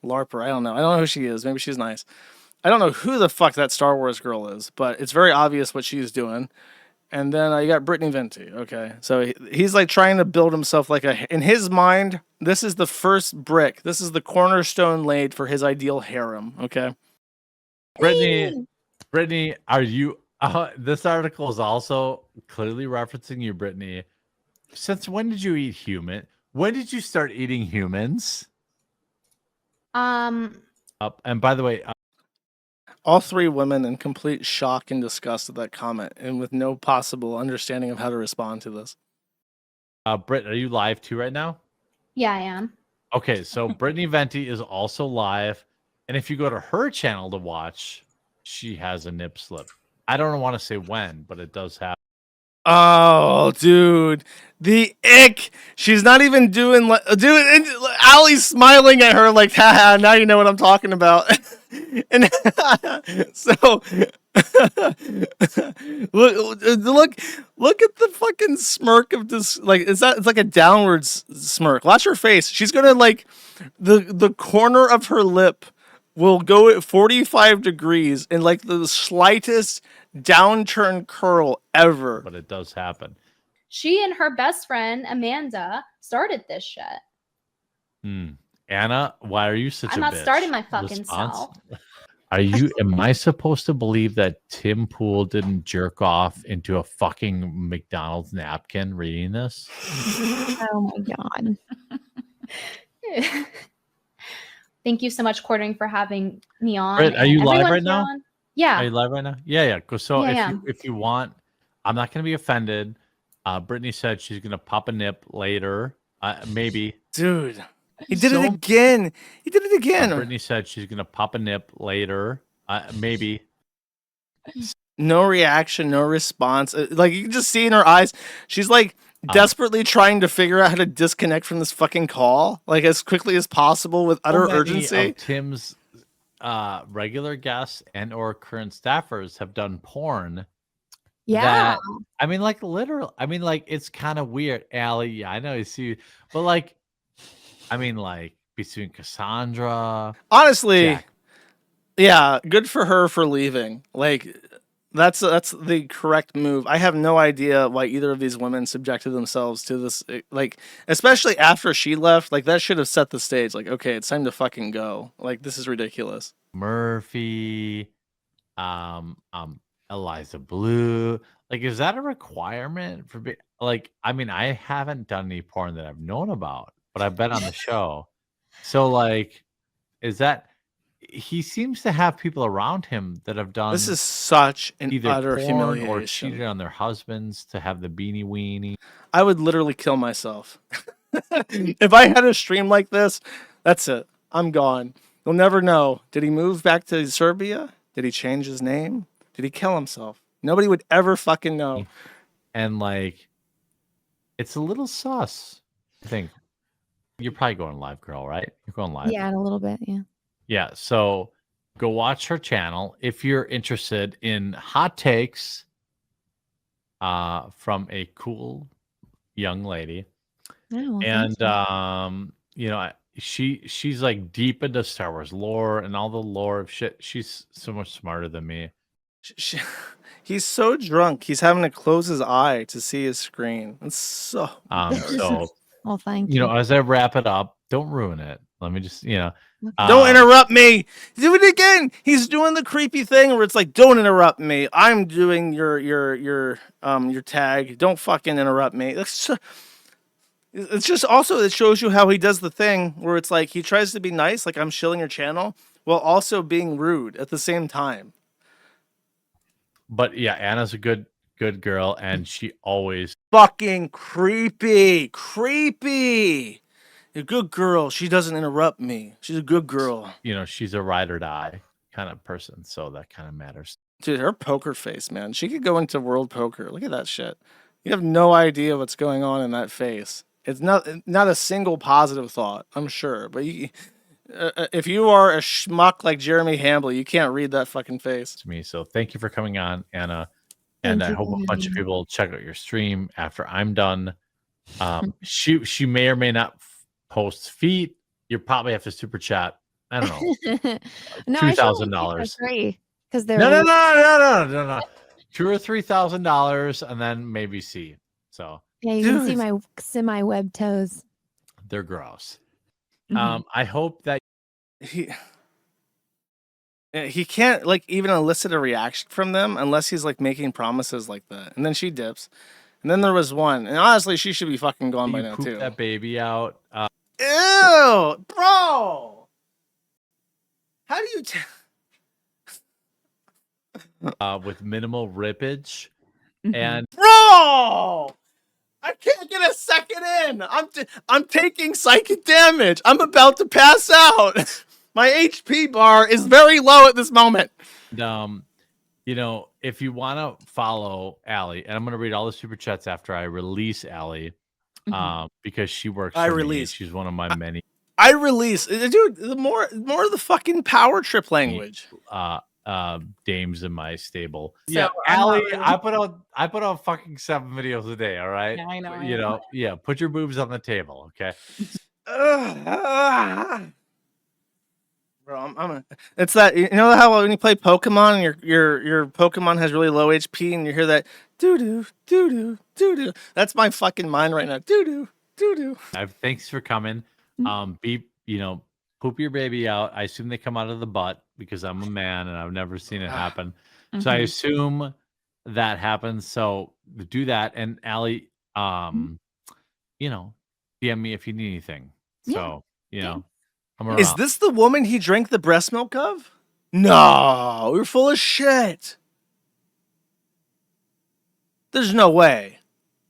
LARPer. I don't know who she is. Maybe she's nice. I don't know who the fuck that Star Wars girl is, but it's very obvious what she's doing. And then you got Brittany Venti. Okay, so he's like trying to build himself like in his mind, this is the first brick. This is the cornerstone laid for his ideal harem. Okay. Brittany, are you? This article is also clearly referencing you, Brittany. Since when did you eat human? When did you start eating humans? And by the way, all three women in complete shock and disgust at that comment, and with no possible understanding of how to respond to this. Britt, are you live too right now? Yeah, I am. Okay, so Brittany Venti is also live, and if you go to her channel to watch, she has a nip slip. I don't want to say when, but it does happen. Oh, dude, the ick. She's not even doing dude. And Allie's smiling at her like, haha, now you know what I'm talking about. And so look at the fucking smirk of this. Like, it's like a downwards smirk. Watch her face. She's gonna like the corner of her lip will go at 45 degrees in like the slightest downturn curl ever. But it does happen. She and her best friend Amanda started this shit. Anna, why are you such I'm a not bitch? starting my fucking self. Am I supposed to believe that Tim Pool didn't jerk off into a fucking McDonald's napkin reading this? Oh my god. Thank you so much, Quartering, for having me on. Britt, are and you live everyone right here now? on. Yeah. Are you live right now? Yeah. So Yeah, if you want, I'm not going to be offended. Brittany said she's going to pop a nip later. Maybe. Dude, he did it again. He did it again. Brittany said she's going to pop a nip later. Maybe. No reaction, no response. Like you can just see in her eyes, she's like desperately trying to figure out how to disconnect from this fucking call, like as quickly as possible with utter So many urgency. of Tim's regular guests and or current staffers have done porn. Yeah. That, I mean, like literal. I mean, like it's kind of weird, Allie. Yeah, I know you see, but like, I mean, like between Cassandra, Honestly, Jack. Yeah, good for her for leaving. Like that's the correct move. I have no idea why either of these women subjected themselves to this, like especially after she left. Like that should have set the stage. Like, okay, it's time to fucking go. Like this is ridiculous. Murphy, Eliza Blue. Like, is that a requirement for like? I mean, I haven't done any porn that I've known about, but I've been on the show. So, like, is that? He seems to have people around him that have done. This is such an either utter porn humiliation. or cheated on their husbands to have the beanie weenie. I would literally kill myself. If I had a stream like this, that's it. I'm gone. You'll never know. Did he move back to Serbia? Did he change his name? Did he kill himself? Nobody would ever fucking know. And like, it's a little sus. I think you're probably going live, girl, right? You're going live. Yeah, in a little bit. Yeah. Yeah. So go watch her channel if you're interested in hot takes from a cool young lady. Oh, well, And thank you. you know, she's like deep into Star Wars lore and all the lore of shit. She's so much smarter than me. He's so drunk. He's having to close his eye to see his screen. It's so So Well, thank you you. know, as I wrap it up, don't ruin it. Let me just, don't interrupt me. Do it again. He's doing the creepy thing where it's like, don't interrupt me. I'm doing your tag. Don't fucking interrupt me. It's just also it shows you how he does the thing where it's like he tries to be nice, like I'm shilling your channel, while also being rude at the same time. But yeah, Anna's a good girl, and she always fucking creepy. A good girl. She doesn't interrupt me. She's a good girl. You know, she's a ride or die kind of person, so that kind of matters. Dude, her poker face, man. She could go into world poker. Look at that shit. You have no idea what's going on in that face. It's not a single positive thought, I'm sure. But if you are a schmuck like Jeremy Hambley, you can't read that fucking face. To me, so thank you for coming on, Anna. And I hope a bunch of people check out your stream after I'm done. She may or may not post feet. You probably have to super chat. I don't know. No, $2,000. Free because they're No. $2,000 or $3,000, and then maybe see. So yeah, you can see my semi-web toes. they're gross. Mhm. I hope that he can't like even elicit a reaction from them unless he's like making promises like that. And then she dips. And then there was one. And honestly, she should be fucking gone by now poop too. that baby out. Ew, bro. How do you with minimal rippage and bro? I can't get a second in. I'm taking psychic damage. I'm about to pass out. My HP bar is very low at this moment. You know, if you want to follow Allie, and I'm going to read all the super chats after I release Allie, because she works. For me. She's one of my many. I release, dude. The more of the fucking power trip language. Dames in my stable. So Yeah, I'm not Allie, really- I put out fucking 7 videos a day. All right. Yeah, I know, I You know. know, yeah. Put your boobs on the table, okay? Bro, it's that, you know how when you play Pokemon and your Pokemon has really low HP and you hear that doo doo doo doo doo doo. That's my fucking mind right now. Doo doo doo doo. Thanks for coming. Poop your baby out. I assume they come out of the butt because I'm a man and I've never seen it happen. So I Mhm. assume that happens. So do that. And Allie, DM me if you need anything. So, I'm Is around. this the woman he drank the breast milk of? No, you're full of shit. There's no way.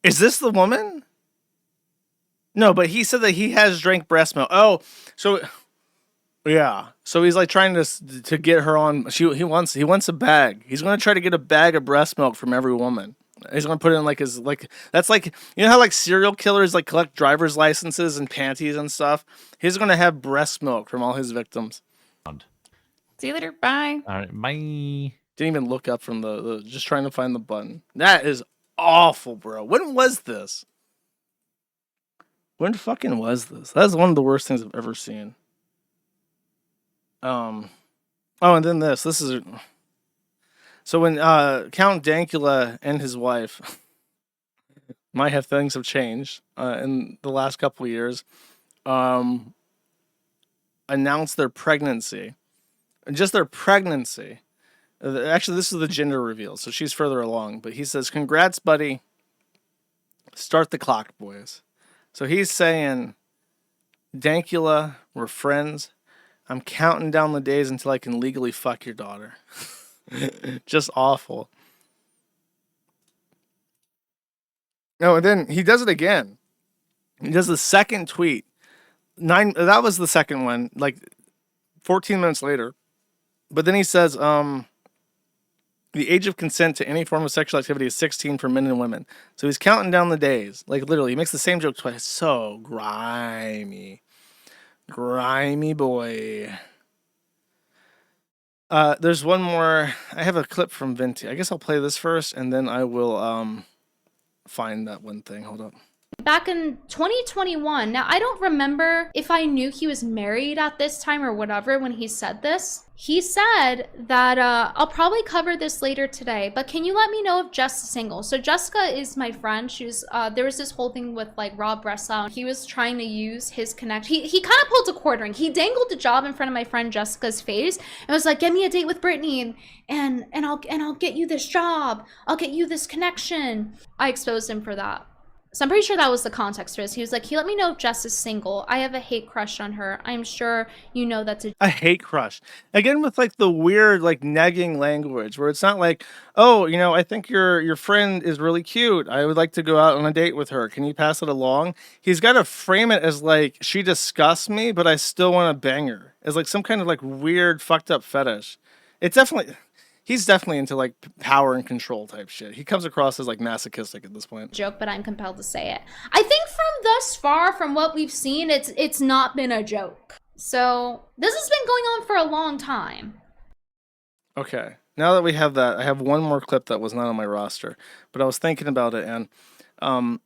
Is this the woman? No, but he said that he has drank breast milk. Oh, so yeah. So he's like trying to get her on. He wants a bag. He's gonna try to get a bag of breast milk from every woman. He's gonna put it in like his that's like, you know how like serial killers like collect driver's licenses and panties and stuff. He's gonna have breast milk from all his victims. See you later. Bye. All right, bye. Didn't even look up from the just trying to find the button. That is awful, bro. When was this? When fucking was this? That's one of the worst things I've ever seen. Oh, and then this is so when Count Dankula and his wife might have things have changed in the last couple of years, announced their pregnancy. And just their pregnancy. Actually, this is the gender reveal, so she's further along. But he says, "Congrats, buddy. Start the clock, boys." So he's saying, Dankula, we're friends. I'm counting down the days until I can legally fuck your daughter. Just awful. No, and then he does it again. He does the second tweet. That was the second one, like 14 minutes later. But then he says, the age of consent to any form of sexual activity is 16 for men and women. So he's counting down the days. Like literally, he makes the same joke twice. So grimy. Grimy boy. There's one more. I have a clip from Venti. I guess I'll play this first, and then I will find that one thing. Hold up. Back in 2021, now I don't remember if I knew he was married at this time or whatever when he said this. He said that, I'll probably cover this later today, but can you let me know if Jess is single? So Jessica is my friend. She was, there was this whole thing with like Rob Breslau. He was trying to use his connection. He kind of pulled a quartering. He dangled a job in front of my friend Jessica's face and was like, get me a date with Brittany and I'll get you this job. I'll get you this connection. I exposed him for that. So I'm pretty sure that was the context for this. He was like, let me know if Jess is single. I have a hate crush on her. I'm sure you know that's a hate crush. Again, with like the weird, like negging language where it's not like, oh, you know, I think your friend is really cute. I would like to go out on a date with her. Can you pass it along? He's got to frame it as like, she disgusts me, but I still want to bang her. As like some kind of like weird, fucked up fetish. It's definitely... He's definitely into like power and control type shit. He comes across as like masochistic at this point. Joke, but I'm compelled to say it. I think from thus far, from what we've seen, it's not been a joke. So this has been going on for a long time. Okay, now that we have that, I have one more clip that was not on my roster, but I was thinking about it, and I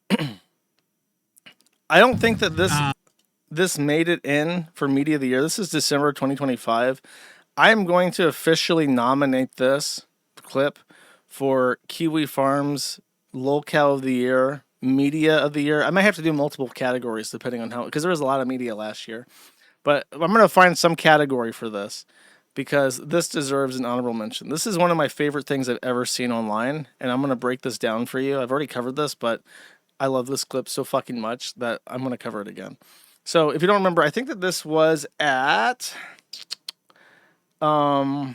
don't think that this made it in for Media of the Year. This is December 2025. I'm going to officially nominate this clip for Kiwi Farms Lolcow of the Year, Media of the Year. I might have to do multiple categories depending on how, because there was a lot of media last year. But I'm going to find some category for this because this deserves an honorable mention. This is one of my favorite things I've ever seen online, and I'm going to break this down for you. I've already covered this, but I love this clip so fucking much that I'm going to cover it again. So if you don't remember, I think that this was at... I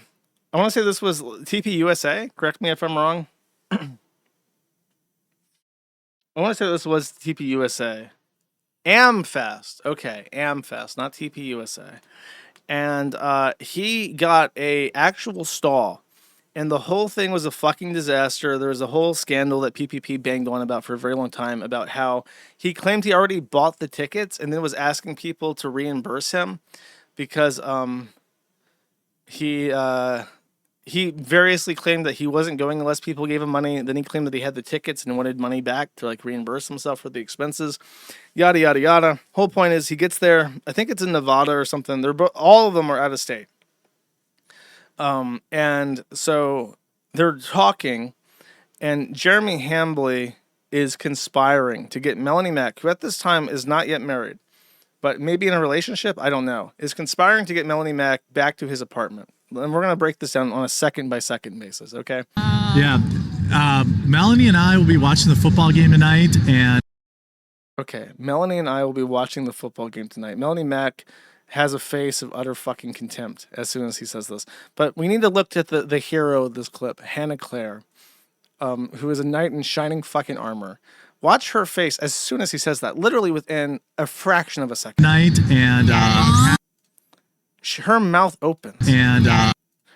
want to say this was TP USA. Correct me if I'm wrong. I want to say this was TP USA. AmFest. Okay, AmFest, not TP USA. And he got a actual stall. And the whole thing was a fucking disaster. There was a whole scandal that PPP banged on about for a very long time about how he claimed he already bought the tickets and then was asking people to reimburse him because he variously claimed that he wasn't going unless people gave him money. Then he claimed that he had the tickets and wanted money back to like reimburse himself for the expenses. Yada yada yada. Whole point is he gets there. I think it's in Nevada or something. All of them are out of state. And so they're talking, and Jeremy Hambley is conspiring to get Melanie Mack, who at this time is not yet married, but maybe in a relationship, I don't know, is conspiring to get Melanie Mack back to his apartment. And we're going to break this down on a second-by-second basis, okay? Yeah. Melanie and I will be watching the football game tonight, and... Okay, Melanie and I will be watching the football game tonight. Melanie Mack has a face of utter fucking contempt as soon as he says this. But we need to look at the hero of this clip, Hannah Claire, who is a knight in shining fucking armor. Watch her face as soon as he says that, literally within a fraction of a second. Knight and her mouth opens. And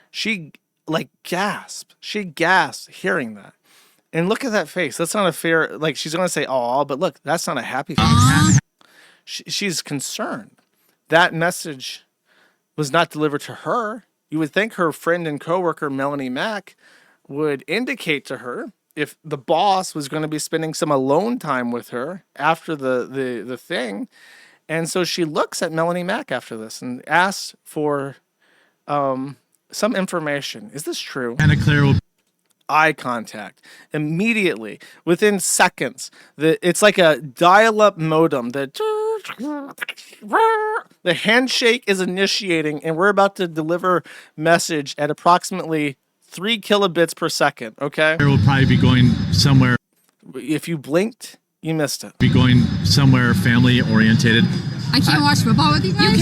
she like gasps. She gasps hearing that. And look at that face. That's not a fair, like she's going to say, "Oh," but look, that's not a happy face. She's concerned. That message was not delivered to her. You would think her friend and coworker, Melanie Mack, would indicate to her if the boss was going to be spending some alone time with her after the thing. And so she looks at Melanie Mack after this and asks for some information. Is this true? Hannah Claire will... Eye contact immediately, within seconds. It's like a dial-up modem. The handshake is initiating, and we're about to deliver message at approximately 3 kilobits per second. Okay. Claire will probably be going somewhere. If you blinked, you missed it. Be going somewhere family orientated. I can't watch football with you guys.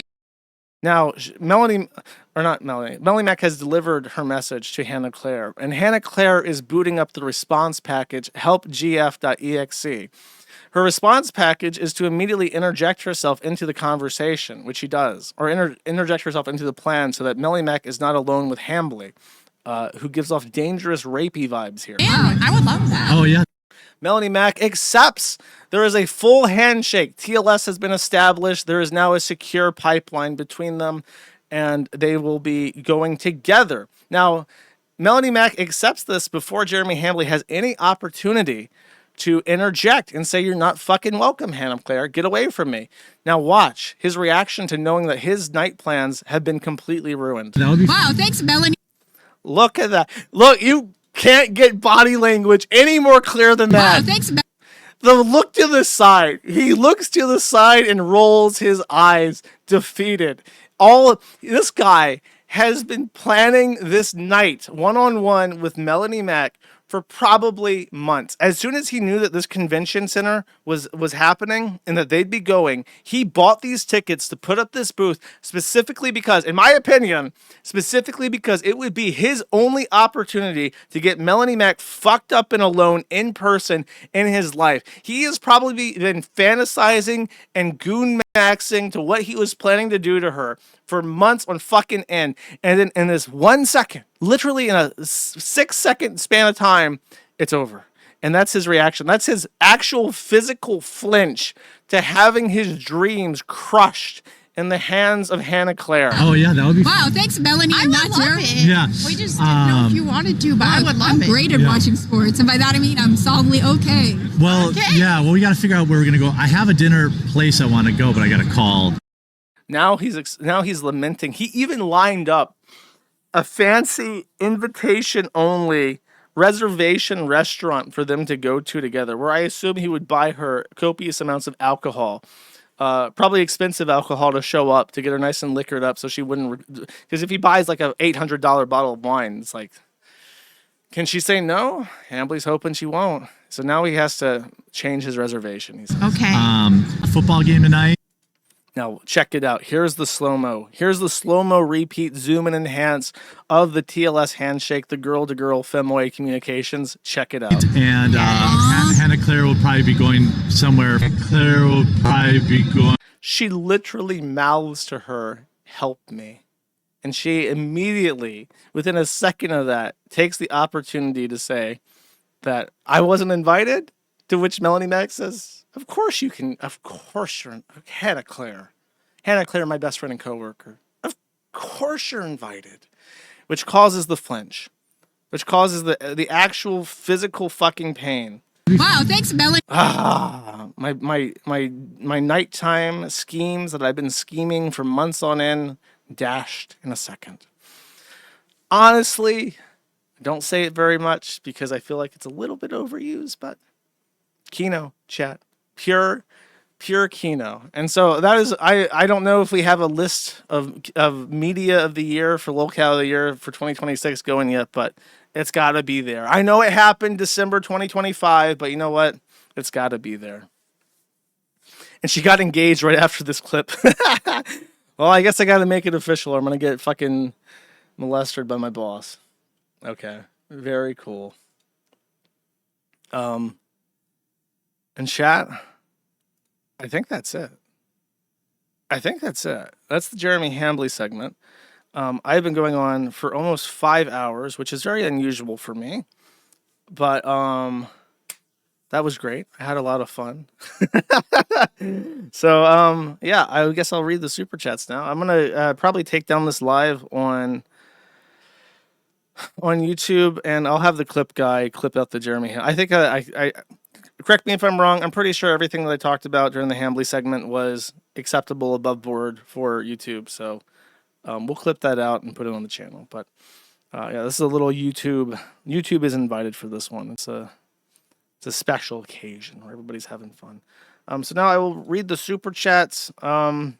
Now, Melanie Mack has delivered her message to Hannah Claire, and Hannah Claire is booting up the response package, helpgf.exe. Her response package is to immediately interject herself into the conversation, which she does, or interject herself into the plan so that Melanie Mack is not alone with Hambly, who gives off dangerous, rapey vibes here. Yeah, I would love that. Oh, yeah. Melanie Mack accepts. There is a full handshake. TLS has been established. There is now a secure pipeline between them, and they will be going together. Now, Melanie Mack accepts this before Jeremy Hambly has any opportunity to interject and say, "You're not fucking welcome, Hannah Claire. Get away from me." Now watch his reaction to knowing that his night plans have been completely ruined. Wow, thanks, Melanie. Look at that. Look, you can't get body language any more clear than that. Wow, thanks, The look to the side. He looks to the side and rolls his eyes, defeated. This guy has been planning this night one-on-one with Melanie Mack for probably months. As soon as he knew that this convention center was happening and that they'd be going, he bought these tickets to put up this booth specifically because, in my opinion, it would be his only opportunity to get Melanie Mack fucked up and alone in person in his life. He has probably been fantasizing and goon maxing to what he was planning to do to her for months on fucking end. And then in this 1 second, literally in a 6-second span of time, it's over. And that's his reaction. That's his actual physical flinch to having his dreams crushed in the hands of Hannah Claire. Oh, yeah, that would be... Wow, thanks, Melanie. I would love it. Yeah. We just didn't know if you wanted to, but I would love it. I'm great at watching sports, and by that I mean I'm solidly okay. Well, yeah, well, we got to figure out where we're going to go. I have a dinner place I want to go, but I got a call. Now he's lamenting. He even lined up a fancy invitation-only reservation restaurant for them to go to together, where I assume he would buy her copious amounts of alcohol, probably expensive alcohol to show up to get her nice and liquored up so she wouldn't... Because if he buys like a $800 bottle of wine, it's like... Can she say no? Hambly's hoping she won't. So now he has to change his reservation. He says. Okay. Football game tonight. Now, check it out. Here's the slow-mo. Here's the slow-mo repeat, zoom and enhance of the TLS handshake, the girl-to-girl femoid communications. Check it out. And Hannah Claire will probably be going somewhere. Claire will probably be going... She literally mouths to her, "Help me." And she immediately, within a second of that, takes the opportunity to say that I wasn't invited, to which Melanie Mack says, "Of course you can. Of course you're Hannah Claire. Hannah Claire, my best friend and coworker. Of course you're invited," which causes the flinch, which causes the actual physical fucking pain. Wow, thanks, Melanie. My nighttime schemes that I've been scheming for months on end dashed in a second. Honestly, I don't say it very much because I feel like it's a little bit overused, but Kino, chat. Pure Kino. And so that is, I don't know if we have a list of media of the year for locale of the year for 2026 going yet, but it's got to be there. I know it happened December 2025, but you know what? It's got to be there. And she got engaged right after this clip. Well, I guess I got to make it official, or I'm going to get fucking molested by my boss. Okay. Very cool. And chat, I think that's it. That's the Jeremy Hambley segment. I've been going on for almost 5 hours, which is very unusual for me. But that was great. I had a lot of fun. So yeah, I guess I'll read the super chats now. I'm gonna probably take down this live on YouTube, and I'll have the clip guy clip out the Jeremy. I think I correct me if I'm wrong. I'm pretty sure everything that I talked about during the Hambley segment was acceptable above board for YouTube. So we'll clip that out and put it on the channel. But yeah, this is a little YouTube. YouTube is invited for this one. It's a special occasion where everybody's having fun. So now I will read the super chats. And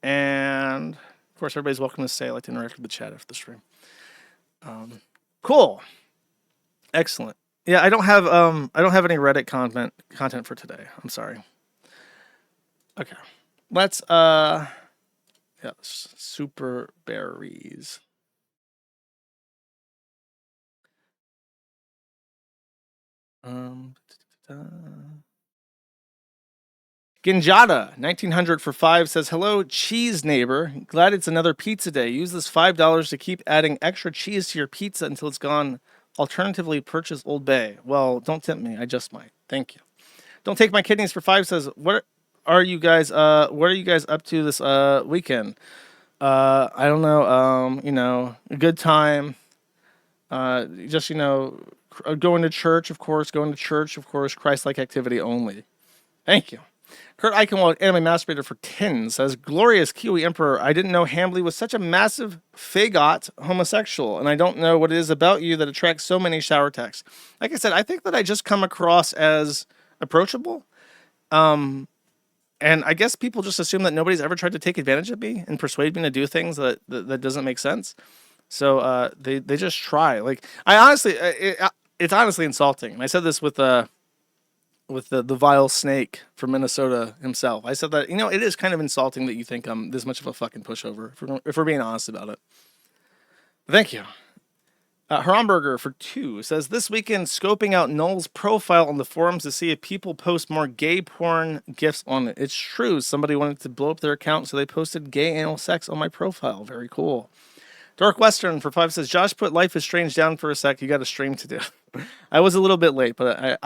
of course, everybody's welcome to say I like to interact with the chat after the stream. Cool. Excellent. Yeah, I don't have any Reddit content for today. I'm sorry. Okay. Let's super berries. Ginjada 1900 for 5 says, hello, cheese neighbor. Glad it's another pizza day. Use this $5 to keep adding extra cheese to your pizza until it's gone. Alternatively, purchase Old Bay. Well, don't tempt me. I just might. Thank you. Don't take my kidneys for 5 says, what are you guys up to this weekend? I don't know. A good time. Just, going to church, of course. Christ-like activity only. Thank you. Kurt Eichenwald, Anime Masturbator for 10 says, glorious Kiwi Emperor, I didn't know Hambley was such a massive fagot homosexual, and I don't know what it is about you that attracts so many shower texts. Like I said, I think that I just come across as approachable. And I guess people just assume that nobody's ever tried to take advantage of me and persuade me to do things that doesn't make sense. So they just try. Like, I honestly, it's honestly insulting. And I said this with the vile snake from Minnesota himself. I said that, it is kind of insulting that you think I'm this much of a fucking pushover, if we're being honest about it. Thank you. Haramburger for 2 says, this weekend scoping out Null's profile on the forums to see if people post more gay porn gifs on it. It's true. Somebody wanted to blow up their account, so they posted gay anal sex on my profile. Very cool. Dark Western for 5 says, Josh put Life is Strange down for a sec. You got a stream to do. I was a little bit late, but I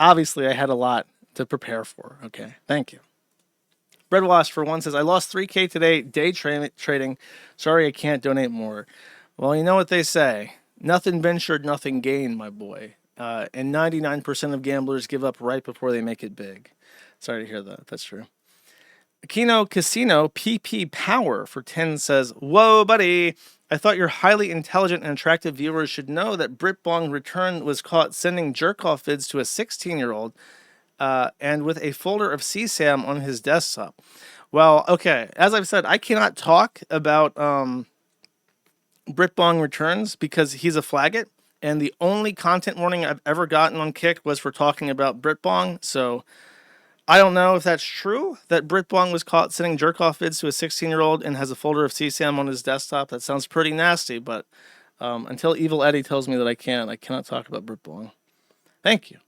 had a lot to prepare for. Okay, thank you. Breadwash for 1 says, I lost 3K today, day trading. Sorry, I can't donate more. Well, you know what they say. Nothing ventured, nothing gained, my boy. And 99% of gamblers give up right before they make it big. Sorry to hear that. That's true. Kino Casino PP Power for 10 says, whoa, buddy. I thought your highly intelligent and attractive viewers should know that Britbong Return was caught sending jerk-off vids to a 16-year-old and with a folder of CSAM on his desktop. Well, okay, as I've said, I cannot talk about Britbong Returns because he's a flaggot, and the only content warning I've ever gotten on Kick was for talking about Britbong, so I don't know if that's true, that Britbong was caught sending jerk-off vids to a 16-year-old and has a folder of CSAM on his desktop. That sounds pretty nasty, but until Evil Eddie tells me that I cannot talk about Britbong. Thank you.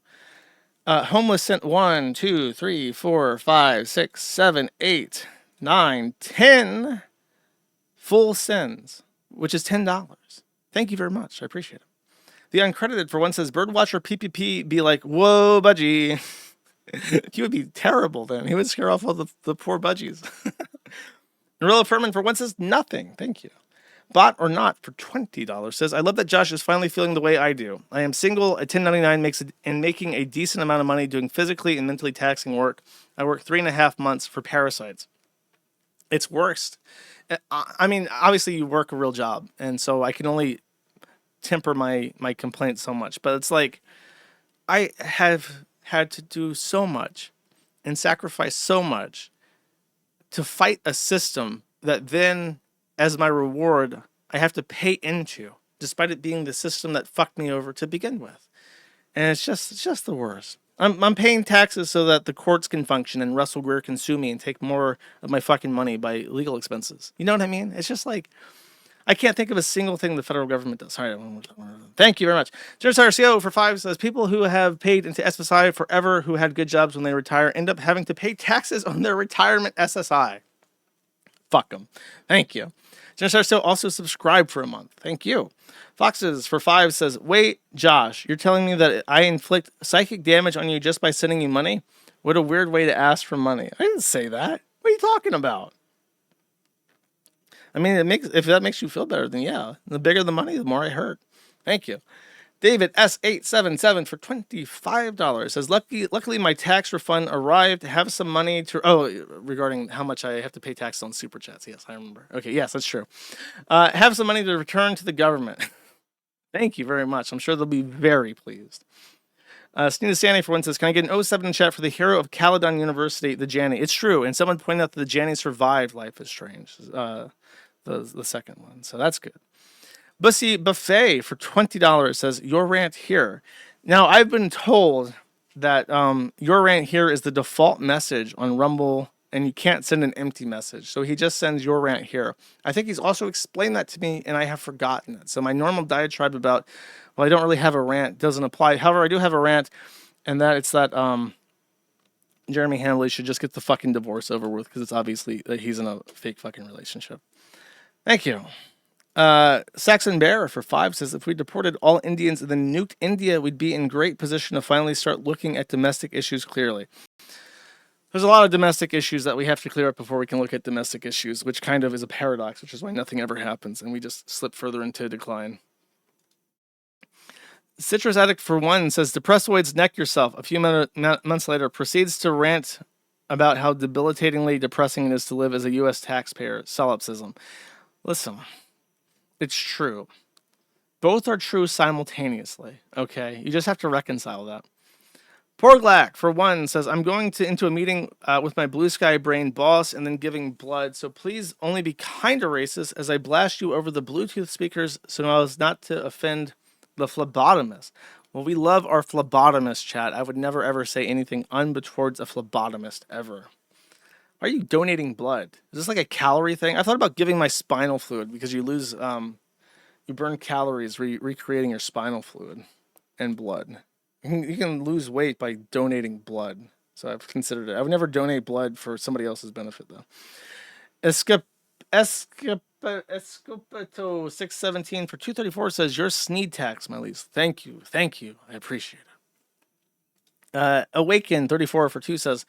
Homeless sent 1, 2, 3, 4, 5, 6, 7, 8, 9, 10 full sends, which is $10. Thank you very much. I appreciate it. The Uncredited for 1 says, Birdwatcher PPP be like, whoa, budgie. He would be terrible then. He would scare off all the poor budgies. Norilla Furman for 1 says, nothing. Thank you. Bot or Not for $20 says, I love that Josh is finally feeling the way I do. I am single, a 1099 and making a decent amount of money doing physically and mentally taxing work. I work 3.5 months for parasites. It's worst. I mean, obviously you work a real job, and so I can only temper my complaints so much. But it's like, I have had to do so much and sacrifice so much to fight a system that then, as my reward, I have to pay into, despite it being the system that fucked me over to begin with. And it's just the worst. I'm paying taxes so that the courts can function and Russell Greer can sue me and take more of my fucking money by legal expenses. You know what I mean? It's just like, I can't think of a single thing the federal government does. All right, thank you very much. James RCO for 5 says, people who have paid into SSI forever, who had good jobs when they retire, end up having to pay taxes on their retirement SSI. Fuck them. Thank you. James RCO also subscribed for a month. Thank you. Foxes for 5 says, wait, Josh, you're telling me that I inflict psychic damage on you just by sending you money? What a weird way to ask for money. I didn't say that. What are you talking about? I mean, if that makes you feel better, then yeah. The bigger the money, the more I hurt. Thank you. David S877 for $25 says, luckily my tax refund arrived. Have some money to... regarding how much I have to pay tax on Super Chats. Yes, I remember. Okay, yes, that's true. Have some money to return to the government. Thank you very much. I'm sure they'll be very pleased. Sneeda Sandy for 1 says, can I get an 07 in chat for the hero of Caledon University, the Janny? It's true, and someone pointed out that the Janny survived Life is Strange. The second one, so that's good. Bussy Buffet for $20 says, your rant here. Now, I've been told that your rant here is the default message on Rumble, and you can't send an empty message. So he just sends your rant here. I think he's also explained that to me, and I have forgotten it. So my normal diatribe about, well, I don't really have a rant doesn't apply. However, I do have a rant, and that it's that Jeremy Hamley should just get the fucking divorce over with, because it's obviously that he's in a fake fucking relationship. Thank you. Saxon Bear for 5 says, if we deported all Indians and then nuked India, we'd be in great position to finally start looking at domestic issues clearly. There's a lot of domestic issues that we have to clear up before we can look at domestic issues, which kind of is a paradox, which is why nothing ever happens, and we just slip further into decline. Citrus Addict for 1 says, depressoids neck yourself. A few months later, proceeds to rant about how debilitatingly depressing it is to live as a U.S. taxpayer. Solipsism. Listen, it's true. Both are true simultaneously, okay? You just have to reconcile that. Porglack, for 1, says, I'm going into a meeting with my blue sky brain boss and then giving blood, so please only be kind of racist as I blast you over the Bluetooth speakers so as not to offend the phlebotomist. Well, we love our phlebotomist, chat. I would never, ever say anything towards a phlebotomist, ever. Are you donating blood? Is this like a calorie thing? I thought about giving my spinal fluid because you lose, you burn calories recreating your spinal fluid and blood. You can lose weight by donating blood. So I've considered it. I would never donate blood for somebody else's benefit, though. Escopato 617 for 234 says, your sneed tax, my least. Thank you. Thank you. I appreciate it. Awaken 34 for 2 says,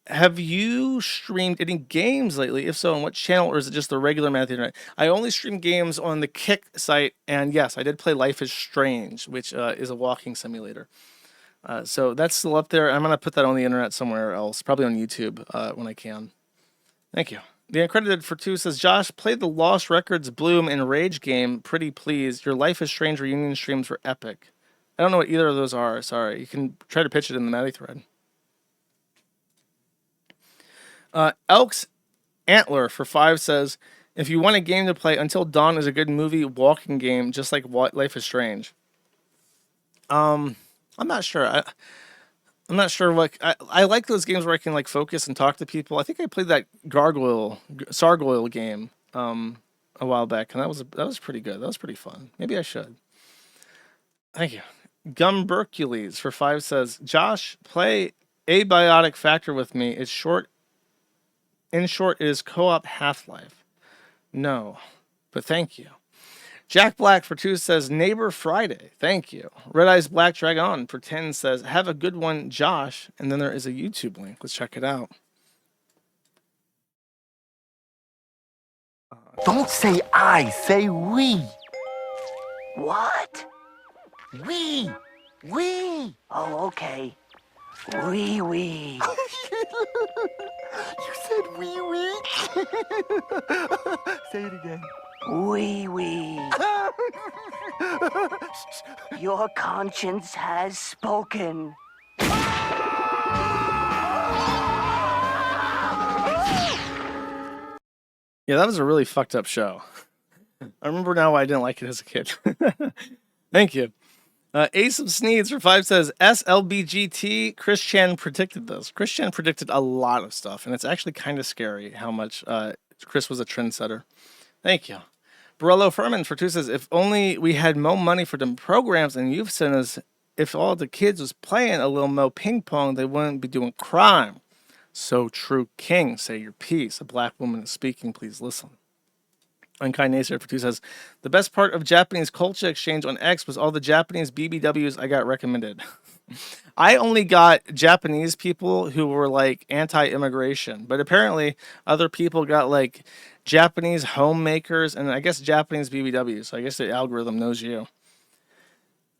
have you streamed any games lately? If so, on what channel, or is it just the regular Matthew Internet? I only stream games on the Kick site, and yes, I did play Life is Strange, which is a walking simulator. So that's still up there. I'm going to put that on the internet somewhere else, probably on YouTube when I can. Thank you. The Uncredited for 2 says, Josh, play the Lost Records Bloom and Rage game, pretty please. Your Life is Strange reunion streams were epic. I don't know what either of those are. Sorry. You can try to pitch it in the Matty thread. Elk's Antler for 5 says, if you want a game to play, Until Dawn is a good movie walking game, just like Life is Strange. I'm not sure. I'm not sure what I like those games where I can like focus and talk to people. I think I played that Sargoyle game a while back, and that was pretty good. That was pretty fun. Maybe I should. Thank you. Gumbercules for 5 says, Josh, play Abiotic Factor with me. It's short. In short, it is co-op Half-Life. No, but thank you. Jack Black for 2 says, Neighbor Friday. Thank you. Red Eyes Black Dragon for 10 says, have a good one, Josh. And then there is a YouTube link. Let's check it out. Don't say I, say we. What? We. Oh, okay. We. You said we. Say it again. We. Your conscience has spoken. Yeah, that was a really fucked up show. I remember now why I didn't like it as a kid. Thank you. Ace of Sneeds for 5 says SLBGT. Chris Chan predicted this. Chris Chan predicted a lot of stuff, and it's actually kind of scary how much Chris was a trendsetter. Thank you. Borello Furman for 2 says, if only we had more money for them programs and youth centers, if all the kids was playing a little more ping pong, they wouldn't be doing crime. So true, King. Say your piece. A black woman is speaking. Please listen. Unkind Nacer for 2 says, the best part of Japanese culture exchange on X was all the Japanese BBWs I got recommended. I only got Japanese people who were like anti-immigration, but apparently other people got like Japanese homemakers and I guess Japanese BBWs. So I guess the algorithm knows you.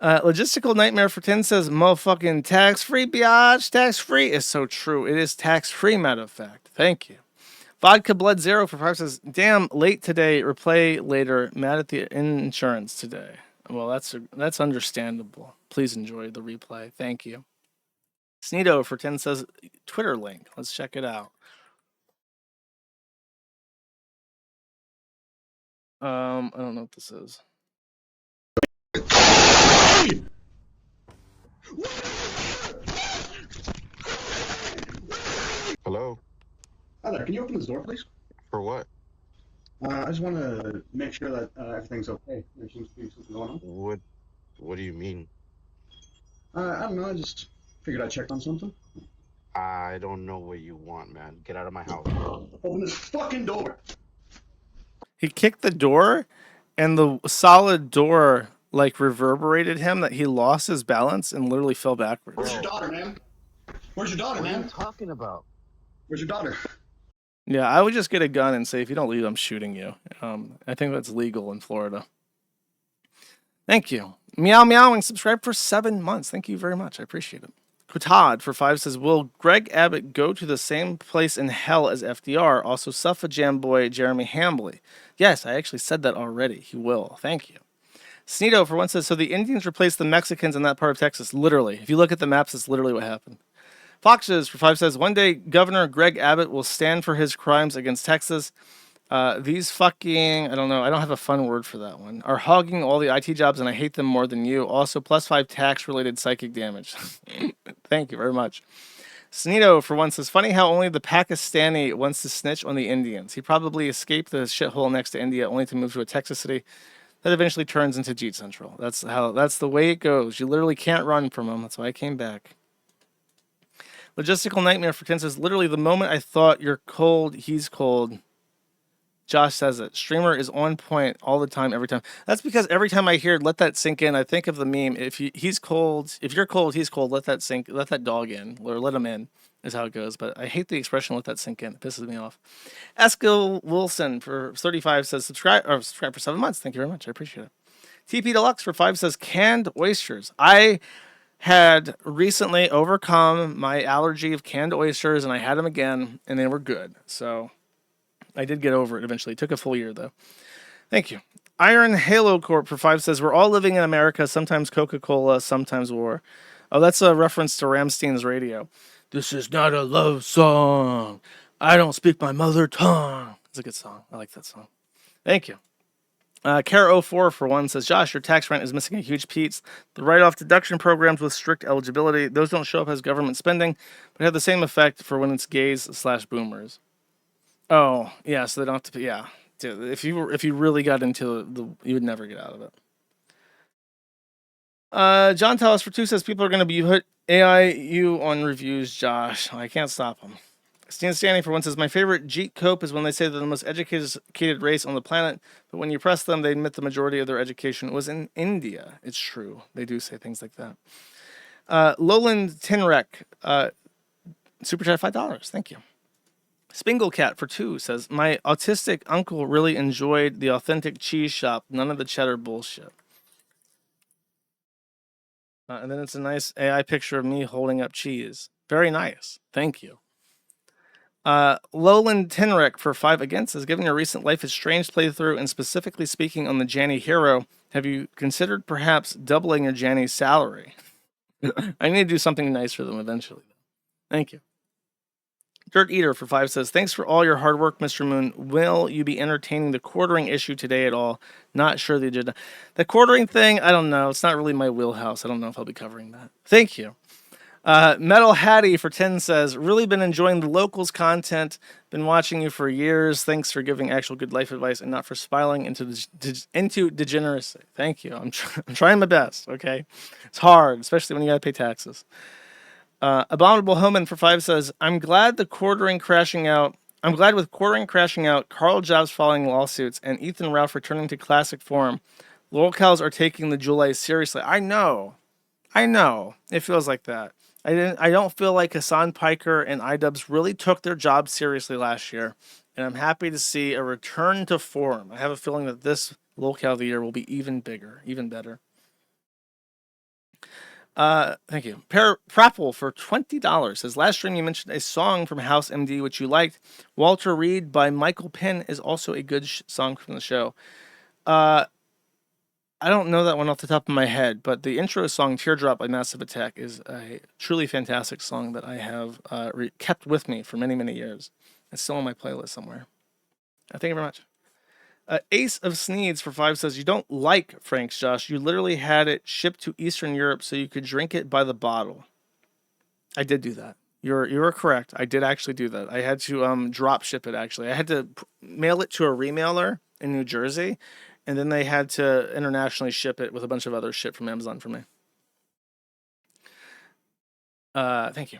Logistical Nightmare for 10 says, motherfucking tax-free, biatch. Tax-free is so true. It is tax-free, matter of fact. Thank you. Vodka Blood Zero for 5 says, damn, late today, replay later, mad at the insurance today. Well, that's understandable. Please enjoy the replay. Thank you. Sneedo for 10 says, Twitter link. Let's check it out. I don't know what this is. Hello? Hi there, can you open this door, please? For what? I just want to make sure that everything's okay. There seems to be something going on. What do you mean? I don't know, I just figured I'd check on something. I don't know what you want, man. Get out of my house. Open this fucking door! He kicked the door, and the solid door like reverberated him that he lost his balance and literally fell backwards. Where's your daughter, man? Where's your daughter, man? What are you talking about? Where's your daughter? Yeah, I would just get a gun and say, if you don't leave, I'm shooting you. I think that's legal in Florida. Thank you. Meow Meowing subscribed for 7 months. Thank you very much. I appreciate it. Kutad for 5 says, will Greg Abbott go to the same place in hell as FDR? Also, Suffragam boy Jeremy Hambley. Yes, I actually said that already. He will. Thank you. Sneedo for 1 says, so the Indians replaced the Mexicans in that part of Texas. Literally. If you look at the maps, that's literally what happened. Foxes for 5 says, one day Governor Greg Abbott will stand for his crimes against Texas. These fucking, I don't know, I don't have a fun word for that one, are hogging all the IT jobs and I hate them more than you. Also, +5 tax-related psychic damage. Thank you very much. Sneedo for 1 says, funny how only the Pakistani wants to snitch on the Indians. He probably escaped the shithole next to India only to move to a Texas city that eventually turns into Jeet Central. That's the way it goes. You literally can't run from them. That's why I came back. Logistical Nightmare for 10 says, literally the moment I thought you're cold, he's cold. Josh says it. Streamer is on point all the time, every time. That's because every time I hear let that sink in, I think of the meme. If he's cold, if you're cold, he's cold. Let that sink, let that dog in, or let him in, is how it goes. But I hate the expression let that sink in. It pisses me off. Eskil Wilson for 35 says subscribe for 7 months. Thank you very much. I appreciate it. TP Deluxe for 5 says canned oysters. I had recently overcome my allergy of canned oysters and I had them again and they were good. So I did get over it eventually. It took a full year though. Thank you. Iron Halo Corp for 5 says, we're all living in America, sometimes Coca-Cola, sometimes war. Oh, that's a reference to Ramstein's radio. This is not a love song. I don't speak my mother tongue. It's a good song. I like that song. Thank you. Care04 for 1 says, Josh, your tax rent is missing a huge piece. The write-off deduction programs with strict eligibility, those don't show up as government spending, but have the same effect for when it's gays/boomers. Oh, yeah, so they don't have to pay. Yeah, dude, if you really got into you would never get out of it. John Tallis for 2 says, people are going to be put AIU on reviews, Josh. I can't stop them. Stan Standing for 1 says, my favorite Jeet Cope is when they say they're the most educated race on the planet, but when you press them, they admit the majority of their education was in India. It's true. They do say things like that. Lowland Tinrek, super chat $5. Thank you. Spingle Cat for 2 says, my autistic uncle really enjoyed the authentic cheese shop. None of the cheddar bullshit. And then it's a nice AI picture of me holding up cheese. Very nice. Thank you. Lowland Tinrek for 5 again says, given your recent Life is Strange playthrough and specifically speaking on the Janny hero, have you considered perhaps doubling your Janny's salary? I need to do something nice for them eventually. Thank you. Dirt Eater for 5 says, thanks for all your hard work, Mr. Moon. Will you be entertaining the quartering issue today at all? Not sure the agenda. The quartering thing, I don't know. It's not really my wheelhouse. I don't know if I'll be covering that. Thank you. Metal Hattie for 10 says, really been enjoying the locals content. Been watching you for years. Thanks for giving actual good life advice and not for spiraling into degeneracy. Thank you. I'm trying my best, okay? It's hard, especially when you gotta pay taxes. Abominable Homan for 5 says, I'm glad with quartering crashing out, Carl Jobs filing lawsuits, and Ethan Ralph returning to classic form. Locals are taking the July seriously. I know. It feels like that. I don't feel like Hassan Piker and iDubbbz really took their job seriously last year, and I'm happy to see a return to form. I have a feeling that this locale of the year will be even bigger, even better. Thank you. Prapple for $20 says, last stream you mentioned a song from House MD which you liked. Walter Reed by Michael Penn is also a good song from the show. I don't know that one off the top of my head, but the intro song Teardrop by Massive Attack is a truly fantastic song that I have kept with me for many, many years. It's still on my playlist somewhere. Thank you very much. Ace of Sneeds for 5 says, you don't like Frank's, Josh. You literally had it shipped to Eastern Europe so you could drink it by the bottle. I did do that. You're correct. I did actually do that. I had to drop ship it, actually. I had to mail it to a remailer in New Jersey, and then they had to internationally ship it with a bunch of other shit from Amazon for me. Thank you.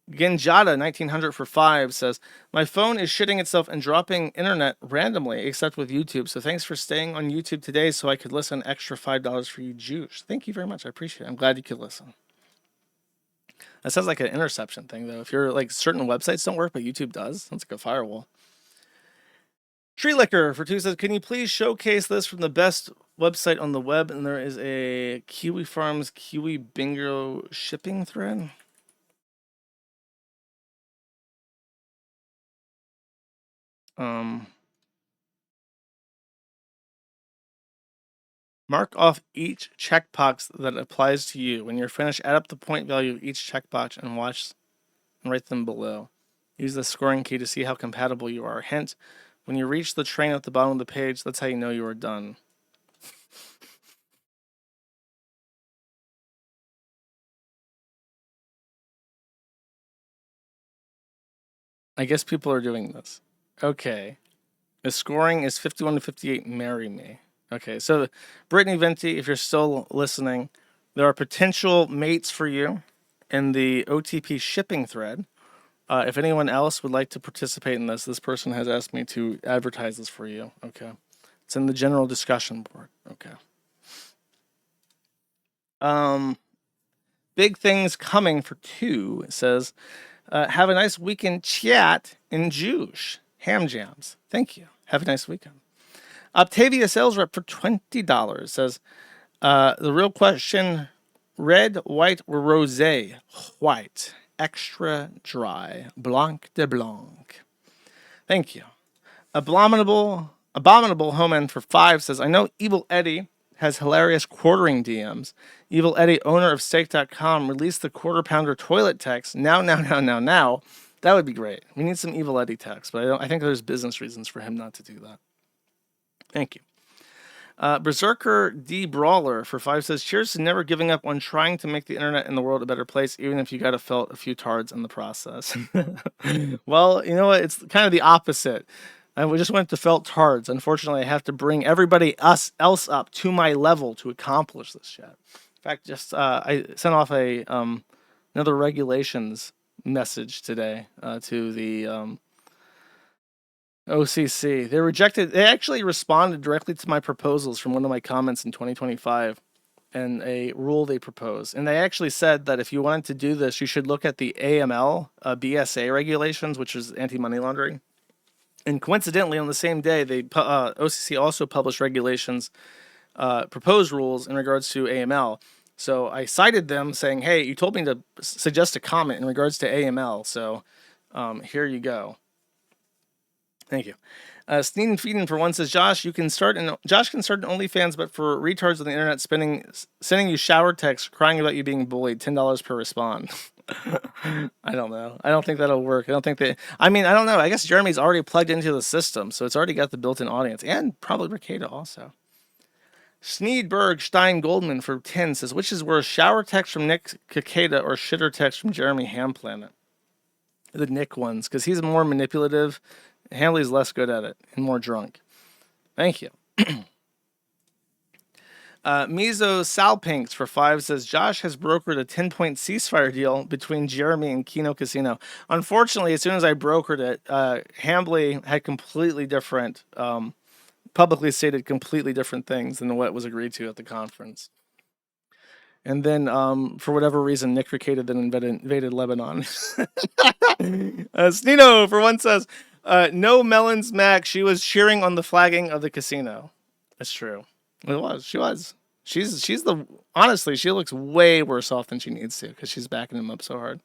Genjada 1900 for 5 says, my phone is shitting itself and dropping internet randomly, except with YouTube. So thanks for staying on YouTube today so I could listen extra $5 for you, Juice. Thank you very much. I appreciate it. I'm glad you could listen. That sounds like an interception thing, though. If you're like certain websites don't work, but YouTube does, sounds like a firewall. Tree Liquor for 2 says, can you please showcase this from the best website on the web? And there is a Kiwi Farms Kiwi Bingo shipping thread. Mark off each checkbox that applies to you. When you're finished, add up the point value of each checkbox and watch and write them below. Use the scoring key to see how compatible you are. Hint, when you reach the train at the bottom of the page, that's how you know you are done. I guess people are doing this. Okay. The scoring is 51 to 58. Marry me. Okay, so Brittany Venti, if you're still listening, there are potential mates for you in the OTP shipping thread. If anyone else would like to participate in this person has asked me to advertise this for you. Okay. It's in the general discussion board. Okay. Big things coming for 2. It says, have a nice weekend chat in Juice. Ham jams. Thank you. Have a nice weekend. Octavia sales rep for $20 says, the real question, red, white, or rosé? White. Extra dry. Blanc de Blanc. Thank you. Abominable Homan for 5 says, I know Evil Eddie has hilarious quartering DMs. Evil Eddie, owner of Steak.com, released the quarter pounder toilet text. Now. That would be great. We need some Evil Eddie text, but I think there's business reasons for him not to do that. Thank you. Berserker D Brawler for 5 says, cheers to never giving up on trying to make the internet and the world a better place, even if you gotta felt a few tards in the process. Well, you know what? It's kind of the opposite. We just went to felt tards. Unfortunately, I have to bring everybody else up to my level to accomplish this shit. In fact, just I sent off a another regulations message today to the OCC. They actually responded directly to my proposals from one of my comments in 2025 and a rule they proposed. And they actually said that if you wanted to do this, you should look at the AML, BSA regulations, which is anti-money laundering. And coincidentally, on the same day, OCC also published regulations, proposed rules in regards to AML. So I cited them saying, hey, you told me to suggest a comment in regards to AML. So here you go. Thank you. Sneen and Feeden for one says, Josh can start an OnlyFans, but for retards on the internet sending you shower texts crying about you being bullied, $10 per respond. I don't know. I don't think that'll work. I don't think that. I mean, I don't know. I guess Jeremy's already plugged into the system, so it's already got the built-in audience, and probably Ricada also. Sneedberg Stein Goldman for 10 says, which is worse, shower text from Nick Cicada or shitter text from Jeremy Hamplanet? The Nick ones, because he's more manipulative. Hanley's less good at it and more drunk. Thank you. Mizo Salpinks for 5 says, Josh has brokered a 10-point ceasefire deal between Jeremy and Kino Casino. Unfortunately, as soon as I brokered it, Hambley had completely different, publicly stated completely different things than what was agreed to at the conference. And then, for whatever reason, Nick Ricada then invaded Lebanon. Snino, for one, says, no Melons Mac. She was cheering on the flagging of the casino. That's true. It was. She was. She's the... Honestly, she looks way worse off than she needs to because she's backing him up so hard.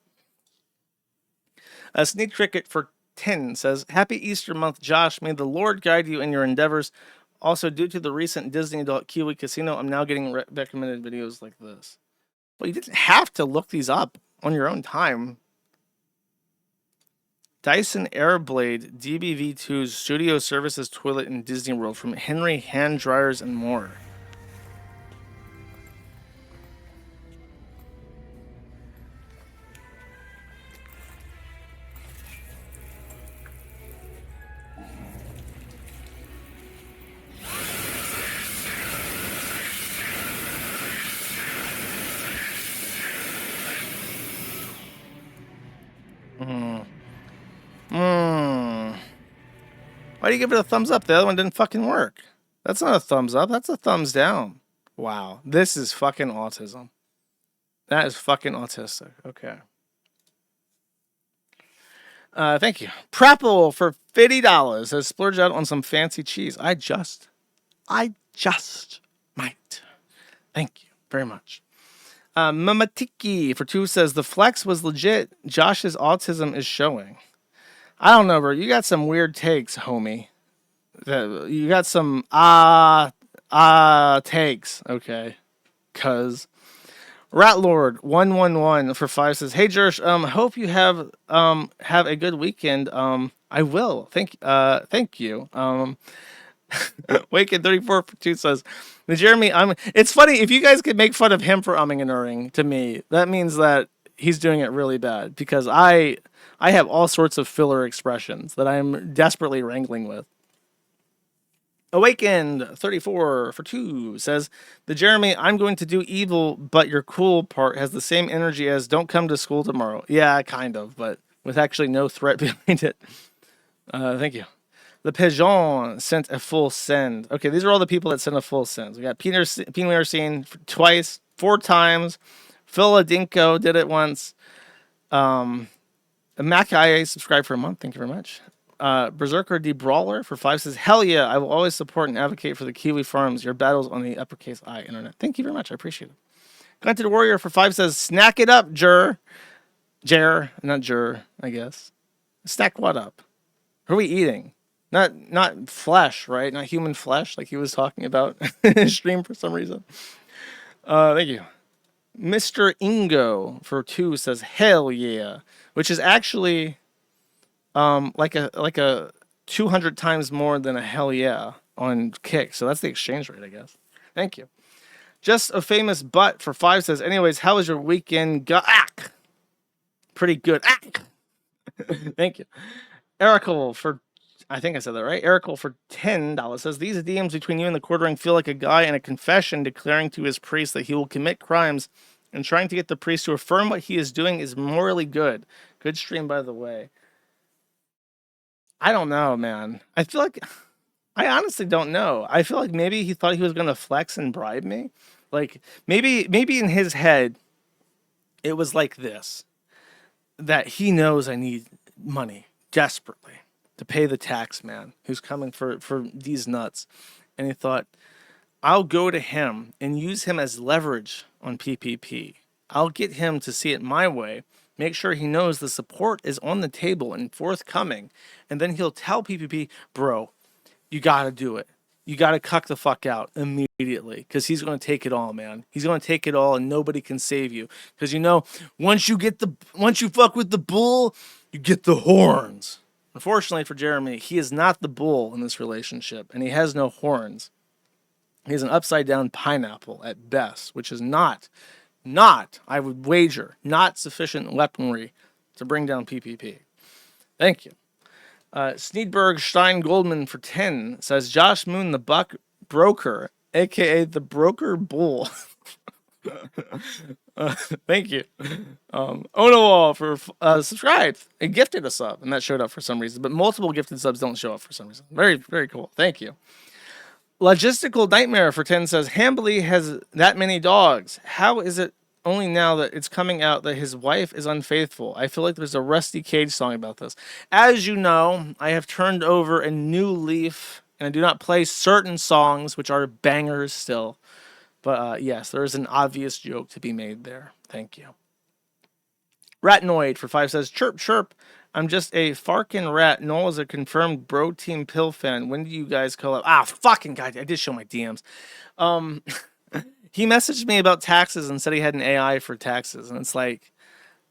Sneak Cricket for 10 says, Happy Easter month, Josh. May the Lord guide you in your endeavors. Also, due to the recent Disney Adult Kiwi Casino, I'm now getting recommended videos like this. Well, you didn't have to look these up on your own time. Dyson Airblade DBV2's Studio Services Toilet in Disney World from Henry Hand Dryers and More. Why do you give it a thumbs up? The other one didn't fucking work. That's not a thumbs up. That's a thumbs down. Wow. This is fucking autism. That is fucking autistic. Okay. Thank you. Prapple for $50 has splurged out on some fancy cheese. I just might. Thank you very much. Mamatiki for 2 says, the flex was legit. Josh's autism is showing. I don't know, bro. You got some weird takes, homie. You got some takes. Okay. Cuz. Ratlord 111 for 5 says, hey Jersh, hope you have a good weekend. I will. Thank you. Waken 34 for 2 says, Jeremy, it's funny if you guys could make fun of him for umming and erring to me, that means that he's doing it really bad because I have all sorts of filler expressions that I'm desperately wrangling with. Awakened 34 for 2 says, the Jeremy, I'm going to do evil, but your cool part has the same energy as don't come to school tomorrow. Yeah, kind of, but with actually no threat behind it. Thank you. The Pigeon sent a full send. Okay, these are all the people that sent a full send. We got Peter Seen twice, 4 times. Phil Adinko did it once. Mac IA subscribed for a month. Thank you very much. Berserker D Brawler for 5 says, hell yeah, I will always support and advocate for the Kiwi farms. Your battles on the uppercase I internet. Thank you very much. I appreciate it. Granted Warrior for 5 says, snack it up, Jer, not Jer, I guess. Stack what up? Who are we eating? Not flesh, right? Not human flesh, like he was talking about in his stream for some reason. Thank you. Mr. Ingo for 2 says, hell yeah, which is actually like a 200 times more than a hell yeah on Kick. So that's the exchange rate, I guess. Thank you. Just a famous butt for 5 says, anyways, how was your weekend? Pretty good. Thank you. Erical for, I think I said that right. Erical for $10 says, these DMs between you and the quartering feel like a guy in a confession declaring to his priest that he will commit crimes and trying to get the priest to affirm what he is doing is morally good. Good stream, by the way. I don't know, man. I feel like, I honestly don't know. I feel like maybe he thought he was going to flex and bribe me. Like, maybe in his head, it was like this. That he knows I need money desperately to pay the tax man who's coming for these nuts. And he thought, I'll go to him and use him as leverage on PPP. I'll get him to see it my way. Make sure he knows the support is on the table and forthcoming. And then he'll tell PPP, bro, you got to do it. You got to cuck the fuck out immediately because he's going to take it all, man. He's going to take it all and nobody can save you. Because, you know, once you fuck with the bull, you get the horns. Unfortunately for Jeremy, he is not the bull in this relationship and he has no horns. He's an upside down pineapple at best, which is not, I would wager, not sufficient weaponry to bring down PPP. Thank you. Sneedberg Stein Goldman for 10 says Josh Moon the Buck Broker, aka the Broker Bull. Thank you. Onowall for subscribed and gifted a sub, and that showed up for some reason. But multiple gifted subs don't show up for some reason. Very, very cool. Thank you. Logistical Nightmare for 10 says Hambly has that many dogs. How is it only now that it's coming out that his wife is unfaithful? I feel like there's a Rusty Cage song about this. As you know, I have turned over a new leaf and I do not play certain songs which are bangers still. But yes, there is an obvious joke to be made there. Thank you. Ratnoid for 5 says chirp chirp. I'm just a farkin' rat. Noel is a confirmed Bro Team Pill fan. When do you guys collab? Ah, fucking God. I did show my DMs. He messaged me about taxes and said he had an AI for taxes. And it's like,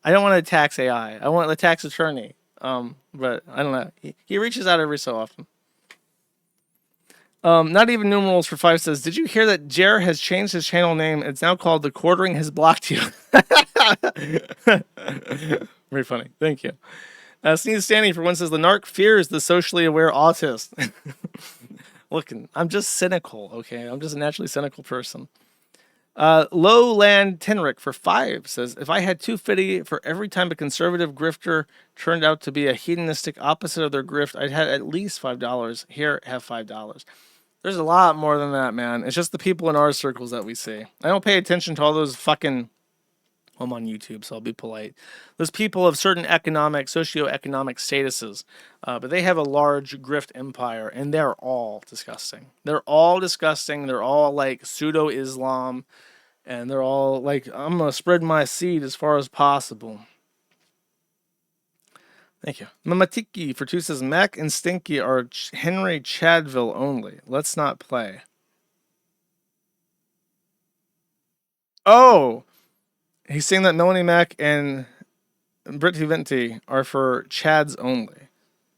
I don't want to tax AI. I want the tax attorney. But I don't know. He reaches out every so often. Not even numerals for 5 says, did you hear that Jer has changed his channel name? It's now called The Quartering Has Blocked You. Very funny. Thank you. Sneeze Standing for 1 says, the narc fears the socially aware autist. Looking, I'm just cynical, okay? I'm just a naturally cynical person. Lowland Tenrick for 5 says, if I had 250 for every time a conservative grifter turned out to be a hedonistic opposite of their grift, I'd have at least $5. Here, have $5. There's a lot more than that, man. It's just the people in our circles that we see. I don't pay attention to all those fucking... I'm on YouTube, so I'll be polite. Those people of certain socioeconomic statuses, but they have a large grift empire, and they're all disgusting. They're all disgusting. They're all like pseudo-Islam, and they're all like, I'm going to spread my seed as far as possible. Thank you. Mamatiki for 2 says, Mac and Stinky are Henry Chadville only. Let's not play. Oh! He's saying that Melanie Mac and Brittany Venti are for Chads only.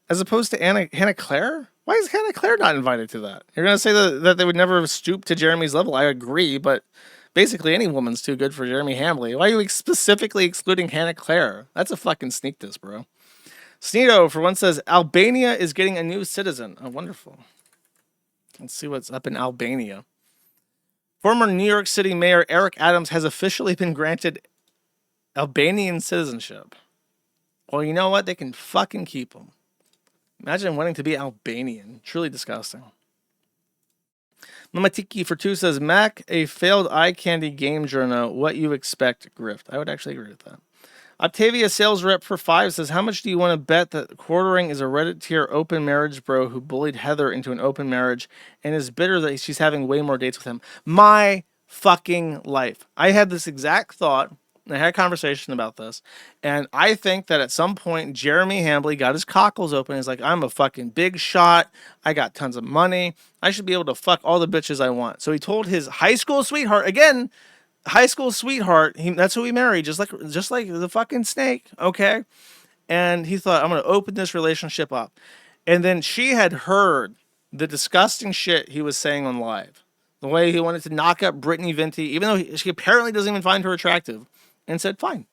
As opposed to Hannah Claire? Why is Hannah Claire not invited to that? You're going to say that they would never stoop to Jeremy's level. I agree, but basically any woman's too good for Jeremy Hambly. Why are you specifically excluding Hannah Claire? That's a fucking sneak diss, bro. Sneedo for 1 says, Albania is getting a new citizen. Oh, wonderful. Let's see what's up in Albania. Former New York City Mayor Eric Adams has officially been granted Albanian citizenship. Well, you know what? They can fucking keep him. Imagine wanting to be Albanian. Truly disgusting. Mamatiki for 2 says, Mac, a failed eye candy game journal. What you expect, grift. I would actually agree with that. Octavia sales rep for 5 says, how much do you want to bet that Quartering is a Reddit tier open marriage bro who bullied Heather into an open marriage and is bitter that she's having way more dates with him? My fucking life. I had this exact thought. I had a conversation about this, and I think that at some point Jeremy Hambly got his cockles open. He's like, I'm a fucking big shot. I got tons of money. I should be able to fuck all the bitches I want. So he told his high school sweetheart, again, high school sweetheart, that's who he married, just like the fucking snake, okay? And he thought, I'm going to open this relationship up. And then she had heard the disgusting shit he was saying on live. The way he wanted to knock up Brittany Venti, even though she apparently doesn't even find her attractive. And said, fine,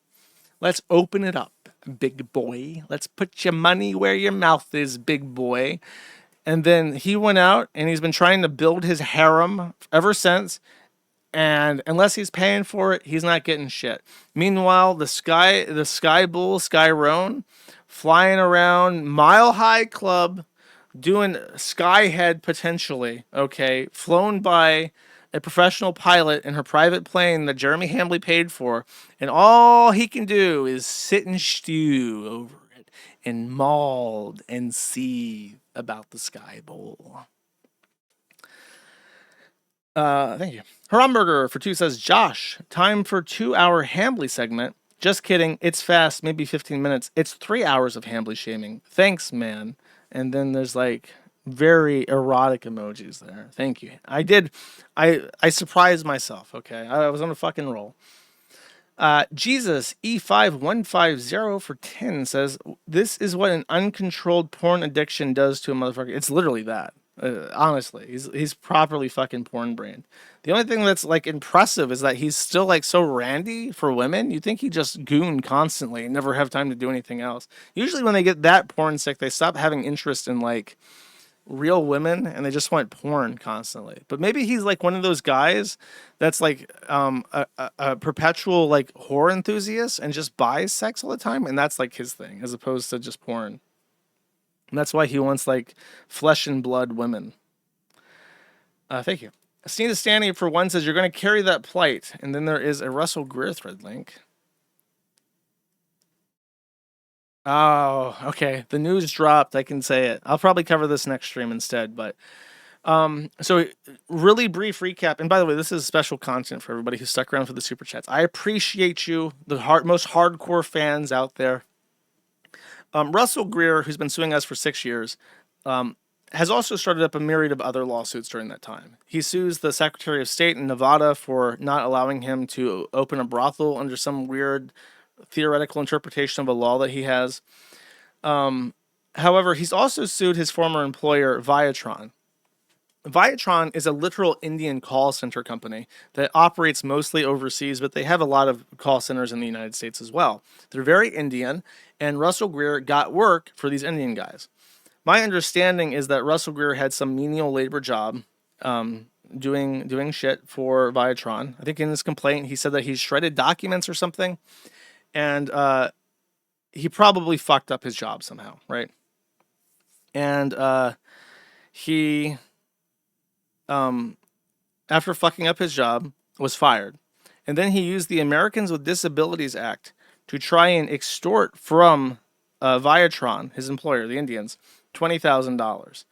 let's open it up, big boy. Let's put your money where your mouth is, big boy. And then he went out and he's been trying to build his harem ever since. And unless he's paying for it, he's not getting shit. Meanwhile, the Sky Bull, Sky Roan, flying around Mile High Club, doing Skyhead potentially, okay, flown by a professional pilot in her private plane that Jeremy Hambly paid for, and all he can do is sit and stew over it and mauled and seethe about the Sky Bowl. Thank you. Hamburger for 2 says, Josh, time for 2-hour Hambly segment. Just kidding. It's fast, maybe 15 minutes. It's 3 hours of Hambly shaming. Thanks, man. And then there's like very erotic emojis there. Thank you. I surprised myself, okay? I was on a fucking roll. Jesus E5150 for 10 says, this is what an uncontrolled porn addiction does to a motherfucker. It's literally that. Honestly, he's properly fucking porn brained. The only thing that's like impressive is that he's still like so randy for women. You think he just goon constantly and never have time to do anything else. Usually when they get that porn sick, they stop having interest in like real women and they just want porn constantly. But maybe he's like one of those guys that's like a perpetual like whore enthusiast and just buys sex all the time, and that's like his thing as opposed to just porn. And that's why he wants like flesh and blood women. Thank you. Sneeda Stanley for 1 says, you're going to carry that plight. And then there is a Russell Greer thread link. Oh, okay. The news dropped. I can say it. I'll probably cover this next stream instead. But so really brief recap. And by the way, this is special content for everybody who stuck around for the super chats. I appreciate you, the most hardcore fans out there. Russell Greer, who's been suing us for 6 years, has also started up a myriad of other lawsuits during that time. He sues the Secretary of State in Nevada for not allowing him to open a brothel under some weird theoretical interpretation of a law that he has. However, he's also sued his former employer, Viatron. Viatron is a literal Indian call center company that operates mostly overseas, but they have a lot of call centers in the United States as well. They're very Indian, and Russell Greer got work for these Indian guys. My understanding is that Russell Greer had some menial labor job doing shit for Viatron. I think in his complaint, he said that he shredded documents or something, and he probably fucked up his job somehow, right? And he... after fucking up his job, was fired. And then he used the Americans with Disabilities Act to try and extort from Viatron, his employer, the Indians, $20,000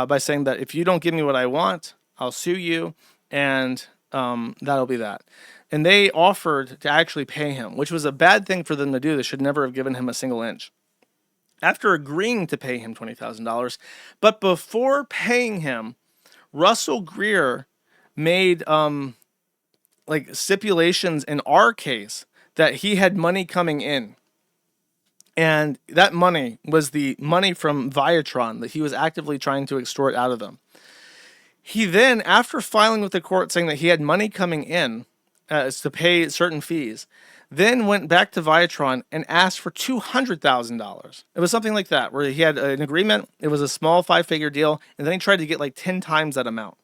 by saying that if you don't give me what I want, I'll sue you, and that'll be that. And they offered to actually pay him, which was a bad thing for them to do. They should never have given him a single inch. After agreeing to pay him $20,000, but before paying him, Russell Greer made like stipulations in our case that he had money coming in. And that money was the money from Viatron that he was actively trying to extort out of them. He then, after filing with the court saying that he had money coming in to pay certain fees, then went back to Viatron and asked for $200,000. It was something like that, where he had an agreement. It was a small 5-figure deal, and then he tried to get like 10 times that amount.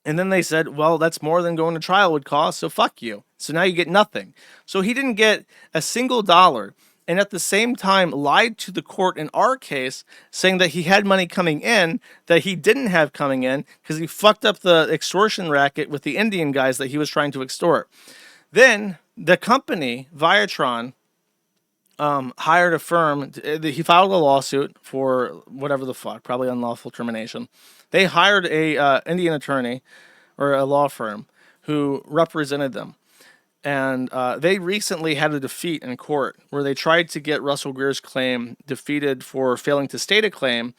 And then they said, well, that's more than going to trial would cost, so fuck you. So now you get nothing. So he didn't get a single dollar, and at the same time lied to the court in our case, saying that he had money coming in that he didn't have coming in because he fucked up the extortion racket with the Indian guys that he was trying to extort. Then the company, Viatron, hired a firm. He filed a lawsuit for whatever the fuck, probably unlawful termination. They hired a Indian attorney or a law firm who represented them. And they recently had a defeat in court where they tried to get Russell Greer's claim defeated for failing to state a claim,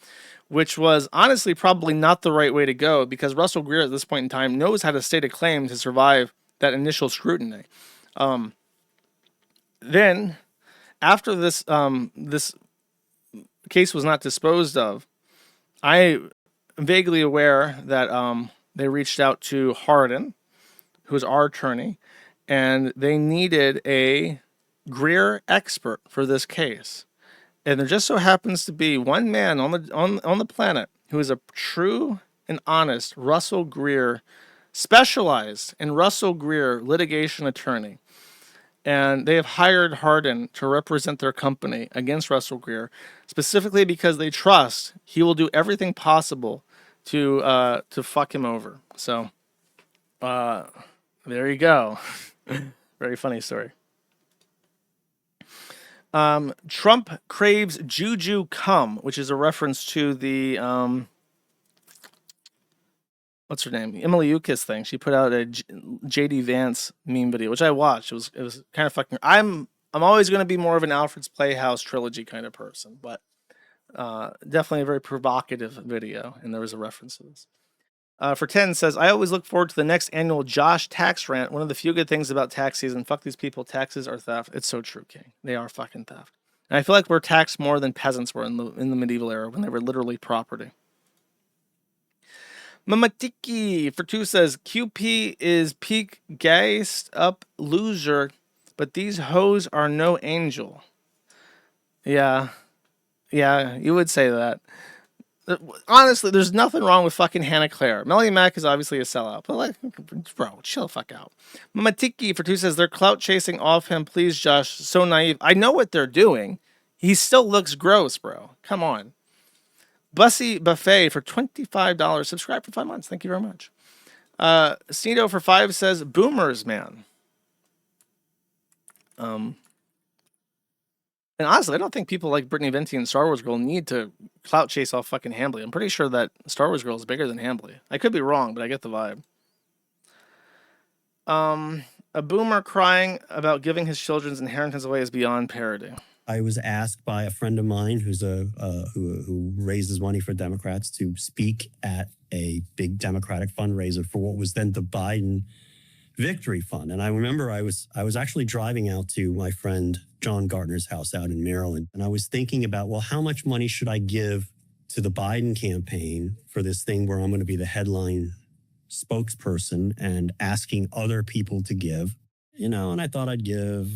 which was honestly probably not the right way to go because Russell Greer at this point in time knows how to state a claim to survive that initial scrutiny. Then, after this this case was not disposed of, I am vaguely aware that they reached out to Hardin, who is our attorney, and they needed a Greer expert for this case. And there just so happens to be one man on the planet who is a true and honest Russell Greer, specialized in Russell Greer litigation attorney. And they have hired Hardin to represent their company against Russell Greer, specifically because they trust he will do everything possible to fuck him over. So, there you go. Very funny story. Trump craves juju cum, which is a reference to the what's her name? Emily Yukis thing. She put out a JD Vance meme video, which I watched. It was kind of fucking. I'm I'm always going to be more of an Alfred's Playhouse trilogy kind of person, but definitely a very provocative video, and there was a reference to this. For 10 says, I always look forward to the next annual Josh tax rant. One of the few good things about tax season. Fuck these people. Taxes are theft. It's so true, King. They are fucking theft. And I feel like we're taxed more than peasants were in the medieval era when they were literally property. Mamatiki for 2 says, QP is peak gassed up loser, but these hoes are no angel. Yeah, you would say that. Honestly, there's nothing wrong with fucking Hannah Claire. Melanie Mack is obviously a sellout, but like, bro, chill the fuck out. Mamatiki for 2 says, they're clout chasing off him. Please, Josh, so naive. I know what they're doing. He still looks gross, bro. Come on. Bussy Buffet for $25. Subscribe for 5 months. Thank you very much. Sneedo for 5 says, boomers, man. And honestly, I don't think people like Brittany Venti and Star Wars Girl need to clout chase off fucking Hambly. I'm pretty sure that Star Wars Girl is bigger than Hambly. I could be wrong, but I get the vibe. A boomer crying about giving his children's inheritance away is beyond parody. I was asked by a friend of mine who's who raises money for Democrats to speak at a big Democratic fundraiser for what was then the Biden Victory Fund. And I remember I was actually driving out to my friend John Gardner's house out in Maryland. And I was thinking about, well, how much money should I give to the Biden campaign for this thing where I'm going to be the headline spokesperson and asking other people to give, and I thought I'd give,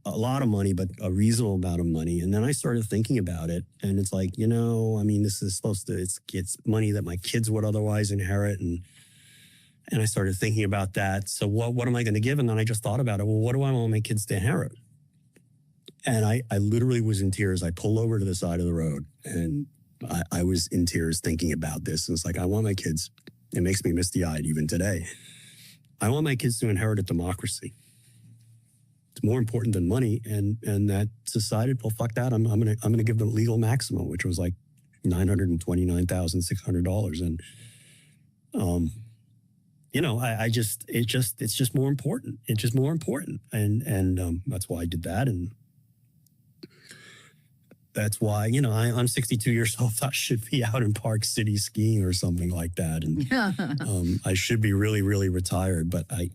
a lot of money, but a reasonable amount of money. And then I started thinking about it, and it's like, this is supposed to, it's money that my kids would otherwise inherit. And I started thinking about that. So what am I going to give? And then I just thought about it. Well, what do I want my kids to inherit? And I literally was in tears. I pulled over to the side of the road, and I was in tears thinking about this. And it's like, I want my kids. It makes me misty-eyed even today. I want my kids to inherit a democracy. It's more important than money. And that decided, well, fuck that. I'm gonna give them legal maximum, which was like $929,600. And it's just more important. It's just more important. And that's why I did that. And that's why, I'm 62 years old. I should be out in Park City skiing or something like that. And I should be really, really retired. But I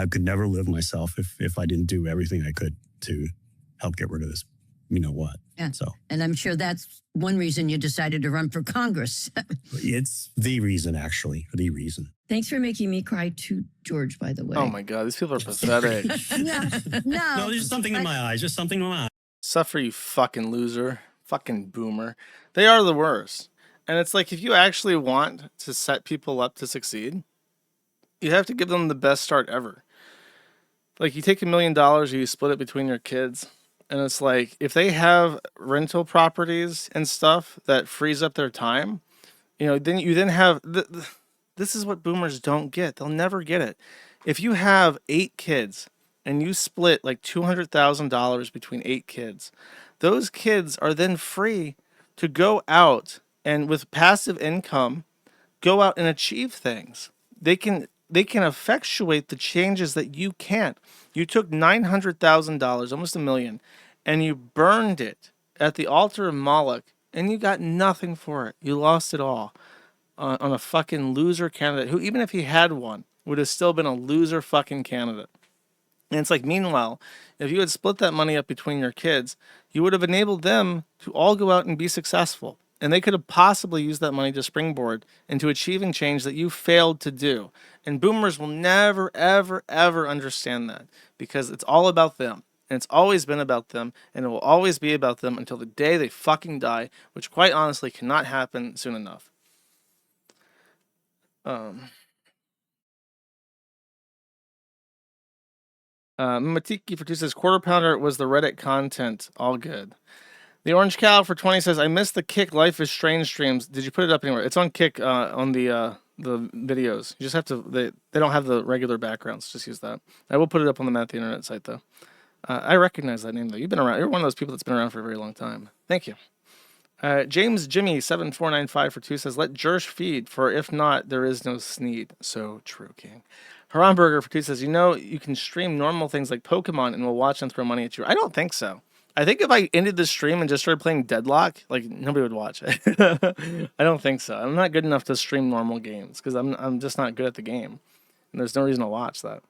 could never live myself if I didn't do everything I could to help get rid of this. You know what? Yeah. So, and I'm sure that's one reason you decided to run for Congress. It's the reason, actually. The reason. Thanks for making me cry too, George, by the way. Oh my God, these people are pathetic. No, there's something in my eyes. Just something in my eyes. Suffer, you fucking loser. Fucking boomer. They are the worst. And it's like, if you actually want to set people up to succeed, you have to give them the best start ever. Like, you take $1 million and you split it between your kids. And it's like, if they have rental properties and stuff that frees up their time, then you have... This is what boomers don't get. They'll never get it. If you have 8 kids and you split like $200,000 between 8 kids, those kids are then free to go out and with passive income, go out and achieve things. They can effectuate the changes that you can't. You took $900,000, almost $1 million, and you burned it at the altar of Moloch, and you got nothing for it. You lost it all. On a fucking loser candidate who, even if he had won, would have still been a loser fucking candidate. And it's like, meanwhile, if you had split that money up between your kids, you would have enabled them to all go out and be successful. And they could have possibly used that money to springboard into achieving change that you failed to do. And boomers will never, ever, ever understand that, because it's all about them. And it's always been about them, and it will always be about them until the day they fucking die, which quite honestly cannot happen soon enough. Matiki for 2 says, Quarter Pounder was the Reddit content. All good. The Orange Cow for 20 says, I missed the Kick Life is Strange streams. Did you put it up anywhere? It's on Kick on the videos. You just have to, they don't have the regular backgrounds. Just use that. I will put it up on the Math the Internet site, though. I recognize that name, though. You've been around. You're one of those people that's been around for a very long time. Thank you. James Jimmy 7495 for 2 says, let Jersh feed, for if not, there is no Sneed. So true, King. Haramburger for 2 says, you can stream normal things like Pokemon and we'll watch and throw money at you. I don't think so. I think if I ended the stream and just started playing Deadlock, like nobody would watch it. I don't think so. I'm not good enough to stream normal games because I'm just not good at the game. And there's no reason to watch that.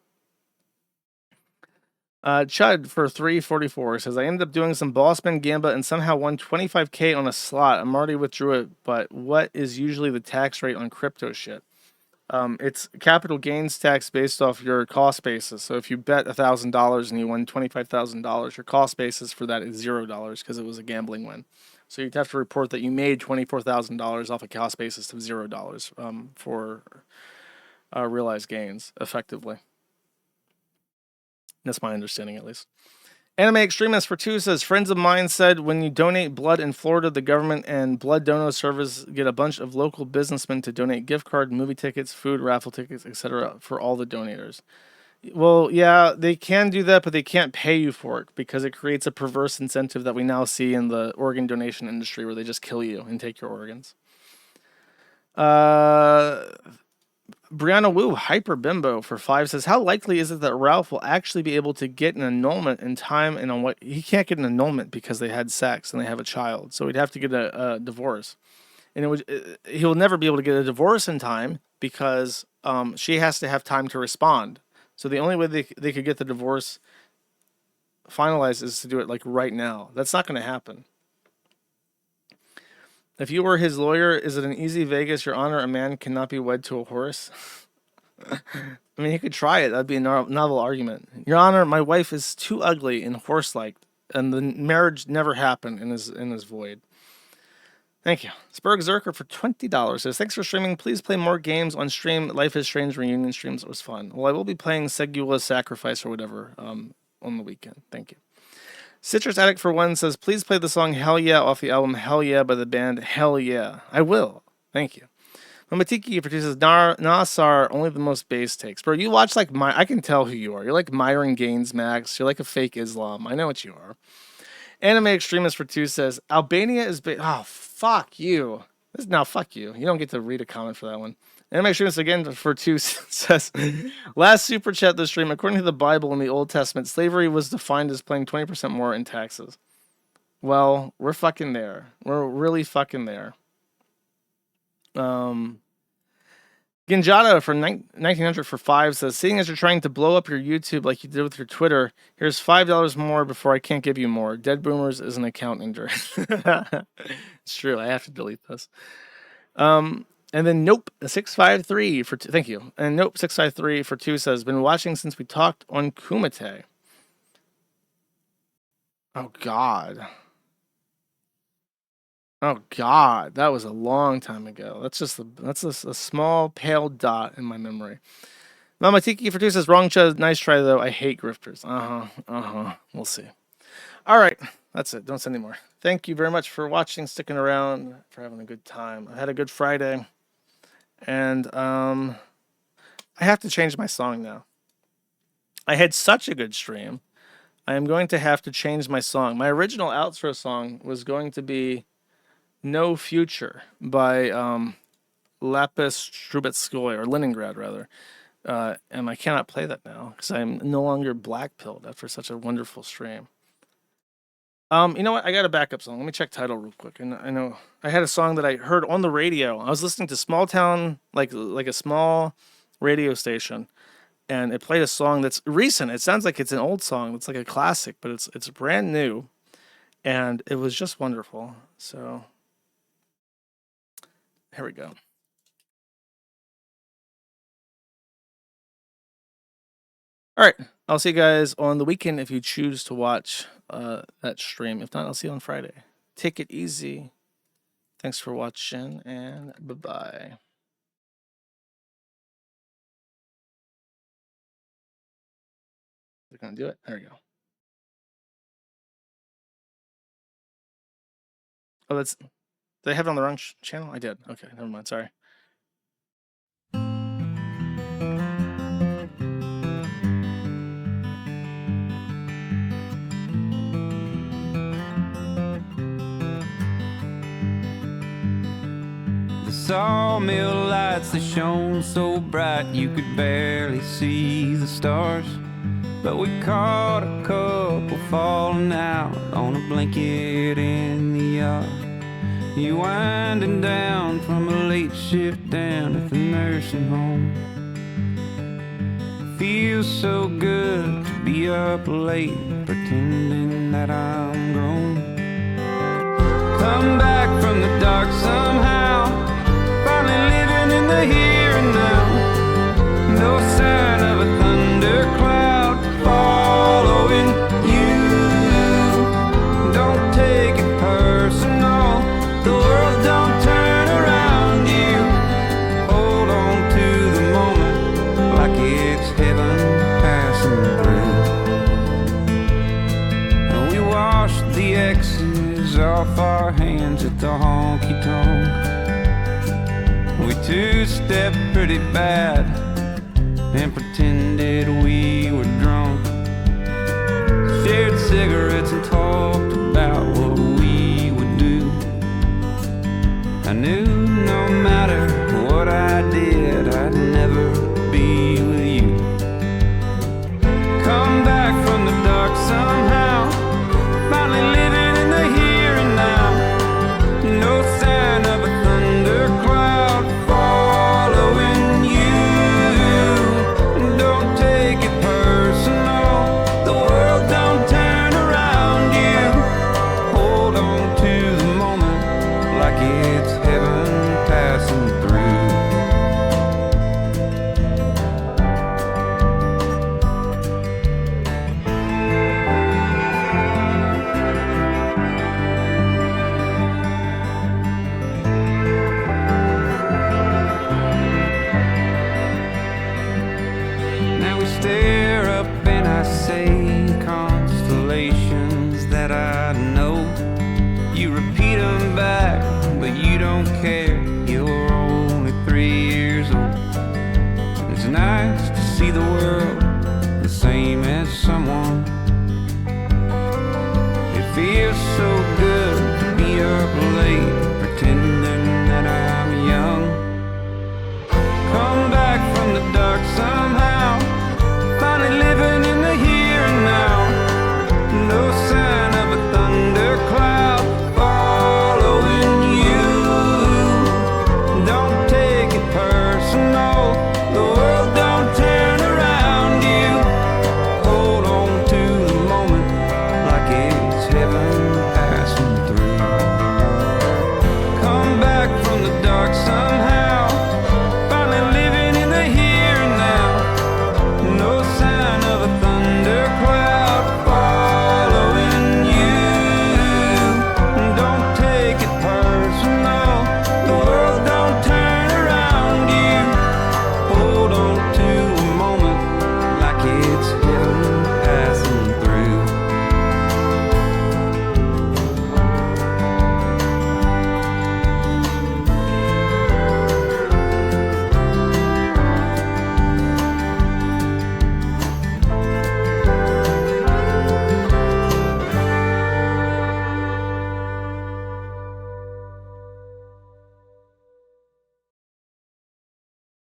Chud for 344 says, I ended up doing some Bossman Gamba and somehow won 25K on a slot. I'm already withdrew it, but what is usually the tax rate on crypto shit? It's capital gains tax based off your cost basis. So if you bet $1,000 and you won $25,000, your cost basis for that is $0 because it was a gambling win. So you'd have to report that you made $24,000 off a cost basis of $0 for realized gains, effectively. That's my understanding, at least. Anime Extremist for 2 says, friends of mine said when you donate blood in Florida, the government and blood donor service get a bunch of local businessmen to donate gift card, movie tickets, food, raffle tickets, etc. for all the donators. Well, yeah, they can do that, but they can't pay you for it because it creates a perverse incentive that we now see in the organ donation industry where they just kill you and take your organs. Brianna Wu, Hyper Bimbo for 5 says, how likely is it that Ralph will actually be able to get an annulment in time and on what he can't get an annulment because they had sex and they have a child. So he'd have to get a divorce. And he'll never be able to get a divorce in time because she has to have time to respond. So the only way they could get the divorce finalized is to do it like right now. That's not going to happen. If you were his lawyer, is it an easy Vegas, Your Honor, a man cannot be wed to a horse? I mean, he could try it. That'd be a novel argument. Your Honor, my wife is too ugly and horse-like, and the marriage never happened and is void. Thank you. Spurg Zerker for $20 says, thanks for streaming. Please play more games on stream. Life is Strange reunion streams. It was fun. Well, I will be playing Segula's Sacrifice or whatever on the weekend. Thank you. Citrus Addict for 1 says, please play the song Hell Yeah off the album Hell Yeah by the band Hell Yeah. I will. Thank you. Mamatiki for 2 says, Nassar, only the most base takes. Bro, you watch like I can tell who you are. You're like Myron Gaines, Max. You're like a fake Islam. I know what you are. Anime Extremist for 2 says, Albania is oh, fuck you. Fuck you. You don't get to read a comment for that one. Anime Extremist again for 2 says, last super chat this stream, according to the Bible in the Old Testament, slavery was defined as paying 20% more in taxes. Well, we're fucking there. We're really fucking there. Ginjada for 1900 for 5 says, seeing as you're trying to blow up your YouTube like you did with your Twitter, here's $5 more before I can't give you more. Dead Boomers is an account injury. It's true. I have to delete this. And then Nope 653 for 2. Thank you. And Nope 653 for 2 says, been watching since we talked on Kumite. Oh God. Oh God, that was a long time ago. That's just a small pale dot in my memory. Mama Tiki for 2 says, wrong Chud, nice try though. I hate grifters. We'll see. All right, that's it. Don't send any more. Thank you very much for watching, sticking around, for having a good time. I had a good Friday, and I have to change my song now. I had such a good stream. I am going to have to change my song. My original outro song was going to be No Future by Lapis Trubetskoy, or Leningrad rather. And I cannot play that now because I'm no longer blackpilled after such a wonderful stream. You know what? I got a backup song. Let me check title real quick. And I know I had a song that I heard on the radio. I was listening to Small Town, like a small radio station, and it played a song that's recent. It sounds like it's an old song. It's like a classic, but it's brand new, and it was just wonderful. So here we go. All right, I'll see you guys on the weekend if you choose to watch that stream. If not, I'll see you on Friday. Take it easy. Thanks for watching, and bye-bye. We're going to do it. There we go. Oh, did I have it on the wrong channel? I did. Okay, never mind. Sorry. sawmill lights that shone so bright you could barely see the stars. But we caught a couple falling out on a blanket in the yard. You winding down from a late shift down at the nursing home. Feels so good to be up late pretending that I'm grown. Come back from the dark somehow, finally living in the here and now. No sign of a thundercloud following you. Don't take it personal, the world don't turn around you. Hold on to the moment like it's heaven passing through. And we washed the X's off our hands at the honky tonk. We two-stepped pretty bad and pretended we were drunk.